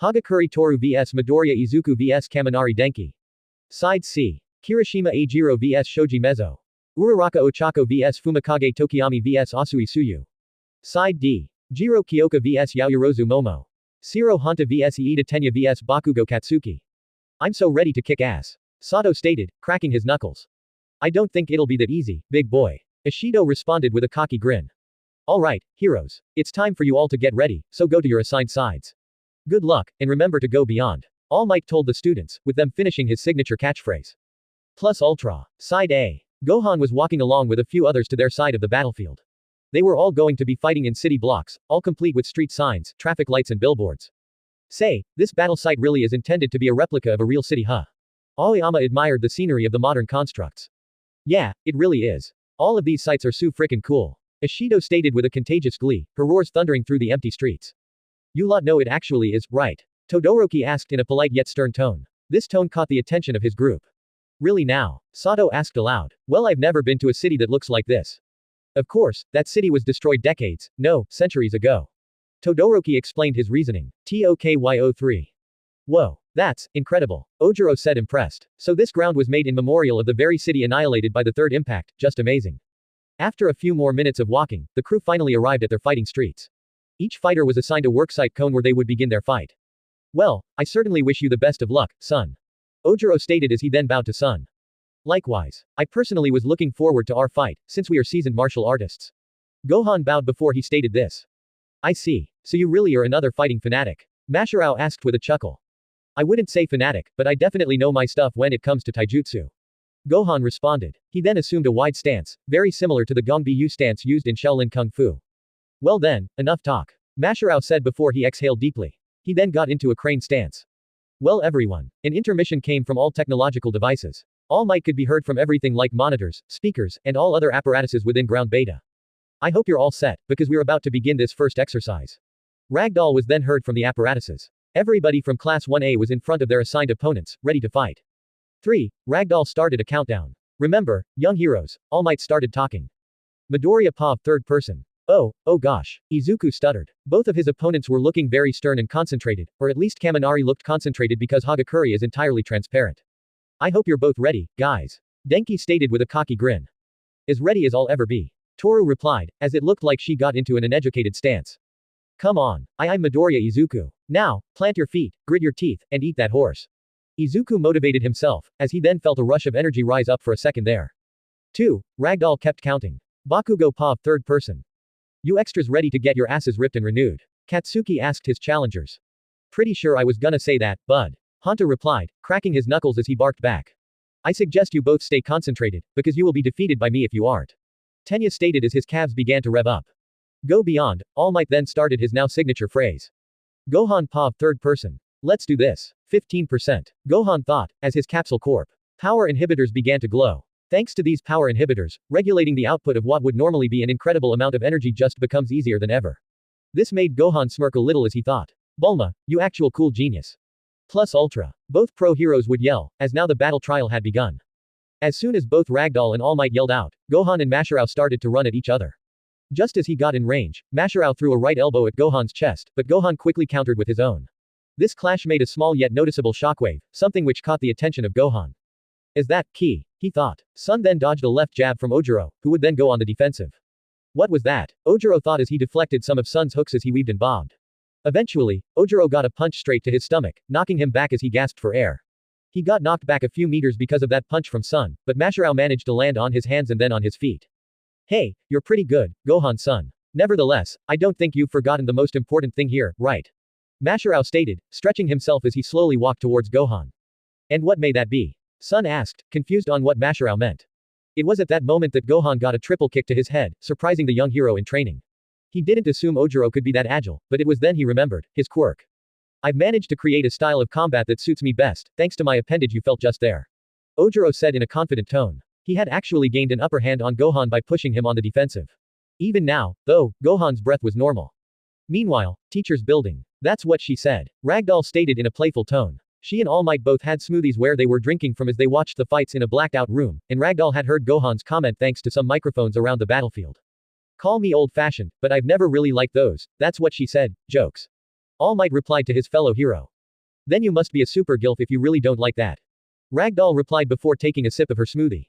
Hagakure Toru vs Midoriya Izuku vs Kaminari Denki. Side C. Kirishima Ajiro vs Shoji Mezzo. Uraraka Ochako vs Fumikage Tokiyami vs Asui Suyu. Side D. Jiro Kyoka vs Yaoyorozu Momo. Shiro Hanta vs Iida Tenya vs Bakugo Katsuki. I'm so ready to kick ass. Sato stated, cracking his knuckles. I don't think it'll be that easy, big boy. Ishido responded with a cocky grin. Alright, heroes. It's time for you all to get ready, so go to your assigned sides. Good luck, and remember to go beyond. All Might told the students, with them finishing his signature catchphrase. Plus Ultra. Side A. Gohan was walking along with a few others to their side of the battlefield. They were all going to be fighting in city blocks, all complete with street signs, traffic lights and billboards. Say, this battle site really is intended to be a replica of a real city huh? Aoyama admired the scenery of the modern constructs. Yeah, it really is. All of these sites are so frickin' cool. Ishido stated with a contagious glee, her roars thundering through the empty streets. You lot know it actually is, right? Todoroki asked in a polite yet stern tone. This tone caught the attention of his group. Really now? Sato asked aloud. Well, I've never been to a city that looks like this. Of course, that city was destroyed decades, no, centuries ago. Todoroki explained his reasoning. Tokyo3. Whoa. That's incredible. Ojiro said impressed. So this ground was made in memorial of the very city annihilated by the third impact, just amazing. After a few more minutes of walking, the crew finally arrived at their fighting streets. Each fighter was assigned a worksite cone where they would begin their fight. Well, I certainly wish you the best of luck, son. Ojiro stated as he then bowed to Sun. Likewise, I personally was looking forward to our fight, since we are seasoned martial artists. Gohan bowed before he stated this. I see. So you really are another fighting fanatic? Masharao asked with a chuckle. I wouldn't say fanatic, but I definitely know my stuff when it comes to taijutsu. Gohan responded. He then assumed a wide stance, very similar to the Gongbiyu stance used in Shaolin Kung Fu. Well then, enough talk. Masharao said before he exhaled deeply. He then got into a crane stance. Well everyone, an intermission came from all technological devices. All Might could be heard from everything like monitors, speakers, and all other apparatuses within ground beta. I hope you're all set, because we're about to begin this first exercise. Ragdoll was then heard from the apparatuses. Everybody from Class 1A was in front of their assigned opponents, ready to fight. 3. Ragdoll started a countdown. Remember, young heroes, All Might started talking. Midoriya Pav third person. Oh gosh. Izuku stuttered. Both of his opponents were looking very stern and concentrated, or at least Kaminari looked concentrated because Hagakure is entirely transparent. I hope you're both ready, guys. Denki stated with a cocky grin. As ready as I'll ever be. Toru replied, as it looked like she got into an uneducated stance. Come on, I'm Midoriya Izuku. Now, plant your feet, grit your teeth, and eat that horse. Izuku motivated himself, as he then felt a rush of energy rise up for a second there. 2. Ragdoll kept counting. Bakugo Pav third person. You extras ready to get your asses ripped and renewed? Katsuki asked his challengers. Pretty sure I was gonna say that, bud. Hanta replied, cracking his knuckles as he barked back. I suggest you both stay concentrated, because you will be defeated by me if you aren't. Tenya stated as his calves began to rev up. Go beyond. All Might then started his now signature phrase. Gohan Pav third person. Let's do this. 15%. Gohan thought, as his Capsule Corp. Power inhibitors began to glow. Thanks to these power inhibitors, regulating the output of what would normally be an incredible amount of energy just becomes easier than ever. This made Gohan smirk a little as he thought. Bulma, you actual cool genius. Plus Ultra. Both pro heroes would yell, as now the battle trial had begun. As soon as both Ragdoll and All Might yelled out, Gohan and Masharao started to run at each other. Just as he got in range, Masharao threw a right elbow at Gohan's chest, but Gohan quickly countered with his own. This clash made a small yet noticeable shockwave, something which caught the attention of Gohan. Is that key? He thought. Sun then dodged a left jab from Ojiro, who would then go on the defensive. What was that? Ojiro thought as he deflected some of Sun's hooks as he weaved and bobbed. Eventually, Ojiro got a punch straight to his stomach, knocking him back as he gasped for air. He got knocked back a few meters because of that punch from Sun, but Masharao managed to land on his hands and then on his feet. Hey, you're pretty good, Gohan-san. Nevertheless, I don't think you've forgotten the most important thing here, right? Masharao stated, stretching himself as he slowly walked towards Gohan. And what may that be? Sun asked, confused on what Masharao meant. It was at that moment that Gohan got a triple kick to his head, surprising the young hero in training. He didn't assume Ojiro could be that agile, but it was then he remembered, his quirk. I've managed to create a style of combat that suits me best, thanks to my appendage you felt just there. Ojiro said in a confident tone. He had actually gained an upper hand on Gohan by pushing him on the defensive. Even now, though, Gohan's breath was normal. Meanwhile, teacher's building. That's what she said. Ragdoll stated in a playful tone. She and All Might both had smoothies where they were drinking from as they watched the fights in a blacked-out room, and Ragdoll had heard Gohan's comment thanks to some microphones around the battlefield. Call me old-fashioned, but I've never really liked those, that's what she said, jokes. All Might replied to his fellow hero. Then you must be a super gilf if you really don't like that. Ragdoll replied before taking a sip of her smoothie.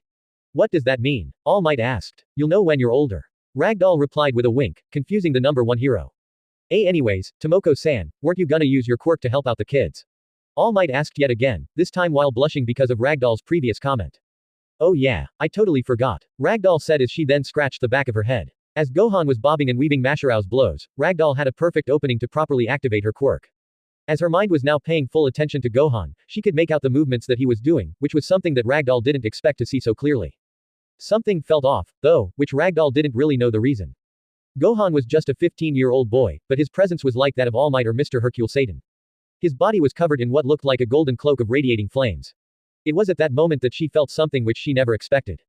What does that mean? All Might asked. You'll know when you're older. Ragdoll replied with a wink, confusing the number one hero. Anyways, Tomoko-san, weren't you gonna use your quirk to help out the kids? All Might asked yet again, this time while blushing because of Ragdoll's previous comment. Oh yeah, I totally forgot, Ragdoll said as she then scratched the back of her head. As Gohan was bobbing and weaving Masharao's blows, Ragdoll had a perfect opening to properly activate her quirk. As her mind was now paying full attention to Gohan, she could make out the movements that he was doing, which was something that Ragdoll didn't expect to see so clearly. Something felt off, though, which Ragdoll didn't really know the reason. Gohan was just a 15-year-old boy, but his presence was like that of All Might or Mr. Hercule Satan. His body was covered in what looked like a golden cloak of radiating flames. It was at that moment that she felt something which she never expected.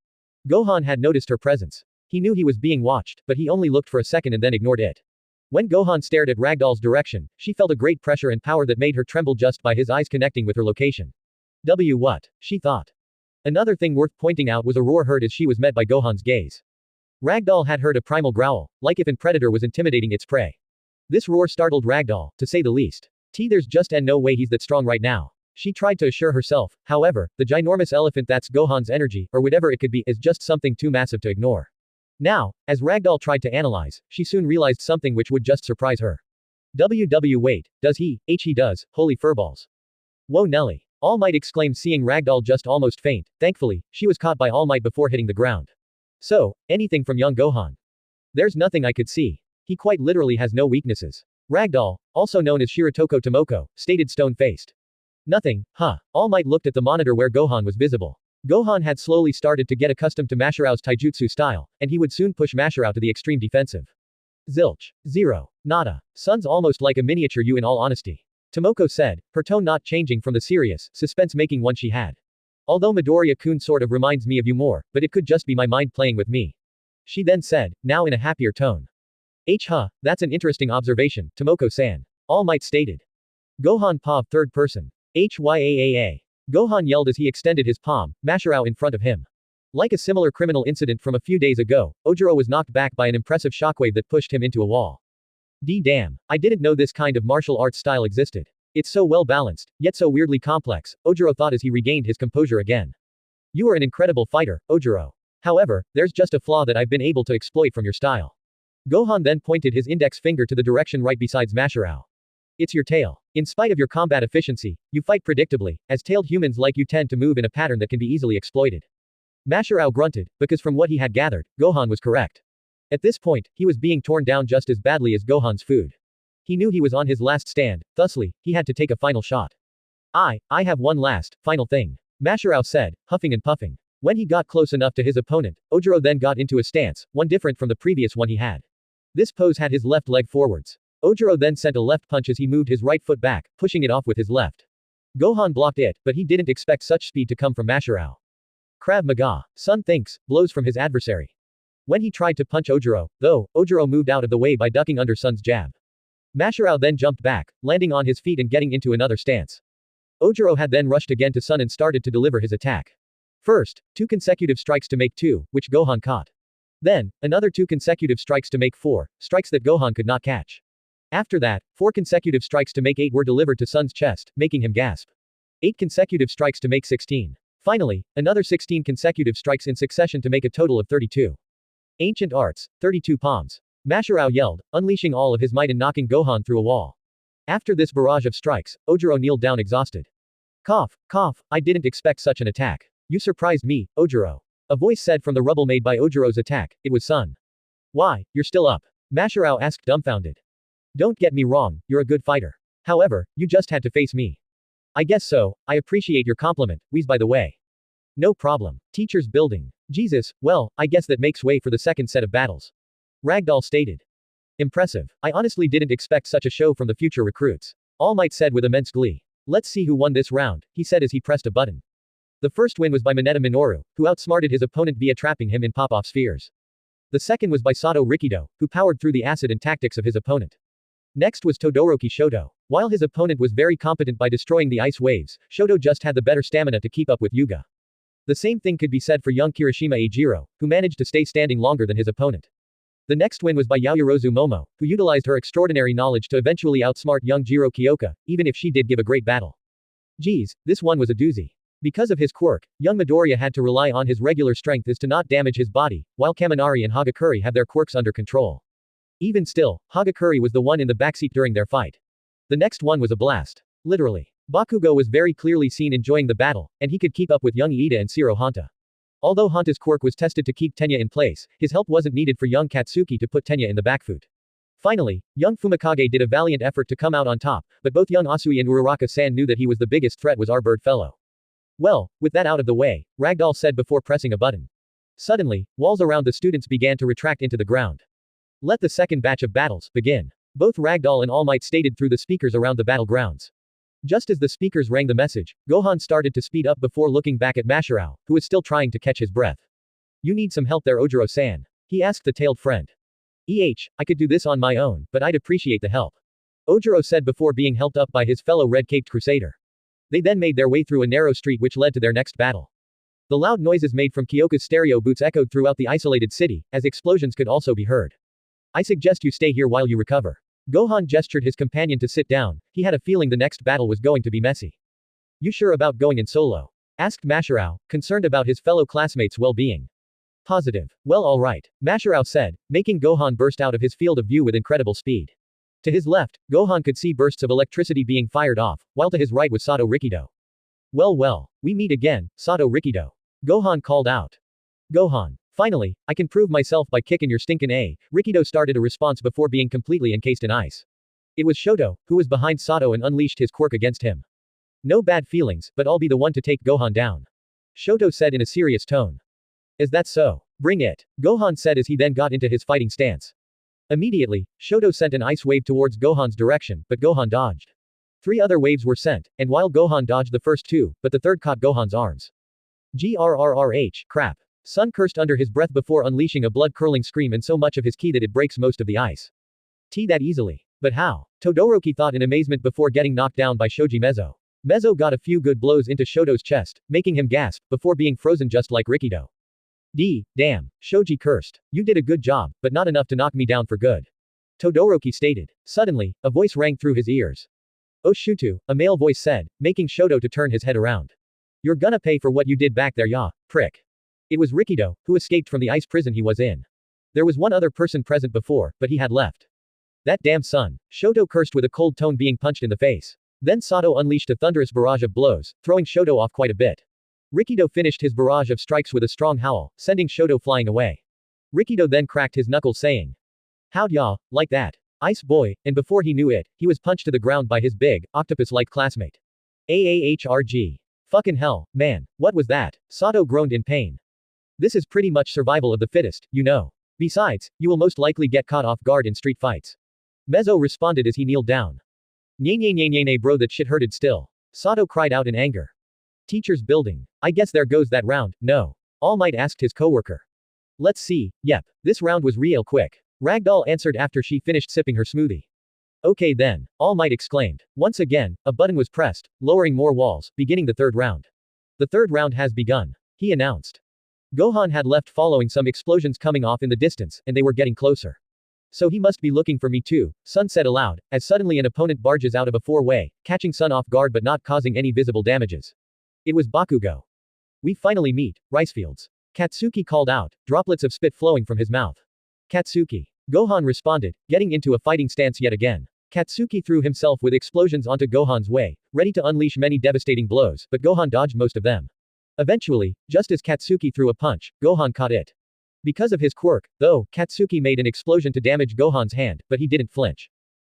Gohan had noticed her presence. He knew he was being watched, but he only looked for a second and then ignored it. When Gohan stared at Ragdoll's direction, she felt a great pressure and power that made her tremble just by his eyes connecting with her location. What? She thought. Another thing worth pointing out was a roar heard as she was met by Gohan's gaze. Ragdoll had heard a primal growl, like if a predator was intimidating its prey. This roar startled Ragdoll, to say the least. There's just no way he's that strong right now. She tried to assure herself, however, the ginormous elephant that's Gohan's energy, or whatever it could be, is just something too massive to ignore. Now, as Ragdoll tried to analyze, she soon realized something which would just surprise her. Wait, does he does, holy furballs. Whoa Nelly. All Might exclaimed seeing Ragdoll just almost faint. Thankfully, she was caught by All Might before hitting the ground. So, anything from young Gohan. There's nothing I could see. He quite literally has no weaknesses. Ragdoll, also known as Shiratoko Tomoko, stated stone-faced. Nothing, huh? All Might looked at the monitor where Gohan was visible. Gohan had slowly started to get accustomed to Mashirao's taijutsu style, and he would soon push Mashirao to the extreme defensive. Zilch. Zero. Nada. Son's almost like a miniature you in all honesty. Tomoko said, her tone not changing from the serious, suspense-making one she had. Although Midoriya-kun sort of reminds me of you more, but it could just be my mind playing with me. She then said, now in a happier tone. That's an interesting observation, Tomoko-san. All Might stated. Gohan paw third person. Hyaaa. Gohan yelled as he extended his palm, Mashirao in front of him. Like a similar criminal incident from a few days ago, Ojiro was knocked back by an impressive shockwave that pushed him into a wall. Damn. I didn't know this kind of martial arts style existed. It's so well balanced, yet so weirdly complex, Ojiro thought as he regained his composure again. You are an incredible fighter, Ojiro. However, there's just a flaw that I've been able to exploit from your style. Gohan then pointed his index finger to the direction right besides Mashirao. It's your tail. In spite of your combat efficiency, you fight predictably, as tailed humans like you tend to move in a pattern that can be easily exploited. Mashirao grunted, because from what he had gathered, Gohan was correct. At this point, he was being torn down just as badly as Gohan's food. He knew he was on his last stand, thusly, he had to take a final shot. I have one last, final thing. Mashirao said, huffing and puffing. When he got close enough to his opponent, Ojiro then got into a stance, one different from the previous one he had. This pose had his left leg forwards. Ojiro then sent a left punch as he moved his right foot back, pushing it off with his left. Gohan blocked it, but he didn't expect such speed to come from Mashirao. Krav Maga. Son thinks, blows from his adversary. When he tried to punch Ojiro, though, Ojiro moved out of the way by ducking under Son's jab. Mashirao then jumped back, landing on his feet and getting into another stance. Ojiro had then rushed again to Son and started to deliver his attack. First, 2 consecutive strikes to make 2, which Gohan caught. Then, another 2 consecutive strikes to make 4, strikes that Gohan could not catch. After that, 4 consecutive strikes to make 8 were delivered to Son's chest, making him gasp. 8 consecutive strikes to make 16. Finally, another 16 consecutive strikes in succession to make a total of 32. Ancient Arts, 32 palms. Mashirao yelled, unleashing all of his might and knocking Gohan through a wall. After this barrage of strikes, Ojiro kneeled down exhausted. Cough, I didn't expect such an attack. You surprised me, Ojiro. A voice said from the rubble made by Ojiro's attack, it was Son. Why, you're still up? Mashirao asked dumbfounded. Don't get me wrong, you're a good fighter. However, you just had to face me. I guess so, I appreciate your compliment, wheeze by the way. No problem. Teacher's building. Jesus, well, I guess that makes way for the second set of battles. Ragdoll stated. Impressive. I honestly didn't expect such a show from the future recruits. All Might said with immense glee. Let's see who won this round, he said as he pressed a button. The first win was by Mineta Minoru, who outsmarted his opponent via trapping him in pop-off spheres. The second was by Sato Rikido, who powered through the acid and tactics of his opponent. Next was Todoroki Shoto. While his opponent was very competent by destroying the ice waves, Shoto just had the better stamina to keep up with Yuga. The same thing could be said for young Kirishima Eijiro, who managed to stay standing longer than his opponent. The next win was by Yaoyorozu Momo, who utilized her extraordinary knowledge to eventually outsmart young Jiro Kyoka, even if she did give a great battle. Geez, this one was a doozy. Because of his quirk, young Midoriya had to rely on his regular strength as to not damage his body, while Kaminari and Hagakure have their quirks under control. Even still, Hagakure was the one in the backseat during their fight. The next one was a blast. Literally. Bakugo was very clearly seen enjoying the battle, and he could keep up with young Iida and Shiro Hanta. Although Hanta's quirk was tested to keep Tenya in place, his help wasn't needed for young Katsuki to put Tenya in the backfoot. Finally, young Fumikage did a valiant effort to come out on top, but both young Asui and Uraraka-san knew that he was the biggest threat was our bird fellow. Well, with that out of the way, Ragdoll said before pressing a button. Suddenly, walls around the students began to retract into the ground. Let the second batch of battles begin. Both Ragdoll and All Might stated through the speakers around the battlegrounds. Just as the speakers rang the message, Gohan started to speed up before looking back at Mashirao, who was still trying to catch his breath. You need some help there, Ojiro-san? He asked the tailed friend. I could do this on my own, but I'd appreciate the help. Ojiro said before being helped up by his fellow red-caped crusader. They then made their way through a narrow street which led to their next battle. The loud noises made from Kyoka's stereo boots echoed throughout the isolated city, as explosions could also be heard. I suggest you stay here while you recover. Gohan gestured his companion to sit down, he had a feeling the next battle was going to be messy. You sure about going in solo? Asked Mashirao, concerned about his fellow classmates' well-being. Positive. Well alright, Mashirao said, making Gohan burst out of his field of view with incredible speed. To his left, Gohan could see bursts of electricity being fired off, while to his right was Sato Rikido. Well, we meet again, Sato Rikido. Gohan called out. Gohan. Finally, I can prove myself by kicking your stinkin' A. Rikido started a response before being completely encased in ice. It was Shoto, who was behind Sato and unleashed his quirk against him. No bad feelings, but I'll be the one to take Gohan down. Shoto said in a serious tone. Is that so? Bring it. Gohan said as he then got into his fighting stance. Immediately, Shoto sent an ice wave towards Gohan's direction, but Gohan dodged. 3 other waves were sent, and while Gohan dodged the first 2, but the third caught Gohan's arms. Grrrh, crap. Sun cursed under his breath before unleashing a blood-curdling scream and so much of his ki that it breaks most of the ice. That easily. But how? Todoroki thought in amazement before getting knocked down by Shoji Mezzo. Mezzo got a few good blows into Shoto's chest, making him gasp, before being frozen just like Rikido. Damn. Shoji cursed. You did a good job, but not enough to knock me down for good. Todoroki stated. Suddenly, a voice rang through his ears. Oh Shutu, a male voice said, making Shoto to turn his head around. You're gonna pay for what you did back there, ya, prick. It was Rikido, who escaped from the ice prison he was in. There was one other person present before, but he had left. That damn son. Shoto cursed with a cold tone being punched in the face. Then Sato unleashed a thunderous barrage of blows, throwing Shoto off quite a bit. Rikido finished his barrage of strikes with a strong howl, sending Shoto flying away. Rikido then cracked his knuckles saying. How'd ya, like that? Ice boy, and before he knew it, he was punched to the ground by his big, octopus-like classmate. AAHRG. Fucking hell, man, what was that? Sato groaned in pain. This is pretty much survival of the fittest, you know. Besides, you will most likely get caught off guard in street fights. Mezzo responded as he kneeled down. Nye bro, that shit hurted still. Sato cried out in anger. Teacher's building. I guess there goes that round, no. All Might asked his coworker. Let's see, yep, this round was real quick. Ragdoll answered after she finished sipping her smoothie. Okay then, All Might exclaimed. Once again, a button was pressed, lowering more walls, beginning the third round. The third round has begun, he announced. Gohan had left following some explosions coming off in the distance, and they were getting closer. So he must be looking for me too, Sun said aloud, as suddenly an opponent barges out of a 4-way, catching Sun off guard but not causing any visible damages. It was Bakugo. We finally meet, Ricefields. Katsuki called out, droplets of spit flowing from his mouth. Katsuki. Gohan responded, getting into a fighting stance yet again. Katsuki threw himself with explosions onto Gohan's way, ready to unleash many devastating blows, but Gohan dodged most of them. Eventually, just as Katsuki threw a punch, Gohan caught it. Because of his quirk, though, Katsuki made an explosion to damage Gohan's hand, but he didn't flinch.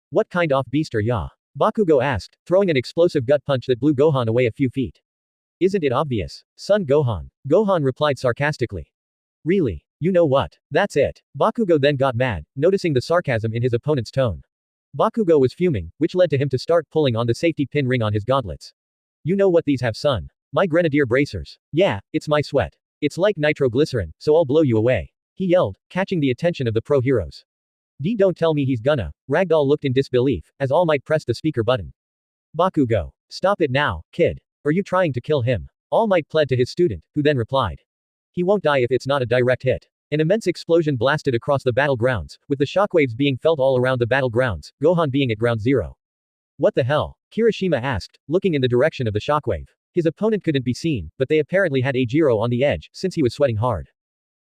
What kind of beast are ya? Bakugo asked, throwing an explosive gut punch that blew Gohan away a few feet. Isn't it obvious? Son Gohan. Gohan replied sarcastically. Really? You know what? That's it. Bakugo then got mad, noticing the sarcasm in his opponent's tone. Bakugo was fuming, which led to him to start pulling on the safety pin ring on his gauntlets. You know what these have, son? My grenadier bracers. Yeah, it's my sweat. It's like nitroglycerin, so I'll blow you away. He yelled, catching the attention of the pro heroes. Don't tell me he's gonna. Ragdoll looked in disbelief, as All Might pressed the speaker button. Bakugo. Stop it now, kid. Are you trying to kill him? All Might pled to his student, who then replied. He won't die if it's not a direct hit. An immense explosion blasted across the battlegrounds, with the shockwaves being felt all around the battlegrounds, Gohan being at ground zero. What the hell? Kirishima asked, looking in the direction of the shockwave. His opponent couldn't be seen, but they apparently had Eijiro on the edge, since he was sweating hard.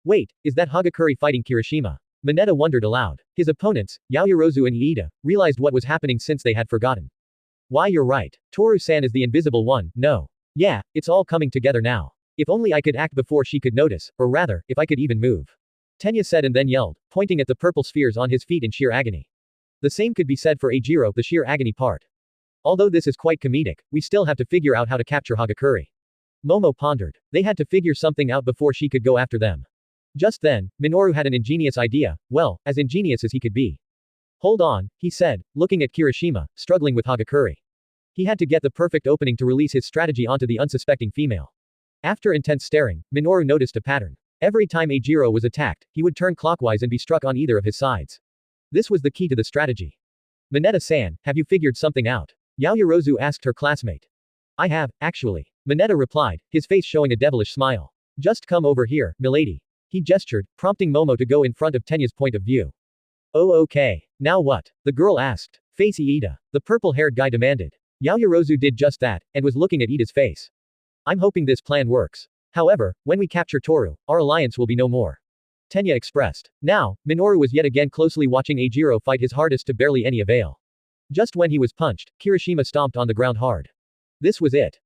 Wait, is that Hagakure fighting Kirishima? Mineta wondered aloud. His opponents, Yaoyorozu and Iida, realized what was happening since they had forgotten. Why, you're right. Toru-san is the invisible one, no. Yeah, it's all coming together now. If only I could act before she could notice, or rather, if I could even move. Tenya said and then yelled, pointing at the purple spheres on his feet in sheer agony. The same could be said for Eijiro, the sheer agony part. Although this is quite comedic, we still have to figure out how to capture Hagakure. Momo pondered. They had to figure something out before she could go after them. Just then, Minoru had an ingenious idea, well, as ingenious as he could be. Hold on, he said, looking at Kirishima, struggling with Hagakure. He had to get the perfect opening to release his strategy onto the unsuspecting female. After intense staring, Minoru noticed a pattern. Every time Eijiro was attacked, he would turn clockwise and be struck on either of his sides. This was the key to the strategy. Mineta-san, have you figured something out? Yaoyorozu asked her classmate. I have, actually. Mineta replied, his face showing a devilish smile. Just come over here, milady. He gestured, prompting Momo to go in front of Tenya's point of view. Oh okay. Now what? The girl asked. Face Iida. The purple-haired guy demanded. Yaoyorozu did just that, and was looking at Iida's face. I'm hoping this plan works. However, when we capture Toru, our alliance will be no more. Tenya expressed. Now, Minoru was yet again closely watching Ajiro fight his hardest to barely any avail. Just when he was punched, Kirishima stomped on the ground hard. This was it.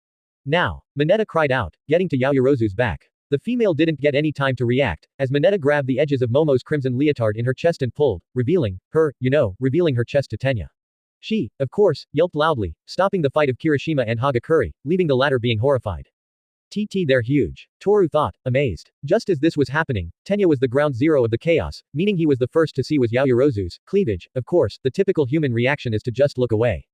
Now, Mineta cried out, getting to Yaoyorozu's back. The female didn't get any time to react, as Mineta grabbed the edges of Momo's crimson leotard in her chest and pulled, revealing her chest to Tenya. She, of course, yelped loudly, stopping the fight of Kirishima and Hagakure, leaving the latter being horrified. They're huge. Toru thought, amazed. Just as this was happening, Tenya was the ground zero of the chaos, meaning he was the first to see was Yaoyorozu's cleavage. Of course, the typical human reaction is to just look away.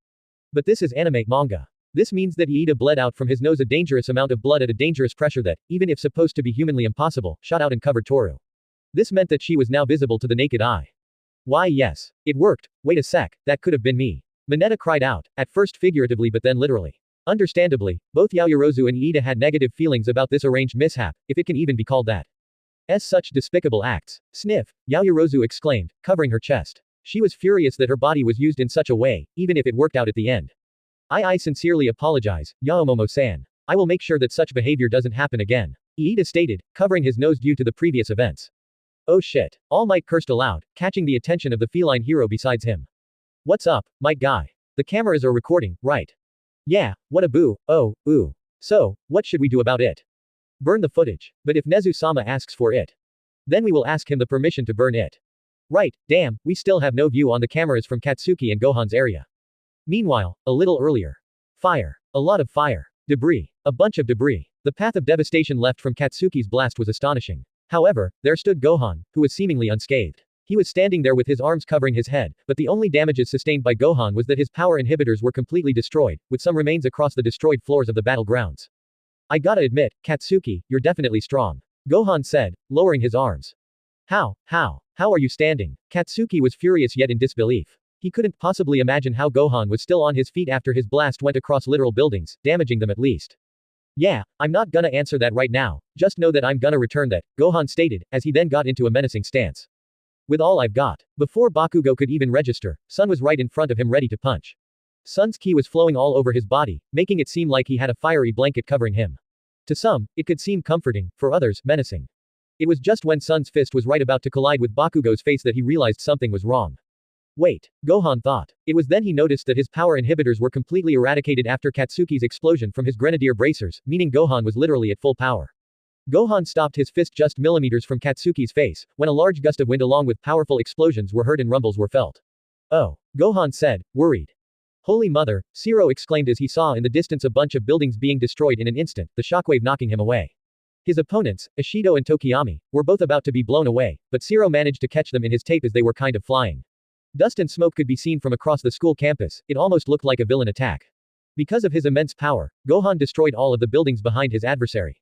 But this is anime manga. This means that Iida bled out from his nose a dangerous amount of blood at a dangerous pressure that, even if supposed to be humanly impossible, shot out and covered Toru. This meant that she was now visible to the naked eye. Why yes. It worked. Wait a sec, that could have been me. Mineta cried out, at first figuratively but then literally. Understandably, both Yaoyorozu and Iida had negative feelings about this arranged mishap, if it can even be called that. Such despicable acts. Sniff, Yaoyorozu exclaimed, covering her chest. She was furious that her body was used in such a way, even if it worked out at the end. I sincerely apologize, Yaomomo-san. I will make sure that such behavior doesn't happen again. Iida stated, covering his nose due to the previous events. Oh shit. All Might cursed aloud, catching the attention of the feline hero besides him. What's up, Might guy? The cameras are recording, right? Yeah, what a boo, oh, ooh. So, what should we do about it? Burn the footage. But if Nezu-sama asks for it, then we will ask him the permission to burn it. Right, damn, we still have no view on the cameras from Katsuki and Gohan's area. Meanwhile, a little earlier. Fire. A lot of fire. Debris. A bunch of debris. The path of devastation left from Katsuki's blast was astonishing. However, there stood Gohan, who was seemingly unscathed. He was standing there with his arms covering his head, but the only damages sustained by Gohan was that his power inhibitors were completely destroyed, with some remains across the destroyed floors of the battlegrounds. I gotta admit, Katsuki, you're definitely strong. Gohan said, lowering his arms. How are you standing? Katsuki was furious yet in disbelief. He couldn't possibly imagine how Gohan was still on his feet after his blast went across literal buildings, damaging them at least. Yeah, I'm not gonna answer that right now, just know that I'm gonna return that, Gohan stated, as he then got into a menacing stance. With all I've got. Before Bakugo could even register, Sun was right in front of him ready to punch. Sun's ki was flowing all over his body, making it seem like he had a fiery blanket covering him. To some, it could seem comforting, for others, menacing. It was just when Sun's fist was right about to collide with Bakugo's face that he realized something was wrong. Wait, Gohan thought. It was then he noticed that his power inhibitors were completely eradicated after Katsuki's explosion from his grenadier bracers, meaning Gohan was literally at full power. Gohan stopped his fist just millimeters from Katsuki's face, when a large gust of wind along with powerful explosions were heard and rumbles were felt. Oh, Gohan said, worried. Holy mother, Zero exclaimed as he saw in the distance a bunch of buildings being destroyed in an instant, the shockwave knocking him away. His opponents, Ishido and Tokiyami, were both about to be blown away, but Zero managed to catch them in his tape as they were kind of flying. Dust and smoke could be seen from across the school campus, it almost looked like a villain attack. Because of his immense power, Gohan destroyed all of the buildings behind his adversary.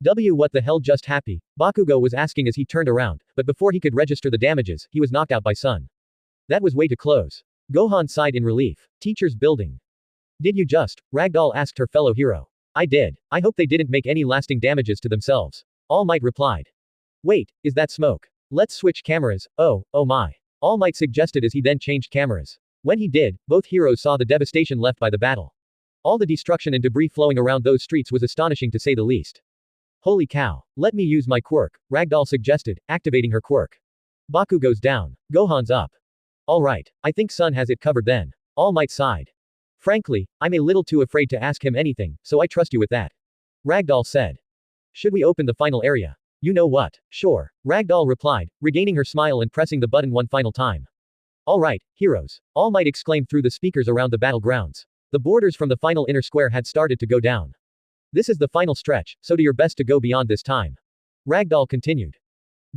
What the hell just happened? Bakugo was asking as he turned around, but before he could register the damages, he was knocked out by Sun. That was way too close. Gohan sighed in relief. Teacher's building. Did you just? Ragdoll asked her fellow hero. I did. I hope they didn't make any lasting damages to themselves. All Might replied. Wait, is that smoke? Let's switch cameras, oh my. All Might suggested as he then changed cameras. When he did, both heroes saw the devastation left by the battle. All the destruction and debris flowing around those streets was astonishing to say the least. Holy cow. Let me use my quirk, Ragdoll suggested, activating her quirk. Baku goes down. Gohan's up. Alright, I think Sun has it covered then. All Might sighed. Frankly, I'm a little too afraid to ask him anything, so I trust you with that. Ragdoll said. Should we open the final area? You know what? Sure. Ragdoll replied, regaining her smile and pressing the button one final time. Alright, heroes. All Might exclaimed through the speakers around the battlegrounds. The borders from the final inner square had started to go down. This is the final stretch, so do your best to go beyond this time. Ragdoll continued.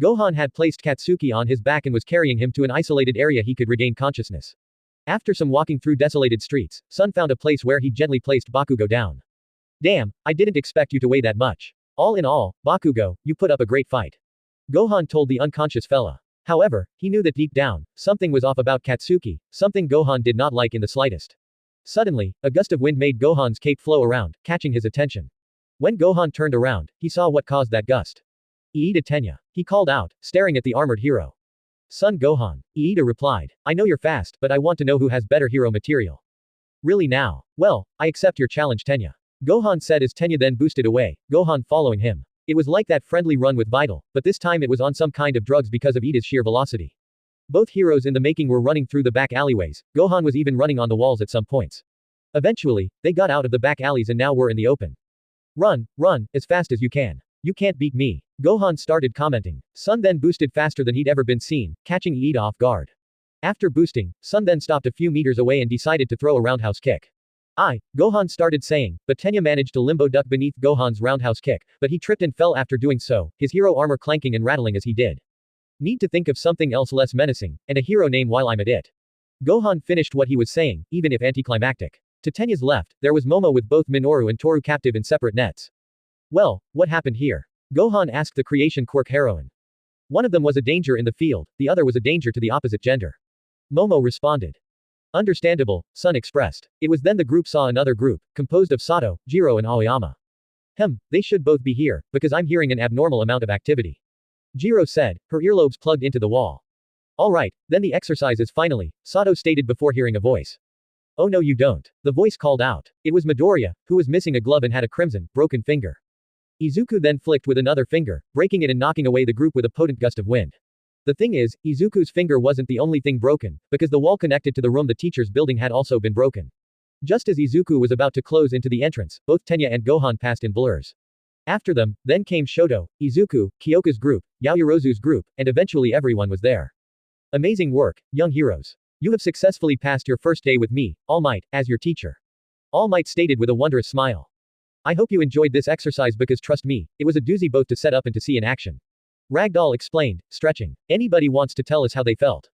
Gohan had placed Katsuki on his back and was carrying him to an isolated area he could regain consciousness. After some walking through desolated streets, Sun found a place where he gently placed Bakugo down. Damn, I didn't expect you to weigh that much. All in all, Bakugo, you put up a great fight. Gohan told the unconscious fella. However, he knew that deep down, something was off about Katsuki, something Gohan did not like in the slightest. Suddenly, a gust of wind made Gohan's cape flow around, catching his attention. When Gohan turned around, he saw what caused that gust. Iida Tenya. He called out, staring at the armored hero. Son Gohan. Iida replied. I know you're fast, but I want to know who has better hero material. Really now? Well, I accept your challenge Tenya. Gohan said as Tenya then boosted away, Gohan following him. It was like that friendly run with Vital, but this time it was on some kind of drugs because of Ida's sheer velocity. Both heroes in the making were running through the back alleyways. Gohan was even running on the walls at some points. Eventually, they got out of the back alleys and now were in the open. Run, run, as fast as you can. You can't beat me. Gohan started commenting. Sun then boosted faster than he'd ever been seen, catching Ida off guard. After boosting, Sun then stopped a few meters away and decided to throw a roundhouse kick. Gohan started saying, but Tenya managed to limbo duck beneath Gohan's roundhouse kick, but he tripped and fell after doing so, his hero armor clanking and rattling as he did. Need to think of something else less menacing, and a hero name while I'm at it. Gohan finished what he was saying, even if anticlimactic. To Tenya's left, there was Momo with both Minoru and Toru captive in separate nets. Well, what happened here? Gohan asked the creation quirk heroine. One of them was a danger in the field, the other was a danger to the opposite gender. Momo responded. Understandable, Sun expressed. It was then the group saw another group, composed of Sato, Jiro and Aoyama. They should both be here, because I'm hearing an abnormal amount of activity. Jiro said, her earlobes plugged into the wall. Alright, then the exercise is finally, Sato stated before hearing a voice. Oh no you don't. The voice called out. It was Midoriya, who was missing a glove and had a crimson, broken finger. Izuku then flicked with another finger, breaking it and knocking away the group with a potent gust of wind. The thing is, Izuku's finger wasn't the only thing broken, because the wall connected to the room the teacher's building had also been broken. Just as Izuku was about to close into the entrance, both Tenya and Gohan passed in blurs. After them, then came Shoto, Izuku, Kyoka's group, Yaoyorozu's group, and eventually everyone was there. Amazing work, young heroes. You have successfully passed your first day with me, All Might, as your teacher. All Might stated with a wondrous smile. I hope you enjoyed this exercise because trust me, it was a doozy both to set up and to see in action. Ragdoll explained, stretching. Anybody wants to tell us how they felt?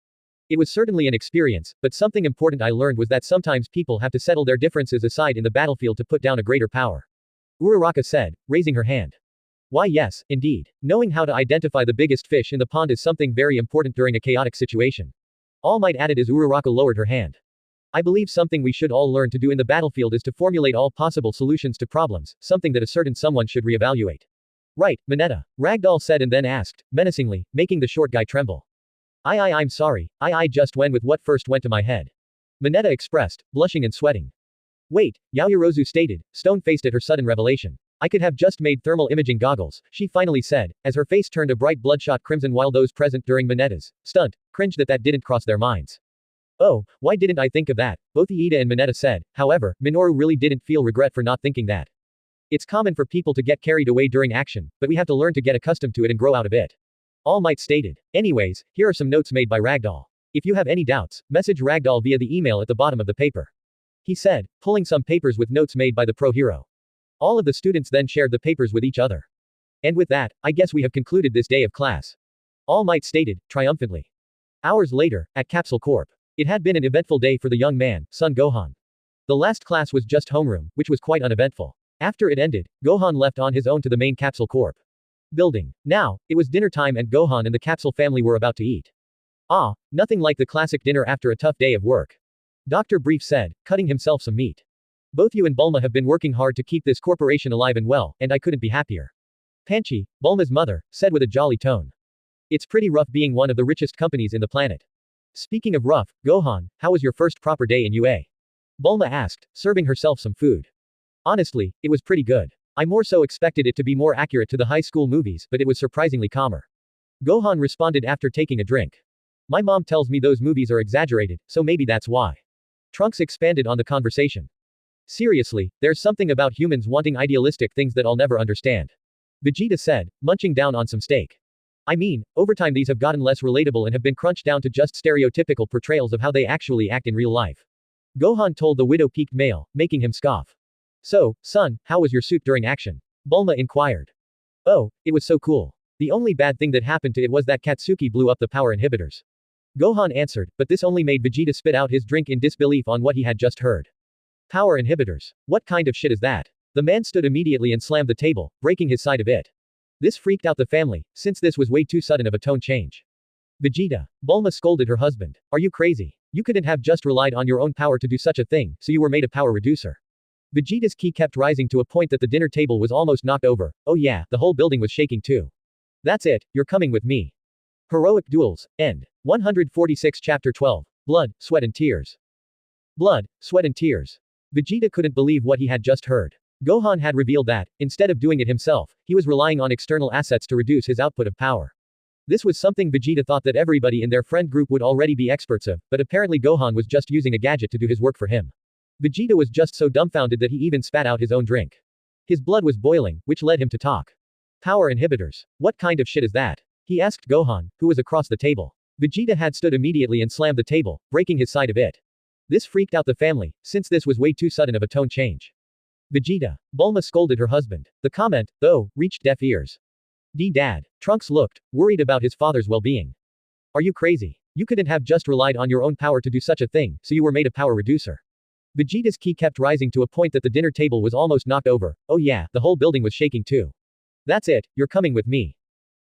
It was certainly an experience, but something important I learned was that sometimes people have to settle their differences aside in the battlefield to put down a greater power. Uraraka said, raising her hand. Why yes, indeed. Knowing how to identify the biggest fish in the pond is something very important during a chaotic situation. All Might added as Uraraka lowered her hand. I believe something we should all learn to do in the battlefield is to formulate all possible solutions to problems, something that a certain someone should reevaluate. Right, Mineta. Ragdoll said and then asked, menacingly, making the short guy tremble. I'm sorry, I just went with what first went to my head. Mineta expressed, blushing and sweating. Wait, Yaoyorozu stated, stone-faced at her sudden revelation. I could have just made thermal imaging goggles, she finally said, as her face turned a bright bloodshot crimson while those present during Mineta's stunt cringed that didn't cross their minds. Oh, why didn't I think of that? Both Iida and Mineta said. However, Minoru really didn't feel regret for not thinking that. It's common for people to get carried away during action, but we have to learn to get accustomed to it and grow out of it. All Might stated. Anyways, here are some notes made by Ragdoll. If you have any doubts, message Ragdoll via the email at the bottom of the paper. He said, pulling some papers with notes made by the pro hero. All of the students then shared the papers with each other. And with that, I guess we have concluded this day of class. All Might stated, triumphantly. Hours later, at Capsule Corp. It had been an eventful day for the young man, son Gohan. The last class was just homeroom, which was quite uneventful. After it ended, Gohan left on his own to the main Capsule Corp. building. Now, it was dinner time and Gohan and the Capsule family were about to eat. Nothing like the classic dinner after a tough day of work. Dr. Brief said, cutting himself some meat. Both you and Bulma have been working hard to keep this corporation alive and well, and I couldn't be happier. Panchi, Bulma's mother, said with a jolly tone. It's pretty rough being one of the richest companies in the planet. Speaking of rough, Gohan, how was your first proper day in UA? Bulma asked, serving herself some food. Honestly, it was pretty good. I more so expected it to be more accurate to the high school movies, but it was surprisingly calmer. Gohan responded after taking a drink. My mom tells me those movies are exaggerated, so maybe that's why. Trunks expanded on the conversation. Seriously, there's something about humans wanting idealistic things that I'll never understand. Vegeta said, munching down on some steak. I mean, over time these have gotten less relatable and have been crunched down to just stereotypical portrayals of how they actually act in real life. Gohan told the widow-peaked male, making him scoff. So, son, how was your suit during action? Bulma inquired. Oh, it was so cool. The only bad thing that happened to it was that Katsuki blew up the power inhibitors. Gohan answered, but this only made Vegeta spit out his drink in disbelief on what he had just heard. Power inhibitors. What kind of shit is that? The man stood immediately and slammed the table, breaking his side of it. This freaked out the family, since this was way too sudden of a tone change. Vegeta. Bulma scolded her husband. Are you crazy? You couldn't have just relied on your own power to do such a thing, so you were made a power reducer. Vegeta's ki kept rising to a point that the dinner table was almost knocked over. Oh yeah, the whole building was shaking too. That's it, you're coming with me. Heroic Duels, End. 146 Chapter 12. Blood, Sweat and Tears. Blood, Sweat and Tears. Vegeta couldn't believe what he had just heard. Gohan had revealed that, instead of doing it himself, he was relying on external assets to reduce his output of power. This was something Vegeta thought that everybody in their friend group would already be experts of, but apparently Gohan was just using a gadget to do his work for him. Vegeta was just so dumbfounded that he even spat out his own drink. His blood was boiling, which led him to talk. Power inhibitors. What kind of shit is that? He asked Gohan, who was across the table. Vegeta had stood immediately and slammed the table, breaking his side of it. This freaked out the family, since this was way too sudden of a tone change. Vegeta. Bulma scolded her husband. The comment, though, reached deaf ears. Dad. Trunks looked, worried about his father's well-being. Are you crazy? You couldn't have just relied on your own power to do such a thing, so you were made a power reducer. Vegeta's ki kept rising to a point that the dinner table was almost knocked over. Oh yeah, the whole building was shaking too. That's it, you're coming with me.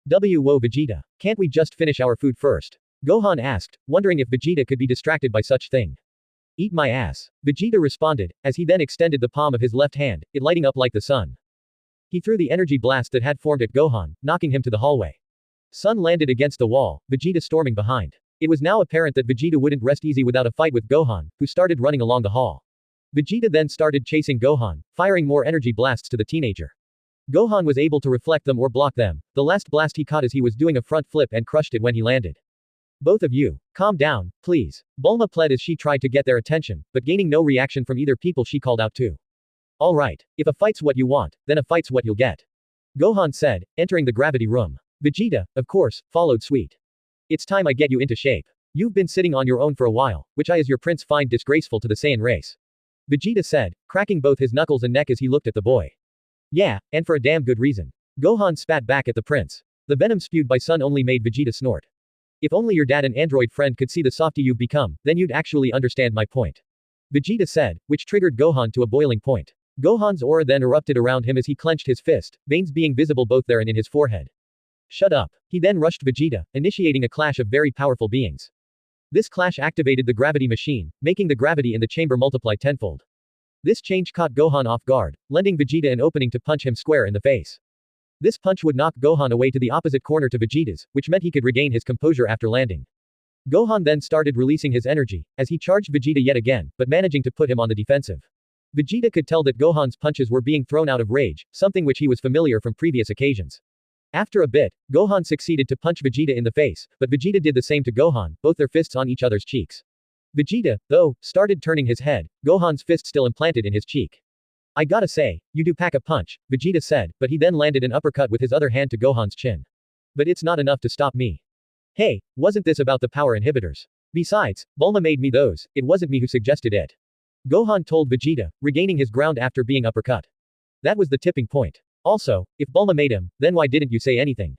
Whoa Vegeta. Can't we just finish our food first? Gohan asked, wondering if Vegeta could be distracted by such thing. Eat my ass. Vegeta responded, as he then extended the palm of his left hand, it lighting up like the sun. He threw the energy blast that had formed at Gohan, knocking him to the hallway. Sun landed against the wall, Vegeta storming behind. It was now apparent that Vegeta wouldn't rest easy without a fight with Gohan, who started running along the hall. Vegeta then started chasing Gohan, firing more energy blasts to the teenager. Gohan was able to reflect them or block them. The last blast he caught as he was doing a front flip and crushed it when he landed. Both of you, calm down, please. Bulma pled as she tried to get their attention, but gaining no reaction from either people she called out to. Alright, if a fight's what you want, then a fight's what you'll get. Gohan said, entering the gravity room. Vegeta, of course, followed suit. It's time I get you into shape. You've been sitting on your own for a while, which I as your prince find disgraceful to the Saiyan race. Vegeta said, cracking both his knuckles and neck as he looked at the boy. Yeah, and for a damn good reason. Gohan spat back at the prince. The venom spewed by Sun only made Vegeta snort. If only your dad and android friend could see the softy you've become, then you'd actually understand my point. Vegeta said, which triggered Gohan to a boiling point. Gohan's aura then erupted around him as he clenched his fist, veins being visible both there and in his forehead. Shut up. He then rushed Vegeta, initiating a clash of very powerful beings. This clash activated the gravity machine, making the gravity in the chamber multiply tenfold. This change caught Gohan off guard, lending Vegeta an opening to punch him square in the face. This punch would knock Gohan away to the opposite corner to Vegeta's, which meant he could regain his composure after landing. Gohan then started releasing his energy, as he charged Vegeta yet again, but managing to put him on the defensive. Vegeta could tell that Gohan's punches were being thrown out of rage, something which he was familiar from previous occasions. After a bit, Gohan succeeded to punch Vegeta in the face, but Vegeta did the same to Gohan, both their fists on each other's cheeks. Vegeta, though, started turning his head, Gohan's fist still implanted in his cheek. I gotta say, you do pack a punch, Vegeta said, but he then landed an uppercut with his other hand to Gohan's chin. But it's not enough to stop me. Hey, wasn't this about the power inhibitors? Besides, Bulma made me those, it wasn't me who suggested it. Gohan told Vegeta, regaining his ground after being uppercut. That was the tipping point. Also, if Bulma made him, then why didn't you say anything?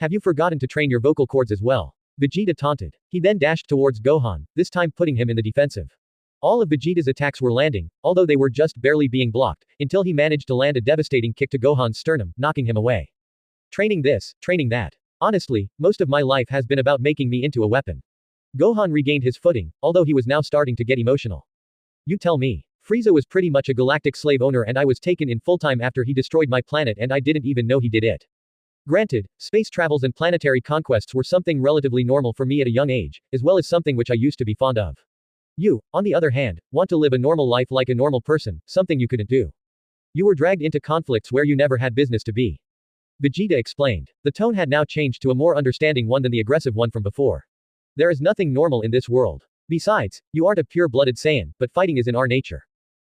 Have you forgotten to train your vocal cords as well? Vegeta taunted. He then dashed towards Gohan, this time putting him in the defensive. All of Vegeta's attacks were landing, although they were just barely being blocked, until he managed to land a devastating kick to Gohan's sternum, knocking him away. Training this, training that. Honestly, most of my life has been about making me into a weapon. Gohan regained his footing, although he was now starting to get emotional. You tell me. Frieza was pretty much a galactic slave owner and I was taken in full-time after he destroyed my planet and I didn't even know he did it. Granted, space travels and planetary conquests were something relatively normal for me at a young age, as well as something which I used to be fond of. You, on the other hand, want to live a normal life like a normal person, something you couldn't do. You were dragged into conflicts where you never had business to be. Vegeta explained. The tone had now changed to a more understanding one than the aggressive one from before. There is nothing normal in this world. Besides, you aren't a pure-blooded Saiyan, but fighting is in our nature.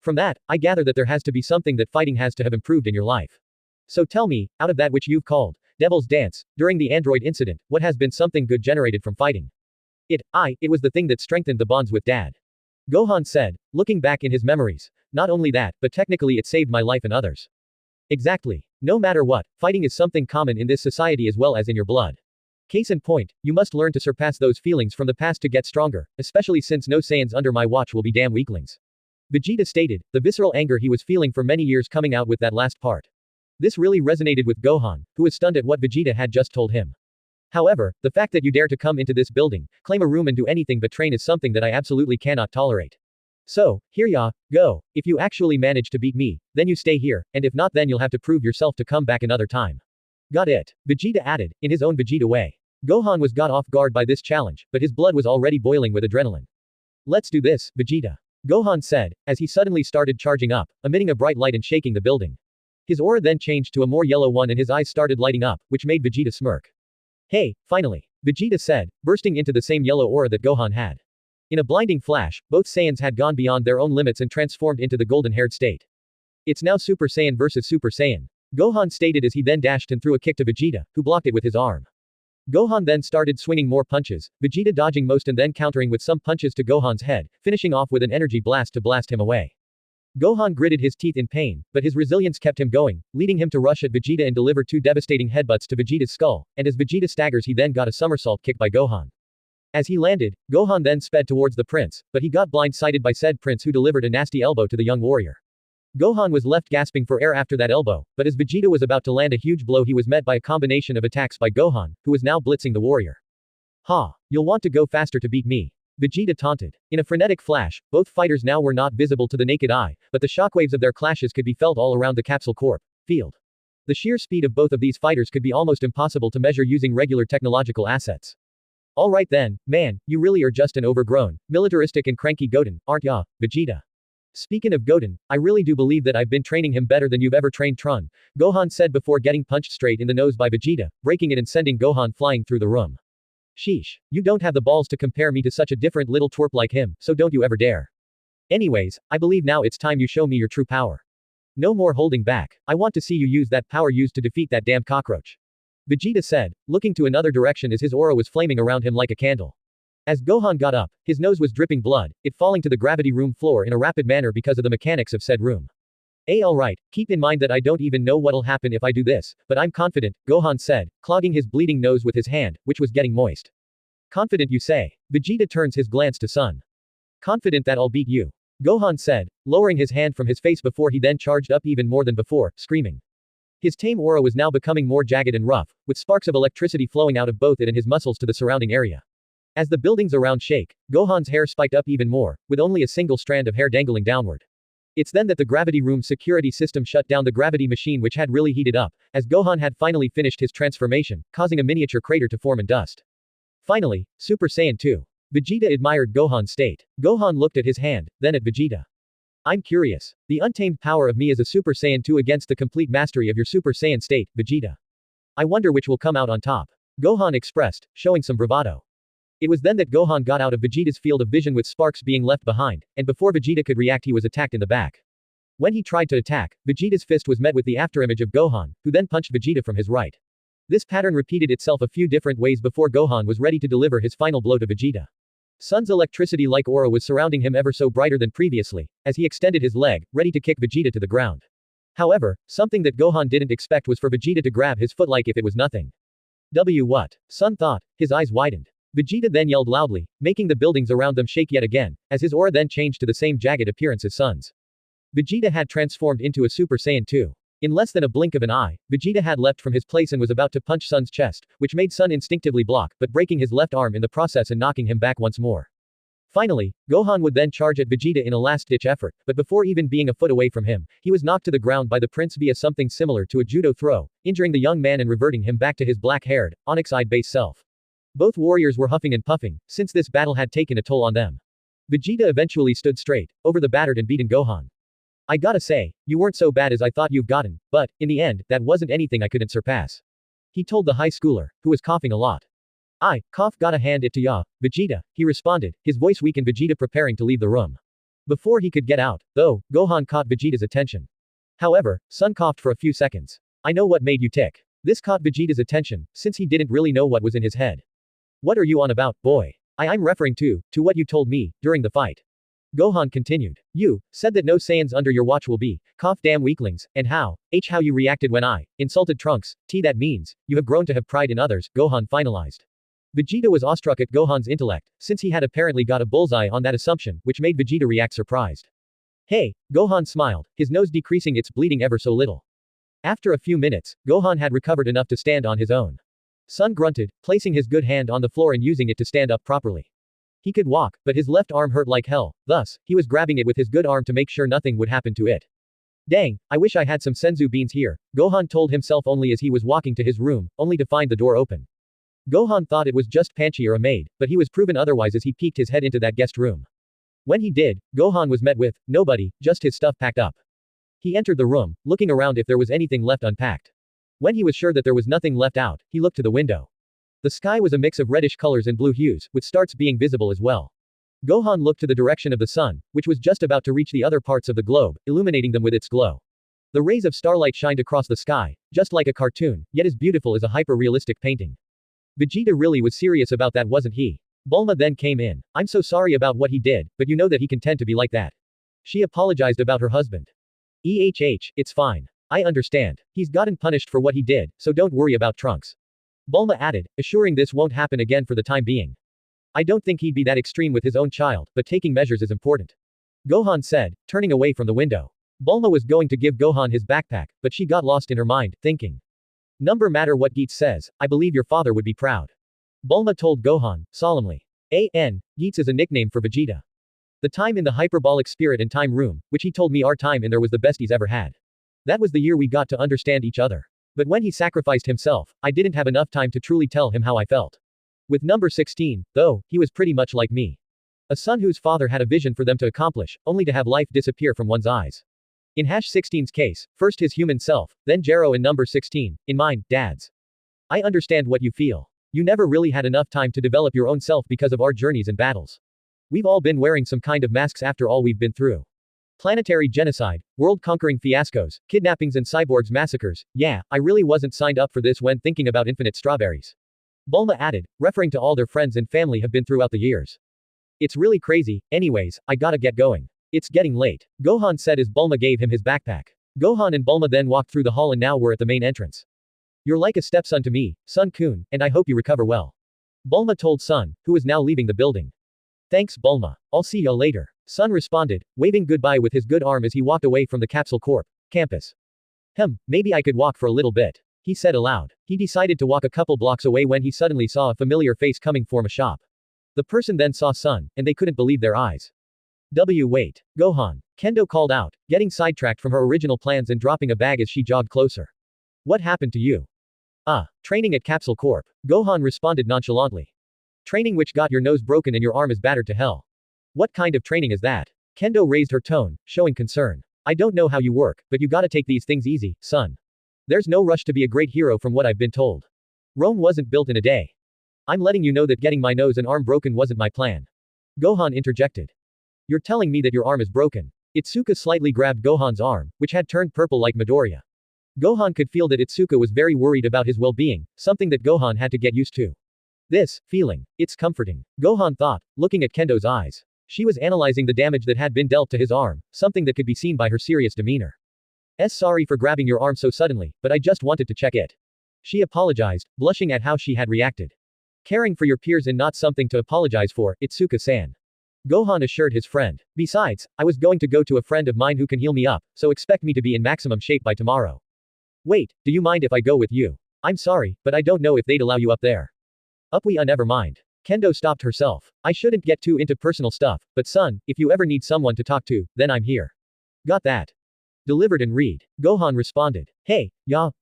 From that, I gather that there has to be something that fighting has to have improved in your life. So tell me, out of that which you've called Devil's Dance, during the android incident, what has been something good generated from fighting? It was the thing that strengthened the bonds with Dad. Gohan said, looking back in his memories. Not only that, but technically it saved my life and others. Exactly. No matter what, fighting is something common in this society as well as in your blood. Case in point, you must learn to surpass those feelings from the past to get stronger, especially since no Saiyans under my watch will be damn weaklings. Vegeta stated, the visceral anger he was feeling for many years coming out with that last part. This really resonated with Gohan, who was stunned at what Vegeta had just told him. However, the fact that you dare to come into this building, claim a room and do anything but train is something that I absolutely cannot tolerate. So, here ya, go. If you actually manage to beat me, then you stay here, and if not then you'll have to prove yourself to come back another time. Got it? Vegeta added, in his own Vegeta way. Gohan was caught off guard by this challenge, but his blood was already boiling with adrenaline. Let's do this, Vegeta. Gohan said, as he suddenly started charging up, emitting a bright light and shaking the building. His aura then changed to a more yellow one and his eyes started lighting up, which made Vegeta smirk. Hey, finally. Vegeta said, bursting into the same yellow aura that Gohan had. In a blinding flash, both Saiyans had gone beyond their own limits and transformed into the golden-haired state. It's now Super Saiyan versus Super Saiyan. Gohan stated as he then dashed and threw a kick to Vegeta, who blocked it with his arm. Gohan then started swinging more punches, Vegeta dodging most and then countering with some punches to Gohan's head, finishing off with an energy blast to blast him away. Gohan gritted his teeth in pain, but his resilience kept him going, leading him to rush at Vegeta and deliver two devastating headbutts to Vegeta's skull, and as Vegeta staggers he then got a somersault kick by Gohan. As he landed, Gohan then sped towards the prince, but he got blindsided by said prince who delivered a nasty elbow to the young warrior. Gohan was left gasping for air after that elbow, but as Vegeta was about to land a huge blow he was met by a combination of attacks by Gohan, who was now blitzing the warrior. Ha! You'll want to go faster to beat me. Vegeta taunted. In a frenetic flash, both fighters now were not visible to the naked eye, but the shockwaves of their clashes could be felt all around the Capsule Corp field. The sheer speed of both of these fighters could be almost impossible to measure using regular technological assets. Alright then, man, you really are just an overgrown, militaristic and cranky Goten, aren't ya, Vegeta? Speaking of Goten, I really do believe that I've been training him better than you've ever trained Trunks, Gohan said before getting punched straight in the nose by Vegeta, breaking it and sending Gohan flying through the room. Sheesh, you don't have the balls to compare me to such a different little twerp like him, so don't you ever dare. Anyways, I believe now it's time you show me your true power. No more holding back, I want to see you use that power used to defeat that damn cockroach. Vegeta said, looking to another direction as his aura was flaming around him like a candle. As Gohan got up, his nose was dripping blood, it falling to the gravity room floor in a rapid manner because of the mechanics of said room. Alright, keep in mind that I don't even know what'll happen if I do this, but I'm confident, Gohan said, clogging his bleeding nose with his hand, which was getting moist. Confident you say? Vegeta turns his glance to Son. Confident that I'll beat you. Gohan said, lowering his hand from his face before he then charged up even more than before, screaming. His tame aura was now becoming more jagged and rough, with sparks of electricity flowing out of both it and his muscles to the surrounding area. As the buildings around shake, Gohan's hair spiked up even more, with only a single strand of hair dangling downward. It's then that the gravity room security system shut down the gravity machine which had really heated up, as Gohan had finally finished his transformation, causing a miniature crater to form in dust. Finally, Super Saiyan 2. Vegeta admired Gohan's state. Gohan looked at his hand, then at Vegeta. I'm curious. The untamed power of me as a Super Saiyan 2 against the complete mastery of your Super Saiyan state, Vegeta. I wonder which will come out on top. Gohan expressed, showing some bravado. It was then that Gohan got out of Vegeta's field of vision with sparks being left behind, and before Vegeta could react he was attacked in the back. When he tried to attack, Vegeta's fist was met with the afterimage of Gohan, who then punched Vegeta from his right. This pattern repeated itself a few different ways before Gohan was ready to deliver his final blow to Vegeta. Son's electricity-like aura was surrounding him ever so brighter than previously, as he extended his leg, ready to kick Vegeta to the ground. However, something that Gohan didn't expect was for Vegeta to grab his foot like if it was nothing. What? Son thought, his eyes widened. Vegeta then yelled loudly, making the buildings around them shake yet again, as his aura then changed to the same jagged appearance as Son's. Vegeta had transformed into a Super Saiyan 2. In less than a blink of an eye, Vegeta had leapt from his place and was about to punch Son's chest, which made Son instinctively block, but breaking his left arm in the process and knocking him back once more. Finally, Gohan would then charge at Vegeta in a last-ditch effort, but before even being a foot away from him, he was knocked to the ground by the prince via something similar to a judo throw, injuring the young man and reverting him back to his black-haired, onyx-eyed base self. Both warriors were huffing and puffing, since this battle had taken a toll on them. Vegeta eventually stood straight, over the battered and beaten Gohan. I gotta say, you weren't so bad as I thought you've gotten, but, in the end, that wasn't anything I couldn't surpass. He told the high schooler, who was coughing a lot. Gotta hand it to ya, Vegeta, he responded, his voice weak and Vegeta preparing to leave the room. Before he could get out, though, Gohan caught Vegeta's attention. However, Son coughed for a few seconds. I know what made you tick. This caught Vegeta's attention, since he didn't really know what was in his head. What are you on about, boy? I'm referring to what you told me, during the fight. Gohan continued. You said that no Saiyans under your watch will be, damn weaklings, and how you reacted when I insulted Trunks, that means, you have grown to have pride in others, Gohan finalized. Vegeta was awestruck at Gohan's intellect, since he had apparently got a bullseye on that assumption, which made Vegeta react surprised. Hey, Gohan smiled, his nose decreasing its bleeding ever so little. After a few minutes, Gohan had recovered enough to stand on his own. Son grunted, placing his good hand on the floor and using it to stand up properly. He could walk, but his left arm hurt like hell, thus, he was grabbing it with his good arm to make sure nothing would happen to it. Dang, I wish I had some senzu beans here, Gohan told himself only as he was walking to his room, only to find the door open. Gohan thought it was just Panchi or a maid, but he was proven otherwise as he peeked his head into that guest room. When he did, Gohan was met with, nobody, just his stuff packed up. He entered the room, looking around if there was anything left unpacked. When he was sure that there was nothing left out, he looked to the window. The sky was a mix of reddish colors and blue hues, with stars being visible as well. Gohan looked to the direction of the sun, which was just about to reach the other parts of the globe, illuminating them with its glow. The rays of starlight shined across the sky, just like a cartoon, yet as beautiful as a hyper-realistic painting. Vegeta really was serious about that, wasn't he? Bulma then came in. I'm so sorry about what he did, but you know that he can tend to be like that. She apologized about her husband. It's fine. I understand. He's gotten punished for what he did, so don't worry about Trunks. Bulma added, assuring this won't happen again for the time being. I don't think he'd be that extreme with his own child, but taking measures is important. Gohan said, turning away from the window. Bulma was going to give Gohan his backpack, but she got lost in her mind, thinking. No matter what Geets says, I believe your father would be proud. Bulma told Gohan, solemnly. Geets is a nickname for Vegeta. The time in the hyperbolic spirit and time room, which he told me our time in there was the best he's ever had. That was the year we got to understand each other. But when he sacrificed himself, I didn't have enough time to truly tell him how I felt. With number 16, though, he was pretty much like me. A son whose father had a vision for them to accomplish, only to have life disappear from one's eyes. In #16's case, first his human self, then Jero in number 16, in mine, Dad's. I understand what you feel. You never really had enough time to develop your own self because of our journeys and battles. We've all been wearing some kind of masks after all we've been through. Planetary genocide, world-conquering fiascos, kidnappings and cyborgs massacres. Yeah, I really wasn't signed up for this when thinking about infinite strawberries. Bulma added, referring to all their friends and family have been throughout the years. It's really crazy. Anyways, I gotta get going. It's getting late. Gohan said as Bulma gave him his backpack. Gohan and Bulma then walked through the hall and now were at the main entrance. You're like a stepson to me, Sun-kun, and I hope you recover well. Bulma told Sun, who was now leaving the building. Thanks, Bulma. I'll see ya later. Sun responded, waving goodbye with his good arm as he walked away from the Capsule Corp campus. Maybe I could walk for a little bit, he said aloud. He decided to walk a couple blocks away when he suddenly saw a familiar face coming from a shop. The person then saw Sun, and they couldn't believe their eyes. Wait. Gohan. Kendo called out, getting sidetracked from her original plans and dropping a bag as she jogged closer. What happened to you? Training at Capsule Corp. Gohan responded nonchalantly. Training which got your nose broken and your arm is battered to hell. What kind of training is that? Kendo raised her tone, showing concern. I don't know how you work, but you gotta take these things easy, son. There's no rush to be a great hero from what I've been told. Rome wasn't built in a day. I'm letting you know that getting my nose and arm broken wasn't my plan. Gohan interjected. You're telling me that your arm is broken. Itsuka slightly grabbed Gohan's arm, which had turned purple like Midoriya. Gohan could feel that Itsuka was very worried about his well-being, something that Gohan had to get used to. This feeling, it's comforting, Gohan thought, looking at Kendo's eyes. She was analyzing the damage that had been dealt to his arm, something that could be seen by her serious demeanor. Sorry for grabbing your arm so suddenly, but I just wanted to check it. She apologized, blushing at how she had reacted. Caring for your peers is not something to apologize for, Itsuka-san. Gohan assured his friend. Besides, I was going to go to a friend of mine who can heal me up, so expect me to be in maximum shape by tomorrow. Wait, do you mind if I go with you? I'm sorry, but I don't know if they'd allow you up there. Never mind. Kendo stopped herself. I shouldn't get too into personal stuff, but son, if you ever need someone to talk to, then I'm here. Got that? Delivered and read. Gohan responded. Hey,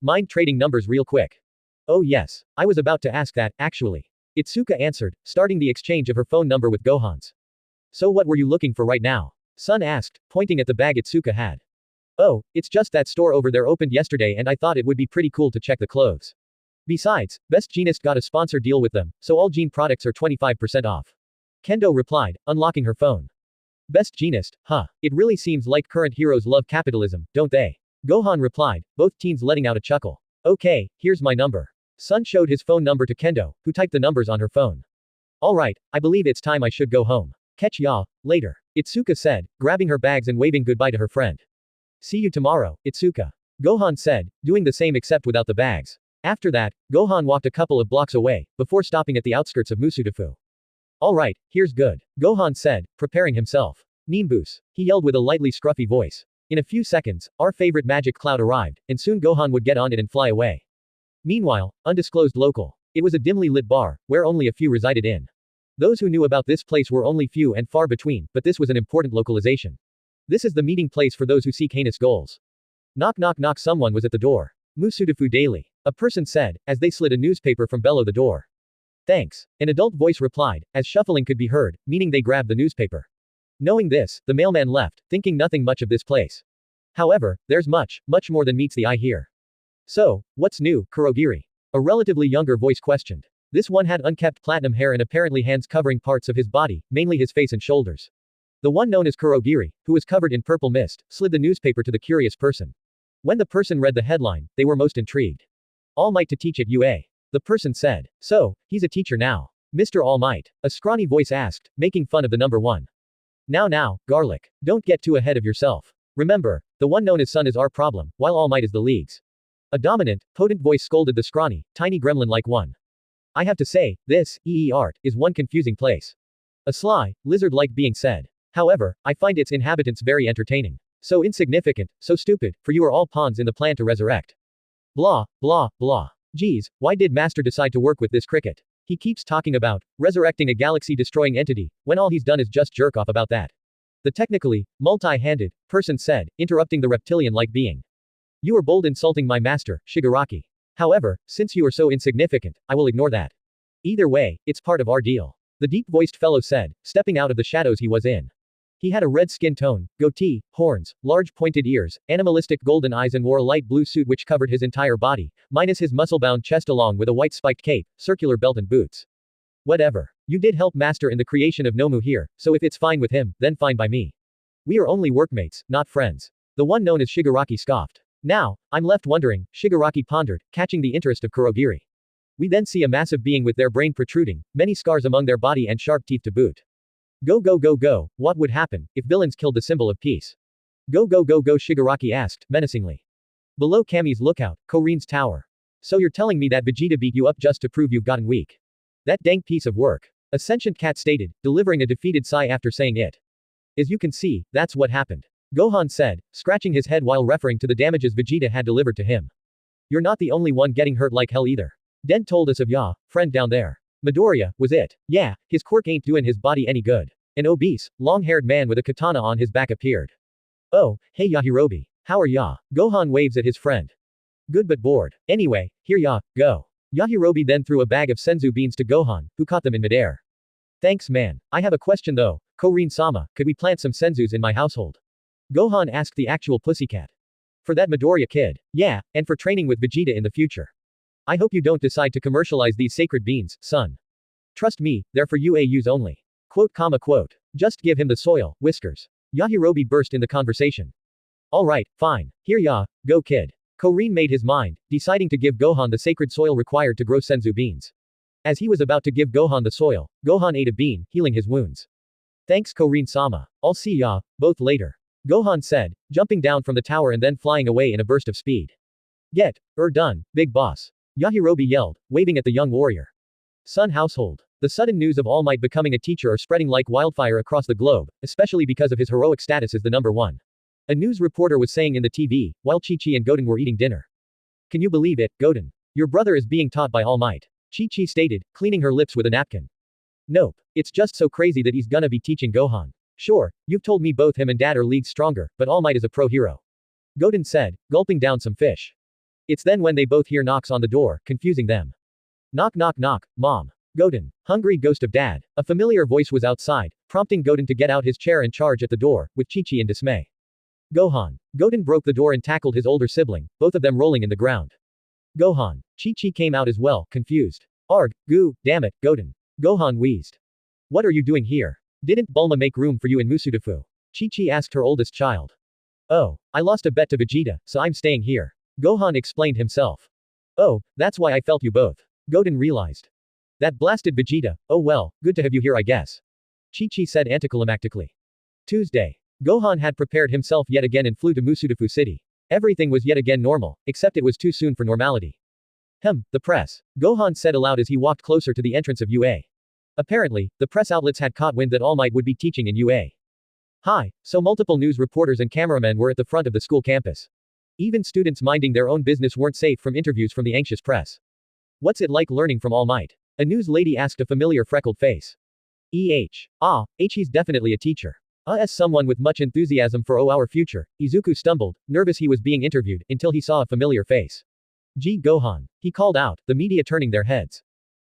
mind trading numbers real quick? Oh yes. I was about to ask that, actually. Itsuka answered, starting the exchange of her phone number with Gohan's. So what were you looking for right now? Sun asked, pointing at the bag Itsuka had. Oh, it's just that store over there opened yesterday and I thought it would be pretty cool to check the clothes. Besides, Best Jeanist got a sponsor deal with them, so all Jean products are 25% off. Kendo replied, unlocking her phone. Best Jeanist, it really seems like current heroes love capitalism, don't they? Gohan replied, both teens letting out a chuckle. Okay, here's my number. Sun showed his phone number to Kendo, who typed the numbers on her phone. Alright, I believe it's time I should go home. Catch ya later. Itsuka said, grabbing her bags and waving goodbye to her friend. See you tomorrow, Itsuka. Gohan said, doing the same except without the bags. After that, Gohan walked a couple of blocks away, before stopping at the outskirts of Musudafu. Alright, here's good. Gohan said, preparing himself. Nimbus. He yelled with a lightly scruffy voice. In a few seconds, our favorite magic cloud arrived, and soon Gohan would get on it and fly away. Meanwhile, undisclosed local. It was a dimly lit bar, where only a few resided in. Those who knew about this place were only few and far between, but this was an important localization. This is the meeting place for those who seek heinous goals. Knock knock knock, someone was at the door. Musudafu Daily. A person said, as they slid a newspaper from below the door. Thanks. An adult voice replied, as shuffling could be heard, meaning they grabbed the newspaper. Knowing this, the mailman left, thinking nothing much of this place. However, there's much more than meets the eye here. So, what's new, Kurogiri? A relatively younger voice questioned. This one had unkempt platinum hair and apparently hands covering parts of his body, mainly his face and shoulders. The one known as Kurogiri, who was covered in purple mist, slid the newspaper to the curious person. When the person read the headline, they were most intrigued. All Might to teach at UA. The person said. So, he's a teacher now. Mr. All Might. A scrawny voice asked, making fun of the number one. Now, Garlic. Don't get too ahead of yourself. Remember, the one known as Sun is our problem, while All Might is the league's. A dominant, potent voice scolded the scrawny, tiny gremlin-like one. I have to say, this, art, is one confusing place. A sly, lizard-like being said. However, I find its inhabitants very entertaining. So insignificant, so stupid, for you are all pawns in the plan to resurrect. Blah, blah, blah. Geez, why did Master decide to work with this cricket? He keeps talking about resurrecting a galaxy-destroying entity, when all he's done is just jerk off about that. The technically multi-handed person said, interrupting the reptilian-like being. You are bold insulting my master, Shigaraki. However, since you are so insignificant, I will ignore that. Either way, it's part of our deal. The deep-voiced fellow said, stepping out of the shadows he was in. He had a red skin tone, goatee, horns, large pointed ears, animalistic golden eyes and wore a light blue suit which covered his entire body, minus his muscle-bound chest along with a white spiked cape, circular belt and boots. Whatever. You did help Master in the creation of Nomu here, so if it's fine with him, then fine by me. We are only workmates, not friends. The one known as Shigaraki scoffed. Now, I'm left wondering, Shigaraki pondered, catching the interest of Kurogiri. We then see a massive being with their brain protruding, many scars among their body and sharp teeth to boot. Go, what would happen, if villains killed the symbol of peace? Go, Shigaraki asked, menacingly. Below Kami's lookout, Korin's tower. So you're telling me that Vegeta beat you up just to prove you've gotten weak? That dank piece of work. A sentient cat stated, delivering a defeated sigh after saying it. As you can see, that's what happened. Gohan said, scratching his head while referring to the damages Vegeta had delivered to him. You're not the only one getting hurt like hell either. Dent told us of ya, friend down there. Midoriya, was it? Yeah, his quirk ain't doing his body any good. An obese, long-haired man with a katana on his back appeared. Oh, hey Yajirobe. How are ya? Gohan waves at his friend. Good but bored. Anyway, here ya, go. Yajirobe then threw a bag of senzu beans to Gohan, who caught them in midair. Thanks man. I have a question though, Korin-sama, could we plant some senzus in my household? Gohan asked the actual pussycat. For that Midoriya kid. Yeah, and for training with Vegeta in the future. I hope you don't decide to commercialize these sacred beans, son. Trust me, they're for UA use only. Quote. Just give him the soil, Whiskers. Yajirobe burst in the conversation. Alright, fine. Here ya, go kid. Korin made his mind, deciding to give Gohan the sacred soil required to grow senzu beans. As he was about to give Gohan the soil, Gohan ate a bean, healing his wounds. Thanks Korin-sama. I'll see ya, both later. Gohan said, jumping down from the tower and then flying away in a burst of speed. Done, big boss. Yajirobe yelled, waving at the young warrior. Sun household. The sudden news of All Might becoming a teacher are spreading like wildfire across the globe, especially because of his heroic status as the number one. A news reporter was saying in the TV, while Chi-Chi and Goten were eating dinner. Can you believe it, Goten? Your brother is being taught by All Might. Chi-Chi stated, cleaning her lips with a napkin. Nope. It's just so crazy that he's gonna be teaching Gohan. Sure, you've told me both him and Dad are leagues stronger, but All Might is a pro hero. Goten said, gulping down some fish. It's then when they both hear knocks on the door, confusing them. Knock, Mom. Goten. Hungry ghost of Dad. A familiar voice was outside, prompting Goten to get out his chair and charge at the door, with Chi-Chi in dismay. Gohan. Goten broke the door and tackled his older sibling, both of them rolling in the ground. Gohan. Chi-Chi came out as well, confused. Arg, goo, damn it, Goten. Gohan wheezed. What are you doing here? Didn't Bulma make room for you in Musudafu? Chi-Chi asked her oldest child. Oh, I lost a bet to Vegeta, so I'm staying here. Gohan explained himself. Oh, that's why I felt you both. Goten realized. That blasted Vegeta, oh well, good to have you here I guess. Chi-Chi said anticlimactically. Tuesday. Gohan had prepared himself yet again and flew to Musudafu City. Everything was yet again normal, except it was too soon for normality. The press. Gohan said aloud as he walked closer to the entrance of UA. Apparently, the press outlets had caught wind that All Might would be teaching in UA. Hi, so multiple news reporters and cameramen were at the front of the school campus. Even students minding their own business weren't safe from interviews from the anxious press. What's it like learning from All Might? A news lady asked a familiar freckled face. He's definitely a teacher. As someone with much enthusiasm for our future, Izuku stumbled, nervous he was being interviewed, until he saw a familiar face. Gohan. He called out, the media turning their heads.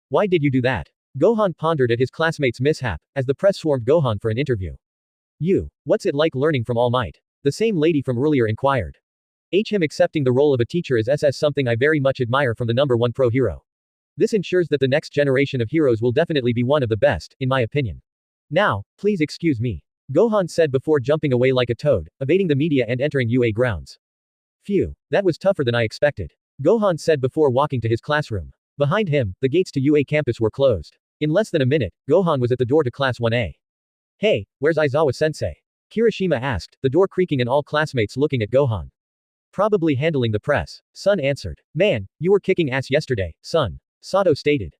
Why did you do that? Gohan pondered at his classmates' mishap, as the press swarmed Gohan for an interview. What's it like learning from All Might? The same lady from earlier inquired. Him accepting the role of a teacher is something I very much admire from the number one pro hero. This ensures that the next generation of heroes will definitely be one of the best, in my opinion. Now, please excuse me. Gohan said before jumping away like a toad, evading the media and entering UA grounds. Phew, that was tougher than I expected. Gohan said before walking to his classroom. Behind him, the gates to UA campus were closed. In less than a minute, Gohan was at the door to Class 1A. Hey, where's Aizawa-sensei? Kirishima asked, the door creaking and all classmates looking at Gohan. Probably handling the press. Sun answered. Man, you were kicking ass yesterday, son. Sato stated.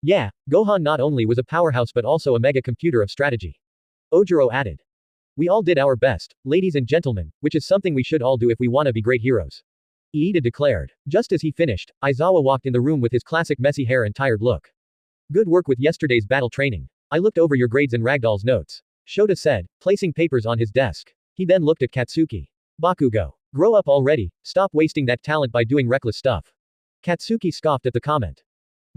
Yeah, Gohan not only was a powerhouse but also a mega computer of strategy. Ojiro added. We all did our best, ladies and gentlemen, which is something we should all do if we want to be great heroes. Iida declared. Just as he finished, Aizawa walked in the room with his classic messy hair and tired look. Good work with yesterday's battle training. I looked over your grades and Ragdoll's notes. Shota said, placing papers on his desk. He then looked at Katsuki. Bakugo. Grow up already, stop wasting that talent by doing reckless stuff. Katsuki scoffed at the comment.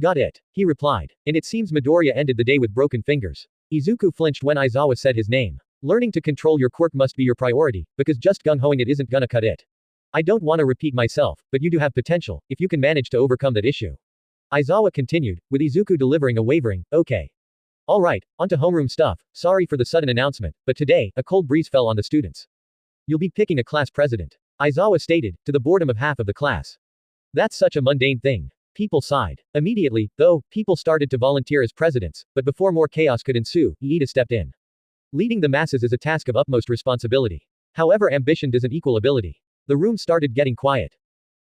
Got it, he replied, and it seems Midoriya ended the day with broken fingers. Izuku flinched when Aizawa said his name. Learning to control your quirk must be your priority, because just gung-hoing it isn't gonna cut it. I don't want to repeat myself, but you do have potential, if you can manage to overcome that issue. Aizawa continued, with Izuku delivering a wavering, okay. Alright, onto homeroom stuff, sorry for the sudden announcement, but today, a cold breeze fell on the students. You'll be picking a class president. Aizawa stated, to the boredom of half of the class. That's such a mundane thing. People sighed. Immediately, though, people started to volunteer as presidents, but before more chaos could ensue, Iida stepped in. Leading the masses is a task of utmost responsibility. However, ambition doesn't equal ability. The room started getting quiet.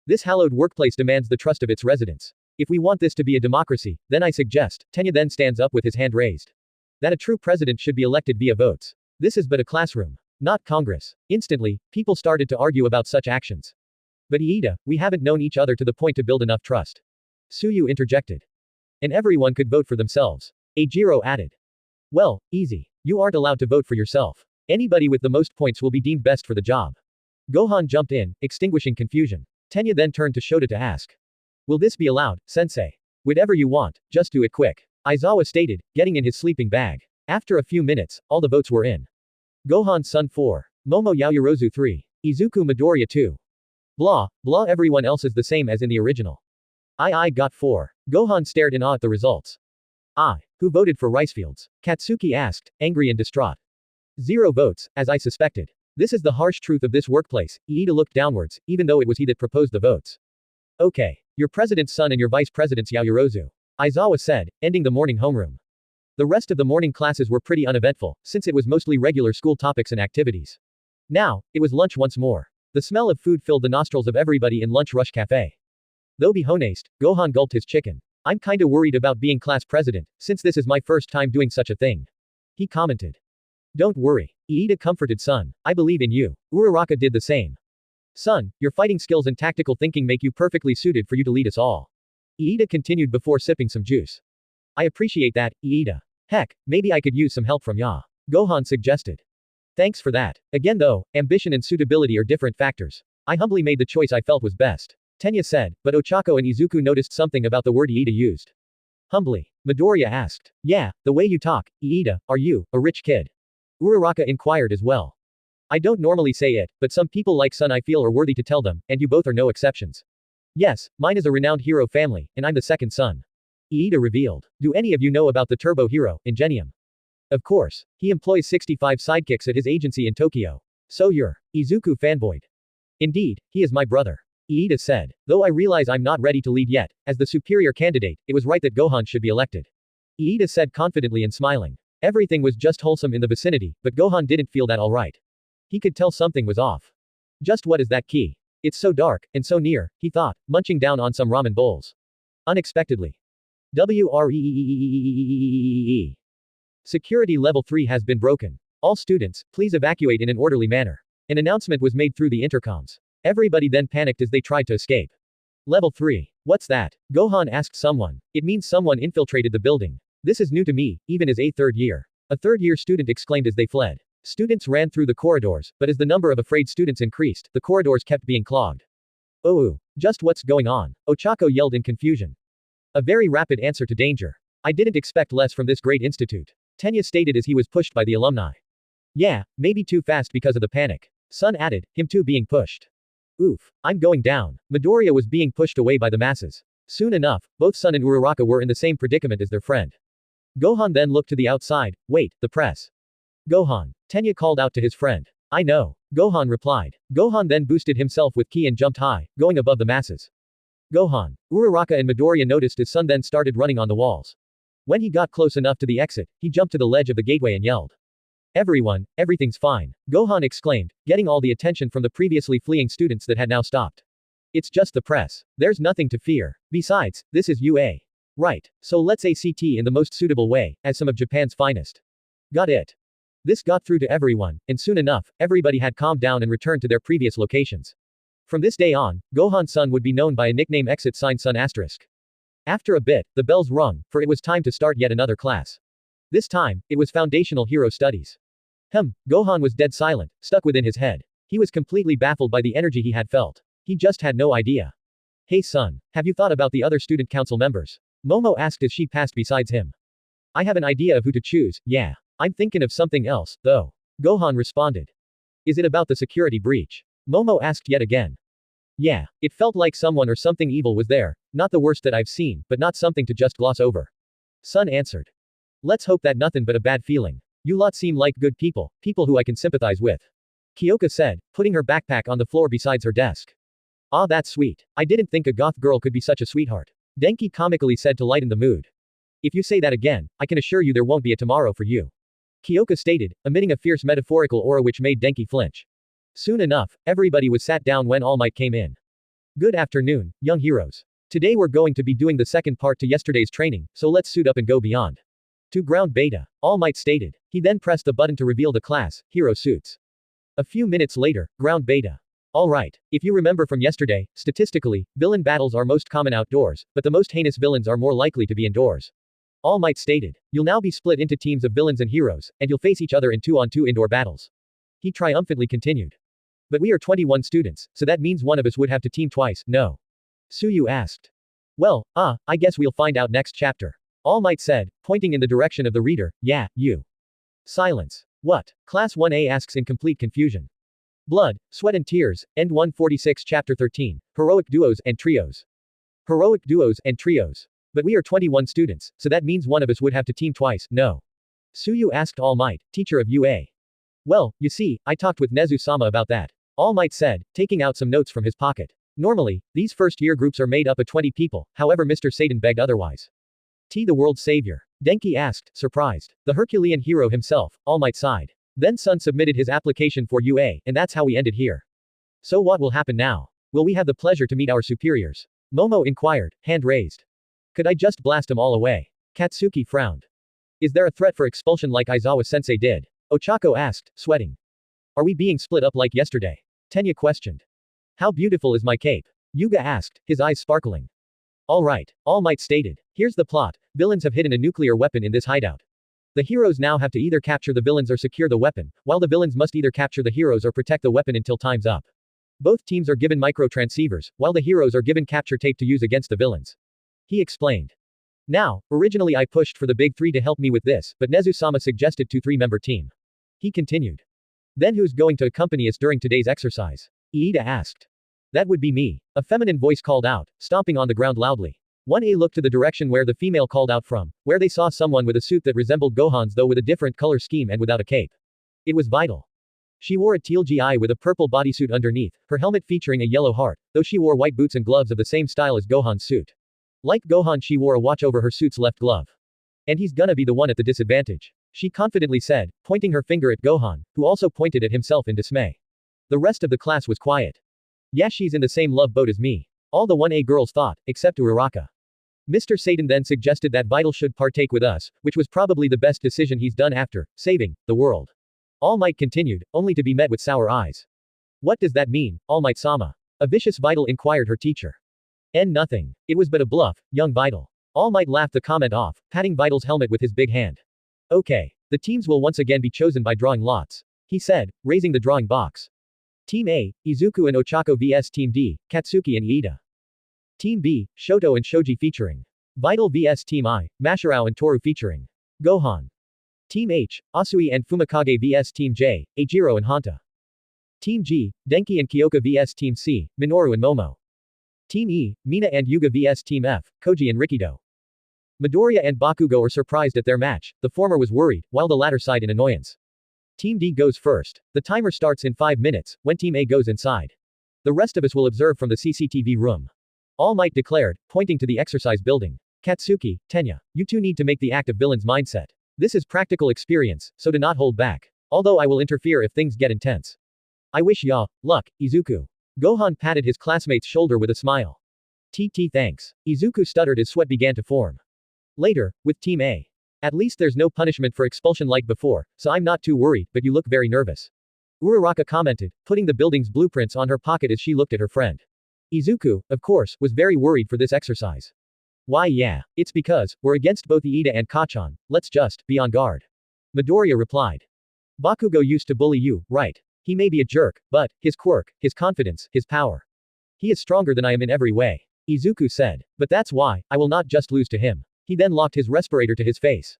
This hallowed workplace demands the trust of its residents. If we want this to be a democracy, then I suggest, Tenya then stands up with his hand raised. That a true president should be elected via votes. This is but a classroom. Not Congress. Instantly, people started to argue about such actions. But Iida, we haven't known each other to the point to build enough trust. Suyu interjected. And everyone could vote for themselves. Eijiro added. Well, easy. You aren't allowed to vote for yourself. Anybody with the most points will be deemed best for the job. Gohan jumped in, extinguishing confusion. Tenya then turned to Shota to ask. Will this be allowed, sensei? Whatever you want, just do it quick. Aizawa stated, getting in his sleeping bag. After a few minutes, all the votes were in. Gohan Sun 4. Momo Yaoyorozu 3. Izuku Midoriya 2. Blah, blah everyone else is the same as in the original. I got 4. Gohan stared in awe at the results. Who voted for Ricefields? Katsuki asked, angry and distraught. 0 votes, as I suspected. This is the harsh truth of this workplace. Iida looked downwards, even though it was he that proposed the votes. Okay. Your president's son and your vice president's Yaoyorozu. Aizawa said, ending the morning homeroom. The rest of the morning classes were pretty uneventful, since it was mostly regular school topics and activities. Now, it was lunch once more. The smell of food filled the nostrils of everybody in Lunch Rush Cafe. Though be honest, Gohan gulped his chicken. I'm kinda worried about being class president, since this is my first time doing such a thing. He commented. Don't worry. Iida comforted son. I believe in you. Uraraka did the same. Son, your fighting skills and tactical thinking make you perfectly suited for you to lead us all. Iida continued before sipping some juice. I appreciate that, Iida. Heck, maybe I could use some help from ya. Gohan suggested. Thanks for that. Again though, ambition and suitability are different factors. I humbly made the choice I felt was best. Tenya said, but Ochako and Izuku noticed something about the word Iida used. Humbly. Midoriya asked. Yeah, the way you talk, Iida, are you, a rich kid? Uraraka inquired as well. I don't normally say it, but some people like son I feel are worthy to tell them, and you both are no exceptions. Yes, mine is a renowned hero family, and I'm the second son. Iida revealed. Do any of you know about the turbo hero, Ingenium? Of course. He employs 65 sidekicks at his agency in Tokyo. So you're Izuku fanboyed. Indeed, he is my brother. Iida said. Though I realize I'm not ready to lead yet, as the superior candidate, it was right that Gohan should be elected. Iida said confidently and smiling. Everything was just wholesome in the vicinity, but Gohan didn't feel that alright. He could tell something was off. Just what is that key? It's so dark, and so near, he thought, munching down on some ramen bowls. Unexpectedly. WREEEEEEEEEEE. Security level 3 has been broken. All students, please evacuate in an orderly manner. An announcement was made through the intercoms. Everybody then panicked as they tried to escape. Level 3. What's that? Gohan asked someone. It means someone infiltrated the building. This is new to me, even as a third year. A third-year student exclaimed as they fled. Students ran through the corridors, but as the number of afraid students increased, the corridors kept being clogged. Oh, just what's going on? Ochako yelled in confusion. A very rapid answer to danger. I didn't expect less from this great institute. Tenya stated as he was pushed by the alumni. Yeah, maybe too fast because of the panic. Sun added, him too being pushed. Oof, I'm going down. Midoriya was being pushed away by the masses. Soon enough, both Sun and Uraraka were in the same predicament as their friend. Gohan then looked to the outside. Wait, the press. Gohan. Tenya called out to his friend. I know. Gohan replied. Gohan then boosted himself with ki and jumped high, going above the masses. Gohan. Uraraka and Midoriya noticed as Sun then started running on the walls. When he got close enough to the exit, he jumped to the ledge of the gateway and yelled. Everyone, everything's fine. Gohan exclaimed, getting all the attention from the previously fleeing students that had now stopped. It's just the press. There's nothing to fear. Besides, this is UA. Right. So let's ACT in the most suitable way, as some of Japan's finest. Got it. This got through to everyone, and soon enough, everybody had calmed down and returned to their previous locations. From this day on, Gohan-san would be known by a nickname exit sign sun asterisk. After a bit, the bells rung, for it was time to start yet another class. This time, it was Foundational Hero Studies. Gohan was dead silent, stuck within his head. He was completely baffled by the energy he had felt. He just had no idea. Hey son, have you thought about the other student council members? Momo asked as she passed beside him. I have an idea of who to choose, yeah. I'm thinking of something else, though. Gohan responded. Is it about the security breach? Momo asked yet again. Yeah, it felt like someone or something evil was there, not the worst that I've seen, but not something to just gloss over. Sun answered. Let's hope that nothing but a bad feeling. You lot seem like good people, people who I can sympathize with. Kyoka said, putting her backpack on the floor beside her desk. Ah, that's sweet. I didn't think a goth girl could be such a sweetheart. Denki comically said to lighten the mood. If you say that again, I can assure you there won't be a tomorrow for you. Kyoka stated, emitting a fierce metaphorical aura which made Denki flinch. Soon enough, everybody was sat down when All Might came in. Good afternoon, young heroes. Today we're going to be doing the second part to yesterday's training, so let's suit up and go beyond. To ground beta. All Might stated. He then pressed the button to reveal the class, Hero Suits. A few minutes later, ground beta. Alright, if you remember from yesterday, statistically, villain battles are most common outdoors, but the most heinous villains are more likely to be indoors. All Might stated. You'll now be split into teams of villains and heroes, and you'll face each other in 2-on-2 indoor battles. He triumphantly continued. But we are 21 students, so that means one of us would have to team twice, no? Suyu asked. Well, I guess we'll find out next chapter. All Might said, pointing in the direction of the reader, yeah, you. Silence. What? Class 1A asks in complete confusion. Blood, Sweat and Tears, End 146 Chapter 13, Heroic Duos and Trios. Heroic Duos and Trios. But we are 21 students, so that means one of us would have to team twice, no? Suyu asked All Might, teacher of UA. Well, you see, I talked with Nezu-sama about that. All Might said, taking out some notes from his pocket. Normally, these first-year groups are made up of 20 people, however Mr. Satan begged otherwise. The world's savior? Denki asked, surprised. The Herculean hero himself, All Might sighed. Then Sun submitted his application for UA, and that's how we ended here. So what will happen now? Will we have the pleasure to meet our superiors? Momo inquired, hand raised. Could I just blast them all away? Katsuki frowned. Is there a threat for expulsion like Aizawa-sensei did? Ochako asked, sweating. Are we being split up like yesterday? Tenya questioned. How beautiful is my cape? Yuga asked, his eyes sparkling. Alright, All Might stated. Here's the plot. Villains have hidden a nuclear weapon in this hideout. The heroes now have to either capture the villains or secure the weapon, while the villains must either capture the heroes or protect the weapon until time's up. Both teams are given micro-transceivers, while the heroes are given capture tape to use against the villains. He explained. Now, originally I pushed for the big three to help me with this, but Nezu-sama suggested 2-3-member team. He continued. Then who's going to accompany us during today's exercise? Iida asked. That would be me. A feminine voice called out, stomping on the ground loudly. 1A looked to the direction where the female called out from, where they saw someone with a suit that resembled Gohan's though with a different color scheme and without a cape. It was Vital. She wore a teal GI with a purple bodysuit underneath, her helmet featuring a yellow heart, though she wore white boots and gloves of the same style as Gohan's suit. Like Gohan, she wore a watch over her suit's left glove. And he's gonna be the one at the disadvantage. She confidently said, pointing her finger at Gohan, who also pointed at himself in dismay. The rest of the class was quiet. Yeah, she's in the same love boat as me. All the 1A girls thought, except Uraraka. Mr. Satan then suggested that Vital should partake with us, which was probably the best decision he's done after saving the world. All Might continued, only to be met with sour eyes. What does that mean, All Might-sama? A vicious Vital inquired her teacher. Nothing. It was but a bluff, young Vital. All Might laughed the comment off, patting Vital's helmet with his big hand. Okay. The teams will once again be chosen by drawing lots. He said, raising the drawing box. Team A, Izuku and Ochako vs Team D, Katsuki and Iida. Team B, Shoto and Shoji featuring Vital vs Team I, Masharao and Toru featuring Gohan. Team H, Asui and Fumikage vs Team J, Eijiro and Hanta. Team G, Denki and Kyoka vs Team C, Minoru and Momo. Team E, Mina and Yuga vs Team F, Koji and Rikido. Midoriya and Bakugo are surprised at their match, the former was worried, while the latter sighed in annoyance. Team D goes first. The timer starts in 5 minutes, when Team A goes inside. The rest of us will observe from the CCTV room. All Might declared, pointing to the exercise building. Katsuki, Tenya, you two need to make the act of villain's mindset. This is practical experience, so do not hold back. Although I will interfere if things get intense. I wish ya luck, Izuku. Gohan patted his classmate's shoulder with a smile. TT thanks. Izuku stuttered as sweat began to form. Later, with Team A. At least there's no punishment for expulsion like before, so I'm not too worried, but you look very nervous. Uraraka commented, putting the building's blueprints on her pocket as she looked at her friend. Izuku, of course, was very worried for this exercise. Why yeah, it's because, we're against both Iida and Kachan, let's just, be on guard. Midoriya replied. Bakugo used to bully you, right? He may be a jerk, but, his quirk, his confidence, his power. He is stronger than I am in every way. Izuku said. But that's why, I will not just lose to him. He then locked his respirator to his face.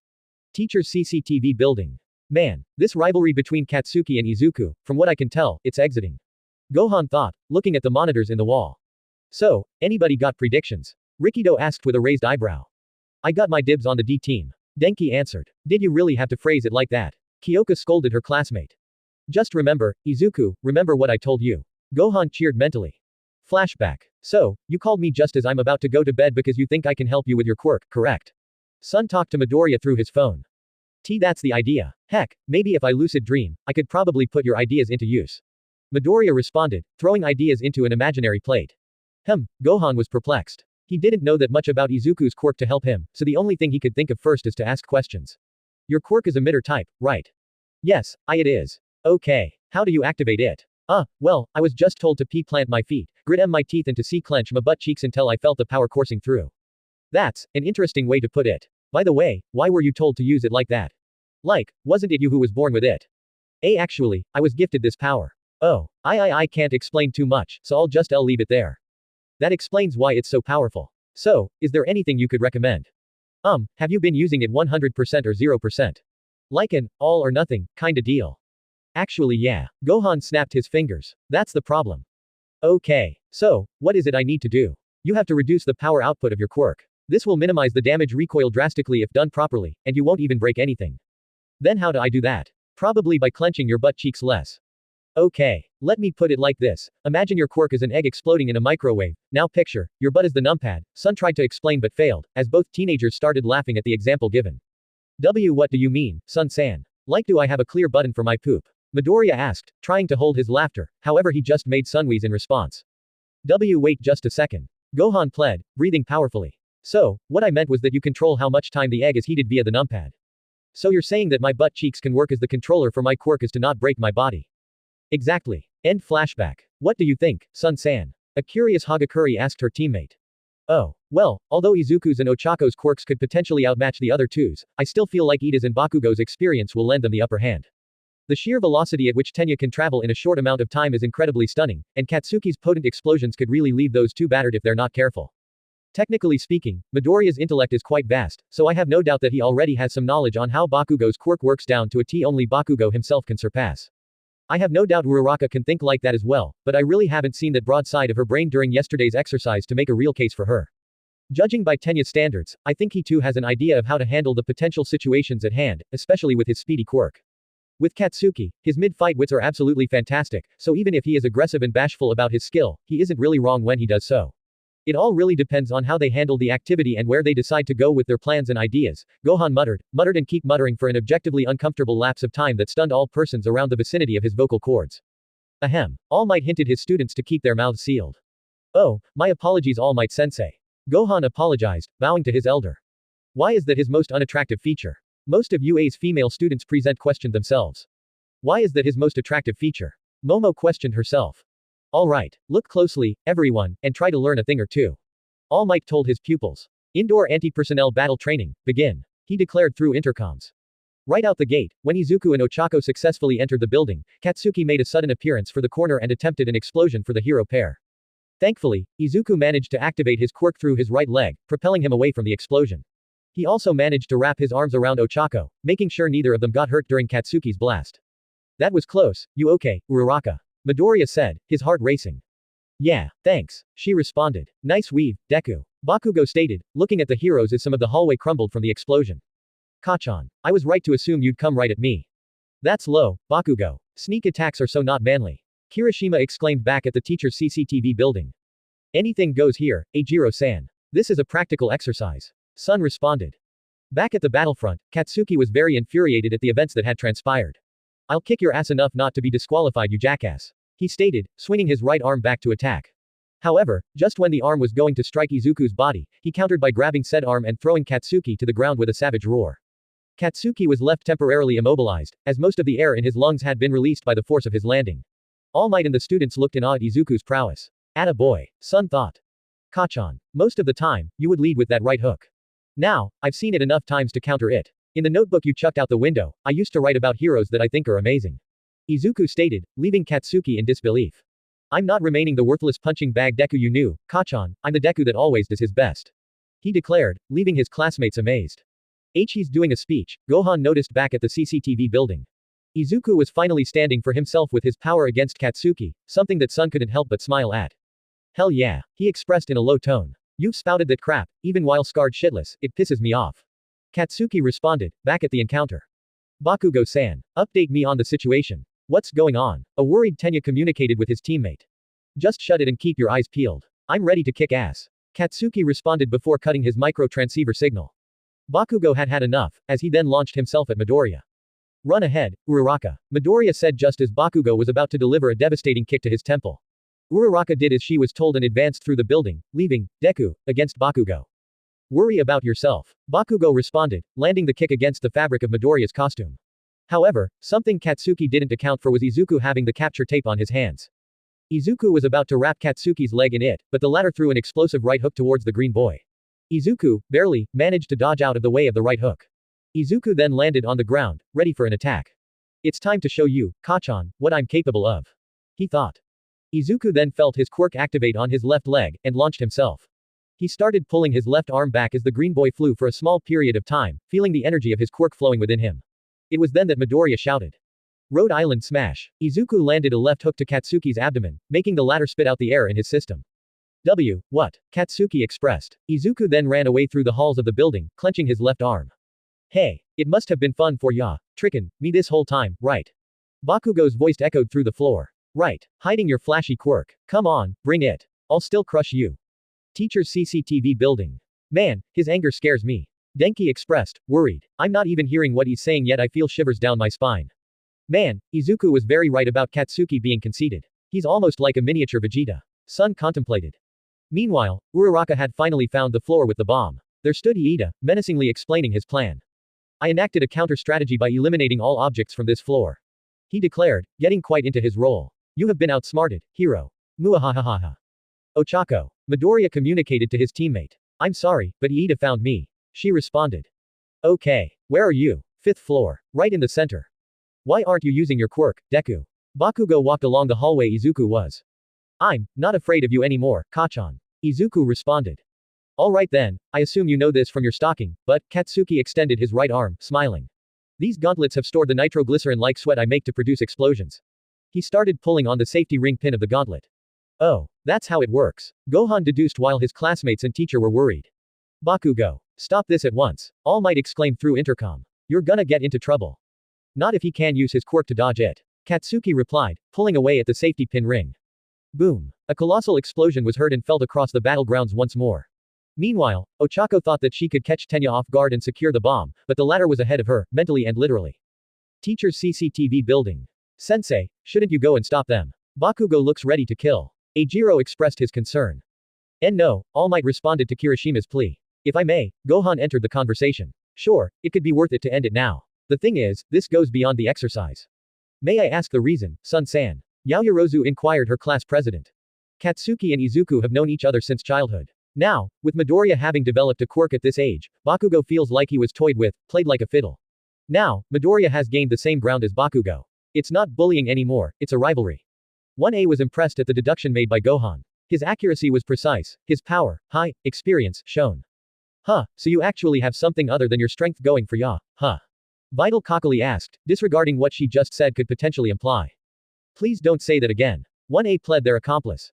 Teacher's CCTV building. Man, this rivalry between Katsuki and Izuku, from what I can tell, it's exiting. Gohan thought, looking at the monitors in the wall. So, anybody got predictions? Rikido asked with a raised eyebrow. I got my dibs on the D team. Denki answered. Did you really have to phrase it like that? Kyoka scolded her classmate. Just remember, Izuku, remember what I told you. Gohan cheered mentally. Flashback. So, you called me just as I'm about to go to bed because you think I can help you with your quirk, correct? Sun talked to Midoriya through his phone. That's the idea. Heck, maybe if I lucid dream, I could probably put your ideas into use. Midoriya responded, throwing ideas into an imaginary plate. Gohan was perplexed. He didn't know that much about Izuku's quirk to help him, so the only thing he could think of first is to ask questions. Your quirk is emitter type, right? Yes, it is. Okay. How do you activate it? Well, I was just told to plant my feet, grit my teeth and to clench my butt cheeks until I felt the power coursing through. That's an interesting way to put it. By the way, why were you told to use it like that? Like, wasn't it you who was born with it? Actually, I was gifted this power. Oh, I can't explain too much, so I'll just leave it there. That explains why it's so powerful. So, is there anything you could recommend? Have you been using it 100% or 0%? Like an all or nothing kinda deal. Actually yeah. Gohan snapped his fingers. That's the problem. Okay. So, what is it I need to do? You have to reduce the power output of your quirk. This will minimize the damage recoil drastically if done properly, and you won't even break anything. Then how do I do that? Probably by clenching your butt cheeks less. Okay. Let me put it like this. Imagine your quirk is an egg exploding in a microwave. Now picture, your butt is the numpad. Sun tried to explain but failed, as both teenagers started laughing at the example given. What do you mean, Sun-san? Like do I have a clear button for my poop? Midoriya asked, trying to hold his laughter, however he just made sun wheeze in response. Wait just a second. Gohan pled, breathing powerfully. So, what I meant was that you control how much time the egg is heated via the numpad. So you're saying that my butt cheeks can work as the controller for my quirk is to not break my body. Exactly. End flashback. What do you think, Sun-san? A curious Hagakure asked her teammate. Oh, well, although Izuku's and Ochako's quirks could potentially outmatch the other two's, I still feel like Iida's and Bakugo's experience will lend them the upper hand. The sheer velocity at which Tenya can travel in a short amount of time is incredibly stunning, and Katsuki's potent explosions could really leave those two battered if they're not careful. Technically speaking, Midoriya's intellect is quite vast, so I have no doubt that he already has some knowledge on how Bakugo's quirk works down to a T only Bakugo himself can surpass. I have no doubt Uraraka can think like that as well, but I really haven't seen that broad side of her brain during yesterday's exercise to make a real case for her. Judging by Tenya's standards, I think he too has an idea of how to handle the potential situations at hand, especially with his speedy quirk. With Katsuki, his mid-fight wits are absolutely fantastic, so even if he is aggressive and bashful about his skill, he isn't really wrong when he does so. It all really depends on how they handle the activity and where they decide to go with their plans and ideas. Gohan muttered and kept muttering for an objectively uncomfortable lapse of time that stunned all persons around the vicinity of his vocal cords. Ahem. All Might hinted his students to keep their mouths sealed. Oh, my apologies All Might sensei. Gohan apologized, bowing to his elder. Why is that his most unattractive feature? Most of UA's female students questioned themselves. Why is that his most attractive feature? Momo questioned herself. Alright, look closely, everyone, and try to learn a thing or two. All Might told his pupils. Indoor anti-personnel battle training, begin. He declared through intercoms. Right out the gate, when Izuku and Ochako successfully entered the building, Katsuki made a sudden appearance for the corner and attempted an explosion for the hero pair. Thankfully, Izuku managed to activate his quirk through his right leg, propelling him away from the explosion. He also managed to wrap his arms around Ochako, making sure neither of them got hurt during Katsuki's blast. That was close. You okay, Uraraka? Midoriya said, his heart racing. Yeah, thanks, she responded. Nice weave, Deku. Bakugo stated, looking at the heroes as some of the hallway crumbled from the explosion. Kachan. I was right to assume you'd come right at me. That's low, Bakugo. Sneak attacks are so not manly. Kirishima exclaimed back at the teacher's CCTV building. Anything goes here, Eijiro-san. This is a practical exercise. Sun responded. Back at the battlefront, Katsuki was very infuriated at the events that had transpired. I'll kick your ass enough not to be disqualified, you jackass. He stated, swinging his right arm back to attack. However, just when the arm was going to strike Izuku's body, he countered by grabbing said arm and throwing Katsuki to the ground with a savage roar. Katsuki was left temporarily immobilized, as most of the air in his lungs had been released by the force of his landing. All Might and the students looked in awe at Izuku's prowess. Atta boy, Sun thought. Kachan. Most of the time, you would lead with that right hook. Now, I've seen it enough times to counter it. In the notebook you chucked out the window, I used to write about heroes that I think are amazing. Izuku stated, leaving Katsuki in disbelief. I'm not remaining the worthless punching bag Deku you knew, Kachan, I'm the Deku that always does his best. He declared, leaving his classmates amazed. He's doing a speech, Gohan noticed back at the CCTV building. Izuku was finally standing for himself with his power against Katsuki, something that Sun couldn't help but smile at. Hell yeah, he expressed in a low tone. You've spouted that crap, even while scarred shitless, it pisses me off. Katsuki responded, back at the encounter. Bakugo-san, update me on the situation. What's going on? A worried Tenya communicated with his teammate. Just shut it and keep your eyes peeled. I'm ready to kick ass. Katsuki responded before cutting his micro-transceiver signal. Bakugo had had enough, as he then launched himself at Midoriya. Run ahead, Uraraka. Midoriya said just as Bakugo was about to deliver a devastating kick to his temple. Uraraka did as she was told and advanced through the building, leaving Deku against Bakugo. Worry about yourself. Bakugo responded, landing the kick against the fabric of Midoriya's costume. However, something Katsuki didn't account for was Izuku having the capture tape on his hands. Izuku was about to wrap Katsuki's leg in it, but the latter threw an explosive right hook towards the green boy. Izuku, barely, managed to dodge out of the way of the right hook. Izuku then landed on the ground, ready for an attack. It's time to show you, Kachan, what I'm capable of. He thought. Izuku then felt his quirk activate on his left leg, and launched himself. He started pulling his left arm back as the green boy flew for a small period of time, feeling the energy of his quirk flowing within him. It was then that Midoriya shouted. Rhode Island Smash. Izuku landed a left hook to Katsuki's abdomen, making the latter spit out the air in his system. What? Katsuki expressed. Izuku then ran away through the halls of the building, clenching his left arm. Hey, it must have been fun for ya, trickin' me this whole time, right? Bakugo's voice echoed through the floor. Right, hiding your flashy quirk. Come on, bring it. I'll still crush you. Teacher's CCTV building. Man, his anger scares me. Denki expressed, worried. I'm not even hearing what he's saying yet I feel shivers down my spine. Man, Izuku was very right about Katsuki being conceited. He's almost like a miniature Vegeta. Sun contemplated. Meanwhile, Uraraka had finally found the floor with the bomb. There stood Iida, menacingly explaining his plan. I enacted a counter-strategy by eliminating all objects from this floor. He declared, getting quite into his role. You have been outsmarted, hero. Muahahaha. Ochako. Midoriya communicated to his teammate. I'm sorry, but Iida found me. She responded. Okay. Where are you? 5th floor. Right in the center. Why aren't you using your quirk, Deku? Bakugo walked along the hallway Izuku was. I'm not afraid of you anymore, Kachan. Izuku responded. Alright then, I assume you know this from your stocking, but, Katsuki extended his right arm, smiling. These gauntlets have stored the nitroglycerin-like sweat I make to produce explosions. He started pulling on the safety ring pin of the gauntlet. Oh, that's how it works. Gohan deduced while his classmates and teacher were worried. Bakugo. Stop this at once. All Might exclaimed through intercom. You're gonna get into trouble. Not if he can use his quirk to dodge it. Katsuki replied, pulling away at the safety pin ring. Boom. A colossal explosion was heard and felt across the battlegrounds once more. Meanwhile, Ochako thought that she could catch Tenya off guard and secure the bomb, but the latter was ahead of her, mentally and literally. Teacher's CCTV building. Sensei, shouldn't you go and stop them? Bakugo looks ready to kill. Eijiro expressed his concern. And no, All Might responded to Kirishima's plea. If I may, Gohan entered the conversation. Sure, it could be worth it to end it now. The thing is, this goes beyond the exercise. May I ask the reason, Sun-san? Yaoyorozu inquired her class president. Katsuki and Izuku have known each other since childhood. Now, with Midoriya having developed a quirk at this age, Bakugo feels like he was toyed with, played like a fiddle. Now, Midoriya has gained the same ground as Bakugo. It's not bullying anymore, it's a rivalry. 1A was impressed at the deduction made by Gohan. His accuracy was precise, his power, high, experience, shown. Huh, so you actually have something other than your strength going for ya, huh? Vital cockily asked, disregarding what she just said could potentially imply. Please don't say that again. 1A pled their accomplice.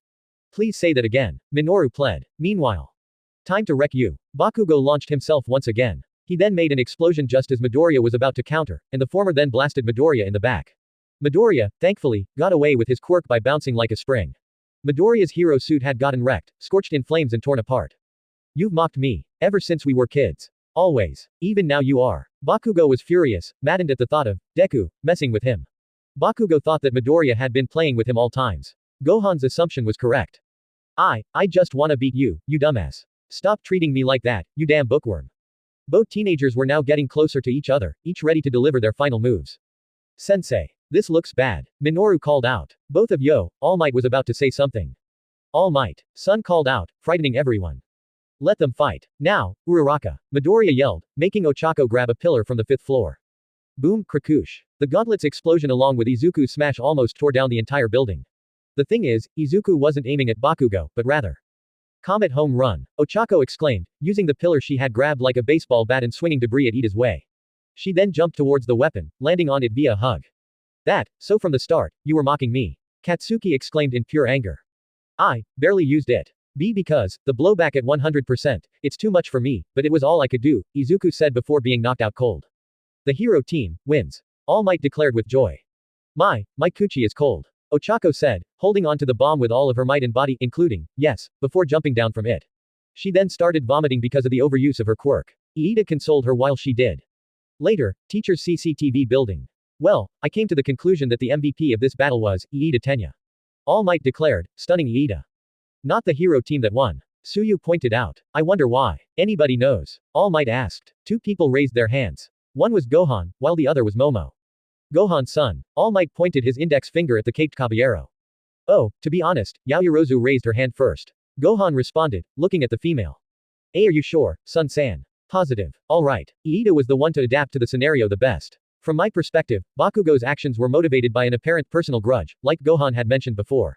Please say that again. Minoru pled. Meanwhile. Time to wreck you. Bakugo launched himself once again. He then made an explosion just as Midoriya was about to counter, and the former then blasted Midoriya in the back. Midoriya, thankfully, got away with his quirk by bouncing like a spring. Midoriya's hero suit had gotten wrecked, scorched in flames and torn apart. You've mocked me. Ever since we were kids. Always. Even now you are. Bakugo was furious, maddened at the thought of Deku messing with him. Bakugo thought that Midoriya had been playing with him all times. Gohan's assumption was correct. I just wanna beat you, you dumbass. Stop treating me like that, you damn bookworm. Both teenagers were now getting closer to each other, each ready to deliver their final moves. Sensei. This looks bad. Minoru called out. Both of Yo, All Might was about to say something. All Might. Sun called out, frightening everyone. Let them fight. Now, Uraraka. Midoriya yelled, making Ochako grab a pillar from the 5th floor. Boom, Krakoosh. The gauntlet's explosion along with Izuku's smash almost tore down the entire building. The thing is, Izuku wasn't aiming at Bakugo, but rather. Comet home run. Ochako exclaimed, using the pillar she had grabbed like a baseball bat and swinging debris at Iida's way. She then jumped towards the weapon, landing on it via a hug. So from the start, you were mocking me. Katsuki exclaimed in pure anger. I barely used it. Because, the blowback at 100%, it's too much for me, but it was all I could do, Izuku said before being knocked out cold. The hero team wins. All Might declared with joy. My coochie is cold. Ochako said, holding onto the bomb with all of her might and body, including, yes, before jumping down from it. She then started vomiting because of the overuse of her quirk. Iida consoled her while she did. Later, teacher's CCTV building. Well, I came to the conclusion that the MVP of this battle was Iida Tenya. All Might declared, stunning Iida. Not the hero team that won. Suyu pointed out. I wonder why. Anybody knows? All Might asked. 2 people raised their hands. One was Gohan, while the other was Momo. Gohan's son. All Might pointed his index finger at the caped caballero. Oh, to be honest, Yaoyorozu raised her hand first. Gohan responded, looking at the female. Are you sure, Sun-san? Positive. Alright. Iida was the one to adapt to the scenario the best. From my perspective, Bakugo's actions were motivated by an apparent personal grudge, like Gohan had mentioned before.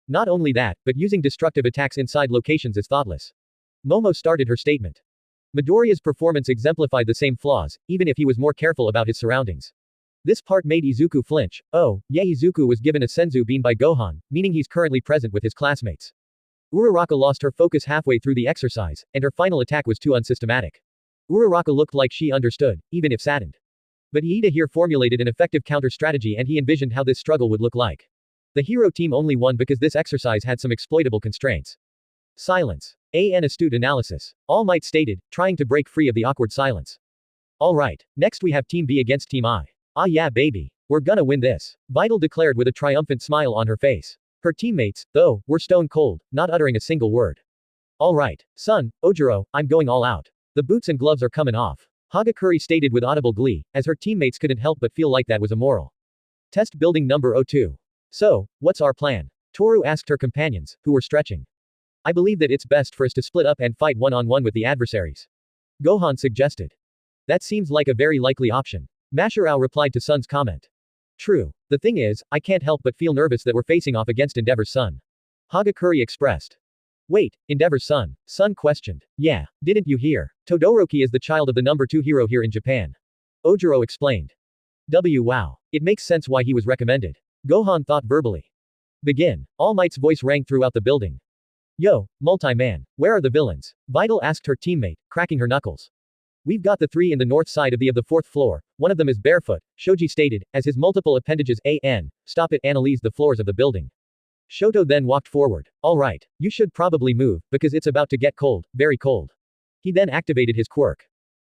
Not only that, but using destructive attacks inside locations is thoughtless. Momo started her statement. Midoriya's performance exemplified the same flaws, even if he was more careful about his surroundings. This part made Izuku flinch. Oh, yeah, Izuku was given a senzu bean by Gohan, meaning he's currently present with his classmates. Uraraka lost her focus halfway through the exercise, and her final attack was too unsystematic. Uraraka looked like she understood, even if saddened. But Iida here formulated an effective counter-strategy and he envisioned how this struggle would look like. The hero team only won because this exercise had some exploitable constraints. Silence. An astute analysis. All Might stated, trying to break free of the awkward silence. Alright, next we have Team B against Team I. Ah yeah baby. We're gonna win this. Vital declared with a triumphant smile on her face. Her teammates, though, were stone cold, not uttering a single word. Alright, son, Ojiro, I'm going all out. The boots and gloves are coming off. Hagakure stated with audible glee, as her teammates couldn't help but feel like that was immoral. Test building number 02. So, what's our plan? Toru asked her companions, who were stretching. I believe that it's best for us to split up and fight one-on-one with the adversaries. Gohan suggested. That seems like a very likely option. Masharao replied to Sun's comment. True. The thing is, I can't help but feel nervous that we're facing off against Endeavor's son. Hagakure expressed. Wait, Endeavor's son? Sun questioned. Yeah, didn't you hear? Todoroki is the child of the number 2 hero here in Japan. Ojiro explained. Wow. It makes sense why he was recommended. Gohan thought verbally. Begin. All Might's voice rang throughout the building. Yo, multi-man, where are the villains? Vital asked her teammate, cracking her knuckles. We've got the 3 in the north side of the 4th floor, one of them is barefoot, Shoji stated, as his multiple appendages stop it analyze the floors of the building. Shoto then walked forward. Alright, you should probably move, because it's about to get cold, very cold. He then activated his quirk.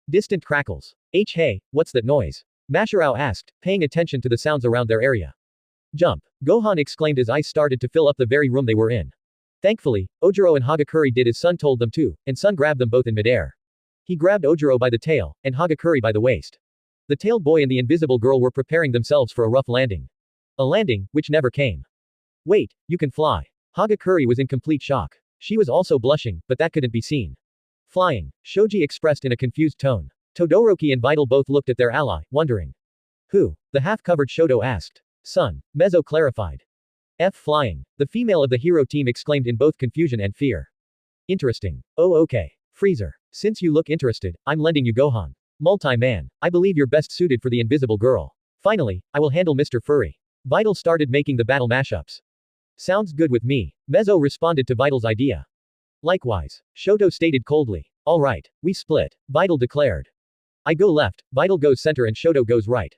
Distant crackles. Hey, what's that noise? Masharao asked, paying attention to the sounds around their area. Jump. Gohan exclaimed as ice started to fill up the very room they were in. Thankfully, Ojiro and Hagakure did as Sun told them to, and Sun grabbed them both in midair. He grabbed Ojiro by the tail, and Hagakure by the waist. The tailed boy and the invisible girl were preparing themselves for a rough landing. A landing, which never came. Wait, you can fly. Hagakure was in complete shock. She was also blushing, but that couldn't be seen. Flying, Shoji expressed in a confused tone. Todoroki and Vital both looked at their ally, wondering. Who? The half-covered Shoto asked. Sun. Mezzo clarified. Flying. The female of the hero team exclaimed in both confusion and fear. Interesting. Oh okay. Freezer. Since you look interested, I'm lending you Gohan. Multi-man. I believe you're best suited for the invisible girl. Finally, I will handle Mr. Furry. Vital started making the battle mashups. Sounds good with me. Mezzo responded to Vital's idea. Likewise. Shoto stated coldly. Alright, we split. Vital declared. I go left, Vital goes center and Shoto goes right.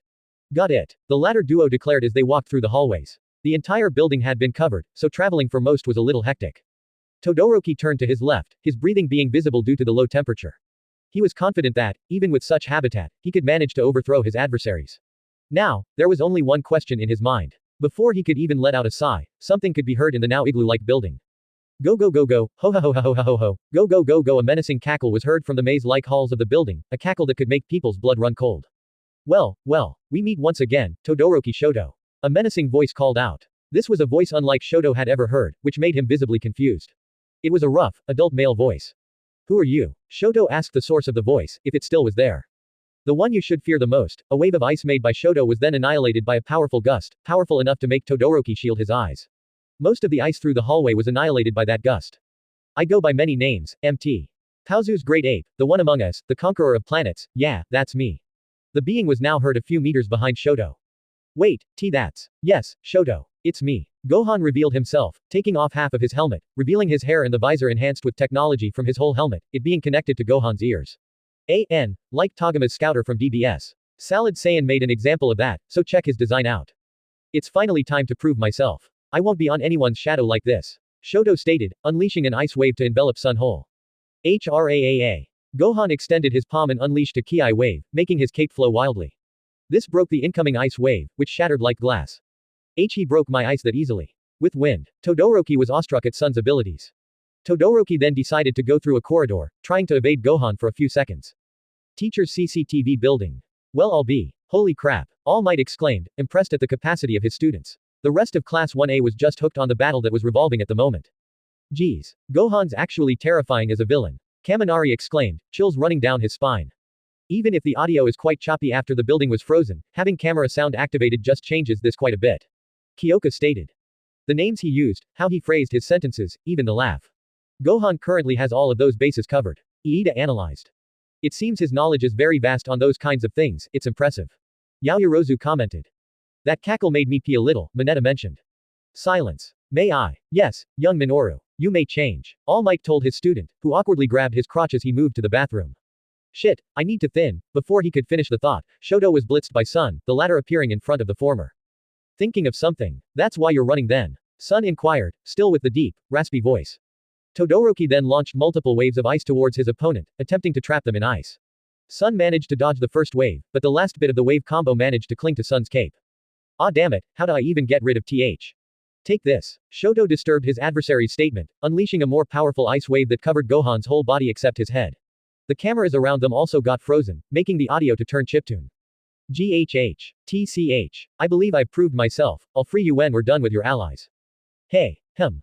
Got it. The latter duo declared as they walked through the hallways. The entire building had been covered, so traveling for most was a little hectic. Todoroki turned to his left, his breathing being visible due to the low temperature. He was confident that, even with such habitat, he could manage to overthrow his adversaries. Now, there was only one question in his mind. Before he could even let out a sigh, something could be heard in the now igloo-like building. Go go go go, ho ho ho ho ho ho ho, go go go go. A menacing cackle was heard from the maze-like halls of the building, a cackle that could make people's blood run cold. Well, we meet once again, Todoroki Shoto. A menacing voice called out. This was a voice unlike Shoto had ever heard, which made him visibly confused. It was a rough, adult male voice. Who are you? Shoto asked the source of the voice, if it still was there. The one you should fear the most. A wave of ice made by Shoto was then annihilated by a powerful gust, powerful enough to make Todoroki shield his eyes. Most of the ice through the hallway was annihilated by that gust. I go by many names, MT. Paozu's great ape, the one among us, the conqueror of planets, yeah, that's me. The being was now heard a few meters behind Shoto. Wait, that's. Yes, Shoto. It's me. Gohan revealed himself, taking off half of his helmet, revealing his hair and the visor enhanced with technology from his whole helmet, it being connected to Gohan's ears. Like Tagama's scouter from DBS. Salad Saiyan made an example of that, so check his design out. It's finally time to prove myself. I won't be on anyone's shadow like this. Shoto stated, unleashing an ice wave to envelop Sun Hole. HRAAA. Gohan extended his palm and unleashed a Ki wave, making his cape flow wildly. This broke the incoming ice wave, which shattered like glass. He broke my ice that easily. With wind. Todoroki was awestruck at Sun's abilities. Todoroki then decided to go through a corridor, trying to evade Gohan for a few seconds. Teacher's CCTV building. Well, I'll be. Holy crap. All Might exclaimed, impressed at the capacity of his students. The rest of Class 1A was just hooked on the battle that was revolving at the moment. Geez. Gohan's actually terrifying as a villain. Kaminari exclaimed, chills running down his spine. Even if the audio is quite choppy after the building was frozen, having camera sound activated just changes this quite a bit. Kyoka stated. The names he used, how he phrased his sentences, even the laugh. Gohan currently has all of those bases covered. Iida analyzed. It seems his knowledge is very vast on those kinds of things, it's impressive. Yaoyorozu commented. That cackle made me pee a little, Mineta mentioned. Silence. May I? Yes, young Minoru. You may change. All Might told his student, who awkwardly grabbed his crotch as he moved to the bathroom. Shit, I need to thin. Before he could finish the thought, Shoto was blitzed by Sun, the latter appearing in front of the former. Thinking of something. That's why you're running then? Sun inquired, still with the deep, raspy voice. Todoroki then launched multiple waves of ice towards his opponent, attempting to trap them in ice. Sun managed to dodge the first wave, but the last bit of the wave combo managed to cling to Sun's cape. Ah damn it, how do I even get rid of TH? Take this. Shoto disturbed his adversary's statement, unleashing a more powerful ice wave that covered Gohan's whole body except his head. The cameras around them also got frozen, making the audio to turn chiptune. GHH. TCH. I believe I've proved myself, I'll free you when we're done with your allies. Hey,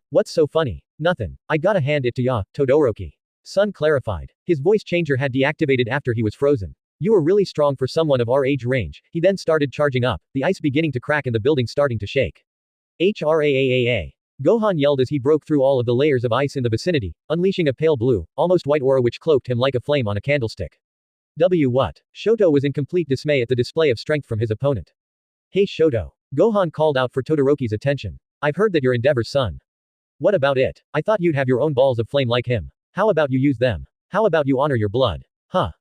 what's so funny? Nothing. I gotta hand it to ya, Todoroki. Sun clarified. His voice changer had deactivated after he was frozen. You were really strong for someone of our age range. He then started charging up, the ice beginning to crack and the building starting to shake. HRAAAA. Gohan yelled as he broke through all of the layers of ice in the vicinity, unleashing a pale blue, almost white aura which cloaked him like a flame on a candlestick. What? Shoto was in complete dismay at the display of strength from his opponent. Hey Shoto. Gohan called out for Todoroki's attention. I've heard that you're Endeavor's son. What about it? I thought you'd have your own balls of flame like him. How about you use them? How about you honor your blood? Huh?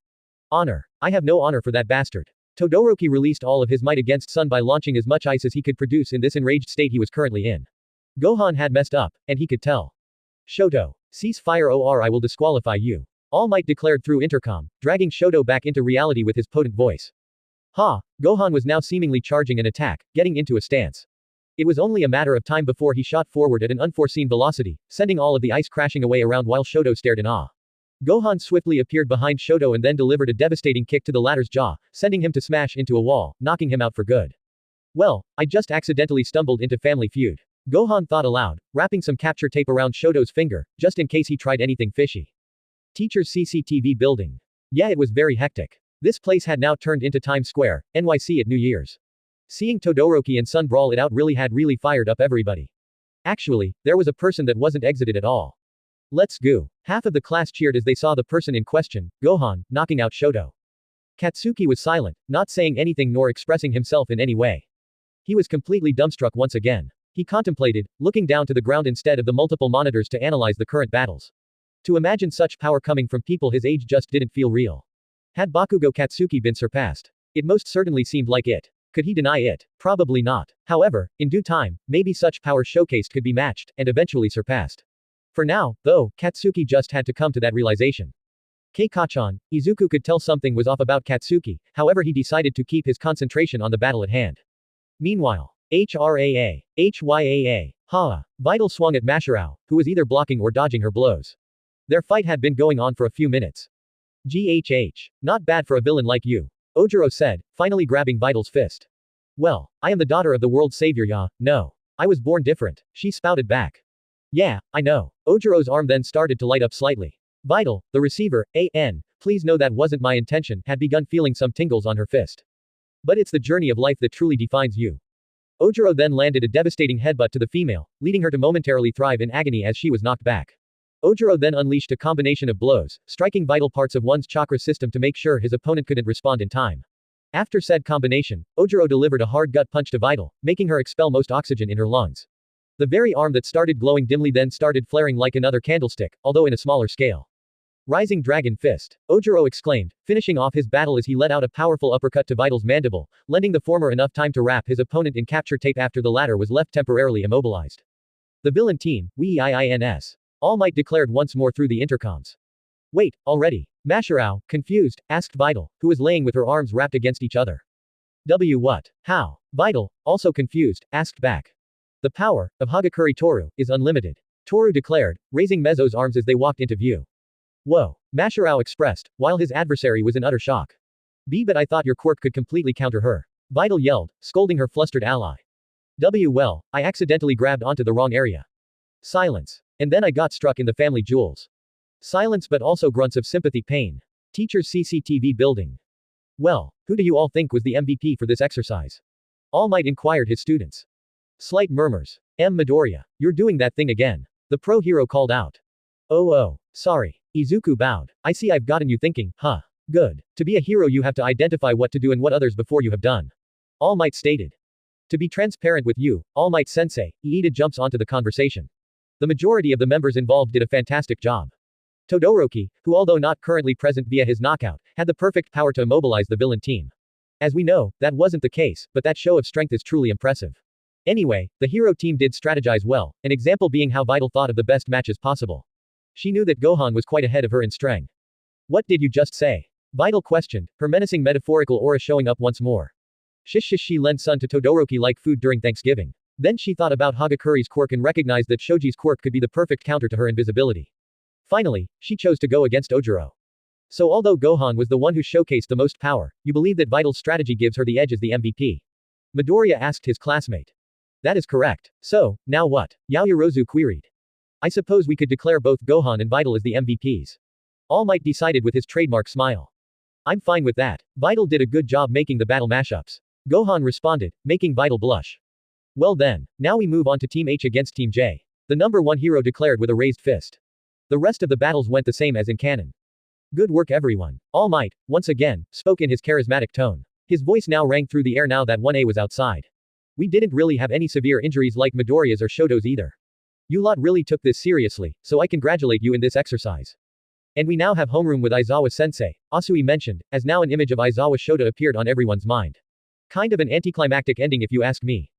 Honor? I have no honor for that bastard. Todoroki released all of his might against Sun by launching as much ice as he could produce in this enraged state he was currently in. Gohan had messed up, and he could tell. Shoto. Cease fire or I will disqualify you. All Might declared through intercom, dragging Shoto back into reality with his potent voice. Gohan was now seemingly charging an attack, getting into a stance. It was only a matter of time before he shot forward at an unforeseen velocity, sending all of the ice crashing away around while Shoto stared in awe. Gohan swiftly appeared behind Shoto and then delivered a devastating kick to the latter's jaw, sending him to smash into a wall, knocking him out for good. Well, I just accidentally stumbled into Family Feud. Gohan thought aloud, wrapping some capture tape around Shoto's finger, just in case he tried anything fishy. Teacher's CCTV building. Yeah, it was very hectic. This place had now turned into Times Square, NYC at New Year's. Seeing Todoroki and Sun brawl it out really fired up everybody. Actually, there was a person that wasn't exited at all. Let's go. Half of the class cheered as they saw the person in question, Gohan, knocking out Shoto. Katsuki was silent, not saying anything nor expressing himself in any way. He was completely dumbstruck once again. He contemplated, looking down to the ground instead of the multiple monitors to analyze the current battles. To imagine such power coming from people his age just didn't feel real. Had Bakugo Katsuki been surpassed? It most certainly seemed like it. Could he deny it? Probably not. However, in due time, maybe such power showcased could be matched, and eventually surpassed. For now, though, Katsuki just had to come to that realization. Keikachan, Izuku could tell something was off about Katsuki, however he decided to keep his concentration on the battle at hand. Meanwhile, HYAA, Vital swung at Masharao, who was either blocking or dodging her blows. Their fight had been going on for a few minutes. GHH. Not bad for a villain like you. Ojiro said, finally grabbing Vital's fist. Well, I am the daughter of the world's savior, ya, no. I was born different, she spouted back. Yeah, I know. Ojiro's arm then started to light up slightly. Vital, the receiver, please know that wasn't my intention, had begun feeling some tingles on her fist. But it's the journey of life that truly defines you. Ojiro then landed a devastating headbutt to the female, leading her to momentarily thrive in agony as she was knocked back. Ojiro then unleashed a combination of blows, striking vital parts of one's chakra system to make sure his opponent couldn't respond in time. After said combination, Ojiro delivered a hard gut punch to Vital, making her expel most oxygen in her lungs. The very arm that started glowing dimly then started flaring like another candlestick, although in a smaller scale. Rising Dragon Fist, Ojiro exclaimed, finishing off his battle as he let out a powerful uppercut to Vital's mandible, lending the former enough time to wrap his opponent in capture tape after the latter was left temporarily immobilized. The villain team, WEIINS. All Might declared once more through the intercoms. Wait, already? Masharao, confused, asked Vital, who was laying with her arms wrapped against each other. What? How? Vital, also confused, asked back. The power of Hagakure Toru is unlimited. Toru declared, raising Mezzo's arms as they walked into view. Whoa, Masharao expressed, while his adversary was in utter shock. But I thought your quirk could completely counter her. Vital yelled, scolding her flustered ally. Well, I accidentally grabbed onto the wrong area. Silence. And then I got struck in the family jewels. Silence but also grunts of sympathy pain. Teacher's CCTV building. Well, who do you all think was the MVP for this exercise? All Might inquired his students. Slight murmurs. Midoriya, you're doing that thing again. The pro hero called out. Oh, sorry. Izuku bowed. I see I've gotten you thinking, huh? Good. To be a hero you have to identify what to do and what others before you have done. All Might stated. To be transparent with you, All Might Sensei, Iida jumps onto the conversation. The majority of the members involved did a fantastic job. Todoroki, who although not currently present via his knockout, had the perfect power to immobilize the villain team. As we know, that wasn't the case, but that show of strength is truly impressive. Anyway, the hero team did strategize well, an example being how Vital thought of the best matches possible. She knew that Gohan was quite ahead of her in strength. What did you just say? Vital questioned, her menacing metaphorical aura showing up once more. She lent sun to Todoroki like food during Thanksgiving. Then she thought about Hagakure's quirk and recognized that Shoji's quirk could be the perfect counter to her invisibility. Finally, she chose to go against Ojiro. So although Gohan was the one who showcased the most power, you believe that Vital's strategy gives her the edge as the MVP? Midoriya asked his classmate. That is correct. So, now what? Yaoyorozu queried. I suppose we could declare both Gohan and Vital as the MVPs. All Might decided with his trademark smile. I'm fine with that. Vital did a good job making the battle mashups. Gohan responded, making Vital blush. Well then, now we move on to Team H against Team J. The number one hero declared with a raised fist. The rest of the battles went the same as in canon. Good work everyone. All Might, once again, spoke in his charismatic tone. His voice now rang through the air now that 1A was outside. We didn't really have any severe injuries like Midoriya's or Shoto's either. You lot really took this seriously, so I congratulate you in this exercise. And we now have homeroom with Aizawa-sensei, Asui mentioned, as now an image of Aizawa Shota appeared on everyone's mind. Kind of an anticlimactic ending if you ask me.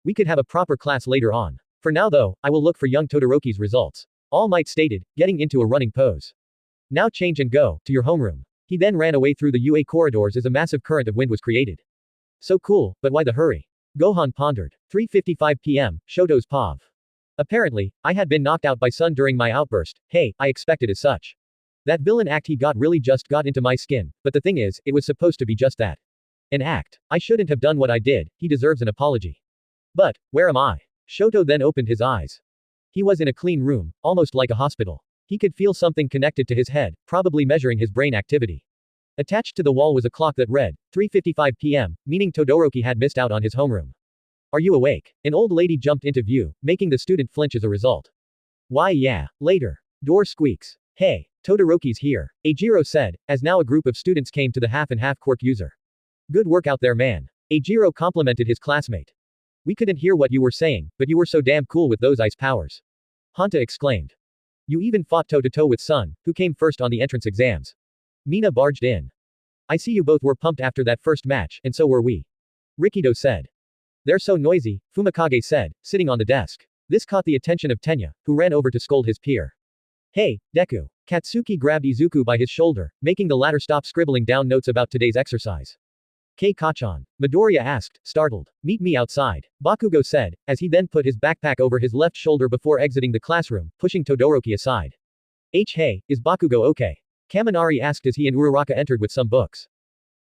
We could have a proper class later on. For now though, I will look for young Todoroki's results. All Might stated, getting into a running pose. Now change and go, to your homeroom. He then ran away through the UA corridors as a massive current of wind was created. So cool, but why the hurry? Gohan pondered. 3:55 p.m., Shoto's POV. Apparently, I had been knocked out by Sun during my outburst. Hey, I expected as such. That villain act he got really just got into my skin, but the thing is, it was supposed to be just that. An act. I shouldn't have done what I did, he deserves an apology. But, where am I? Shoto then opened his eyes. He was in a clean room, almost like a hospital. He could feel something connected to his head, probably measuring his brain activity. Attached to the wall was a clock that read, 3:55 p.m., meaning Todoroki had missed out on his homeroom. Are you awake? An old lady jumped into view, making the student flinch as a result. Why yeah, later. Door squeaks. Hey, Todoroki's here, Eijiro said, as now a group of students came to the half-and-half quirk user. Good work out there, man. Eijiro complimented his classmate. We couldn't hear what you were saying, but you were so damn cool with those ice powers. Hanta exclaimed. You even fought toe-to-toe with Sun, who came first on the entrance exams. Mina barged in. I see you both were pumped after that first match, and so were we. Rikido said. They're so noisy, Fumikage said, sitting on the desk. This caught the attention of Tenya, who ran over to scold his peer. Hey, Deku. Katsuki grabbed Izuku by his shoulder, making the latter stop scribbling down notes about today's exercise. Kei-Kachan. Midoriya asked, startled. Meet me outside, Bakugo said, as he then put his backpack over his left shoulder before exiting the classroom, pushing Todoroki aside. Hey, is Bakugo okay? Kaminari asked as he and Uraraka entered with some books.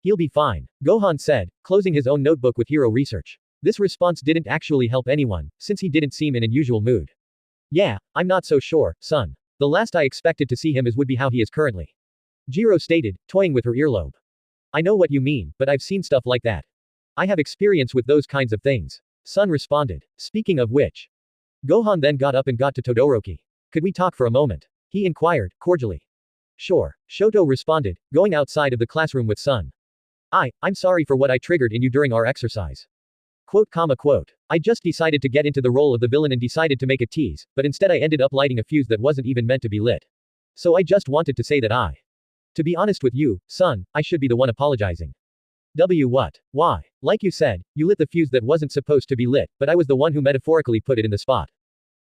He'll be fine, Gohan said, closing his own notebook with hero research. This response didn't actually help anyone, since he didn't seem in an unusual mood. Yeah, I'm not so sure, son. The last I expected to see him would be how he is currently. Jiro stated, toying with her earlobe. I know what you mean, but I've seen stuff like that. I have experience with those kinds of things. Son responded. Speaking of which. Gohan then got up and got to Todoroki. Could we talk for a moment? He inquired, cordially. Sure, Shoto responded, going outside of the classroom with Son. I'm sorry for what I triggered in you during our exercise. Quote. I just decided to get into the role of the villain and decided to make a tease, but instead I ended up lighting a fuse that wasn't even meant to be lit. So I just wanted to say that To be honest with you, son, I should be the one apologizing. What? Why? Like you said, you lit the fuse that wasn't supposed to be lit, but I was the one who metaphorically put it in the spot.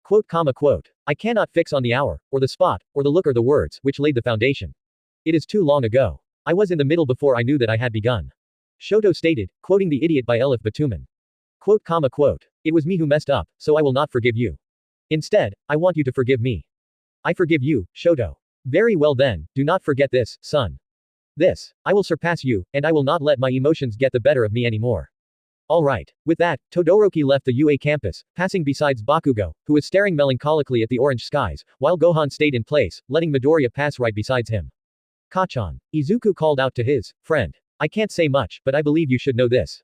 Quote. I cannot fix on the hour, or the spot, or the look or the words, which laid the foundation. It is too long ago. I was in the middle before I knew that I had begun. Shoto stated, quoting The Idiot by Elif Batuman. Quote. It was me who messed up, so I will not forgive you. Instead, I want you to forgive me. I forgive you, Shoto. Very well then, do not forget this, son. I will surpass you, and I will not let my emotions get the better of me anymore. Alright. With that, Todoroki left the UA campus, passing besides Bakugo, who was staring melancholically at the orange skies, while Gohan stayed in place, letting Midoriya pass right besides him. Kachan. Izuku called out to his friend. I can't say much, but I believe you should know this.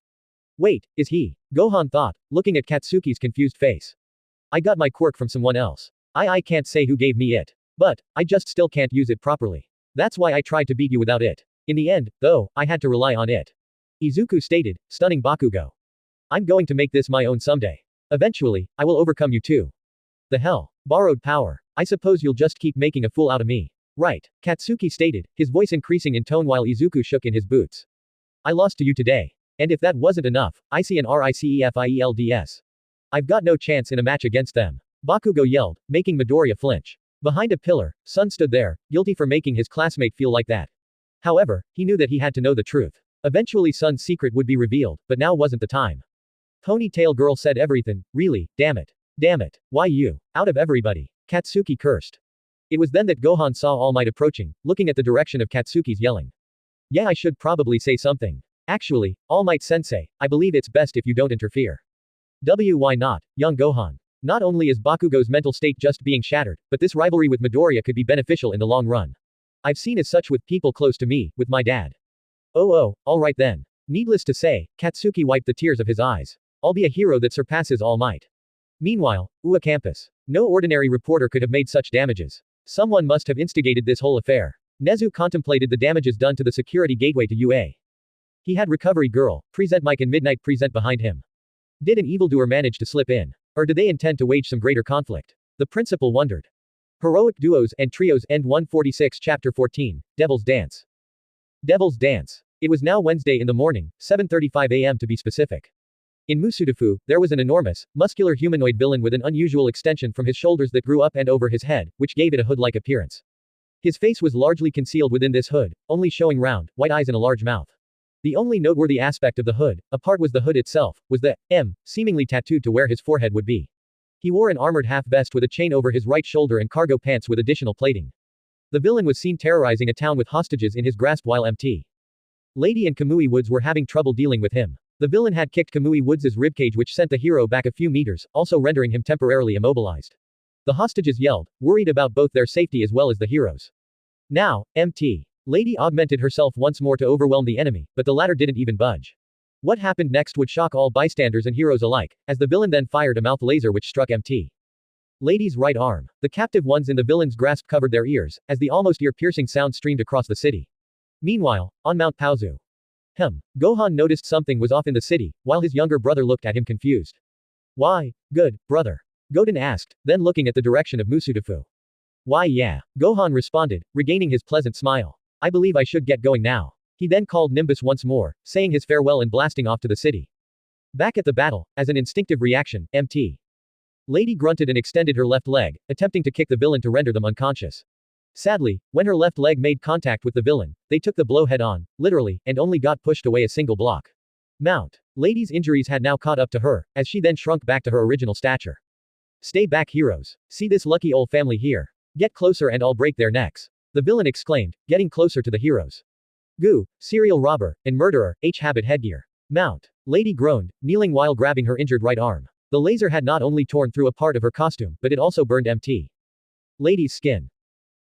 Wait, is he? Gohan thought, looking at Katsuki's confused face. I got my quirk from someone else. I can't say who gave me it. But, I just still can't use it properly. That's why I tried to beat you without it. In the end, though, I had to rely on it. Izuku stated, stunning Bakugo. I'm going to make this my own someday. Eventually, I will overcome you too. The hell? Borrowed power. I suppose you'll just keep making a fool out of me. Right, Katsuki stated, his voice increasing in tone while Izuku shook in his boots. I lost to you today. And if that wasn't enough, I see an RICEFIELDS. I've got no chance in a match against them. Bakugo yelled, making Midoriya flinch. Behind a pillar, Sun stood there, guilty for making his classmate feel like that. However, he knew that he had to know the truth. Eventually Sun's secret would be revealed, but now wasn't the time. Ponytail girl said everything, really, damn it. Damn it. Why you? Out of everybody. Katsuki cursed. It was then that Gohan saw All Might approaching, looking at the direction of Katsuki's yelling. Yeah, I should probably say something. Actually, All Might Sensei, I believe it's best if you don't interfere. Why not, young Gohan? Not only is Bakugo's mental state just being shattered, but this rivalry with Midoriya could be beneficial in the long run. I've seen as such with people close to me, with my dad. Alright then. Needless to say, Katsuki wiped the tears of his eyes. I'll be a hero that surpasses All Might. Meanwhile, UA campus. No ordinary reporter could have made such damages. Someone must have instigated this whole affair. Nezu contemplated the damages done to the security gateway to UA. He had Recovery Girl, Present Mike and Midnight Present behind him. Did an evildoer manage to slip in? Or do they intend to wage some greater conflict? The principal wondered. Heroic Duos and Trios End 146 Chapter 14, Devil's Dance. Devil's Dance. It was now Wednesday in the morning, 7:35 a.m. to be specific. In Musudafu, there was an enormous, muscular humanoid villain with an unusual extension from his shoulders that grew up and over his head, which gave it a hood-like appearance. His face was largely concealed within this hood, only showing round, white eyes and a large mouth. The only noteworthy aspect of the hood, apart was the hood itself, was the M, seemingly tattooed to where his forehead would be. He wore an armored half-vest with a chain over his right shoulder and cargo pants with additional plating. The villain was seen terrorizing a town with hostages in his grasp while Mt. Lady and Kamui Woods were having trouble dealing with him. The villain had kicked Kamui Woods' ribcage, which sent the hero back a few meters, also rendering him temporarily immobilized. The hostages yelled, worried about both their safety as well as the hero's. Now, Mt. Lady augmented herself once more to overwhelm the enemy, but the latter didn't even budge. What happened next would shock all bystanders and heroes alike, as the villain then fired a mouth laser which struck Mt. Lady's right arm. The captive ones in the villain's grasp covered their ears, as the almost ear-piercing sound streamed across the city. Meanwhile, on Mount Paozu. Gohan noticed something was off in the city, while his younger brother looked at him confused. Why, good, brother? Goten asked, then looking at the direction of Musudafu. Why yeah, Gohan responded, regaining his pleasant smile. I believe I should get going now. He then called Nimbus once more, saying his farewell and blasting off to the city. Back at the battle, as an instinctive reaction, Mt. Lady grunted and extended her left leg, attempting to kick the villain to render them unconscious. Sadly, when her left leg made contact with the villain, they took the blow head-on, literally, and only got pushed away a single block. Mount. Lady's injuries had now caught up to her, as she then shrunk back to her original stature. Stay back, heroes. See this lucky old family here. Get closer and I'll break their necks. The villain exclaimed, getting closer to the heroes. Goo, serial robber, and murderer, H-habit headgear. Mount. Lady groaned, kneeling while grabbing her injured right arm. The laser had not only torn through a part of her costume, but it also burned Mt. Lady's skin.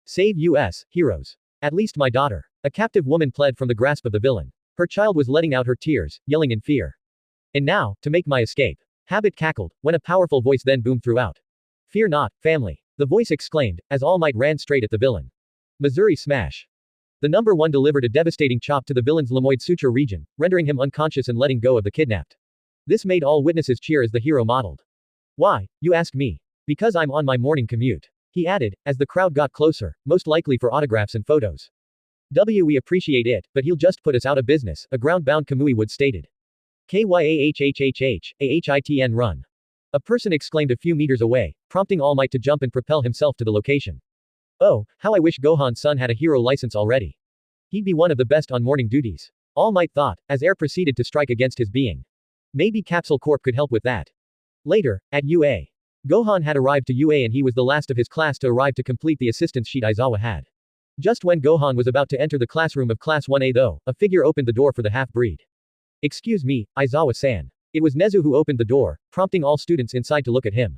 Save us, heroes. At least my daughter. A captive woman pled from the grasp of the villain. Her child was letting out her tears, yelling in fear. And now, to make my escape. Habit cackled, when a powerful voice then boomed throughout. Fear not, family. The voice exclaimed, as All Might ran straight at the villain. Missouri smash. The number one delivered a devastating chop to the villain's Lamoid suture region, rendering him unconscious and letting go of the kidnapped. This made all witnesses cheer as the hero modeled. Why, you ask me? Because I'm on my morning commute. He added, as the crowd got closer, most likely for autographs and photos. We appreciate it, but he'll just put us out of business, a ground-bound Kamui would stated. KYAHHHH, run. A person exclaimed a few meters away, prompting All Might to jump and propel himself to the location. Oh, how I wish Gohan's son had a hero license already. He'd be one of the best on morning duties. All Might thought, as air proceeded to strike against his being. Maybe Capsule Corp could help with that. Later, at UA. Gohan had arrived to UA and he was the last of his class to arrive to complete the assistance sheet Aizawa had. Just when Gohan was about to enter the classroom of Class 1A though, a figure opened the door for the half-breed. Excuse me, Aizawa-san. It was Nezu who opened the door, prompting all students inside to look at him.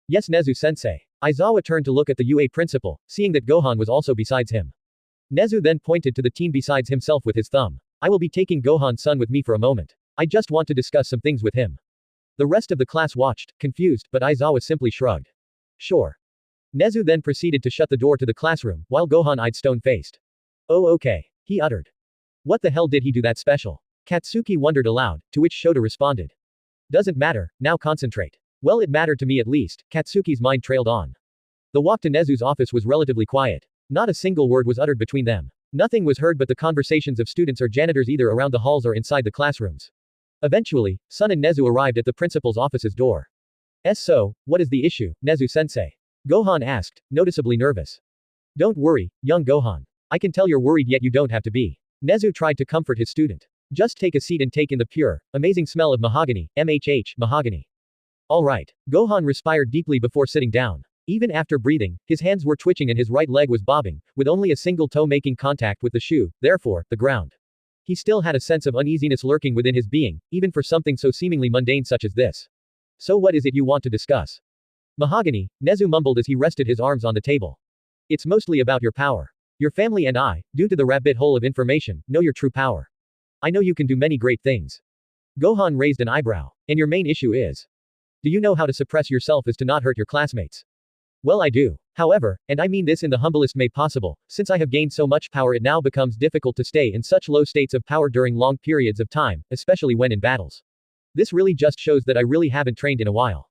Yes, Nezu-sensei. Aizawa turned to look at the UA principal, seeing that Gohan was also besides him. Nezu then pointed to the teen besides himself with his thumb. I will be taking Gohan's son with me for a moment. I just want to discuss some things with him. The rest of the class watched, confused, but Aizawa simply shrugged. Sure. Nezu then proceeded to shut the door to the classroom, while Gohan eyed stone-faced. Oh okay, he uttered. What the hell did he do that special? Katsuki wondered aloud, to which Shota responded. Doesn't matter, now concentrate. Well, it mattered to me at least, Katsuki's mind trailed on. The walk to Nezu's office was relatively quiet. Not a single word was uttered between them. Nothing was heard but the conversations of students or janitors either around the halls or inside the classrooms. Eventually, Sun and Nezu arrived at the principal's office's door. So, what is the issue, Nezu-sensei? Gohan asked, noticeably nervous. Don't worry, young Gohan. I can tell you're worried yet you don't have to be. Nezu tried to comfort his student. Just take a seat and take in the pure, amazing smell of mahogany, mahogany. Alright. Gohan respired deeply before sitting down. Even after breathing, his hands were twitching and his right leg was bobbing, with only a single toe making contact with the shoe, therefore, the ground. He still had a sense of uneasiness lurking within his being, even for something so seemingly mundane such as this. So what is it you want to discuss? Mahogany, Nezu mumbled as he rested his arms on the table. It's mostly about your power. Your family and I, due to the rabbit hole of information, know your true power. I know you can do many great things. Gohan raised an eyebrow. And your main issue is? Do you know how to suppress yourself as to not hurt your classmates? Well, I do. However, and I mean this in the humblest way possible, since I have gained so much power it now becomes difficult to stay in such low states of power during long periods of time, especially when in battles. This really just shows that I really haven't trained in a while.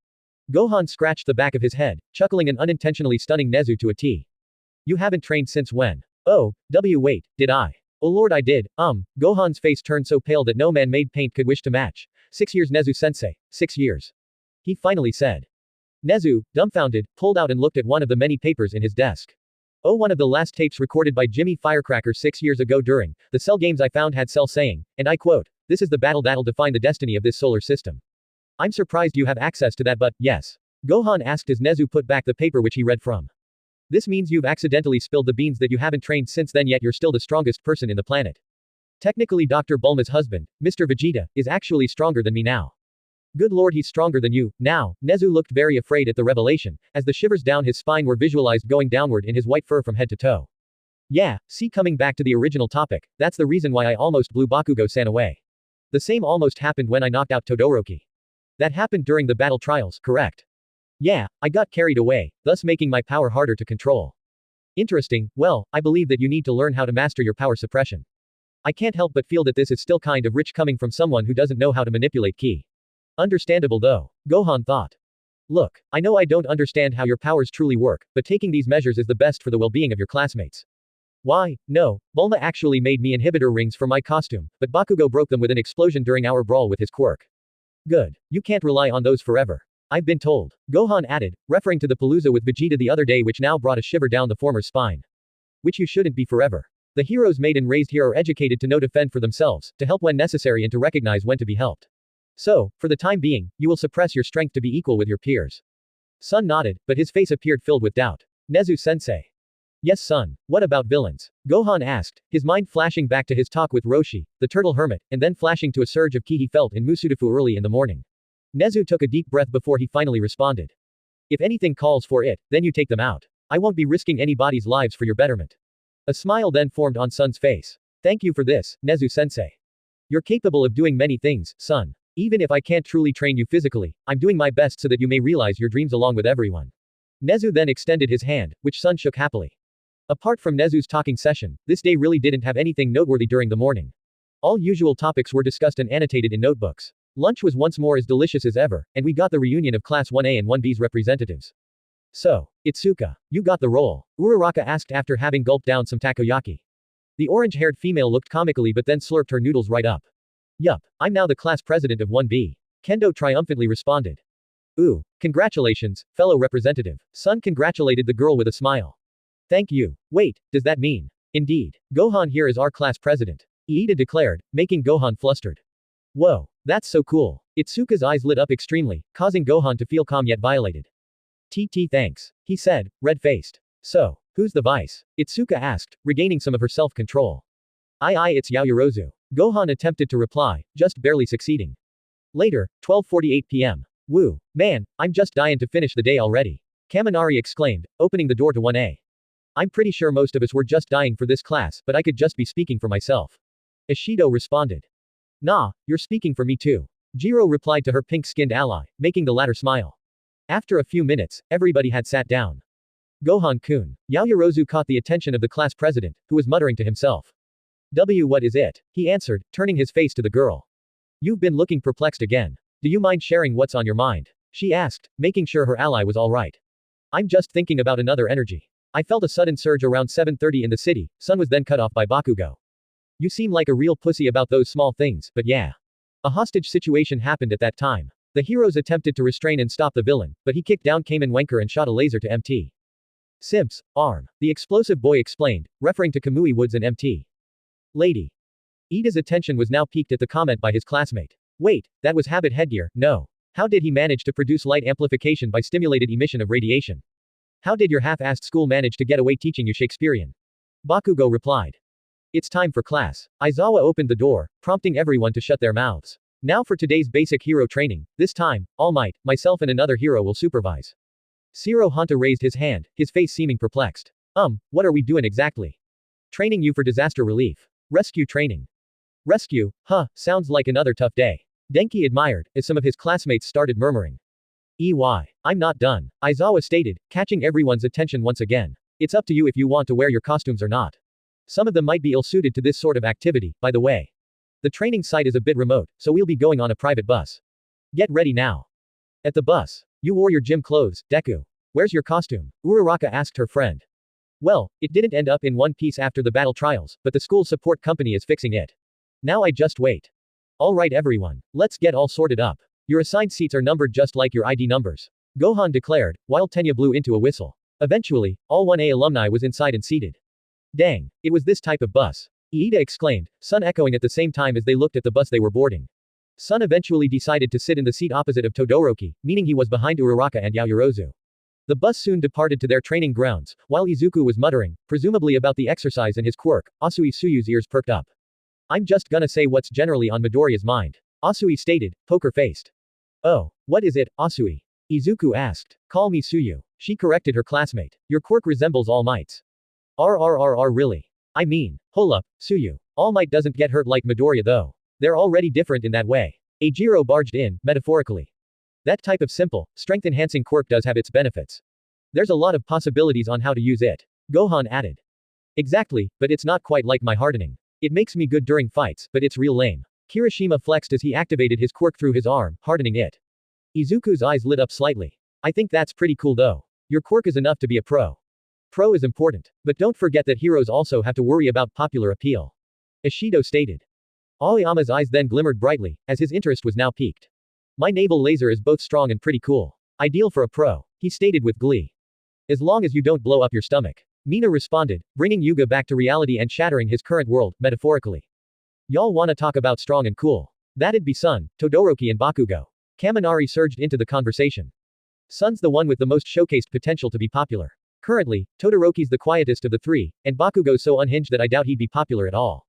Gohan scratched the back of his head, chuckling and unintentionally stunning Nezu to a T. You haven't trained since when? Oh, wait, did I? Oh lord I did, Gohan's face turned so pale that no man-made paint could wish to match. 6 years Nezu-sensei, 6 years. He finally said. Nezu, dumbfounded, pulled out and looked at one of the many papers in his desk. Oh, one of the last tapes recorded by Jimmy Firecracker 6 years ago during the Cell games I found had Cell saying, and I quote, this is the battle that'll define the destiny of this solar system. I'm surprised you have access to that but, yes. Gohan asked as Nezu put back the paper which he read from. This means you've accidentally spilled the beans that you haven't trained since then yet you're still the strongest person in the planet. Technically Dr. Bulma's husband, Mr. Vegeta, is actually stronger than me now. Good lord he's stronger than you, now. Nezu looked very afraid at the revelation, as the shivers down his spine were visualized going downward in his white fur from head to toe. Yeah, see coming back to the original topic, that's the reason why I almost blew Bakugo-san away. The same almost happened when I knocked out Todoroki. That happened during the battle trials, correct? Yeah, I got carried away, thus making my power harder to control. Interesting, well, I believe that you need to learn how to master your power suppression. I can't help but feel that this is still kind of rich coming from someone who doesn't know how to manipulate ki. Understandable though, Gohan thought. Look, I know I don't understand how your powers truly work, but taking these measures is the best for the well-being of your classmates. Why, no, Bulma actually made me inhibitor rings for my costume, but Bakugo broke them with an explosion during our brawl with his quirk. Good, you can't rely on those forever. I've been told, Gohan added, referring to the palooza with Vegeta the other day which now brought a shiver down the former's spine. Which you shouldn't be forever. The heroes made and raised here are educated to know to fend for themselves, to help when necessary and to recognize when to be helped. So, for the time being, you will suppress your strength to be equal with your peers. Son nodded, but his face appeared filled with doubt. Nezu-sensei. Yes son, what about villains? Gohan asked, his mind flashing back to his talk with Roshi, the turtle hermit, and then flashing to a surge of ki he felt in Musudafu early in the morning. Nezu took a deep breath before he finally responded. If anything calls for it, then you take them out. I won't be risking anybody's lives for your betterment. A smile then formed on Son's face. Thank you for this, Nezu-sensei. You're capable of doing many things, son. Even if I can't truly train you physically, I'm doing my best so that you may realize your dreams along with everyone. Nezu then extended his hand, which Son shook happily. Apart from Nezu's talking session, this day really didn't have anything noteworthy during the morning. All usual topics were discussed and annotated in notebooks. Lunch was once more as delicious as ever, and we got the reunion of Class 1A and 1B's representatives. So, Itsuka, you got the role, Uraraka asked after having gulped down some takoyaki. The orange-haired female looked comically but then slurped her noodles right up. Yup, I'm now the class president of 1B. Kendo triumphantly responded. Ooh, congratulations, fellow representative. Son congratulated the girl with a smile. Thank you. Wait, does that mean? Indeed. Gohan here is our class president. Iida declared, making Gohan flustered. Whoa, that's so cool. Itsuka's eyes lit up extremely, causing Gohan to feel calm yet violated. TT thanks, he said, red-faced. So, who's the vice? Itsuka asked, regaining some of her self-control. It's Yaoyorozu. Gohan attempted to reply, just barely succeeding. Later, 12:48 p.m. Woo, man, I'm just dying to finish the day already. Kaminari exclaimed, opening the door to 1A. I'm pretty sure most of us were just dying for this class, but I could just be speaking for myself. Ishido responded. Nah, you're speaking for me too. Jiro replied to her pink-skinned ally, making the latter smile. After a few minutes, everybody had sat down. Gohan-kun. Yaoyorozu caught the attention of the class president, who was muttering to himself. What is it? He answered, turning his face to the girl. You've been looking perplexed again. Do you mind sharing what's on your mind? She asked, making sure her ally was alright. I'm just thinking about another energy. I felt a sudden surge around 7:30 in the city. Sun was then cut off by Bakugo. You seem like a real pussy about those small things, but yeah. A hostage situation happened at that time. The heroes attempted to restrain and stop the villain, but he kicked down Kamen Wenker and shot a laser to MT. Simps, arm. The explosive boy explained, referring to Kamui Woods and MT. Lady. Iida's attention was now piqued at the comment by his classmate. Wait, that was habit headgear, no. How did he manage to produce light amplification by stimulated emission of radiation? How did your half-assed school manage to get away teaching you Shakespearean? Bakugo replied. It's time for class. Aizawa opened the door, prompting everyone to shut their mouths. Now for today's basic hero training, this time, All Might, myself and another hero will supervise. Shiro Hanta raised his hand, his face seeming perplexed. What are we doing exactly? Training you for disaster relief. Rescue training. Rescue, sounds like another tough day. Denki admired, as some of his classmates started murmuring. I'm not done, Aizawa stated, catching everyone's attention once again. It's up to you if you want to wear your costumes or not. Some of them might be ill-suited to this sort of activity, by the way. The training site is a bit remote, so we'll be going on a private bus. Get ready now. At the bus. You wore your gym clothes, Deku. Where's your costume? Uraraka asked her friend. Well, it didn't end up in one piece after the battle trials, but the school support company is fixing it. Now I just wait. Alright everyone, let's get all sorted up. Your assigned seats are numbered just like your ID numbers. Gohan declared, while Tenya blew into a whistle. Eventually, all 1A alumni was inside and seated. Dang, it was this type of bus. Iida exclaimed, Sun echoing at the same time as they looked at the bus they were boarding. Sun eventually decided to sit in the seat opposite of Todoroki, meaning he was behind Uraraka and Yaoyorozu. The bus soon departed to their training grounds, while Izuku was muttering, presumably about the exercise and his quirk. Asui Suyu's ears perked up. I'm just gonna say what's generally on Midoriya's mind. Asui stated, poker-faced. Oh, what is it, Asui? Izuku asked. Call me Suyu. She corrected her classmate. Your quirk resembles All Might's. Really? I mean, hold up, Suyu. All Might doesn't get hurt like Midoriya though. They're already different in that way. Ajiro barged in, metaphorically. That type of simple, strength-enhancing quirk does have its benefits. There's a lot of possibilities on how to use it. Gohan added. Exactly, but it's not quite like my hardening. It makes me good during fights, but it's real lame. Kirishima flexed as he activated his quirk through his arm, hardening it. Izuku's eyes lit up slightly. I think that's pretty cool though. Your quirk is enough to be a pro. Pro is important. But don't forget that heroes also have to worry about popular appeal. Ishido stated. Aoyama's eyes then glimmered brightly, as his interest was now piqued. My naval laser is both strong and pretty cool. Ideal for a pro, he stated with glee. As long as you don't blow up your stomach. Mina responded, bringing Yuga back to reality and shattering his current world, metaphorically. Y'all wanna talk about strong and cool. That'd be Sun, Todoroki and Bakugo. Kaminari surged into the conversation. Sun's the one with the most showcased potential to be popular. Currently, Todoroki's the quietest of the three, and Bakugo's so unhinged that I doubt he'd be popular at all.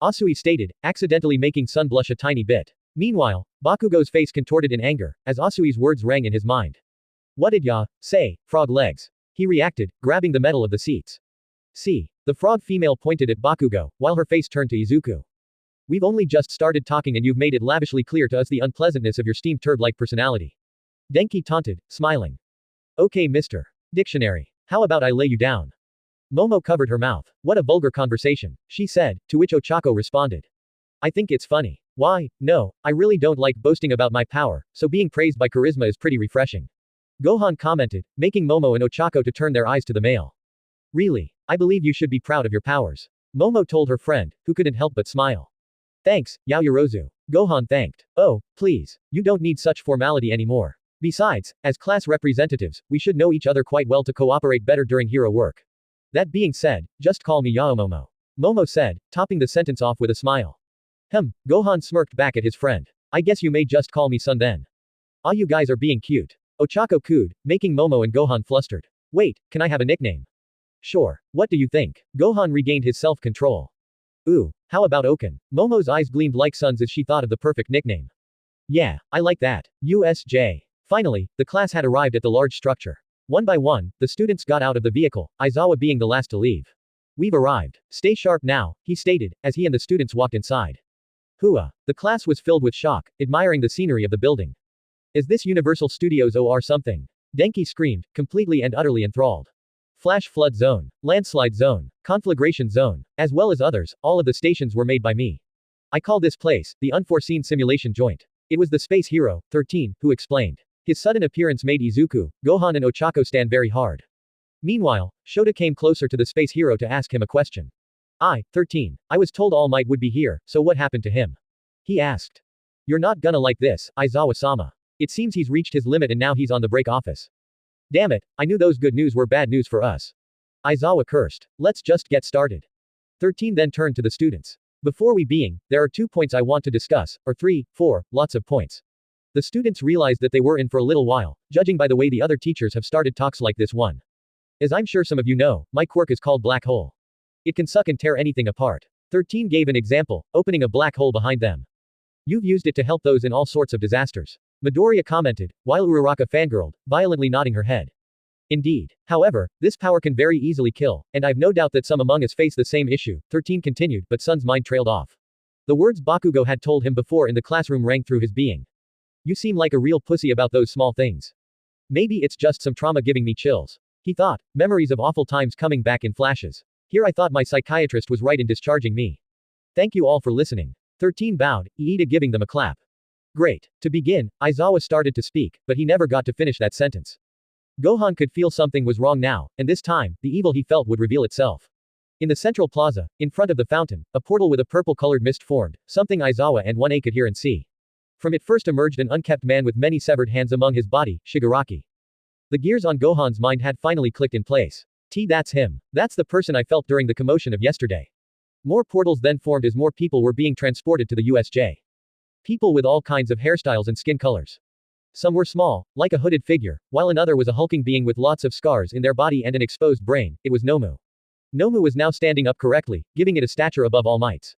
Asui stated, accidentally making Sun blush a tiny bit. Meanwhile, Bakugo's face contorted in anger, as Asui's words rang in his mind. What did ya say, frog legs? He reacted, grabbing the metal of the seats. See. The frog female pointed at Bakugo, while her face turned to Izuku. We've only just started talking and you've made it lavishly clear to us the unpleasantness of your steamed turd-like personality. Denki taunted, smiling. Okay, Mr. Dictionary. How about I lay you down? Momo covered her mouth. What a vulgar conversation, she said, to which Ochako responded. I think it's funny. Why, no, I really don't like boasting about my power, so being praised by charisma is pretty refreshing. Gohan commented, making Momo and Ochako to turn their eyes to the male. Really, I believe you should be proud of your powers. Momo told her friend, who couldn't help but smile. Thanks, Yaoyorozu. Gohan thanked. Oh, please, you don't need such formality anymore. Besides, as class representatives, we should know each other quite well to cooperate better during hero work. That being said, just call me Yaomomo. Momo said, topping the sentence off with a smile. Gohan smirked back at his friend. I guess you may just call me son then. Ah, you guys are being cute. Ochako cooed, making Momo and Gohan flustered. Wait, can I have a nickname? Sure, what do you think? Gohan regained his self-control. Ooh, how about Okan? Momo's eyes gleamed like suns as she thought of the perfect nickname. Yeah, I like that. USJ. Finally, the class had arrived at the large structure. One by one, the students got out of the vehicle, Aizawa being the last to leave. We've arrived. Stay sharp now, he stated, as he and the students walked inside. Hua. The class was filled with shock, admiring the scenery of the building. Is this Universal Studios or something? Denki screamed, completely and utterly enthralled. Flash flood zone, landslide zone, conflagration zone, as well as others, all of the stations were made by me. I call this place, the unforeseen simulation joint. It was the space hero, 13, who explained. His sudden appearance made Izuku, Gohan and Ochako stand very hard. Meanwhile, Shota came closer to the space hero to ask him a question. 13. I was told All Might would be here, so what happened to him? He asked. You're not gonna like this, Aizawa-sama. It seems he's reached his limit and now he's on the break office. Damn it, I knew those good news were bad news for us. Aizawa cursed. Let's just get started. 13 then turned to the students. Before we begin, there are 2 points I want to discuss, or 3, 4, lots of points. The students realized that they were in for a little while, judging by the way the other teachers have started talks like this one. As I'm sure some of you know, my quirk is called Black Hole. It can suck and tear anything apart. 13 gave an example, opening a black hole behind them. You've used it to help those in all sorts of disasters. Midoriya commented, while Uraraka fangirled, violently nodding her head. Indeed. However, this power can very easily kill, and I've no doubt that some among us face the same issue, 13 continued, but Sun's mind trailed off. The words Bakugo had told him before in the classroom rang through his being. You seem like a real pussy about those small things. Maybe it's just some trauma giving me chills. He thought, memories of awful times coming back in flashes. Here I thought my psychiatrist was right in discharging me. Thank you all for listening. 13 bowed, Iida giving them a clap. Great. To begin, Aizawa started to speak, but he never got to finish that sentence. Gohan could feel something was wrong now, and this time, the evil he felt would reveal itself. In the central plaza, in front of the fountain, a portal with a purple-colored mist formed, something Aizawa and 1A could hear and see. From it first emerged an unkempt man with many severed hands among his body, Shigaraki. The gears on Gohan's mind had finally clicked in place. That's him. That's the person I felt during the commotion of yesterday. More portals then formed as more people were being transported to the USJ. People with all kinds of hairstyles and skin colors. Some were small, like a hooded figure, while another was a hulking being with lots of scars in their body and an exposed brain. It was Nomu. Nomu was now standing up correctly, giving it a stature above All Might's.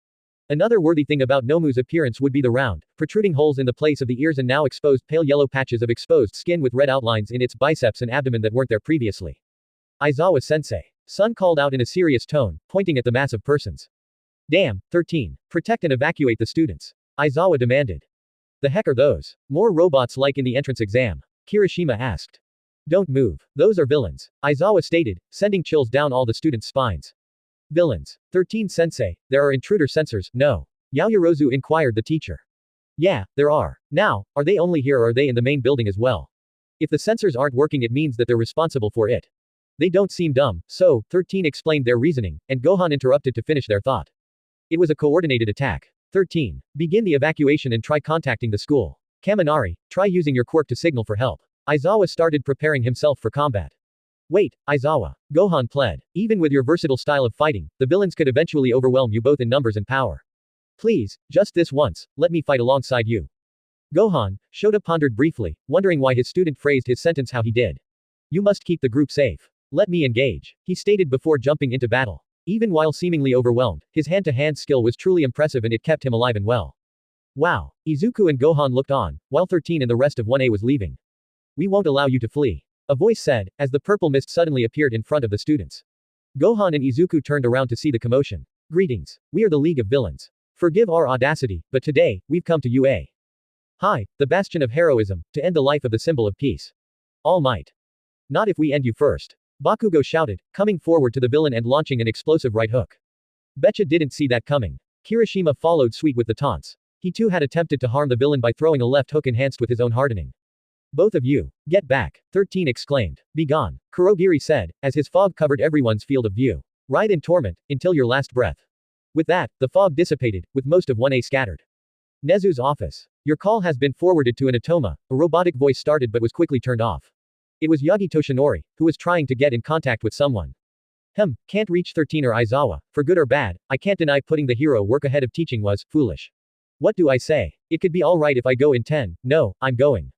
Another worthy thing about Nomu's appearance would be the round, protruding holes in the place of the ears and now exposed pale yellow patches of exposed skin with red outlines in its biceps and abdomen that weren't there previously. Aizawa-sensei. Sun called out in a serious tone, pointing at the mass of persons. Damn, 13. Protect and evacuate the students. Aizawa demanded. The heck are those? More robots like in the entrance exam? Kirishima asked. Don't move. Those are villains, Aizawa stated, sending chills down all the students' spines. Villains. 13 Sensei, there are intruder sensors, no? Yaoyorozu inquired the teacher. Yeah, there are. Now, are they only here or are they in the main building as well? If the sensors aren't working it means that they're responsible for it. They don't seem dumb, so, 13 explained their reasoning, and Gohan interrupted to finish their thought. It was a coordinated attack. 13. Begin the evacuation and try contacting the school. Kaminari, try using your quirk to signal for help. Aizawa started preparing himself for combat. Wait, Aizawa. Gohan pled. Even with your versatile style of fighting, the villains could eventually overwhelm you both in numbers and power. Please, just this once, let me fight alongside you. Gohan, Shota pondered briefly, wondering why his student phrased his sentence how he did. You must keep the group safe. Let me engage, he stated before jumping into battle. Even while seemingly overwhelmed, his hand-to-hand skill was truly impressive and it kept him alive and well. Wow. Izuku and Gohan looked on, while 13 and the rest of 1A was leaving. We won't allow you to flee. A voice said, as the purple mist suddenly appeared in front of the students. Gohan and Izuku turned around to see the commotion. Greetings. We are the League of Villains. Forgive our audacity, but today, we've come to UA. Hi, the bastion of heroism, to end the life of the symbol of peace. All Might. Not if we end you first. Bakugo shouted, coming forward to the villain and launching an explosive right hook. Betcha didn't see that coming. Kirishima followed suit with the taunts. He too had attempted to harm the villain by throwing a left hook enhanced with his own hardening. Both of you. Get back, 13 exclaimed. Be gone, Kurogiri said, as his fog covered everyone's field of view. Ride in torment, until your last breath. With that, the fog dissipated, with most of 1A scattered. Nezu's office. Your call has been forwarded to an Atoma, a robotic voice started but was quickly turned off. It was Yagi Toshinori, who was trying to get in contact with someone. Can't reach 13 or Aizawa, for good or bad, I can't deny putting the hero work ahead of teaching was foolish. What do I say? It could be alright if I go in 10, no, I'm going.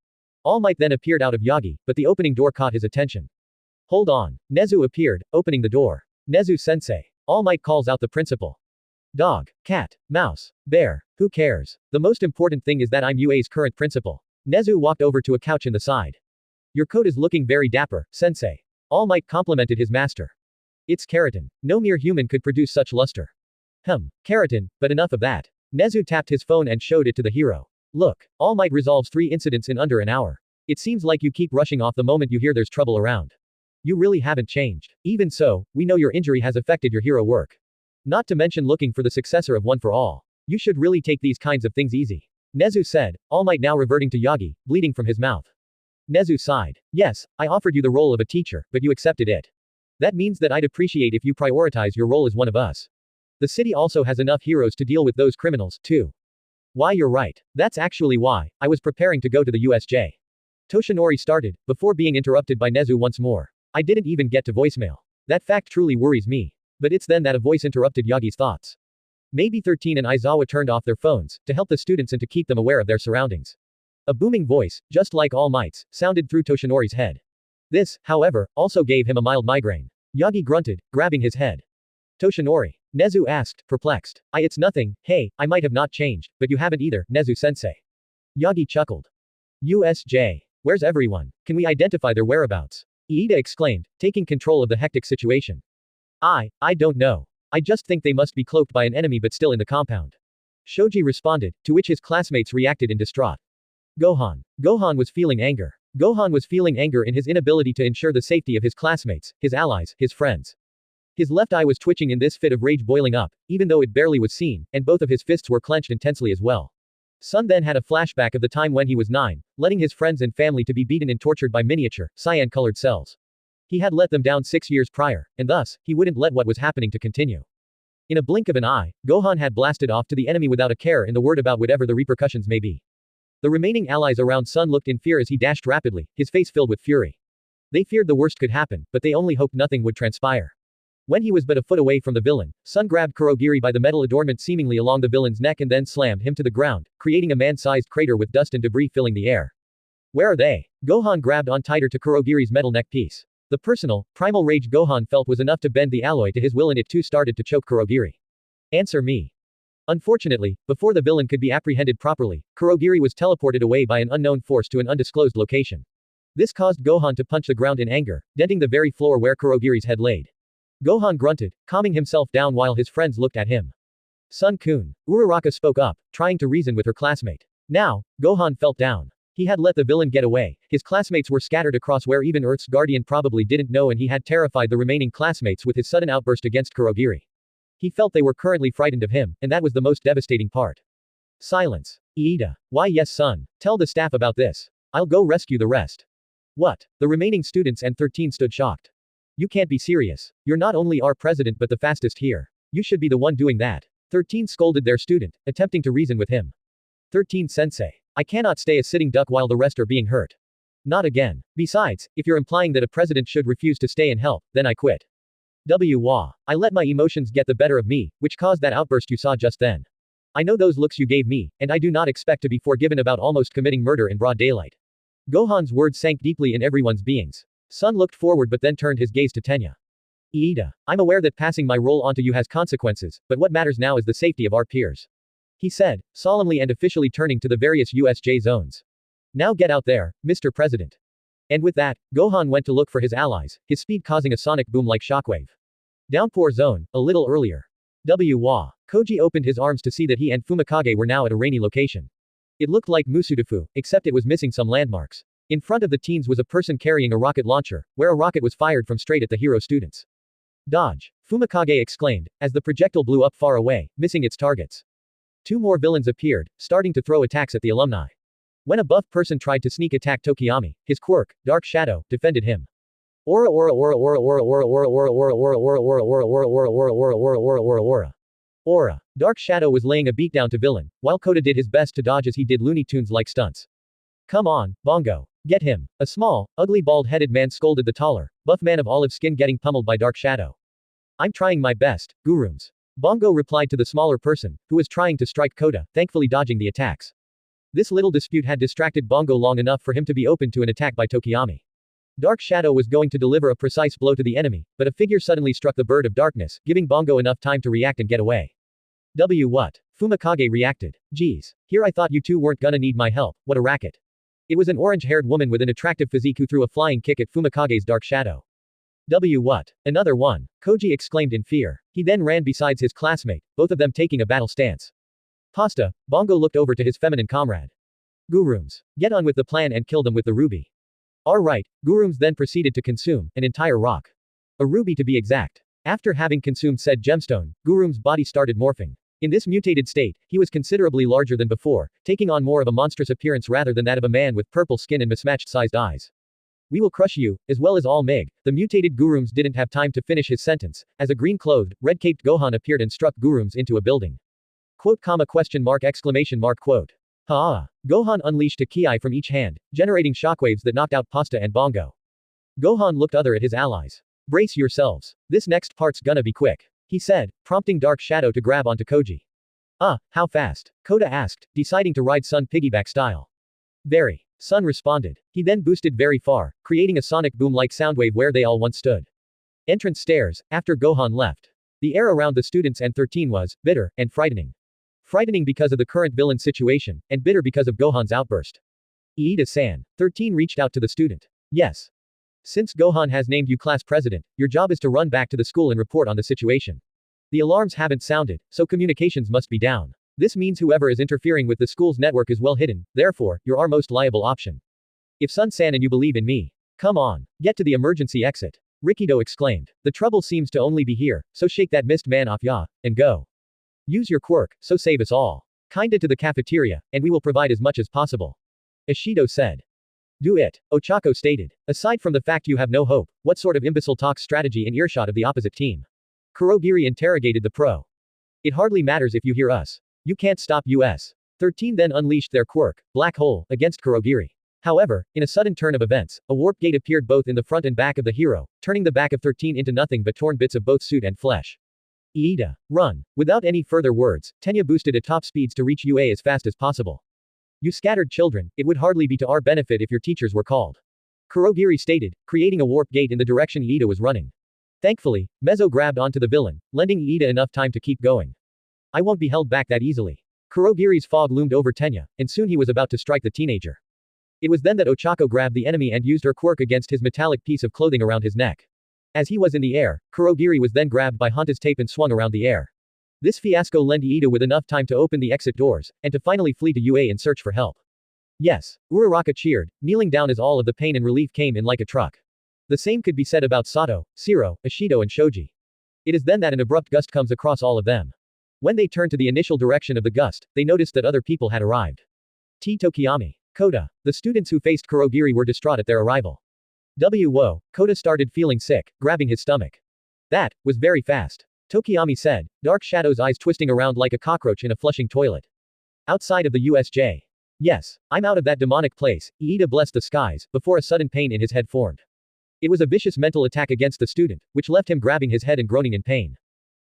All Might then appeared out of Yagi, but the opening door caught his attention. Hold on. Nezu appeared, opening the door. Nezu-sensei. All Might calls out the principal. Dog, cat, mouse, bear, who cares? The most important thing is that I'm UA's current principal. Nezu walked over to a couch in the side. Your coat is looking very dapper, sensei. All Might complimented his master. It's keratin. No mere human could produce such luster. Keratin, but enough of that. Nezu tapped his phone and showed it to the hero. Look, All Might resolves 3 incidents in under an hour. It seems like you keep rushing off the moment you hear there's trouble around. You really haven't changed. Even so, we know your injury has affected your hero work. Not to mention looking for the successor of One for All. You should really take these kinds of things easy. Nezu said, All Might now reverting to Yagi, bleeding from his mouth. Nezu sighed. Yes, I offered you the role of a teacher, but you accepted it. That means that I'd appreciate if you prioritize your role as one of us. The city also has enough heroes to deal with those criminals, too. Why, you're right. That's actually why I was preparing to go to the USJ. Toshinori started, before being interrupted by Nezu once more. I didn't even get to voicemail. That fact truly worries me. But it's then that a voice interrupted Yagi's thoughts. Maybe 13 and Aizawa turned off their phones, to help the students and to keep them aware of their surroundings. A booming voice, just like All Might's, sounded through Toshinori's head. This, however, also gave him a mild migraine. Yagi grunted, grabbing his head. Toshinori. Nezu asked, perplexed. It's nothing, hey, I might have not changed, but you haven't either, Nezu-sensei. Yagi chuckled. USJ. Where's everyone? Can we identify their whereabouts? Iida exclaimed, taking control of the hectic situation. I don't know. I just think they must be cloaked by an enemy but still in the compound. Shoji responded, to which his classmates reacted in distraught. Gohan. Gohan was feeling anger. Gohan was feeling anger in his inability to ensure the safety of his classmates, his allies, his friends. His left eye was twitching in this fit of rage boiling up, even though it barely was seen, and both of his fists were clenched intensely as well. Sun then had a flashback of the time when he was 9, letting his friends and family to be beaten and tortured by miniature, cyan-colored cells. He had let them down 6 years prior, and thus, he wouldn't let what was happening to continue. In a blink of an eye, Gohan had blasted off to the enemy without a care in the word about whatever the repercussions may be. The remaining allies around Sun looked in fear as he dashed rapidly, his face filled with fury. They feared the worst could happen, but they only hoped nothing would transpire. When he was but a foot away from the villain, Sun grabbed Kurogiri by the metal adornment seemingly along the villain's neck and then slammed him to the ground, creating a man-sized crater with dust and debris filling the air. Where are they? Gohan grabbed on tighter to Kurogiri's metal neck piece. The personal, primal rage Gohan felt was enough to bend the alloy to his will and it too started to choke Kurogiri. Answer me. Unfortunately, before the villain could be apprehended properly, Kurogiri was teleported away by an unknown force to an undisclosed location. This caused Gohan to punch the ground in anger, denting the very floor where Kurogiri's head laid. Gohan grunted, calming himself down while his friends looked at him. Sun-kun. Uraraka spoke up, trying to reason with her classmate. Now, Gohan felt down. He had let the villain get away, his classmates were scattered across where even Earth's guardian probably didn't know, and he had terrified the remaining classmates with his sudden outburst against Kurogiri. He felt they were currently frightened of him, and that was the most devastating part. Silence. Iida. Why yes son, tell the staff about this. I'll go rescue the rest. What? The remaining students and 13 stood shocked. You can't be serious. You're not only our president but the fastest here. You should be the one doing that. 13 scolded their student, attempting to reason with him. 13 sensei. I cannot stay a sitting duck while the rest are being hurt. Not again. Besides, if you're implying that a president should refuse to stay and help, then I quit. Wah. I let my emotions get the better of me, which caused that outburst you saw just then. I know those looks you gave me, and I do not expect to be forgiven about almost committing murder in broad daylight. Gohan's words sank deeply in everyone's beings. Sun looked forward but then turned his gaze to Tenya. Iida. I'm aware that passing my role onto you has consequences, but what matters now is the safety of our peers. He said, solemnly and officially turning to the various USJ zones. Now get out there, Mr. President. And with that, Gohan went to look for his allies, his speed causing a sonic boom like shockwave. Downpour zone, a little earlier. Wah. Koji opened his arms to see that he and Fumikage were now at a rainy location. It looked like Musudafu, except it was missing some landmarks. In front of the teens was a person carrying a rocket launcher, where a rocket was fired from straight at the hero students. Dodge. Fumikage exclaimed, as the projectile blew up far away, missing its targets. Two more villains appeared, starting to throw attacks at the alumni. When a buff person tried to sneak attack Tokiyami, his quirk, Dark Shadow, defended him. Aura. Dark Shadow was laying a beatdown to villain, while Kota did his best to dodge as he did Looney Tunes-like stunts. Come on, Bongo. Get him. A small, ugly bald-headed man scolded the taller, buff man of olive skin getting pummeled by Dark Shadow. I'm trying my best, Gurums. Bongo replied to the smaller person, who was trying to strike Kota, thankfully dodging the attacks. This little dispute had distracted Bongo long enough for him to be open to an attack by Tokiyami. Dark Shadow was going to deliver a precise blow to the enemy, but a figure suddenly struck the bird of darkness, giving Bongo enough time to react and get away. What? Fumikage reacted. Geez. Here I thought you two weren't gonna need my help, what a racket. It was an orange-haired woman with an attractive physique who threw a flying kick at Fumikage's Dark Shadow. What? Another one. Koji exclaimed in fear. He then ran besides his classmate, both of them taking a battle stance. Pasta. Bongo looked over to his feminine comrade. Gurums. Get on with the plan and kill them with the ruby. Alright, Gurums then proceeded to consume an entire rock. A ruby to be exact. After having consumed said gemstone, Gurum's body started morphing. In this mutated state, he was considerably larger than before, taking on more of a monstrous appearance rather than that of a man with purple skin and mismatched-sized eyes. We will crush you, as well as all Mig. The mutated Gurums didn't have time to finish his sentence, as a green-clothed, red-caped Gohan appeared and struck Gurums into a building. Quote, comma, question mark, exclamation mark, quote. Gohan unleashed a ki from each hand, generating shockwaves that knocked out Pasta and Bongo. Gohan looked other at his allies. Brace yourselves. This next part's gonna be quick, he said, prompting Dark Shadow to grab onto Koji. How fast? Kota asked, deciding to ride Sun piggyback style. Very. Sun responded. He then boosted very far, creating a sonic boom-like soundwave where they all once stood. Entrance stairs, after Gohan left. The air around the students and 13 was bitter and frightening. Frightening because of the current villain situation, and bitter because of Gohan's outburst. Iida-san. 13 reached out to the student. Yes. Since Gohan has named you class president, your job is to run back to the school and report on the situation. The alarms haven't sounded, so communications must be down. This means whoever is interfering with the school's network is well hidden, therefore, you're our most liable option. If Sun-san and you believe in me, come on, get to the emergency exit. Rikido exclaimed. The trouble seems to only be here, so shake that mist man off ya, and go. Use your quirk, so save us all. Kinda to the cafeteria, and we will provide as much as possible. Ishido said. Do it, Ochako stated. Aside from the fact you have no hope, what sort of imbecile talks strategy in earshot of the opposite team? Kurogiri interrogated the pro. It hardly matters if you hear us. You can't stop us. 13 then unleashed their quirk, Black Hole, against Kurogiri. However, in a sudden turn of events, a warp gate appeared both in the front and back of the hero, turning the back of 13 into nothing but torn bits of both suit and flesh. Iida. Run. Without any further words, Tenya boosted at top speeds to reach UA as fast as possible. You scattered children, it would hardly be to our benefit if your teachers were called. Kurogiri stated, creating a warp gate in the direction Iida was running. Thankfully, Mezzo grabbed onto the villain, lending Iida enough time to keep going. I won't be held back that easily. Kurogiri's fog loomed over Tenya, and soon he was about to strike the teenager. It was then that Ochako grabbed the enemy and used her quirk against his metallic piece of clothing around his neck. As he was in the air, Kurogiri was then grabbed by Hanta's tape and swung around the air. This fiasco lent Iida with enough time to open the exit doors, and to finally flee to UA in search for help. Yes, Uraraka cheered, kneeling down as all of the pain and relief came in like a truck. The same could be said about Sato, Shiro, Ishido and Shoji. It is then that an abrupt gust comes across all of them. When they turned to the initial direction of the gust, they noticed that other people had arrived. T. Tokiyami. Kota. The students who faced Kurogiri were distraught at their arrival. Whoa, Kota started feeling sick, grabbing his stomach. That was very fast. Tokiyami said, dark shadows eyes twisting around like a cockroach in a flushing toilet. Outside of the USJ. Yes, I'm out of that demonic place, Iida blessed the skies, before a sudden pain in his head formed. It was a vicious mental attack against the student, which left him grabbing his head and groaning in pain.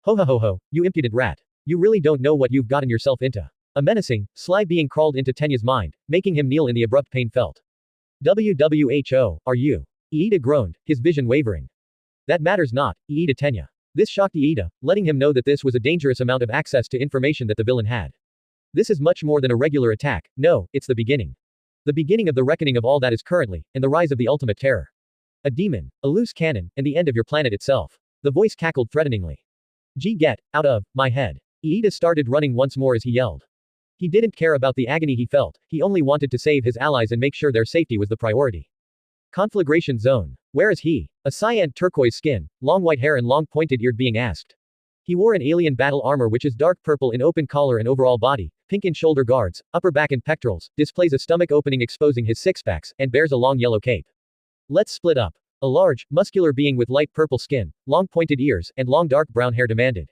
Ho ho ho ho, you impudent rat. You really don't know what you've gotten yourself into. A menacing, sly being crawled into Tenya's mind, making him kneel in the abrupt pain felt. WWHO, are you? Iida groaned, his vision wavering. That matters not, Iida Tenya. This shocked Iida, letting him know that this was a dangerous amount of access to information that the villain had. This is much more than a regular attack, no, it's the beginning. The beginning of the reckoning of all that is currently, and the rise of the ultimate terror. A demon, a loose cannon, and the end of your planet itself. The voice cackled threateningly. Get out of my head. Iida started running once more as he yelled. He didn't care about the agony he felt, he only wanted to save his allies and make sure their safety was the priority. Conflagration zone. Where is he? A cyan turquoise skin, long white hair and long pointed eared being asked. He wore an alien battle armor which is dark purple in open collar and overall body, pink in shoulder guards, upper back and pectorals, displays a stomach opening exposing his six-packs, and bears a long yellow cape. Let's split up. A large, muscular being with light purple skin, long pointed ears, and long dark brown hair demanded.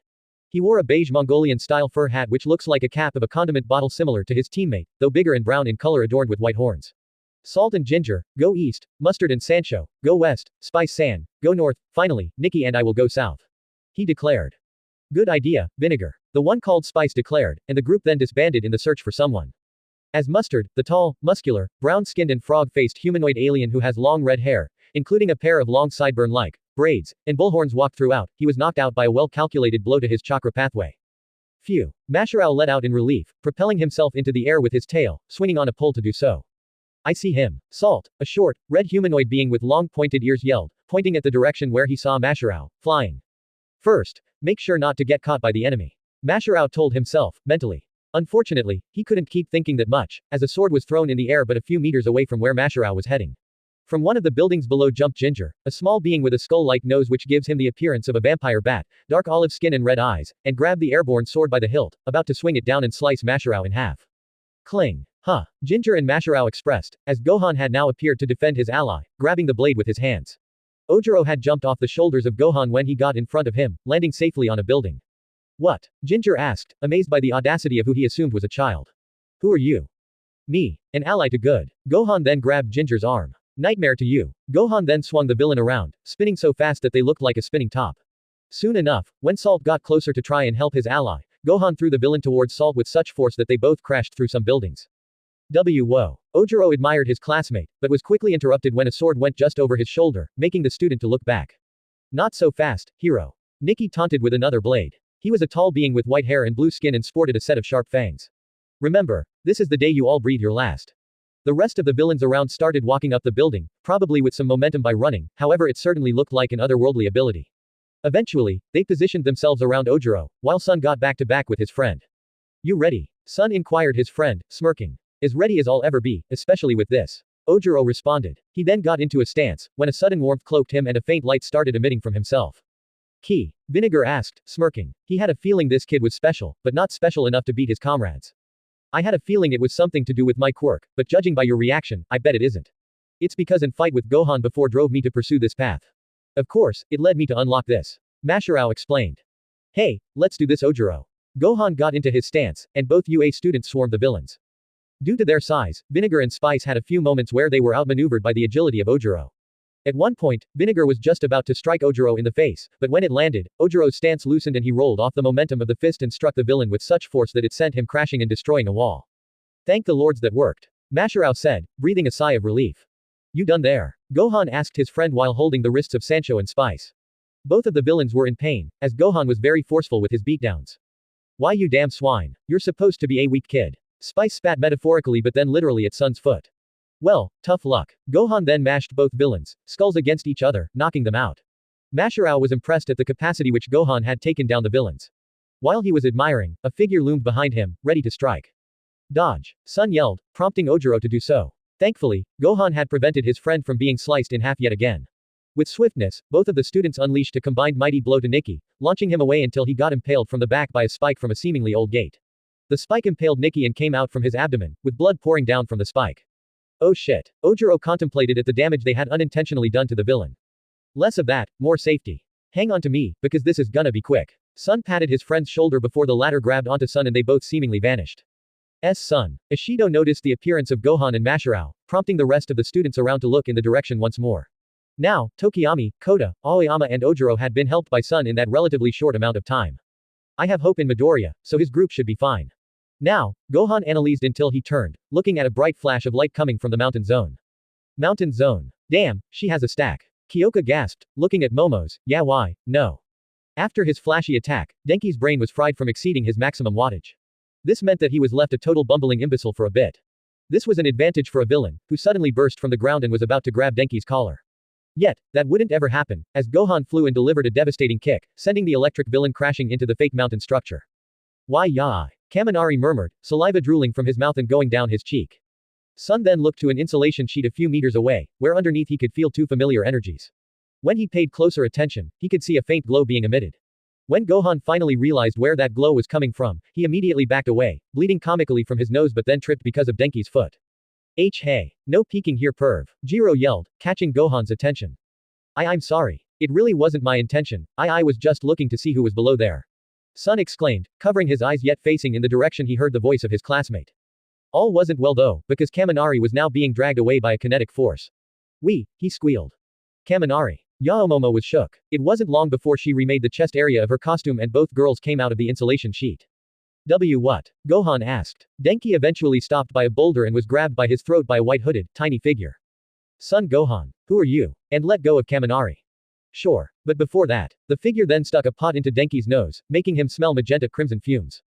He wore a beige Mongolian-style fur hat which looks like a cap of a condiment bottle similar to his teammate, though bigger and brown in color adorned with white horns. Salt and ginger, go east, mustard and Sancho, go west, spice san, go north, finally, Nikki and I will go south. He declared. Good idea, vinegar. The one called Spice declared, and the group then disbanded in the search for someone. As Mustard, the tall, muscular, brown-skinned and frog-faced humanoid alien who has long red hair, including a pair of long sideburn-like braids, and bullhorns walked throughout, he was knocked out by a well-calculated blow to his chakra pathway. Phew. Masharao let out in relief, propelling himself into the air with his tail, swinging on a pole to do so. I see him. Salt, a short, red humanoid being with long pointed ears yelled, pointing at the direction where he saw Masharao, flying. First, make sure not to get caught by the enemy. Masharao told himself, mentally. Unfortunately, he couldn't keep thinking that much, as a sword was thrown in the air but a few meters away from where Masharao was heading. From one of the buildings below jumped Ginger, a small being with a skull-like nose which gives him the appearance of a vampire bat, dark olive skin and red eyes, and grabbed the airborne sword by the hilt, about to swing it down and slice Masharao in half. Cling. Huh. Ginger and Masharao expressed, as Gohan had now appeared to defend his ally, grabbing the blade with his hands. Ojiro had jumped off the shoulders of Gohan when he got in front of him, landing safely on a building. What? Ginger asked, amazed by the audacity of who he assumed was a child. Who are you? Me. An ally to good. Gohan then grabbed Ginger's arm. Nightmare to you. Gohan then swung the villain around, spinning so fast that they looked like a spinning top. Soon enough, when Salt got closer to try and help his ally, Gohan threw the villain towards Salt with such force that they both crashed through some buildings. Whoa. Ojiro admired his classmate, but was quickly interrupted when a sword went just over his shoulder, making the student to look back. Not so fast, hero. Nikki taunted with another blade. He was a tall being with white hair and blue skin and sported a set of sharp fangs. Remember, this is the day you all breathe your last. The rest of the villains around started walking up the building, probably with some momentum by running, however it certainly looked like an otherworldly ability. Eventually, they positioned themselves around Ojiro, while Sun got back to back with his friend. You ready? Sun inquired his friend, smirking. As ready as I'll ever be, especially with this. Ojiro responded. He then got into a stance, when a sudden warmth cloaked him and a faint light started emitting from himself. Key. Vinegar asked, smirking. He had a feeling this kid was special, but not special enough to beat his comrades. I had a feeling it was something to do with my quirk, but judging by your reaction, I bet it isn't. It's because in fight with Gohan before drove me to pursue this path. Of course, it led me to unlock this. Masharao explained. Hey, let's do this Ojiro. Gohan got into his stance, and both UA students swarmed the villains. Due to their size, Vinegar and Spice had a few moments where they were outmaneuvered by the agility of Ojiro. At one point, Vinegar was just about to strike Ojiro in the face, but when it landed, Ojiro's stance loosened and he rolled off the momentum of the fist and struck the villain with such force that it sent him crashing and destroying a wall. Thank the lords that worked. Masharao said, breathing a sigh of relief. You done there? Gohan asked his friend while holding the wrists of Sancho and Spice. Both of the villains were in pain, as Gohan was very forceful with his beatdowns. Why you damn swine? You're supposed to be a weak kid. Spice spat metaphorically but then literally at Sun's foot. Well, tough luck. Gohan then mashed both villains, skulls against each other, knocking them out. Masharao was impressed at the capacity which Gohan had taken down the villains. While he was admiring, a figure loomed behind him, ready to strike. Dodge! Sun yelled, prompting Ojiro to do so. Thankfully, Gohan had prevented his friend from being sliced in half yet again. With swiftness, both of the students unleashed a combined mighty blow to Nikki, launching him away until he got impaled from the back by a spike from a seemingly old gate. The spike impaled Nikki and came out from his abdomen, with blood pouring down from the spike. Oh shit. Ojiro contemplated at the damage they had unintentionally done to the villain. Less of that, more safety. Hang on to me, because this is gonna be quick. Sun patted his friend's shoulder before the latter grabbed onto Sun and they both seemingly vanished. Son. Ishido noticed the appearance of Gohan and Mashirao, prompting the rest of the students around to look in the direction once more. Now, Tokiyami, Kota, Aoyama and Ojiro had been helped by Sun in that relatively short amount of time. I have hope in Midoriya, so his group should be fine. Now, Gohan analyzed until he turned, looking at a bright flash of light coming from the mountain zone. Mountain zone. Damn, she has a stack. Kyoka gasped, looking at Momo's, yeah why, no. After his flashy attack, Denki's brain was fried from exceeding his maximum wattage. This meant that he was left a total bumbling imbecile for a bit. This was an advantage for a villain, who suddenly burst from the ground and was about to grab Denki's collar. Yet, that wouldn't ever happen, as Gohan flew and delivered a devastating kick, sending the electric villain crashing into the fake mountain structure. Why yai? Kaminari murmured, saliva drooling from his mouth and going down his cheek. Sun then looked to an insulation sheet a few meters away, where underneath he could feel two familiar energies. When he paid closer attention, he could see a faint glow being emitted. When Gohan finally realized where that glow was coming from, he immediately backed away, bleeding comically from his nose but then tripped because of Denki's foot. Hey, no peeking here perv, Jiro yelled, catching Gohan's attention. I'm sorry. It really wasn't my intention, I was just looking to see who was below there. Sun exclaimed, covering his eyes yet facing in the direction he heard the voice of his classmate. All wasn't well though, because Kaminari was now being dragged away by a kinetic force. He squealed. Kaminari. Yaomomo was shook. It wasn't long before she remade the chest area of her costume and both girls came out of the insulation sheet. What? Gohan asked. Denki eventually stopped by a boulder and was grabbed by his throat by a white-hooded, tiny figure. Son Gohan. Who are you? And let go of Kaminari. Sure. But before that, the figure then stuck a pot into Denki's nose, making him smell magenta crimson fumes.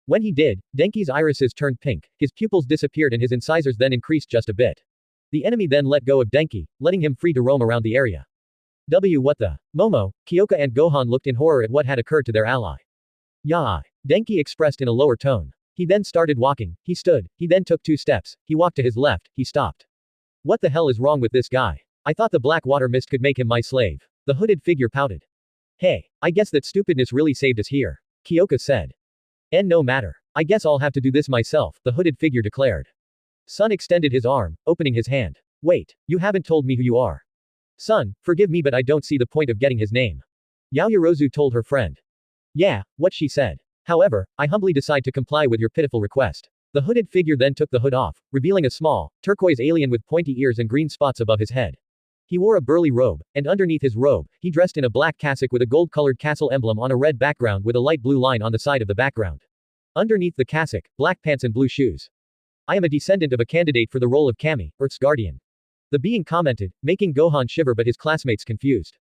When he did, Denki's irises turned pink, his pupils disappeared and his incisors then increased just a bit. The enemy then let go of Denki, letting him free to roam around the area. What the? Momo, Kyoka and Gohan looked in horror at what had occurred to their ally. Yai. Denki expressed in a lower tone. He then started walking, he stood, he then took 2 steps, he walked to his left, he stopped. What the hell is wrong with this guy? I thought the black water mist could make him my slave. The hooded figure pouted. Hey, I guess that stupidness really saved us here. Kyoka said. No matter. I guess I'll have to do this myself, the hooded figure declared. Sun extended his arm, opening his hand. Wait, you haven't told me who you are. Son, forgive me but I don't see the point of getting his name. Yaoyorozu told her friend. Yeah, what she said. However, I humbly decide to comply with your pitiful request. The hooded figure then took the hood off, revealing a small, turquoise alien with pointy ears and green spots above his head. He wore a burly robe, and underneath his robe, he dressed in a black cassock with a gold-colored castle emblem on a red background with a light blue line on the side of the background. Underneath the cassock, black pants and blue shoes. I am a descendant of a candidate for the role of Kami, Earth's guardian. The being commented, making Gohan shiver but his classmates confused.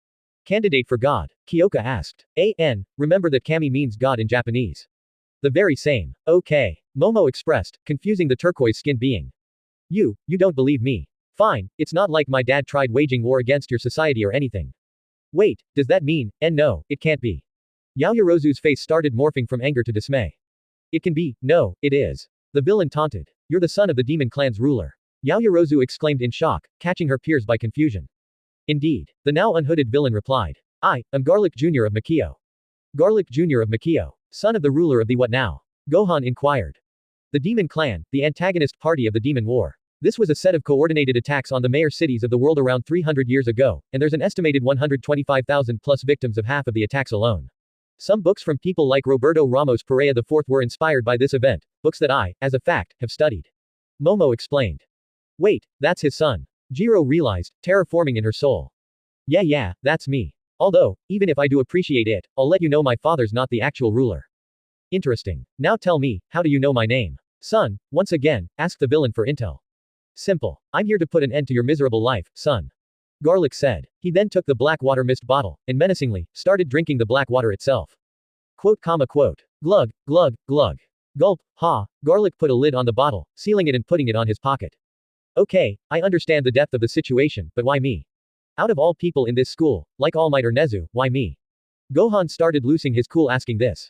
Candidate for God? Kyoka asked. Remember that Kami means God in Japanese. The very same. Okay. Momo expressed, confusing the turquoise-skinned being. You don't believe me. Fine, it's not like my dad tried waging war against your society or anything. Wait, does that mean, no, it can't be. Yaoyorozu's face started morphing from anger to dismay. It can be, no, it is. The villain taunted. You're the son of the demon clan's ruler. Yaoyorozu exclaimed in shock, catching her peers by confusion. Indeed. The now unhooded villain replied. I am Garlic Jr. of Makio. Garlic Jr. of Makio. Son of the ruler of the what now? Gohan inquired. The demon clan, the antagonist party of the demon war. This was a set of coordinated attacks on the major cities of the world around 300 years ago, and there's an estimated 125,000 plus victims of half of the attacks alone. Some books from people like Roberto Ramos Perea IV were inspired by this event, books that I, as a fact, have studied. Momo explained. Wait, that's his son. Jiro realized, terror forming in her soul. Yeah, that's me. Although, even if I do appreciate it, I'll let you know my father's not the actual ruler. Interesting. Now tell me, how do you know my name? Son, once again, asked the villain for intel. Simple. I'm here to put an end to your miserable life, son. Garlic said. He then took the black water mist bottle, and menacingly, started drinking the black water itself. Quote. Glug, glug, glug. Gulp, ha. Garlic put a lid on the bottle, sealing it and putting it on his pocket. Okay, I understand the depth of the situation, but why me? Out of all people in this school, like All Might or Nezu, why me? Gohan started losing his cool asking this.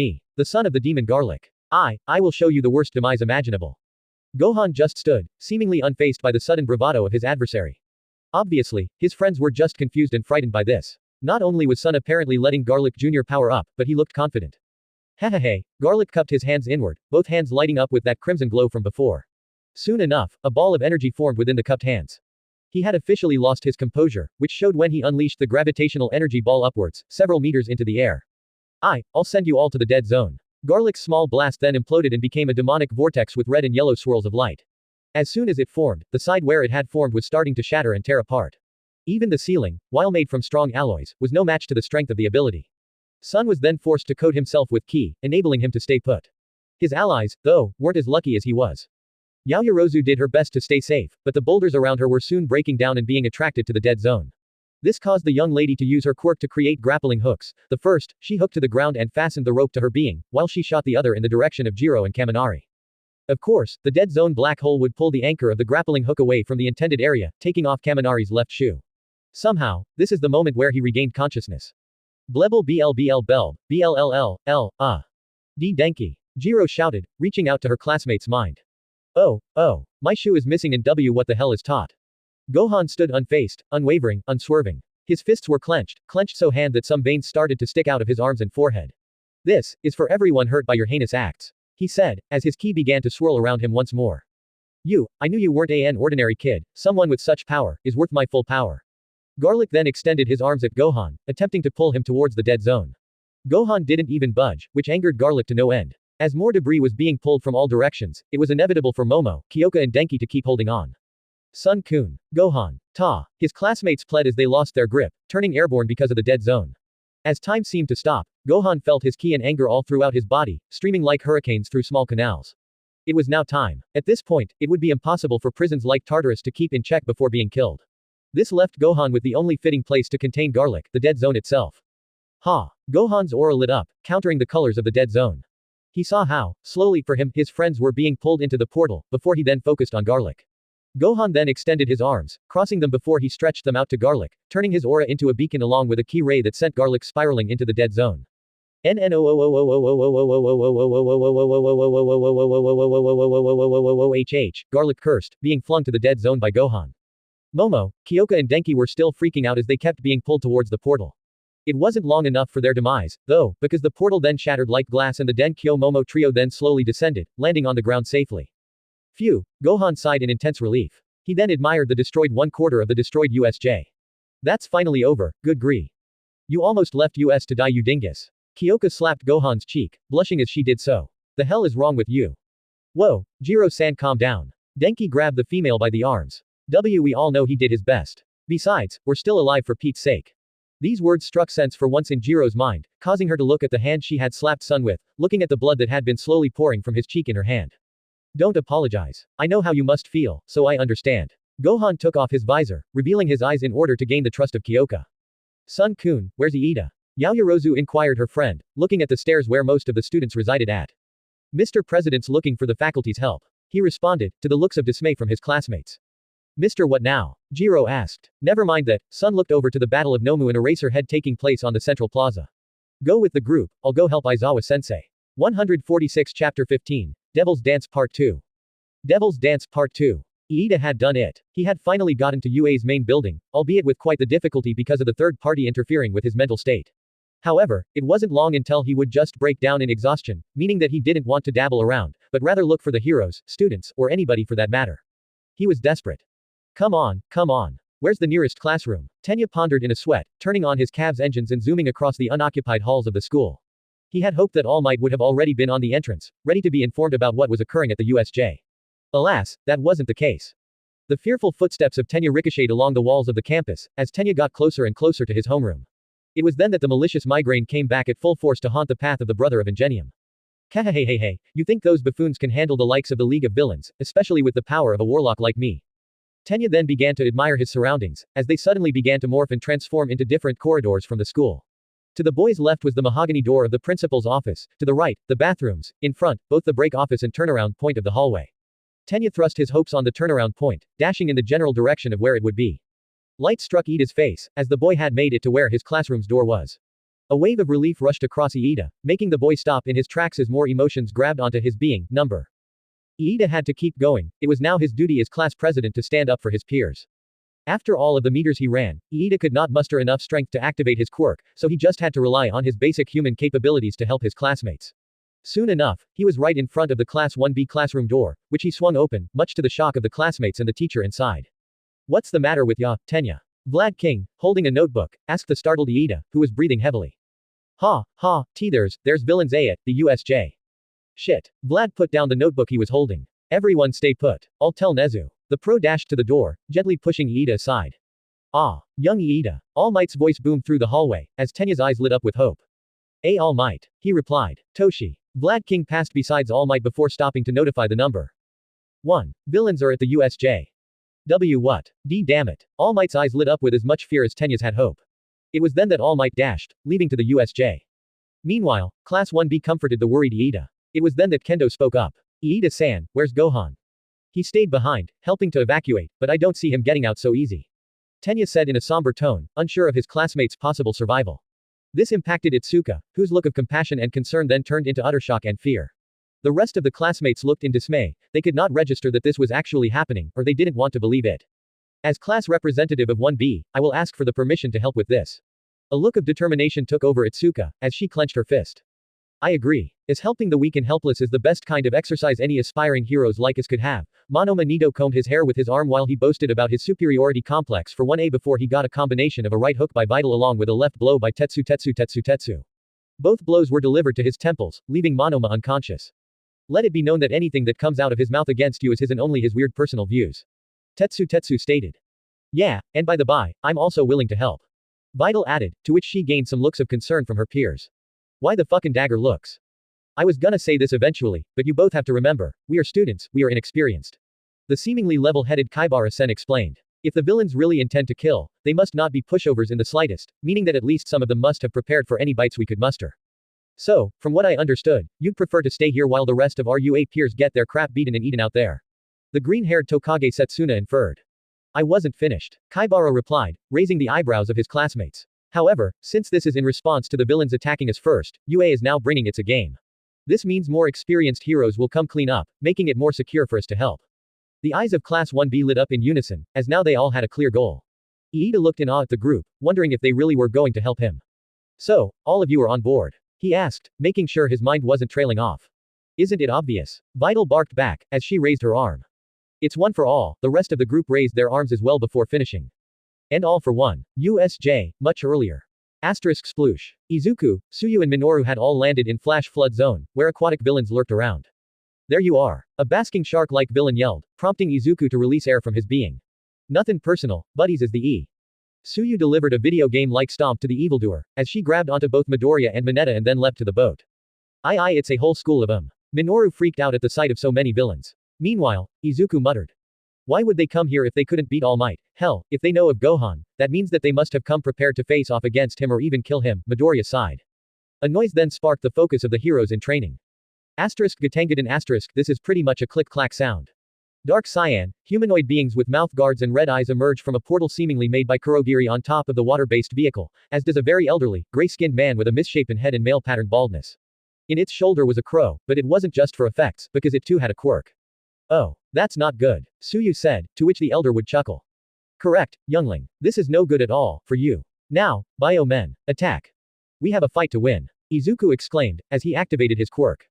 me, the son of the demon Garlic. I will show you the worst demise imaginable. Gohan just stood, seemingly unfazed by the sudden bravado of his adversary. Obviously, his friends were just confused and frightened by this. Not only was Son apparently letting Garlic Jr. power up, but he looked confident. Hehehe, Garlic cupped his hands inward, both hands lighting up with that crimson glow from before. Soon enough, a ball of energy formed within the cupped hands. He had officially lost his composure, which showed when he unleashed the gravitational energy ball upwards, several meters into the air. I'll send you all to the dead zone. Garlic's small blast then imploded and became a demonic vortex with red and yellow swirls of light. As soon as it formed, the side where it had formed was starting to shatter and tear apart. Even the ceiling, while made from strong alloys, was no match to the strength of the ability. Son was then forced to coat himself with ki, enabling him to stay put. His allies, though, weren't as lucky as he was. Yaoyorozu did her best to stay safe, but the boulders around her were soon breaking down and being attracted to the dead zone. This caused the young lady to use her quirk to create grappling hooks. The first, she hooked to the ground and fastened the rope to her being, while she shot the other in the direction of Jiro and Kaminari. Of course, the dead zone black hole would pull the anchor of the grappling hook away from the intended area, taking off Kaminari's left shoe. Somehow, this is the moment where he regained consciousness. Blebel blbl belb, blll, D Denki. Jiro shouted, reaching out to her classmate's mind. Oh, my shoe is missing and what the hell is taught? Gohan stood unfazed, unwavering, unswerving. His fists were clenched so hand that some veins started to stick out of his arms and forehead. This is for everyone hurt by your heinous acts, he said, as his ki began to swirl around him once more. I knew you weren't an ordinary kid, someone with such power, is worth my full power. Garlic then extended his arms at Gohan, attempting to pull him towards the dead zone. Gohan didn't even budge, which angered Garlic to no end. As more debris was being pulled from all directions, it was inevitable for Momo, Kyoka and Denki to keep holding on. Sun-kun, Gohan, his classmates pled as they lost their grip, turning airborne because of the dead zone. As time seemed to stop, Gohan felt his ki and anger all throughout his body, streaming like hurricanes through small canals. It was now time. At this point, it would be impossible for prisons like Tartarus to keep in check before being killed. This left Gohan with the only fitting place to contain Garlic, the dead zone itself. Gohan's aura lit up, countering the colors of the dead zone. He saw how, slowly for him, his friends were being pulled into the portal, before he then focused on Garlic. Gohan then extended his arms, crossing them before he stretched them out to Garlic, turning his aura into a beacon along with a ki ray that sent Garlic spiraling into the dead zone. Garlic cursed, being flung to the dead zone by Gohan. Momo, Kyoka and Denki were still freaking out as they kept being pulled towards the portal. It wasn't long enough for their demise, though, because the portal then shattered like glass and the Den-kyo Momo trio then slowly descended, landing on the ground safely. Phew, Gohan sighed in intense relief. He then admired the destroyed 1/4 of the destroyed USJ. That's finally over, good grief. You almost left US to die, you dingus. Kyoka slapped Gohan's cheek, blushing as she did so. The hell is wrong with you? Whoa, Jiro-san, calm down. Denki grabbed the female by the arms. We all know he did his best. Besides, we're still alive for Pete's sake. These words struck sense for once in Jiro's mind, causing her to look at the hand she had slapped Son with, looking at the blood that had been slowly pouring from his cheek in her hand. Don't apologize. I know how you must feel, so I understand. Gohan took off his visor, revealing his eyes in order to gain the trust of Kyoka. Sun-kun, where's Iida? Yaoyorozu inquired her friend, looking at the stairs where most of the students resided at. Mr. President's looking for the faculty's help. He responded, to the looks of dismay from his classmates. Mr. What now? Jiro asked. Never mind that, Son looked over to the Battle of Nomu and Eraserhead taking place on the Central Plaza. Go with the group, I'll go help Aizawa-sensei. 146 Chapter 15, Devil's Dance Part 2. Devil's Dance Part 2. Iida had done it. He had finally gotten to UA's main building, albeit with quite the difficulty because of the third party interfering with his mental state. However, it wasn't long until he would just break down in exhaustion, meaning that he didn't want to dabble around, but rather look for the heroes, students, or anybody for that matter. He was desperate. Come on. Where's the nearest classroom? Tenya pondered in a sweat, turning on his cab's engines and zooming across the unoccupied halls of the school. He had hoped that All Might would have already been on the entrance, ready to be informed about what was occurring at the USJ. Alas, that wasn't the case. The fearful footsteps of Tenya ricocheted along the walls of the campus, as Tenya got closer and closer to his homeroom. It was then that the malicious migraine came back at full force to haunt the path of the brother of Ingenium. Kahehehehe, you think those buffoons can handle the likes of the League of Villains, especially with the power of a warlock like me? Tenya then began to admire his surroundings, as they suddenly began to morph and transform into different corridors from the school. To the boy's left was the mahogany door of the principal's office, to the right, the bathrooms, in front, both the break office and turnaround point of the hallway. Tenya thrust his hopes on the turnaround point, dashing in the general direction of where it would be. Light struck Iida's face, as the boy had made it to where his classroom's door was. A wave of relief rushed across Iida, making the boy stop in his tracks as more emotions grabbed onto his being. Number. Iida had to keep going, it was now his duty as class president to stand up for his peers. After all of the meters he ran, Iida could not muster enough strength to activate his quirk, so he just had to rely on his basic human capabilities to help his classmates. Soon enough, he was right in front of the Class 1B classroom door, which he swung open, much to the shock of the classmates and the teacher inside. What's the matter with ya, Tenya? Vlad King, holding a notebook, asked the startled Iida, who was breathing heavily. There's villains at the USJ. Shit. Vlad put down the notebook he was holding. Everyone stay put. I'll tell Nezu. The pro dashed to the door, gently pushing Iida aside. Ah, young Iida. All Might's voice boomed through the hallway, as Tenya's eyes lit up with hope. All Might, he replied. Toshi. Vlad King passed beside All Might before stopping to notify the number. 1. Villains are at the USJ. What? Damn it. All Might's eyes lit up with as much fear as Tenya's had hope. It was then that All Might dashed, leaving to the USJ. Meanwhile, Class 1B comforted the worried Iida. It was then that Kendo spoke up. Iida-san, where's Gohan? He stayed behind, helping to evacuate, but I don't see him getting out so easy. Tenya said in a somber tone, unsure of his classmates' possible survival. This impacted Itsuka, whose look of compassion and concern then turned into utter shock and fear. The rest of the classmates looked in dismay, they could not register that this was actually happening, or they didn't want to believe it. As class representative of 1B, I will ask for the permission to help with this. A look of determination took over Itsuka, as she clenched her fist. I agree. As helping the weak and helpless is the best kind of exercise any aspiring heroes like us could have. Monoma Nito combed his hair with his arm while he boasted about his superiority complex for 1A before he got a combination of a right hook by Vital along with a left blow by Tetsu. Both blows were delivered to his temples, leaving Monoma unconscious. Let it be known that anything that comes out of his mouth against you is his and only his weird personal views. Tetsu stated. Yeah, and by the by, I'm also willing to help. Vital added, to which she gained some looks of concern from her peers. Why the fucking dagger looks? I was gonna say this eventually, but you both have to remember, we are students, we are inexperienced. The seemingly level-headed Kaibara-sen explained. If the villains really intend to kill, they must not be pushovers in the slightest, meaning that at least some of them must have prepared for any bites we could muster. So, from what I understood, you'd prefer to stay here while the rest of our UA peers get their crap beaten and eaten out there. The green-haired Tokage Setsuna inferred. I wasn't finished. Kaibara replied, raising the eyebrows of his classmates. However, since this is in response to the villains attacking us first, UA is now bringing its A game. This means more experienced heroes will come clean up, making it more secure for us to help. The eyes of Class 1B lit up in unison, as now they all had a clear goal. Iida looked in awe at the group, wondering if they really were going to help him. So, all of you are on board? He asked, making sure his mind wasn't trailing off. Isn't it obvious? Vital barked back, as she raised her arm. It's one for all, the rest of the group raised their arms as well before finishing. And all for one. USJ, much earlier. Asterisk sploosh. Izuku, Tsuyu and Minoru had all landed in Flash Flood Zone, where aquatic villains lurked around. There you are. A basking shark-like villain yelled, prompting Izuku to release air from his being. Nothing personal, buddies is the E. Tsuyu delivered a video game-like stomp to the evildoer, as she grabbed onto both Midoriya and Mineta and then leapt to the boat. Aye it's a whole school of 'em. Minoru freaked out at the sight of so many villains. Meanwhile, Izuku muttered. Why would they come here if they couldn't beat All Might? Hell, if they know of Gohan, that means that they must have come prepared to face off against him or even kill him, Midoriya sighed. A noise then sparked the focus of the heroes in training. Gatengadon this is pretty much a click-clack sound. Dark cyan, humanoid beings with mouth guards and red eyes emerge from a portal seemingly made by Kurogiri on top of the water-based vehicle, as does a very elderly, gray-skinned man with a misshapen head and male-patterned baldness. In its shoulder was a crow, but it wasn't just for effects, because it too had a quirk. Oh, that's not good, Tsuyu said, to which the elder would chuckle. Correct, youngling. This is no good at all, for you. Now, Bio Men, attack. We have a fight to win. Izuku exclaimed, as he activated his quirk.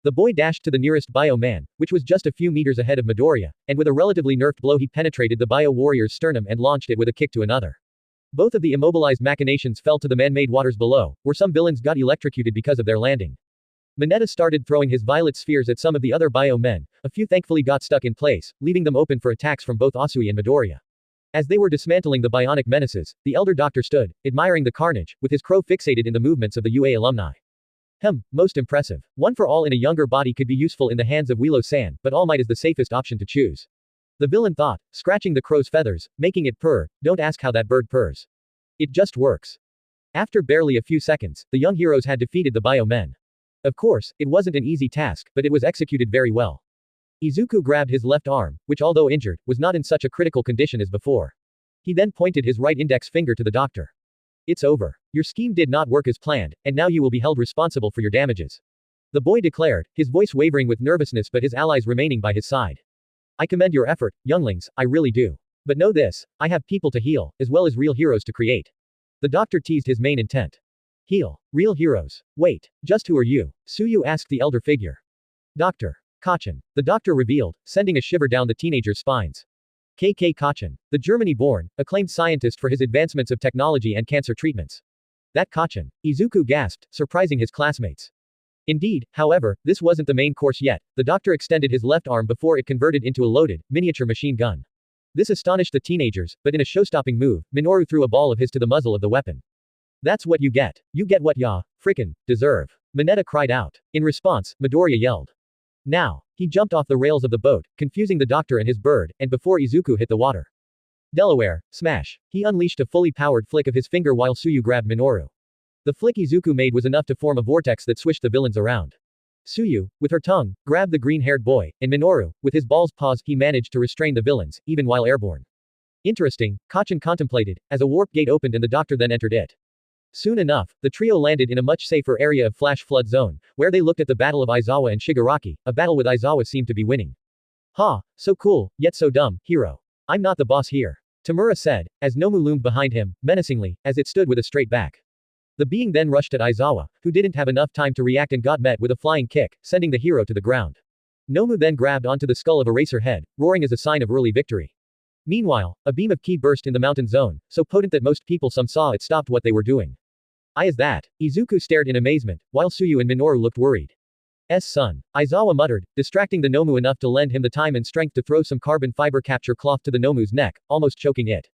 The boy dashed to the nearest Bio Man, which was just a few meters ahead of Midoriya, and with a relatively nerfed blow he penetrated the Bio warrior's sternum and launched it with a kick to another. Both of the immobilized machinations fell to the man-made waters below, where some villains got electrocuted because of their landing. Mineta started throwing his violet spheres at some of the other Bio Men, a few thankfully got stuck in place, leaving them open for attacks from both Asui and Midoriya. As they were dismantling the bionic menaces, the elder doctor stood, admiring the carnage, with his crow fixated in the movements of the UA alumni. Most impressive. One for all in a younger body could be useful in the hands of Wheelo-san, but All Might is the safest option to choose. The villain thought, scratching the crow's feathers, making it purr. Don't ask how that bird purrs. It just works. After barely a few seconds, the young heroes had defeated the Bio Men. Of course, it wasn't an easy task, but it was executed very well. Izuku grabbed his left arm, which although injured, was not in such a critical condition as before. He then pointed his right index finger to the doctor. It's over. Your scheme did not work as planned, and now you will be held responsible for your damages. The boy declared, his voice wavering with nervousness but his allies remaining by his side. I commend your effort, younglings, I really do. But know this, I have people to heal, as well as real heroes to create. The doctor teased his main intent. Heal. Real heroes. Wait, just who are you? Suyu asked the elder figure. Dr. Kachin. The doctor revealed, sending a shiver down the teenager's spines. K.K. Kachin. The Germany-born, acclaimed scientist for his advancements of technology and cancer treatments. That Kachin. Izuku gasped, surprising his classmates. Indeed, however, this wasn't the main course yet. The doctor extended his left arm before it converted into a loaded, miniature machine gun. This astonished the teenagers, but in a show-stopping move, Minoru threw a ball of his to the muzzle of the weapon. That's what you get. You get what ya, frickin', deserve. Mineta cried out. In response, Midoriya yelled. Now. He jumped off the rails of the boat, confusing the doctor and his bird, and before Izuku hit the water. Delaware, smash. He unleashed a fully powered flick of his finger while Suyu grabbed Minoru. The flick Izuku made was enough to form a vortex that swished the villains around. Suyu, with her tongue, grabbed the green-haired boy, and Minoru, with his ball's paws, he managed to restrain the villains, even while airborne. Interesting, Kachin contemplated, as a warp gate opened and the doctor then entered it. Soon enough, the trio landed in a much safer area of Flash Flood Zone, where they looked at the battle of Aizawa and Shigaraki. A battle with Aizawa seemed to be winning. Ha, so cool, yet so dumb, hero. I'm not the boss here. Tamura said, as Nomu loomed behind him, menacingly, as it stood with a straight back. The being then rushed at Aizawa, who didn't have enough time to react and got met with a flying kick, sending the hero to the ground. Nomu then grabbed onto the skull of Eraser Head, roaring as a sign of early victory. Meanwhile, a beam of ki burst in the mountain zone, so potent that most people some saw it stopped what they were doing. Is that? Izuku stared in amazement, while Suyu and Minoru looked worried. Son. Aizawa muttered, distracting the Nomu enough to lend him the time and strength to throw some carbon fiber capture cloth to the Nomu's neck, almost choking it.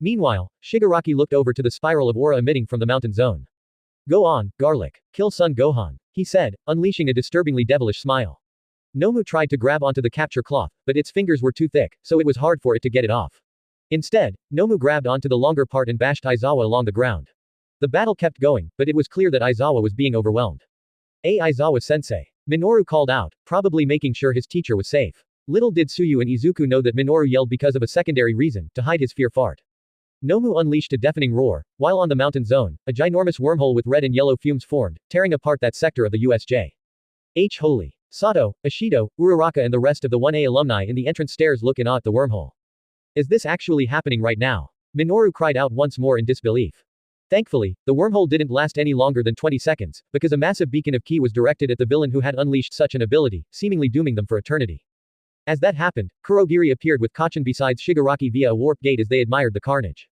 Meanwhile, Shigaraki looked over to the spiral of aura emitting from the mountain zone. Go on, Garlic. Kill son Gohan, he said, unleashing a disturbingly devilish smile. Nomu tried to grab onto the capture cloth, but its fingers were too thick, so it was hard for it to get it off. Instead, Nomu grabbed onto the longer part and bashed Aizawa along the ground. The battle kept going, but it was clear that Aizawa was being overwhelmed. Aizawa-sensei. Minoru called out, probably making sure his teacher was safe. Little did Suyu and Izuku know that Minoru yelled because of a secondary reason, to hide his fear fart. Nomu unleashed a deafening roar, while on the mountain zone, a ginormous wormhole with red and yellow fumes formed, tearing apart that sector of the USJ. Holy. Sato, Ishido, Uraraka and the rest of the 1A alumni in the entrance stairs look in awe at the wormhole. Is this actually happening right now? Minoru cried out once more in disbelief. Thankfully, the wormhole didn't last any longer than 20 seconds, because a massive beacon of ki was directed at the villain who had unleashed such an ability, seemingly dooming them for eternity. As that happened, Kurogiri appeared with Kachin besides Shigaraki via a warp gate as they admired the carnage.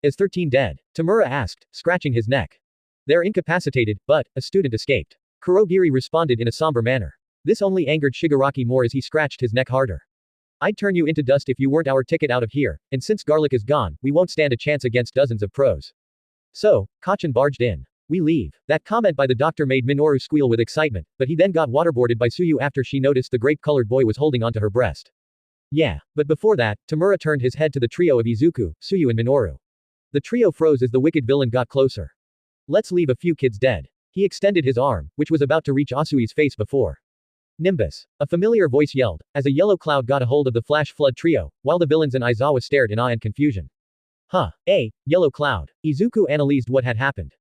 Is 13 dead? Tamura asked, scratching his neck. They're incapacitated, but, a student escaped. Kurogiri responded in a somber manner. This only angered Shigaraki more as he scratched his neck harder. I'd turn you into dust if you weren't our ticket out of here, and since Garlic is gone, we won't stand a chance against dozens of pros. So, Kachin barged in. We leave. That comment by the doctor made Minoru squeal with excitement, but he then got waterboarded by Suyu after she noticed the grape-colored boy was holding onto her breast. Yeah, but before that, Tamura turned his head to the trio of Izuku, Suyu and Minoru. The trio froze as the wicked villain got closer. Let's leave a few kids dead. He extended his arm, which was about to reach Asui's face before. Nimbus. A familiar voice yelled, as a yellow cloud got a hold of the Flash Flood trio, while the villains and Aizawa stared in awe and confusion. Yellow cloud. Izuku analyzed what had happened.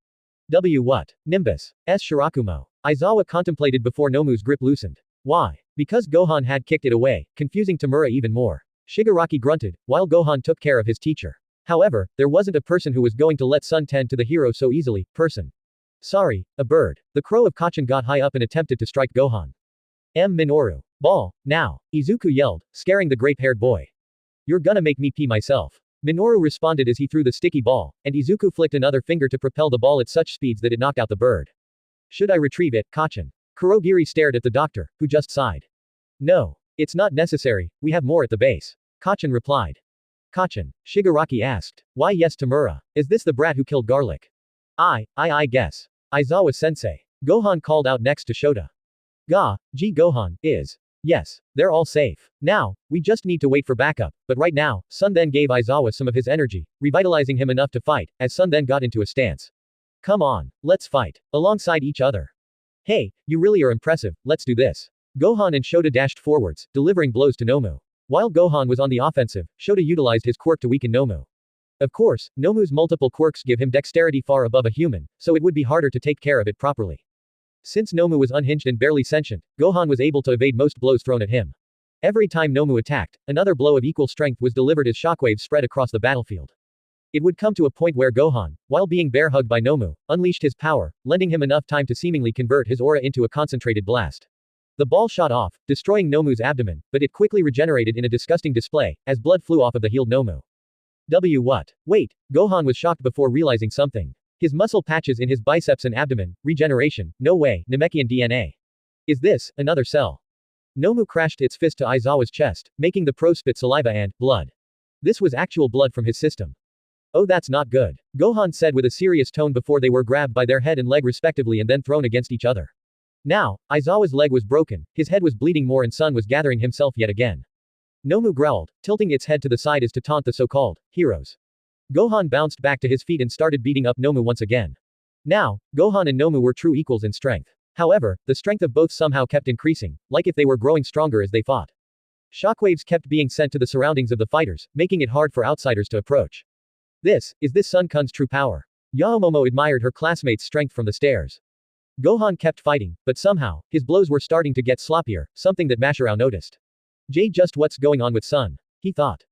What? Nimbus. Shirakumo. Aizawa contemplated before Nomu's grip loosened. Why? Because Gohan had kicked it away, confusing Tamura even more. Shigaraki grunted, while Gohan took care of his teacher. However, there wasn't a person who was going to let Sun tend to the hero so easily. Sorry, a bird. The crow of Kachin got high up and attempted to strike Gohan. Minoru. Ball, now. Izuku yelled, scaring the grape-haired boy. You're gonna make me pee myself. Minoru responded as he threw the sticky ball, and Izuku flicked another finger to propel the ball at such speeds that it knocked out the bird. Should I retrieve it, Kachin? Kurogiri stared at the doctor, who just sighed. No. It's not necessary, we have more at the base. Kachin replied. Kachin? Shigaraki asked. Why yes Tamura. Is this the brat who killed Garlic? I guess. Aizawa-sensei. Gohan called out next to Shota. Gohan, is. Yes, they're all safe. Now, we just need to wait for backup, but right now, Sun then gave Aizawa some of his energy, revitalizing him enough to fight, as Sun then got into a stance. Come on, let's fight. Alongside each other. Hey, you really are impressive, let's do this. Gohan and Shota dashed forwards, delivering blows to Nomu. While Gohan was on the offensive, Shota utilized his quirk to weaken Nomu. Of course, Nomu's multiple quirks give him dexterity far above a human, so it would be harder to take care of it properly. Since Nomu was unhinged and barely sentient, Gohan was able to evade most blows thrown at him. Every time Nomu attacked, another blow of equal strength was delivered as shockwaves spread across the battlefield. It would come to a point where Gohan, while being bear-hugged by Nomu, unleashed his power, lending him enough time to seemingly convert his aura into a concentrated blast. The ball shot off, destroying Nomu's abdomen, but it quickly regenerated in a disgusting display, as blood flew off of the healed Nomu. What? Wait, Gohan was shocked before realizing something. His muscle patches in his biceps and abdomen, regeneration, no way, Namekian DNA. Is this, another cell? Nomu crashed its fist to Aizawa's chest, making the pro spit saliva and blood. This was actual blood from his system. Oh, that's not good, Gohan said with a serious tone before they were grabbed by their head and leg respectively and then thrown against each other. Now, Aizawa's leg was broken, his head was bleeding more and Sun was gathering himself yet again. Nomu growled, tilting its head to the side as to taunt the so-called heroes. Gohan bounced back to his feet and started beating up Nomu once again. Now, Gohan and Nomu were true equals in strength. However, the strength of both somehow kept increasing, like if they were growing stronger as they fought. Shockwaves kept being sent to the surroundings of the fighters, making it hard for outsiders to approach. Is this Sun-kun's true power? Yaomomo admired her classmate's strength from the stairs. Gohan kept fighting, but somehow, his blows were starting to get sloppier, something that Masharao noticed. Just what's going on with Sun? He thought.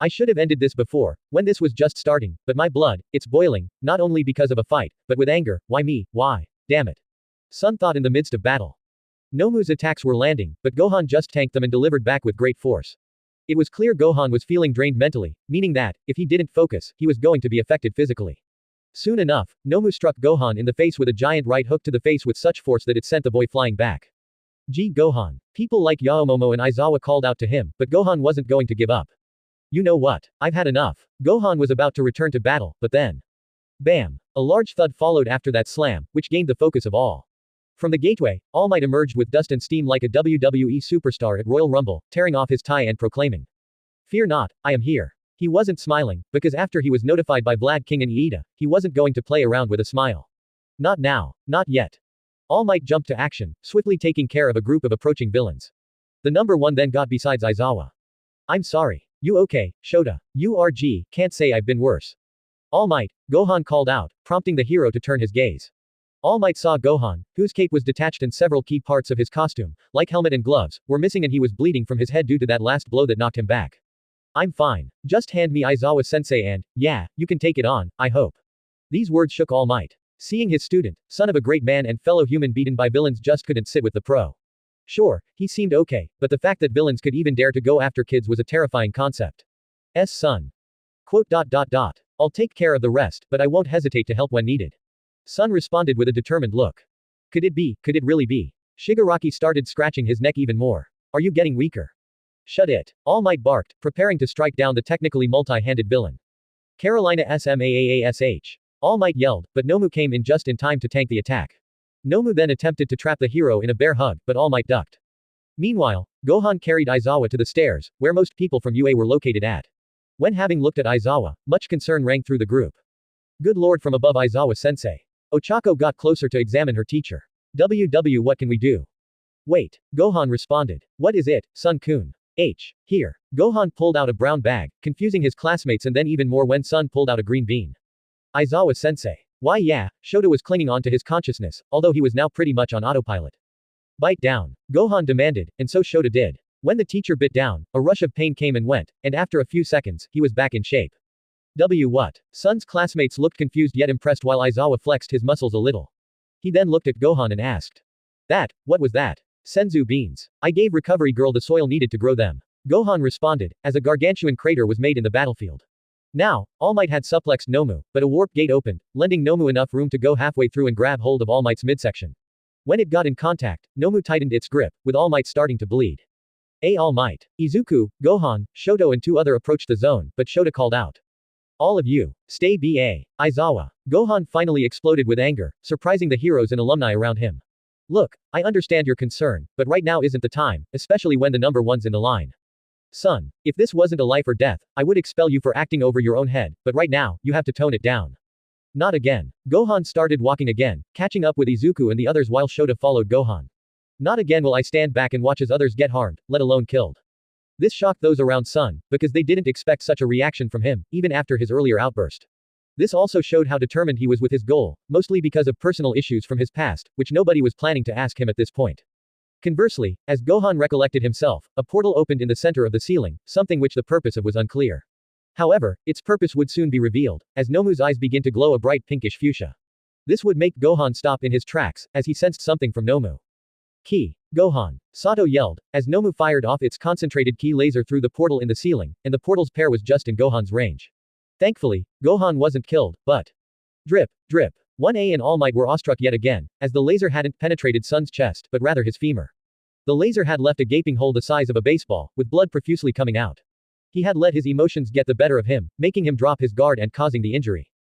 I should have ended this before, when this was just starting, but my blood, it's boiling, not only because of a fight, but with anger, why me, why? Damn it. Sun thought in the midst of battle. Nomu's attacks were landing, but Gohan just tanked them and delivered back with great force. It was clear Gohan was feeling drained mentally, meaning that, if he didn't focus, he was going to be affected physically. Soon enough, Nomu struck Gohan in the face with a giant right hook to the face with such force that it sent the boy flying back. Gee Gohan. People like Yaomomo and Aizawa called out to him, but Gohan wasn't going to give up. You know what? I've had enough. Gohan was about to return to battle, but then. Bam! A large thud followed after that slam, which gained the focus of all. From the gateway, All Might emerged with dust and steam like a WWE superstar at Royal Rumble, tearing off his tie and proclaiming. Fear not, I am here. He wasn't smiling, because after he was notified by Vlad King and Iida, he wasn't going to play around with a smile. Not now, not yet. All Might jumped to action, swiftly taking care of a group of approaching villains. The number one then got besides Aizawa. I'm sorry. You okay, Shota? URG, can't say I've been worse. All Might, Gohan called out, prompting the hero to turn his gaze. All Might saw Gohan, whose cape was detached and several key parts of his costume, like helmet and gloves, were missing and he was bleeding from his head due to that last blow that knocked him back. I'm fine. Just hand me Aizawa-sensei and, yeah, you can take it on, I hope. These words shook All Might. Seeing his student, son of a great man and fellow human beaten by villains just couldn't sit with the pro. Sure, he seemed okay, but the fact that villains could even dare to go after kids was a terrifying concept. Son. I'll take care of the rest, but I won't hesitate to help when needed. Sun responded with a determined look. Could it really be? Shigaraki started scratching his neck even more. Are you getting weaker? Shut it. All Might barked, preparing to strike down the technically multi-handed villain. Carolina SMAAASH. All Might yelled, but Nomu came in just in time to tank the attack. Nomu then attempted to trap the hero in a bear hug, but All Might ducked. Meanwhile, Gohan carried Aizawa to the stairs, where most people from UA were located at. When having looked at Aizawa, much concern rang through the group. Good lord from above Aizawa-sensei. Ochako got closer to examine her teacher. What can we do? Wait, Gohan responded. What is it, Sun-kun? Here. Gohan pulled out a brown bag, confusing his classmates and then even more when Sun pulled out a green bean. Aizawa-sensei. Why yeah, Shota was clinging on to his consciousness, although he was now pretty much on autopilot. Bite down. Gohan demanded, and so Shota did. When the teacher bit down, a rush of pain came and went, and after a few seconds, he was back in shape. What? Sun's classmates looked confused yet impressed while Aizawa flexed his muscles a little. He then looked at Gohan and asked. What was that? Senzu beans. I gave recovery girl the soil needed to grow them. Gohan responded, as a gargantuan crater was made in the battlefield. Now, All Might had suplexed Nomu, but a warp gate opened, lending Nomu enough room to go halfway through and grab hold of All Might's midsection. When it got in contact, Nomu tightened its grip, with All Might starting to bleed. All Might. Izuku, Gohan, Shoto and two other approached the zone, but Shota called out. All of you, stay BA. Aizawa. Gohan finally exploded with anger, surprising the heroes and alumni around him. Look, I understand your concern, but right now isn't the time, especially when the number one's in the line. Son, if this wasn't a life or death, I would expel you for acting over your own head, but right now, you have to tone it down. Not again. Gohan started walking again, catching up with Izuku and the others while Shota followed Gohan. Not again will I stand back and watch as others get harmed, let alone killed. This shocked those around Sun, because they didn't expect such a reaction from him, even after his earlier outburst. This also showed how determined he was with his goal, mostly because of personal issues from his past, which nobody was planning to ask him at this point. Conversely, as Gohan recollected himself, a portal opened in the center of the ceiling, something which the purpose of was unclear. However, its purpose would soon be revealed, as Nomu's eyes begin to glow a bright pinkish fuchsia. This would make Gohan stop in his tracks, as he sensed something from Nomu. Ki. Gohan. Sato yelled, as Nomu fired off its concentrated ki laser through the portal in the ceiling, and the portal's pair was just in Gohan's range. Thankfully, Gohan wasn't killed, but... Drip, drip. 1A and All Might were awestruck yet again, as the laser hadn't penetrated Sun's chest, but rather his femur. The laser had left a gaping hole the size of a baseball, with blood profusely coming out. He had let his emotions get the better of him, making him drop his guard and causing the injury.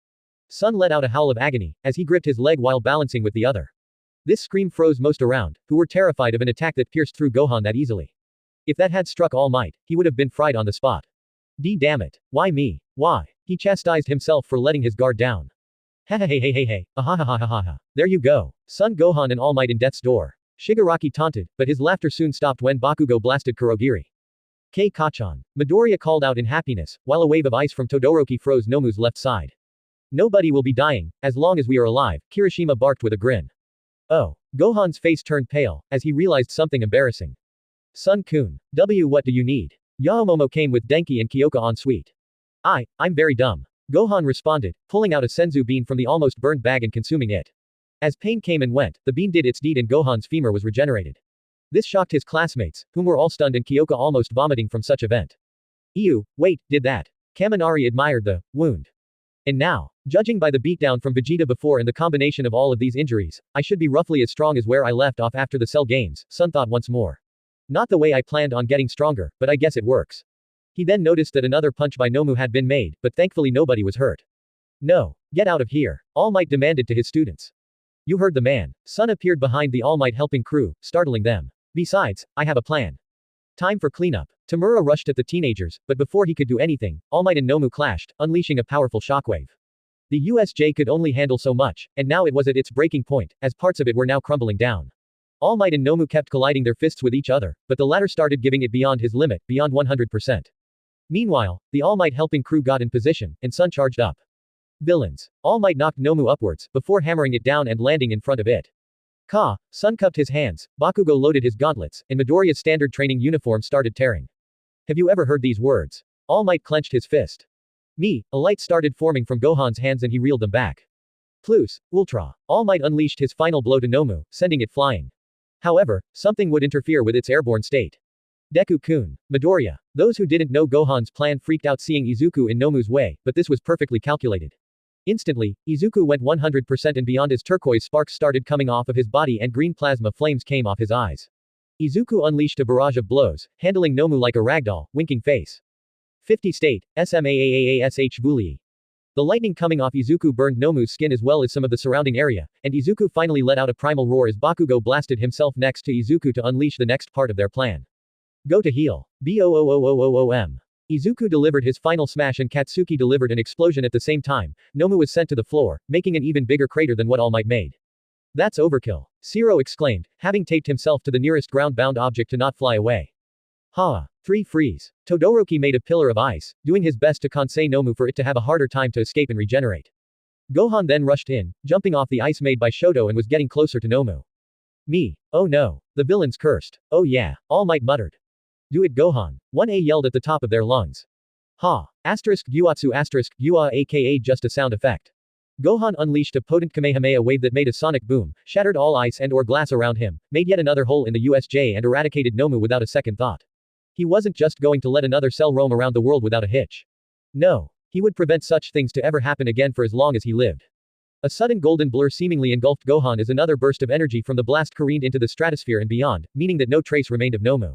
Sun let out a howl of agony, as he gripped his leg while balancing with the other. This scream froze most around, who were terrified of an attack that pierced through Gohan that easily. If that had struck All Might, he would have been fried on the spot. Damn it. Why me? Why? He chastised himself for letting his guard down. Hey, ahahahahaha. There you go. Son Gohan and All Might in death's door. Shigaraki taunted, but his laughter soon stopped when Bakugo blasted Kurogiri. K. Kachan. Midoriya called out in happiness, while a wave of ice from Todoroki froze Nomu's left side. Nobody will be dying, as long as we are alive, Kirishima barked with a grin. Oh. Gohan's face turned pale, as he realized something embarrassing. Sun-kun. What do you need? Yaomomo came with Denki and Kyoka en suite. I'm very dumb. Gohan responded, pulling out a senzu bean from the almost burned bag and consuming it. As pain came and went, the bean did its deed and Gohan's femur was regenerated. This shocked his classmates, whom were all stunned and Kyoka almost vomiting from such event. Ew, wait, did that? Kaminari admired the wound. And now, judging by the beatdown from Vegeta before and the combination of all of these injuries, I should be roughly as strong as where I left off after the Cell Games, Sun thought once more. Not the way I planned on getting stronger, but I guess it works. He then noticed that another punch by Nomu had been made, but thankfully nobody was hurt. No. Get out of here. All Might demanded to his students. You heard the man. Sun appeared behind the All Might helping crew, startling them. Besides, I have a plan. Time for cleanup. Tamura rushed at the teenagers, but before he could do anything, All Might and Nomu clashed, unleashing a powerful shockwave. The USJ could only handle so much, and now it was at its breaking point, as parts of it were now crumbling down. All Might and Nomu kept colliding their fists with each other, but the latter started giving it beyond his limit, beyond 100%. Meanwhile, the All Might helping crew got in position, and Sun charged up. Villains. All Might knocked Nomu upwards, before hammering it down and landing in front of it. Sun cupped his hands, Bakugo loaded his gauntlets, and Midoriya's standard training uniform started tearing. Have you ever heard these words? All Might clenched his fist. A light started forming from Gohan's hands and he reeled them back. Plus, Ultra. All Might unleashed his final blow to Nomu, sending it flying. However, something would interfere with its airborne state. Deku-kun. Midoriya. Those who didn't know Gohan's plan freaked out seeing Izuku in Nomu's way, but this was perfectly calculated. Instantly, Izuku went 100% and beyond as turquoise sparks started coming off of his body and green plasma flames came off his eyes. Izuku unleashed a barrage of blows, handling Nomu like a ragdoll, winking face. 50 State, SMAAASH Bulii. The lightning coming off Izuku burned Nomu's skin as well as some of the surrounding area, and Izuku finally let out a primal roar as Bakugo blasted himself next to Izuku to unleash the next part of their plan. Go to heal. BOOOOOOM. Izuku delivered his final smash and Katsuki delivered an explosion at the same time. Nomu was sent to the floor, making an even bigger crater than what All Might made. That's overkill. Zero exclaimed, having taped himself to the nearest ground-bound object to not fly away. 3 freeze. Todoroki made a pillar of ice, doing his best to consei Nomu for it to have a harder time to escape and regenerate. Gohan then rushed in, jumping off the ice made by Shoto and was getting closer to Nomu. Oh no. The villains cursed. Oh yeah. All Might muttered. Do it Gohan. 1A yelled at the top of their lungs. Gyuatsu Gyua aka just a sound effect. Gohan unleashed a potent Kamehameha wave that made a sonic boom, shattered all ice and or glass around him, made yet another hole in the USJ and eradicated Nomu without a second thought. He wasn't just going to let another cell roam around the world without a hitch. No. He would prevent such things to ever happen again for as long as he lived. A sudden golden blur seemingly engulfed Gohan as another burst of energy from the blast careened into the stratosphere and beyond, meaning that no trace remained of Nomu.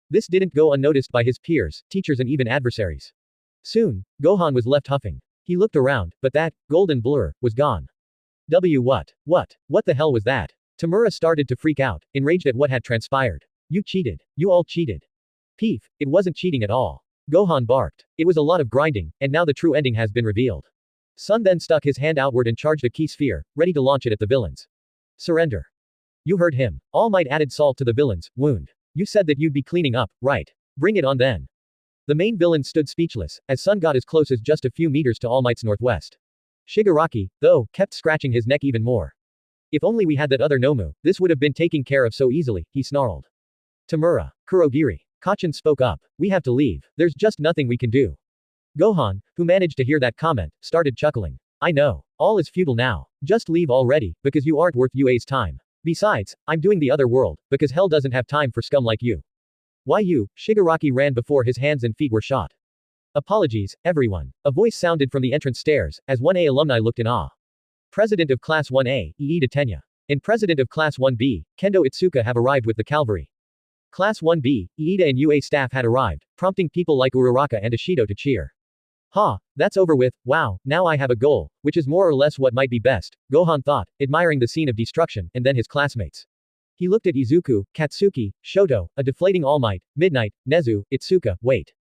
This didn't go unnoticed by his peers, teachers and even adversaries. Soon, Gohan was left huffing. He looked around, but that golden blur was gone. What the hell was that? Tamura started to freak out, enraged at what had transpired. You cheated. You all cheated. Peef, it wasn't cheating at all. Gohan barked. It was a lot of grinding, and now the true ending has been revealed. Sun then stuck his hand outward and charged a key sphere, ready to launch it at the villains. Surrender. You heard him. All Might added salt to the villain's wound. You said that you'd be cleaning up, right? Bring it on then. The main villain stood speechless, as Sun got as close as just a few meters to All Might's northwest. Shigaraki, though, kept scratching his neck even more. If only we had that other Nomu, this would have been taken care of so easily, he snarled. Tamura. Kurogiri. Kacchan spoke up. We have to leave. There's just nothing we can do. Gohan, who managed to hear that comment, started chuckling. I know. All is futile now. Just leave already, because you aren't worth UA's time. Besides, I'm doing the other world, because hell doesn't have time for scum like you. Why you? Shigaraki ran before his hands and feet were shot. Apologies, everyone. A voice sounded from the entrance stairs, as 1A alumni looked in awe. President of Class 1A, Iida Tenya. And President of Class 1B, Kendo Itsuka have arrived with the cavalry. Class 1B, Iida and UA staff had arrived, prompting people like Uraraka and Ishido to cheer. Ha, that's over with, wow, now I have a goal, which is more or less what might be best, Gohan thought, admiring the scene of destruction, and then his classmates. He looked at Izuku, Katsuki, Shoto, a deflating All Might, Midnight, Nezu, Itsuka, wait.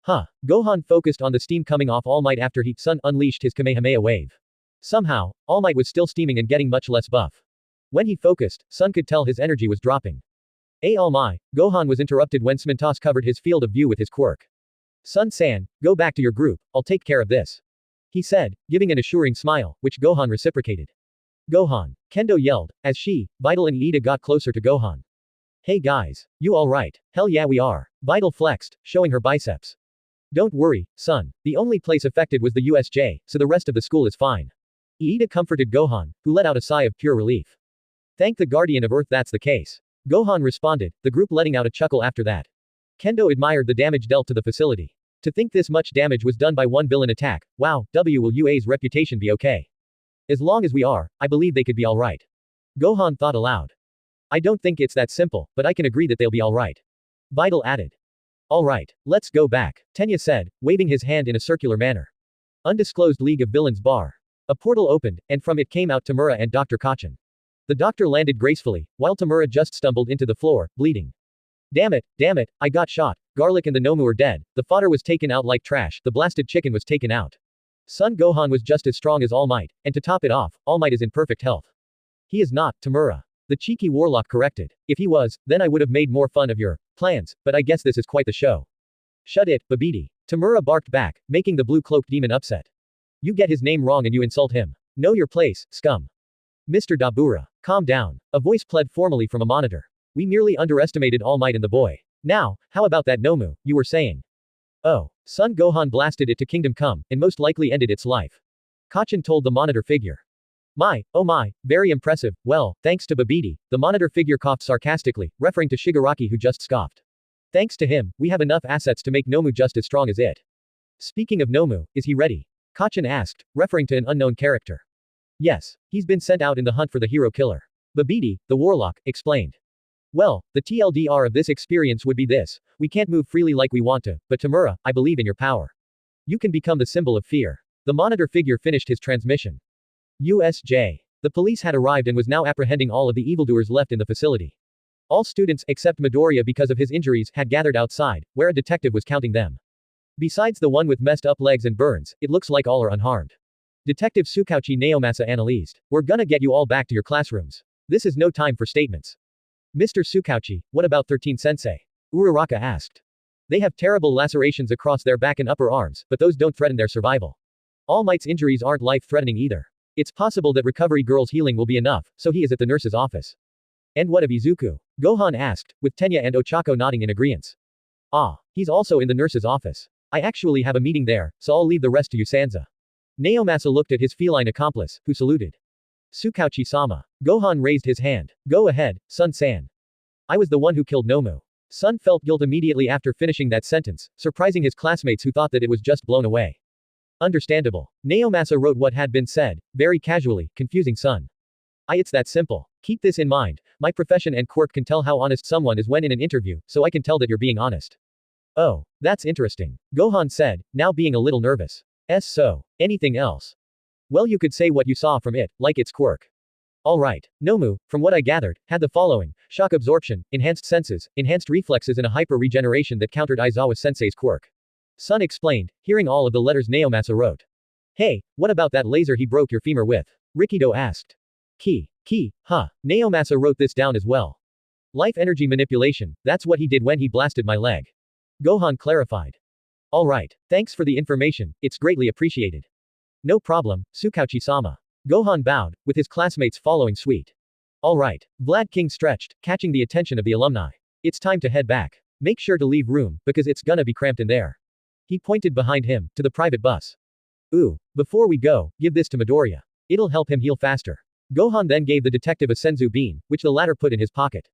Huh. Gohan focused on the steam coming off All Might after Sun unleashed his Kamehameha wave. Somehow, All Might was still steaming and getting much less buff. When he focused, Sun could tell his energy was dropping. All my, Gohan was interrupted when Smintos covered his field of view with his quirk. Sun-san, go back to your group, I'll take care of this. He said, giving an assuring smile, which Gohan reciprocated. Gohan. Kendo yelled, as she, Vital and Iida got closer to Gohan. Hey guys. You alright? Hell yeah we are. Vital flexed, showing her biceps. Don't worry, son. The only place affected was the USJ, so the rest of the school is fine. Iida comforted Gohan, who let out a sigh of pure relief. Thank the Guardian of Earth that's the case. Gohan responded, the group letting out a chuckle after that. Kendo admired the damage dealt to the facility. To think this much damage was done by one villain attack, wow, will UA's reputation be okay? As long as we are, I believe they could be alright. Gohan thought aloud. I don't think it's that simple, but I can agree that they'll be alright. Vital added. Alright, let's go back, Tenya said, waving his hand in a circular manner. Undisclosed League of Villains bar. A portal opened, and from it came out Tamura and Dr. Kacchan. The doctor landed gracefully, while Tamura just stumbled into the floor, bleeding. Damn it, I got shot. Garlic and the Nomu are dead, the fodder was taken out like trash, the blasted chicken was taken out. Son Gohan was just as strong as All Might, and to top it off, All Might is in perfect health. He is not, Tamura. The cheeky warlock corrected. If he was, then I would have made more fun of your plans, but I guess this is quite the show. Shut it, Babidi. Tamura barked back, making the blue-cloaked demon upset. You get his name wrong and you insult him. Know your place, scum. Mr. Dabura. Calm down. A voice pled formally from a monitor. We merely underestimated All Might and the boy. Now, how about that Nomu, you were saying? Oh. Son Gohan blasted it to Kingdom Come, and most likely ended its life. Kacchan told the monitor figure. Oh my, very impressive, well, thanks to Babidi, the monitor figure coughed sarcastically, referring to Shigaraki who just scoffed. Thanks to him, we have enough assets to make Nomu just as strong as it. Speaking of Nomu, is he ready? Kacchan asked, referring to an unknown character. Yes, he's been sent out in the hunt for the hero killer. Babidi, the warlock, explained. Well, the TLDR of this experience would be this, we can't move freely like we want to, but Tamura, I believe in your power. You can become the symbol of fear. The monitor figure finished his transmission. USJ. The police had arrived and was now apprehending all of the evildoers left in the facility. All students, except Midoriya because of his injuries, had gathered outside, where a detective was counting them. Besides the one with messed up legs and burns, it looks like all are unharmed. Detective Tsukauchi Naomasa analyzed. We're gonna get you all back to your classrooms. This is no time for statements. Mr. Tsukauchi, what about 13 Sensei? Uraraka asked. They have terrible lacerations across their back and upper arms, but those don't threaten their survival. All Might's injuries aren't life-threatening either. It's possible that Recovery Girl's healing will be enough, so he is at the nurse's office. And what of Izuku? Gohan asked, with Tenya and Ochako nodding in agreement. Ah, he's also in the nurse's office. I actually have a meeting there, so I'll leave the rest to you Sansa. Naomasa looked at his feline accomplice, who saluted. Tsukauchi-sama. Gohan raised his hand. Go ahead, Sun-san. I was the one who killed Nomu. Sun felt guilt immediately after finishing that sentence, surprising his classmates who thought that it was just blown away. Understandable. Naomasa wrote what had been said, very casually, confusing Sun. It's that simple. Keep this in mind, my profession and Quirk can tell how honest someone is when in an interview, so I can tell that you're being honest. Oh, that's interesting. Gohan said, now being a little nervous. So. Anything else? Well you could say what you saw from it, like its quirk. Alright. Nomu, from what I gathered, had the following: shock absorption, enhanced senses, enhanced reflexes and a hyper-regeneration that countered Aizawa-sensei's quirk. Sun explained, hearing all of the letters Naomasa wrote. Hey, what about that laser he broke your femur with? Rikido asked. Naomasa wrote this down as well. Life energy manipulation, that's what he did when he blasted my leg. Gohan clarified. Alright, thanks for the information, it's greatly appreciated. No problem, Tsukauchi-sama. Gohan bowed, with his classmates following suit. Alright. Vlad King stretched, catching the attention of the alumni. It's time to head back. Make sure to leave room, because it's gonna be cramped in there. He pointed behind him, to the private bus. Ooh, before we go, give this to Midoriya. It'll help him heal faster. Gohan then gave the detective a senzu bean, which the latter put in his pocket.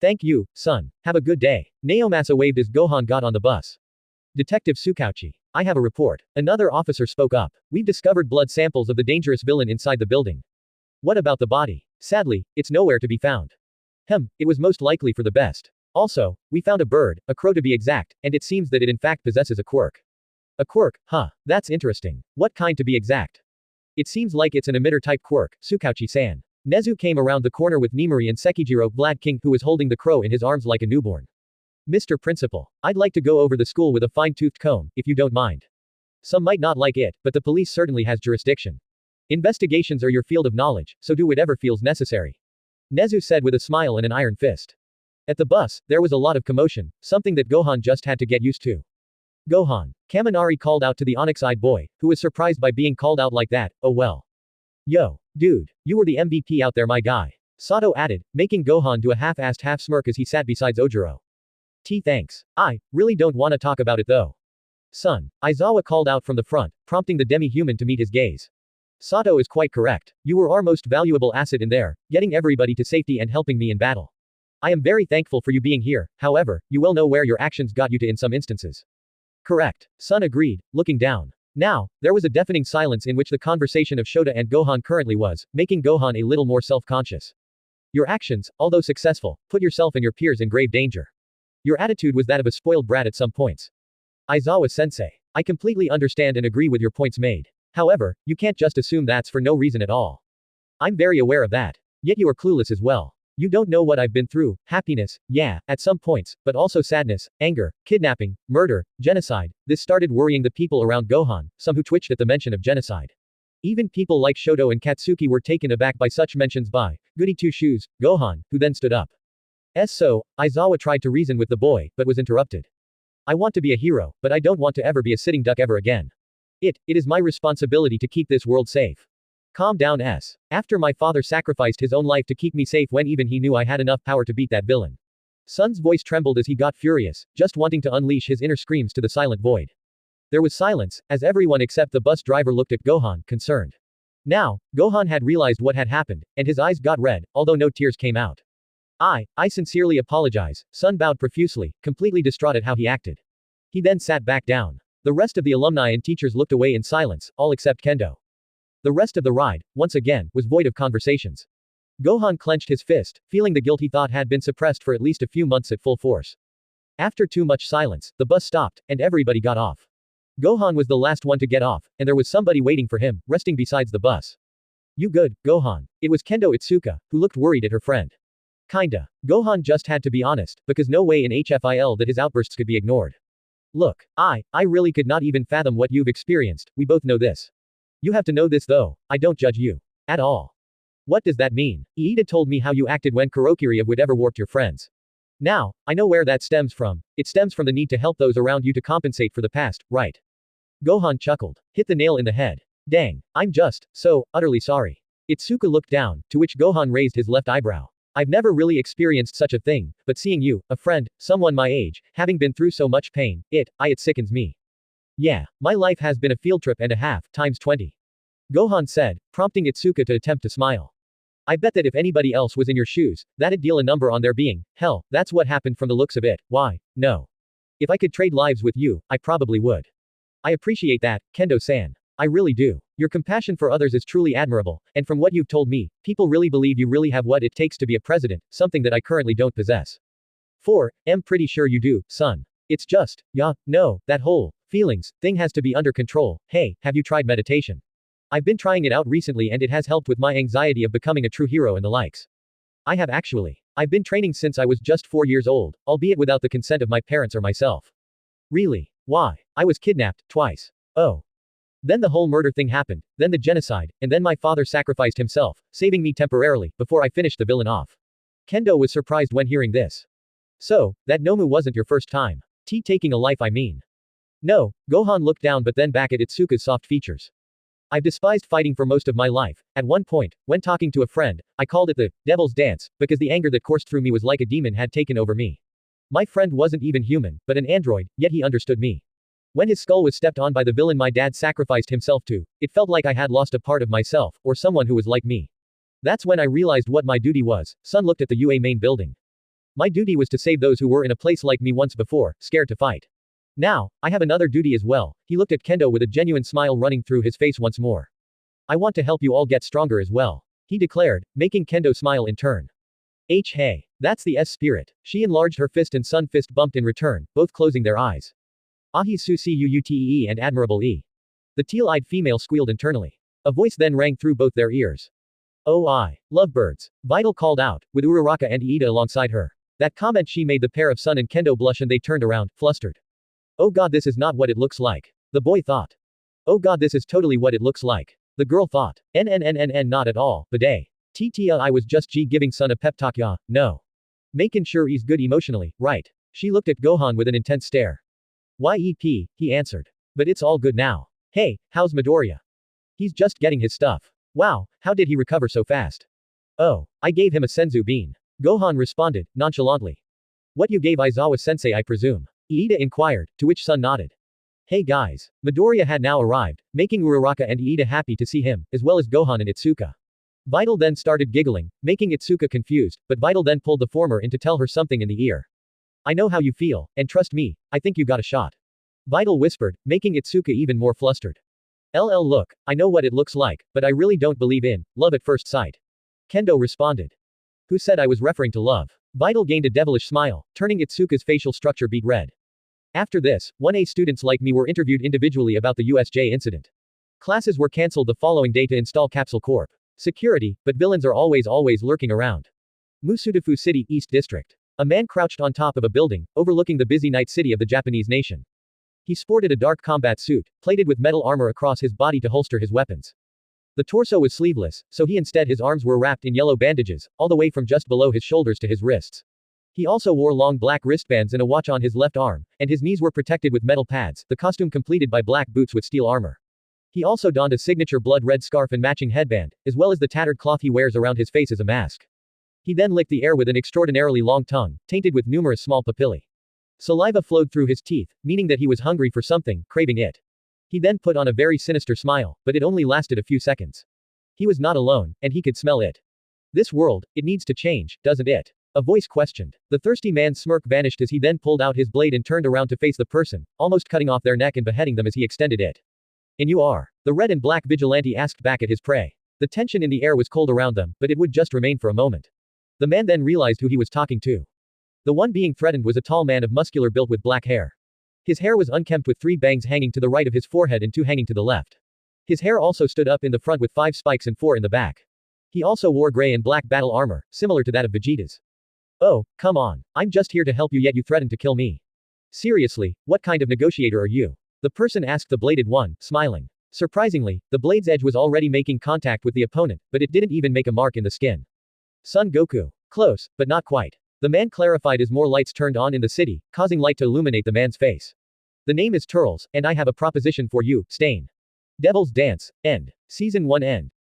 Thank you, son. Have a good day. Naomasa waved as Gohan got on the bus. Detective Tsukauchi. I have a report. Another officer spoke up. We've discovered blood samples of the dangerous villain inside the building. What about the body? Sadly, it's nowhere to be found. It was most likely for the best. Also, we found a bird, a crow to be exact, and it seems that it in fact possesses a quirk. A quirk, huh? That's interesting. What kind to be exact? It seems like it's an emitter-type quirk, Tsukauchi-san. Nezu came around the corner with Nimuri and Sekijiro, Vlad King, who was holding the crow in his arms like a newborn. Mr. Principal, I'd like to go over the school with a fine-toothed comb, if you don't mind. Some might not like it, but the police certainly has jurisdiction. Investigations are your field of knowledge, so do whatever feels necessary. Nezu said with a smile and an iron fist. At the bus, there was a lot of commotion, something that Gohan just had to get used to. Gohan. Kaminari called out to the onyx-eyed boy, who was surprised by being called out like that. Oh well. Yo, dude, you were the MVP out there, my guy. Sato added, making Gohan do a half-assed half-smirk as he sat beside Ojiro. Thanks. I really don't want to talk about it though. Son. Aizawa called out from the front, prompting the demi-human to meet his gaze. Sato is quite correct. You were our most valuable asset in there, getting everybody to safety and helping me in battle. I am very thankful for you being here, however, you well know where your actions got you to in some instances. Correct. Son agreed, looking down. Now, there was a deafening silence in which the conversation of Shota and Gohan currently was, making Gohan a little more self-conscious. Your actions, although successful, put yourself and your peers in grave danger. Your attitude was that of a spoiled brat at some points. Aizawa-sensei. I completely understand and agree with your points made. However, you can't just assume that's for no reason at all. I'm very aware of that. Yet you are clueless as well. You don't know what I've been through. Happiness, yeah, at some points, but also sadness, anger, kidnapping, murder, genocide. This started worrying the people around Gohan, some who twitched at the mention of genocide. Even people like Shoto and Katsuki were taken aback by such mentions by Goody Two Shoes, Gohan, who then stood up. So, Aizawa tried to reason with the boy, but was interrupted. I want to be a hero, but I don't want to ever be a sitting duck ever again. It is my responsibility to keep this world safe. Calm down. After my father sacrificed his own life to keep me safe when even he knew I had enough power to beat that villain. Son's voice trembled as he got furious, just wanting to unleash his inner screams to the silent void. There was silence, as everyone except the bus driver looked at Gohan, concerned. Now, Gohan had realized what had happened, and his eyes got red, although no tears came out. I sincerely apologize, Son bowed profusely, completely distraught at how he acted. He then sat back down. The rest of the alumni and teachers looked away in silence, all except Kendo. The rest of the ride, once again, was void of conversations. Gohan clenched his fist, feeling the guilt he thought had been suppressed for at least a few months at full force. After too much silence, the bus stopped, and everybody got off. Gohan was the last one to get off, and there was somebody waiting for him, resting besides the bus. You good, Gohan? It was Kendo Itsuka, who looked worried at her friend. Kinda. Gohan just had to be honest, because no way in HFIL that his outbursts could be ignored. Look, I really could not even fathom what you've experienced, we both know this. You have to know this though, I don't judge you. At all. What does that mean? Iida told me how you acted when Kurokiri would ever warped your friends. Now, I know where that stems from. It stems from the need to help those around you to compensate for the past, right? Gohan chuckled. Hit the nail in the head. Dang, I'm just, so, utterly sorry. Itsuka looked down, to which Gohan raised his left eyebrow. I've never really experienced such a thing, but seeing you, a friend, someone my age, having been through so much pain, it sickens me. Yeah, my life has been a field trip and a half, times 20. Gohan said, prompting Itsuka to attempt to smile. I bet that if anybody else was in your shoes, that'd deal a number on their being. Hell, that's what happened from the looks of it. Why, no. If I could trade lives with you, I probably would. I appreciate that, Kendo-san. I really do. Your compassion for others is truly admirable, and from what you've told me, people really believe you really have what it takes to be a president, something that I currently don't possess. I'm pretty sure you do, son. It's just, no, that whole feelings thing has to be under control. Hey, have you tried meditation? I've been trying it out recently and it has helped with my anxiety of becoming a true hero and the likes. I have actually. I've been training since I was just 4 years old, albeit without the consent of my parents or myself. Really? Why? I was kidnapped, twice. Oh. Then the whole murder thing happened, then the genocide, and then my father sacrificed himself, saving me temporarily, before I finished the villain off. Kendo was surprised when hearing this. So, that Nomu wasn't your first time. Taking a life I mean. No, Gohan looked down but then back at Itsuka's soft features. I've despised fighting for most of my life. At one point, when talking to a friend, I called it the devil's dance, because the anger that coursed through me was like a demon had taken over me. My friend wasn't even human, but an android, yet he understood me. When his skull was stepped on by the villain my dad sacrificed himself to, it felt like I had lost a part of myself, or someone who was like me. That's when I realized what my duty was. Sun looked at the UA main building. My duty was to save those who were in a place like me once before, scared to fight. Now, I have another duty as well. He looked at Kendo with a genuine smile running through his face once more. I want to help you all get stronger as well, he declared, making Kendo smile in turn. Hey, that's the S spirit. She enlarged her fist and Sun fist bumped in return, both closing their eyes. Ahi su cuutee and admirable e. The teal-eyed female squealed internally. A voice then rang through both their ears. Oh I. Lovebirds. Vital called out, with Uraraka and Iida alongside her. That comment she made the pair of Sun and Kendo blush and they turned around, flustered. Oh god, this is not what it looks like. The boy thought. Oh god, this is totally what it looks like. The girl thought. Not at all, bidet. I was just giving Sun a pep talk, ya, no. Making sure he's good emotionally, right? She looked at Gohan with an intense stare. Yep, he answered. But it's all good now. Hey, how's Midoriya? He's just getting his stuff. Wow, how did he recover so fast? Oh, I gave him a senzu bean. Gohan responded, nonchalantly. What you gave Aizawa-sensei I presume? Iida inquired, to which Sun nodded. Hey guys. Midoriya had now arrived, making Uraraka and Iida happy to see him, as well as Gohan and Itsuka. Vital then started giggling, making Itsuka confused, but Vital then pulled the former in to tell her something in the ear. I know how you feel, and trust me, I think you got a shot. Vital whispered, making Itsuka even more flustered. Look, I know what it looks like, but I really don't believe in love at first sight. Kendo responded. Who said I was referring to love? Vital gained a devilish smile, turning Itsuka's facial structure beet red. After this, 1A students like me were interviewed individually about the USJ incident. Classes were cancelled the following day to install Capsule Corp. Security, but villains are always lurking around. Musudafu City, East District. A man crouched on top of a building, overlooking the busy night city of the Japanese nation. He sported a dark combat suit, plated with metal armor across his body to holster his weapons. The torso was sleeveless, so his arms were wrapped in yellow bandages, all the way from just below his shoulders to his wrists. He also wore long black wristbands and a watch on his left arm, and his knees were protected with metal pads, the costume completed by black boots with steel armor. He also donned a signature blood-red scarf and matching headband, as well as the tattered cloth he wears around his face as a mask. He then licked the air with an extraordinarily long tongue, tainted with numerous small papillae. Saliva flowed through his teeth, meaning that he was hungry for something, craving it. He then put on a very sinister smile, but it only lasted a few seconds. He was not alone, and he could smell it. This world, it needs to change, doesn't it? A voice questioned. The thirsty man's smirk vanished as he then pulled out his blade and turned around to face the person, almost cutting off their neck and beheading them as he extended it. And you are? The red and black vigilante asked back at his prey. The tension in the air was cold around them, but it would just remain for a moment. The man then realized who he was talking to. The one being threatened was a tall man of muscular build with black hair. His hair was unkempt with 3 bangs hanging to the right of his forehead and 2 hanging to the left. His hair also stood up in the front with 5 spikes and 4 in the back. He also wore gray and black battle armor, similar to that of Vegeta's. Oh, come on. I'm just here to help you yet you threaten to kill me. Seriously, what kind of negotiator are you? The person asked the bladed one, smiling. Surprisingly, the blade's edge was already making contact with the opponent, but it didn't even make a mark in the skin. Son Goku. Close, but not quite. The man clarified as more lights turned on in the city, causing light to illuminate the man's face. The name is Turles, and I have a proposition for you, Stain. Devil's Dance, End. Season 1 End.